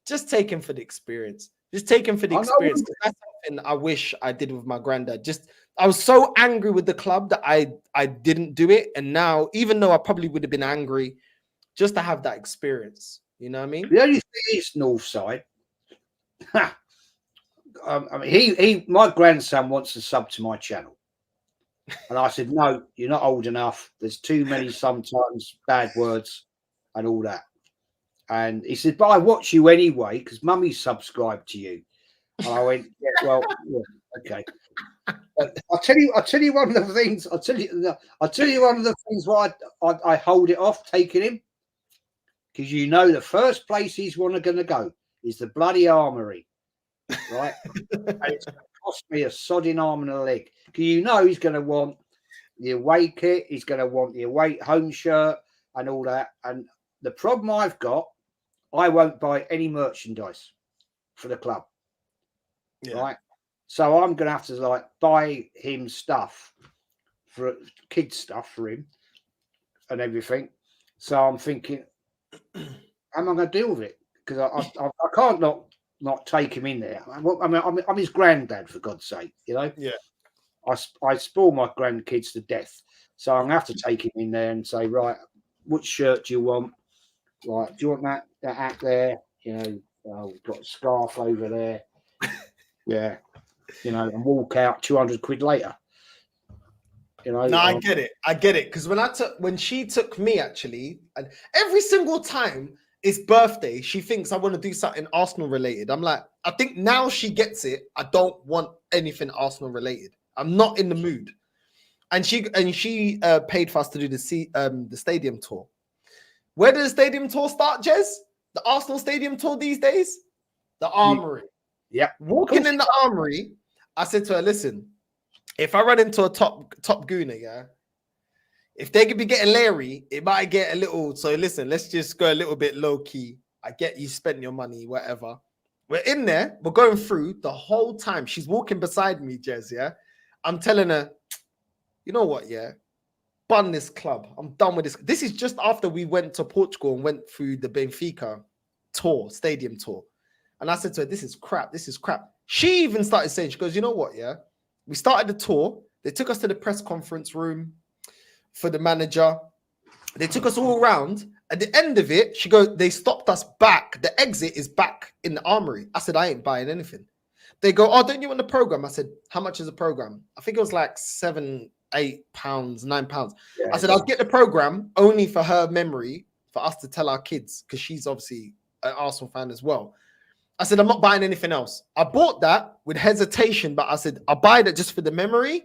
just take him for the experience. Just take him for the experience. That's something I wish I did with my granddad. I was so angry with the club that I didn't do it. And now, even though I probably would have been angry, just to have that experience. You know what I mean? The only thing is, Northside. I mean, my grandson wants to sub to my channel, and I said, no, you're not old enough. There's too many sometimes bad words and all that. And he said, but I watch you anyway because Mummy subscribed to you. And I went, yeah, well, yeah, okay. I'll tell you one of the things. I'll tell you one of the things why I hold it off taking him, because you know the first place he's going to go is the bloody armory, right? And it's going to cost me a sodding arm and a leg. Because you know he's going to want the away kit, he's going to want the away home shirt and all that. And the problem I've got, I won't buy any merchandise for the club, right? So I'm going to have to like buy him stuff for kids stuff for him and everything. So I'm thinking, how am I going to deal with it? Because I can't not take him in there. I mean, I'm his granddad, for God's sake, you know. Yeah. I spoil my grandkids to death, so I'm gonna have to take him in there and say, right, what shirt do you want? Like, do you want that hat there? You know, we've got a scarf over there. Yeah, you know, and walk out 200 quid later. You know, no, I get it. Because when she took me, actually, and every single time it's birthday, she thinks I want to do something Arsenal related. I'm like, I think now she gets it. I don't want anything Arsenal related. I'm not in the mood. And she paid for us to do the stadium tour. Where did the stadium tour start, Jez? The Arsenal stadium tour these days? The Armory. Yeah. Walking in the Armory, I said to her, listen, if I run into a top gooner, yeah, if they could be getting Larry, it might get a little. So listen, let's just go a little bit low key. I get you spent your money, whatever. We're in there, we're going through the whole time. She's walking beside me, Jez, yeah. I'm telling her, you know what, yeah, bun this club. I'm done with this. This is just after we went to Portugal and went through the Benfica tour, stadium tour. And I said to her, this is crap. This is crap. She even started saying, she goes, you know what, yeah, we started the tour. They took us to the press conference room for the manager. They took us all around. At the end of it, she goes, they stopped us back. The exit is back in the Armory. I said, I ain't buying anything. They go, oh, don't you want the program? I said, how much is the program? I think it was like £7, £8, £9. Yeah, I said, I'll get the program only for her memory, for us to tell our kids, because she's obviously an Arsenal fan as well. I said, I'm not buying anything else. I bought that with hesitation, but I said, I'll buy that just for the memory.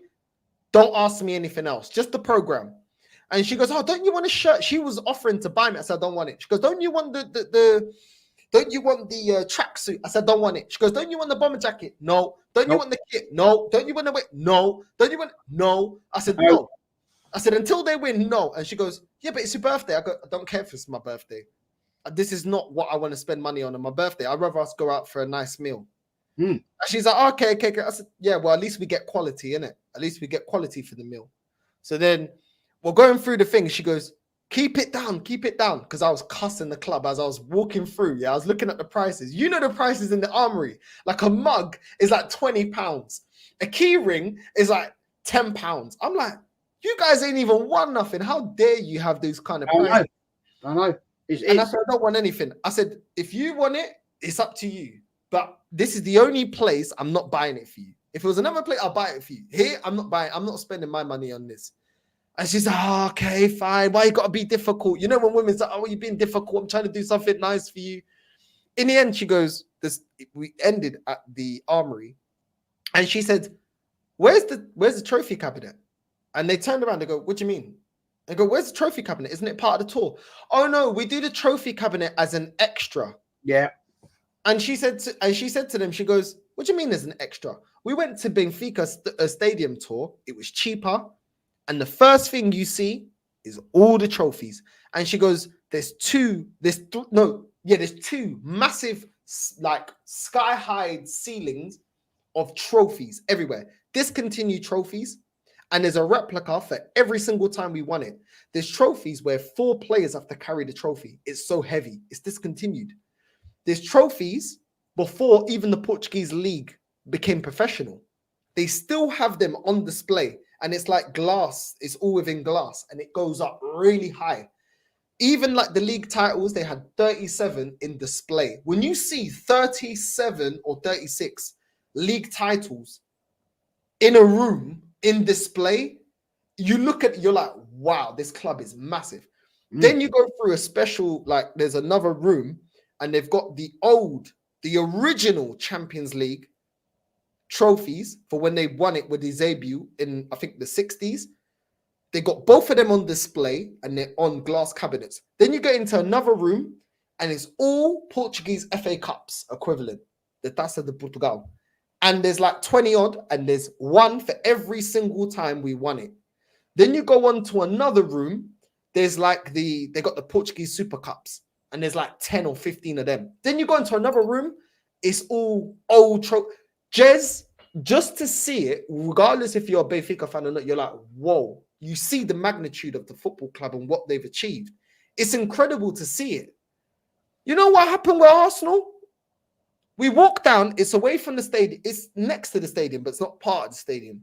Don't ask me anything else, just the program. And she goes, oh, don't you want a shirt? She was offering to buy me. I said, I don't want it. She goes, don't you want the tracksuit? I said, don't want it. She goes, don't you want the bomber jacket? No. Don't you want the kit? No. Don't you want to wait? No. Don't you want? No. I said, no. I said, until they win, no. And she goes, yeah, but it's your birthday. I go, I don't care if it's my birthday. This is not what I want to spend money on my birthday. I'd rather us go out for a nice meal. And she's like, okay. I said, yeah, well, at least we get quality, innit? At least we get quality for the meal. So then we're going through the thing. She goes, keep it down. Because I was cussing the club as I was walking through. Yeah, I was looking at the prices. You know the prices in the Armory. Like a mug is like £20. A key ring is like £10. I'm like, you guys ain't even won nothing. How dare you have these kind of prices? I know. And I said, I don't want anything. I said, if you want it, it's up to you. But this is the only place I'm not buying it for you. If it was another place, I'll buy it for you. Here, I'm not buying. I'm not spending my money on this. And she's like, oh, okay, fine. Why you got to be difficult? You know, when women's like, oh, you're being difficult. I'm trying to do something nice for you. In the end, she goes, we ended at the Armory. And she said, where's the trophy cabinet? And they turned around. They go, what do you mean? They go, where's the trophy cabinet? Isn't it part of the tour? Oh, no, we do the trophy cabinet as an extra. Yeah. And she said to them, she goes, what do you mean there's an extra? We went to Benfica stadium tour. It was cheaper. And the first thing you see is all the trophies. And she goes, there's two massive, like sky-high ceilings of trophies everywhere. Discontinued trophies. And there's a replica for every single time we won it. There's trophies where 4 players have to carry the trophy. It's so heavy. It's discontinued. There's trophies before even the Portuguese league became professional. They still have them on display. And it's like glass. It's all within glass. And it goes up really high. Even like the league titles, they had 37 in display. When you see 37 or 36 league titles in a room, in display, you look at, you're like, wow, this club is massive. Then you go through a special, like there's another room and they've got the original Champions League trophies for when they won it with his debut in, I think, the 60s. They got both of them on display and they're on glass cabinets. Then you get into another room and it's all Portuguese FA Cups equivalent, the Taça de Portugal. And there's like 20 odd, and there's one for every single time we won it. Then you go on to another room. There's like they got the Portuguese Super Cups, and there's like 10 or 15 of them. Then you go into another room. It's all old Jez, just to see it, regardless if you're a Benfica fan or not, you're like, whoa, you see the magnitude of the football club and what they've achieved. It's incredible to see it. You know what happened with Arsenal? We walk down, it's away from the stadium. It's next to the stadium, but it's not part of the stadium.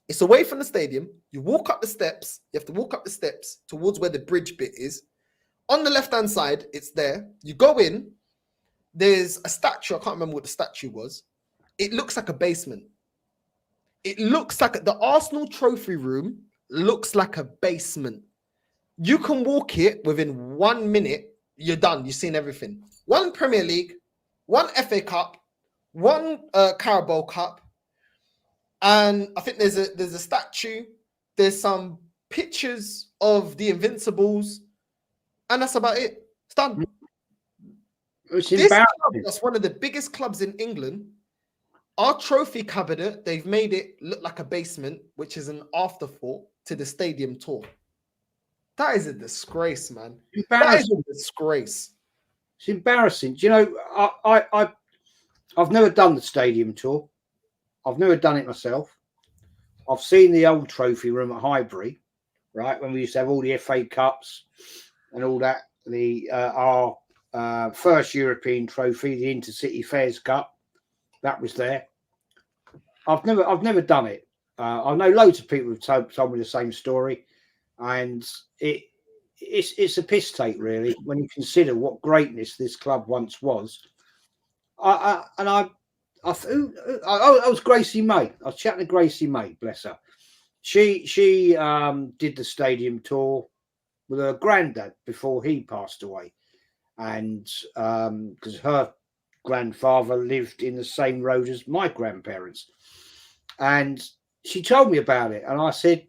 It's away from the stadium. You walk up the steps. You have to walk up the steps towards where the bridge bit is. On the left-hand side, it's there. You go in. There's a statue. I can't remember what the statue was. It looks like a basement. It looks like the Arsenal trophy room looks like a basement. You can walk it within 1 minute. You're done. You've seen everything. One Premier League, one FA Cup, one Carabao Cup, and I think there's a statue. There's some pictures of the Invincibles, and that's about it. It's done. It's this club, that's one of the biggest clubs in England. Our trophy cabinet, they've made it look like a basement, which is an afterthought to the stadium tour. That is a disgrace, man. That is a disgrace. It's embarrassing. Do you know, I've never done the stadium tour. I've never done it myself. I've seen the old trophy room at Highbury, right, when we used to have all the FA Cups and all that. Our first European trophy, the Intercity Fairs Cup, that was there. I've never done it. I know loads of people have told me the same story, and it's a piss take, really, when you consider what greatness this club once was. I was Gracie May. I was chatting to Gracie May, bless her. She did the stadium tour with her granddad before he passed away, and because her grandfather lived in the same road as my grandparents, and she told me about it, and I said,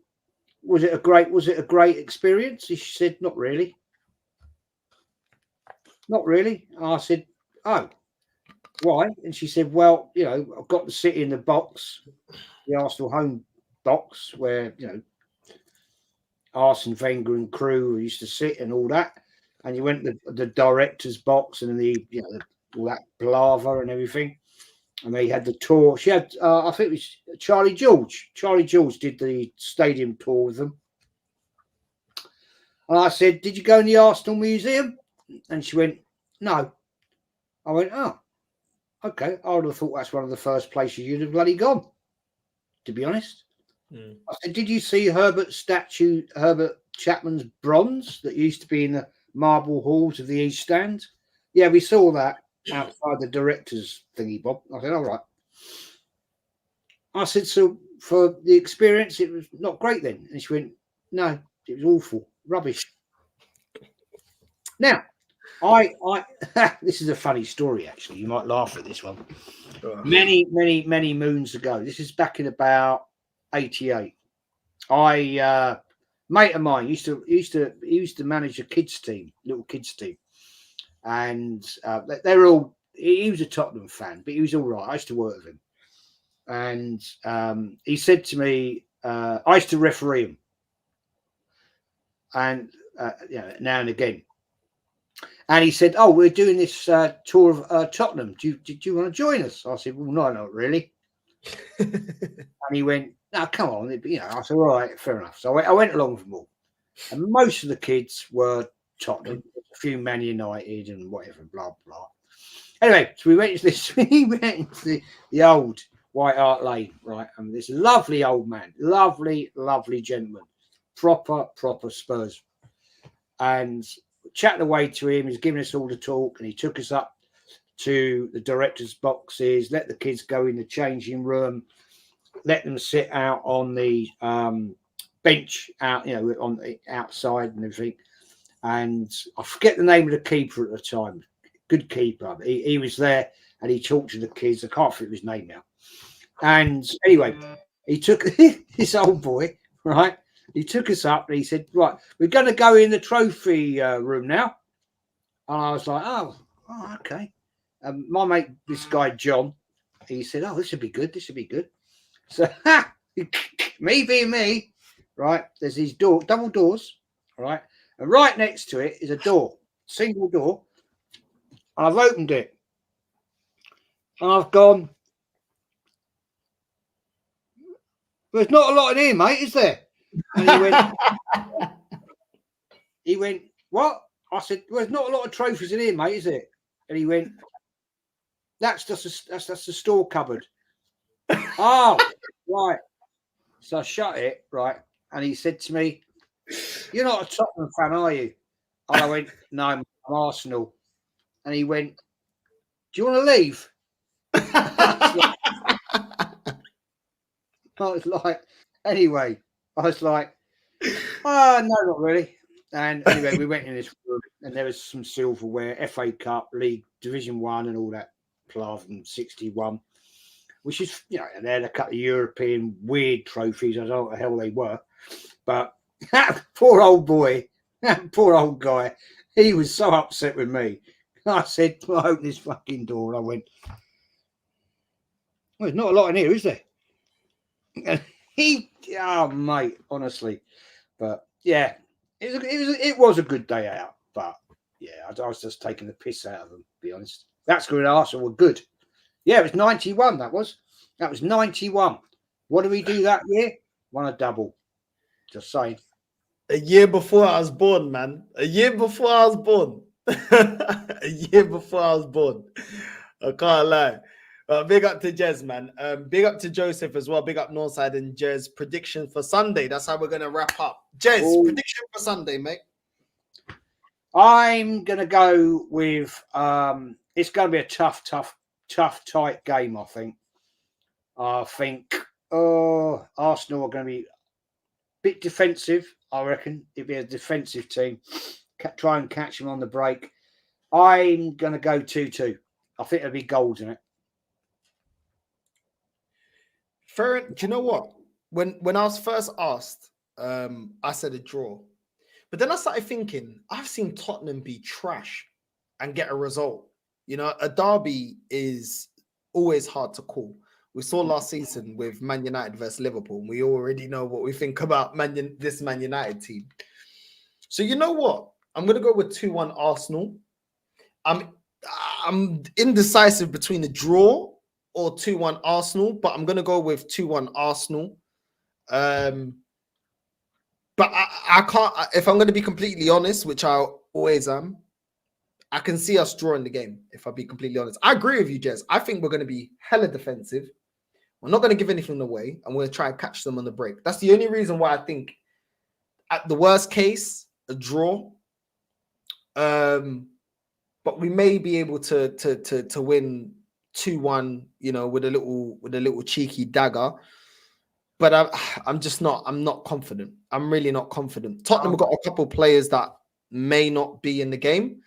was it a great experience? She said, not really. Not really. And I said, oh, why? And she said, well, you know, I've got to sit in the box, the Arsenal home box, where, you know, Arsene Wenger and crew used to sit and all that. And you went to the director's box and the, you know, all that palaver and everything. And they had the tour. She had, I think it was Charlie George. Charlie George did the stadium tour with them. And I said, did you go in the Arsenal Museum? And she went, no. I went, oh, okay. I would have thought that's one of the first places you'd have bloody gone, to be honest. I said, did you see Herbert Chapman's bronze that used to be in the marble halls of the East Stand? Yeah, we saw that outside the director's thingy, Bob. I said, all right. I said, so for the experience, it was not great then. And she went, no, it was awful, rubbish. Now, I this is a funny story, actually. You might laugh at this one. Many moons ago. This is back in about 88. Mate of mine used to manage a kids team, little kids team. And they're all, he was a Tottenham fan, but he was all right. I used to work with him. And he said to me, I used to referee him. And, you know, now and again. And he said, oh, we're doing this tour of Tottenham. Do you want to join us? I said, well, no, not really. And he went, no, come on. You know, I said, all right, fair enough. So I went along with them all. And most of the kids were Tottenham, a few Man United and whatever, blah, blah. Anyway, so we went into this, the old White Hart Lane, right? And this lovely old man, lovely gentleman, proper Spurs. And chatting away to him, he's giving us all the talk, and he took us up to the director's boxes, let the kids go in the changing room, let them sit out on the bench out, you know, on the outside and everything. And I forget the name of the keeper at the time. Good keeper. He was there and he talked to the kids. I can't think of his name now. And anyway, he took this old boy, right? He took us up and he said, right, we're going to go in the trophy room now. And I was like, oh okay. My mate, this guy, John, he said, oh, this should be good. This should be good. So me being me, right, there's these double doors, right? And right next to it is a door, single door. And I've opened it. And I've gone, there's not a lot in here, mate, is there? And he went, what? I said, well, there's not a lot of trophies in here, mate, is it? And he went, that's just that's the store cupboard. Oh, right. So I shut it, right? And he said to me, you're not a Tottenham fan, are you? And I went, no, I'm Arsenal. And he went, do you want to leave? I was like, anyway, I was like, oh, no, not really. And anyway, we went in this room and there was some silverware, FA Cup, League, Division 1 and all that palaver from 61, which is, you know, and they had a couple of European weird trophies. I don't know what the hell they were. But that poor old boy, that poor old guy, he was so upset with me. I said, well, I opened this fucking door and I went, well, there's not a lot in here, is there? And oh, mate, honestly. But yeah, it was a good day out. But yeah, I was just taking the piss out of them, to be honest. That's good. Arsenal were good. Yeah, it was 91. That was 91. What did we do that year? Won a double. Just saying. A year before I was born, man. A year before I was born. A year before I was born. I can't lie. Big up to Jez, man. Big up to Joseph as well. Big up Northside and Jez. Prediction for Sunday. That's how we're going to wrap up. Jez, prediction for Sunday, mate. I'm going to go with, it's going to be a tough, tight game, I think. Arsenal are going to be a bit defensive, I reckon. It'll be a defensive team. Try and catch them on the break. I'm going to go 2-2. I think there'll be goals in it. Fair. Do you know what? When I was first asked, I said a draw. But then I started thinking, I've seen Tottenham be trash and get a result. You know, a derby is always hard to call. We saw last season with Man United versus Liverpool. We already know what we think about this Man United team. So you know what? I'm going to go with 2-1 Arsenal. I'm indecisive between a draw or 2-1 Arsenal, but I'm going to go with 2-1 Arsenal. But I can't, if I'm going to be completely honest, which I always am, I can see us drawing the game, if I'll be completely honest. I agree with you, Jez. I think we're going to be hella defensive. We're not going to give anything away, and we're going to try and catch them on the break. That's the only reason why I think, at the worst case, a draw. But we may be able to win 2-1, you know, with a little cheeky dagger. But I'm not confident. I'm really not confident. Tottenham have got a couple of players that may not be in the game.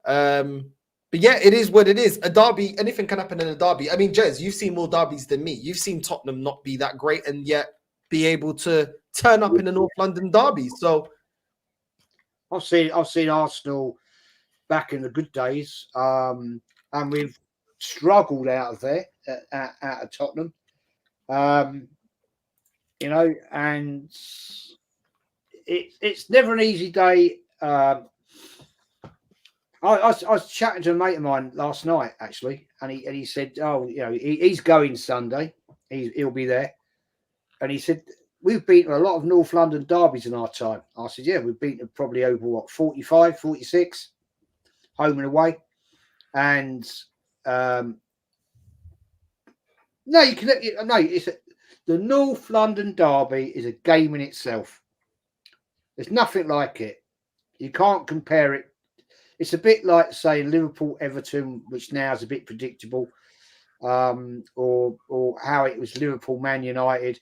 But yeah, it is what it is. A derby, anything can happen in a derby. I mean, Jez, you've seen more derbies than me. You've seen Tottenham not be that great and yet be able to turn up in the North London derby. So I've seen Arsenal back in the good days, and we've struggled out of there out of Tottenham. You know, and it's never an easy day. I was chatting to a mate of mine last night, actually, and he said, "Oh, you know, he's going Sunday. He'll be there." And he said, "We've beaten a lot of North London derbies in our time." I said, "Yeah, we've beaten probably over 45, 46, home and away." And no, the North London derby is a game in itself. There's nothing like it. You can't compare it. It's a bit like, say, Liverpool-Everton, which now is a bit predictable, or how it was Liverpool-Man United.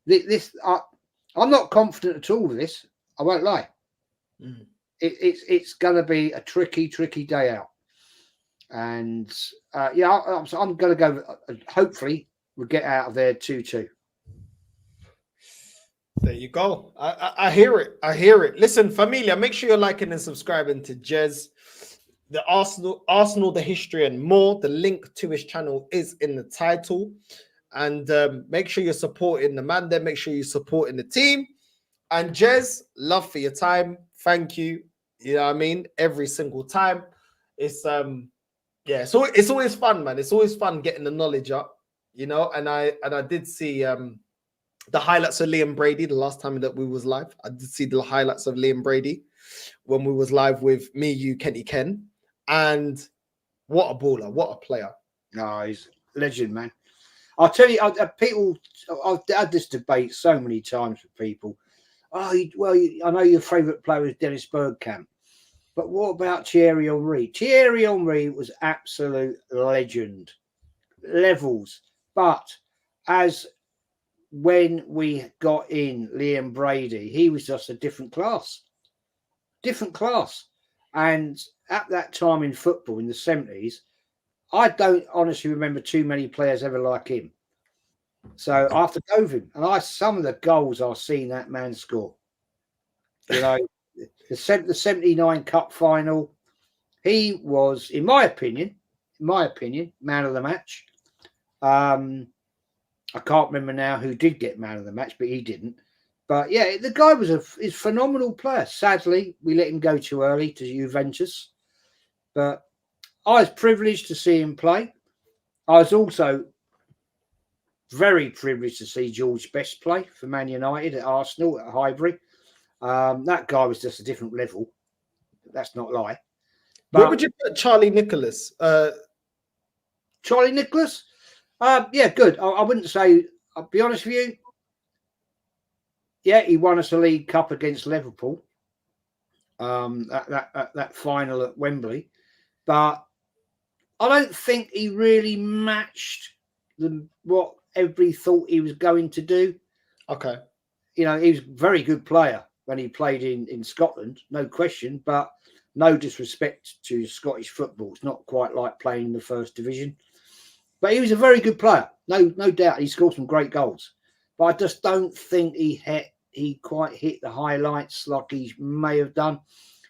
I'm not confident at all with this. I won't lie. It's going to be a tricky day out. And yeah, I'm going to go, hopefully, we'll get out of there 2-2. There you go. I hear it. I hear it. Listen, familia, make sure you're liking and subscribing to Jez. The Arsenal, the history and more. The link to his channel is in the title. And make sure you're supporting the man there. Make sure you're supporting the team. And Jez, love for your time. Thank you. You know what I mean? Every single time. It's yeah, so it's always fun, man. It's always fun getting the knowledge up, you know. And I did see the highlights of Liam Brady the last time that we was live. I did see the highlights of Liam Brady when we was live with me, you, Kenny Ken. And what a baller, what a player. No, he's a legend, man. I'll tell you, people, I've had this debate so many times with people. Oh, well, I know your favourite player is Dennis Bergkamp, but what about Thierry Henry? Thierry Henry was absolute legend, levels. But as when we got in Liam Brady, he was just a different class. And at that time in football in the 70s, I don't honestly remember too many players ever like him. So I have to go with him. And some of the goals I've seen that man score, you know, the 79 Cup final, he was, in my opinion, man of the match. I can't remember now who did get man of the match, but he didn't. But yeah, the guy was a phenomenal player. Sadly, we let him go too early to Juventus. But I was privileged to see him play. I was also very privileged to see George Best play for Man United at Arsenal at Highbury. That guy was just a different level. That's not a lie. But where would you put Charlie Nicholas? Charlie Nicholas? Yeah, good. I wouldn't say, I'll be honest with you. Yeah, he won us a League Cup against Liverpool. That final at Wembley. But I don't think he really matched what everybody thought he was going to do. Okay. You know, he was a very good player when he played in Scotland, no question, but no disrespect to Scottish football. It's not quite like playing in the first division. But he was a very good player. No doubt. He scored some great goals. But I just don't think he quite hit the highlights like he may have done.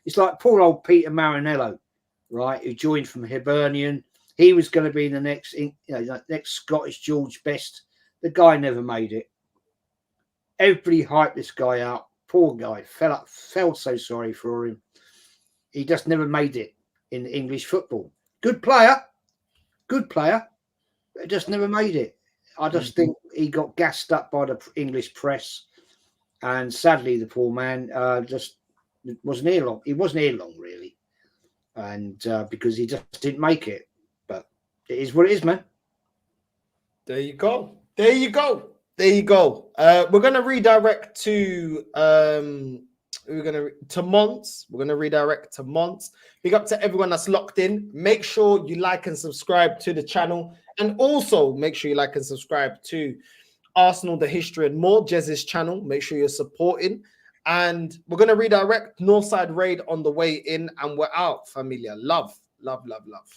It's like poor old Peter Marinello, right, who joined from Hibernian. He was going to be the next, next Scottish George Best. The guy never made it. Everybody hyped this guy up. Poor guy. Felt so sorry for him. He just never made it in English football. Good player, but just never made it. I just think he got gassed up by the English press. And sadly, the poor man just wasn't here long. He wasn't here long, really. And because he just didn't make it. But it is what it is, man. There you go. We're going to redirect to Mons. We're going to redirect to Mons. Big up to everyone that's locked in. Make sure you like and subscribe to the channel. And also make sure you like and subscribe to Arsenal, the history and more, Jez's channel. Make sure you're supporting. And we're going to redirect Northside Raid on the way in. And we're out, familia. Love, love, love, love.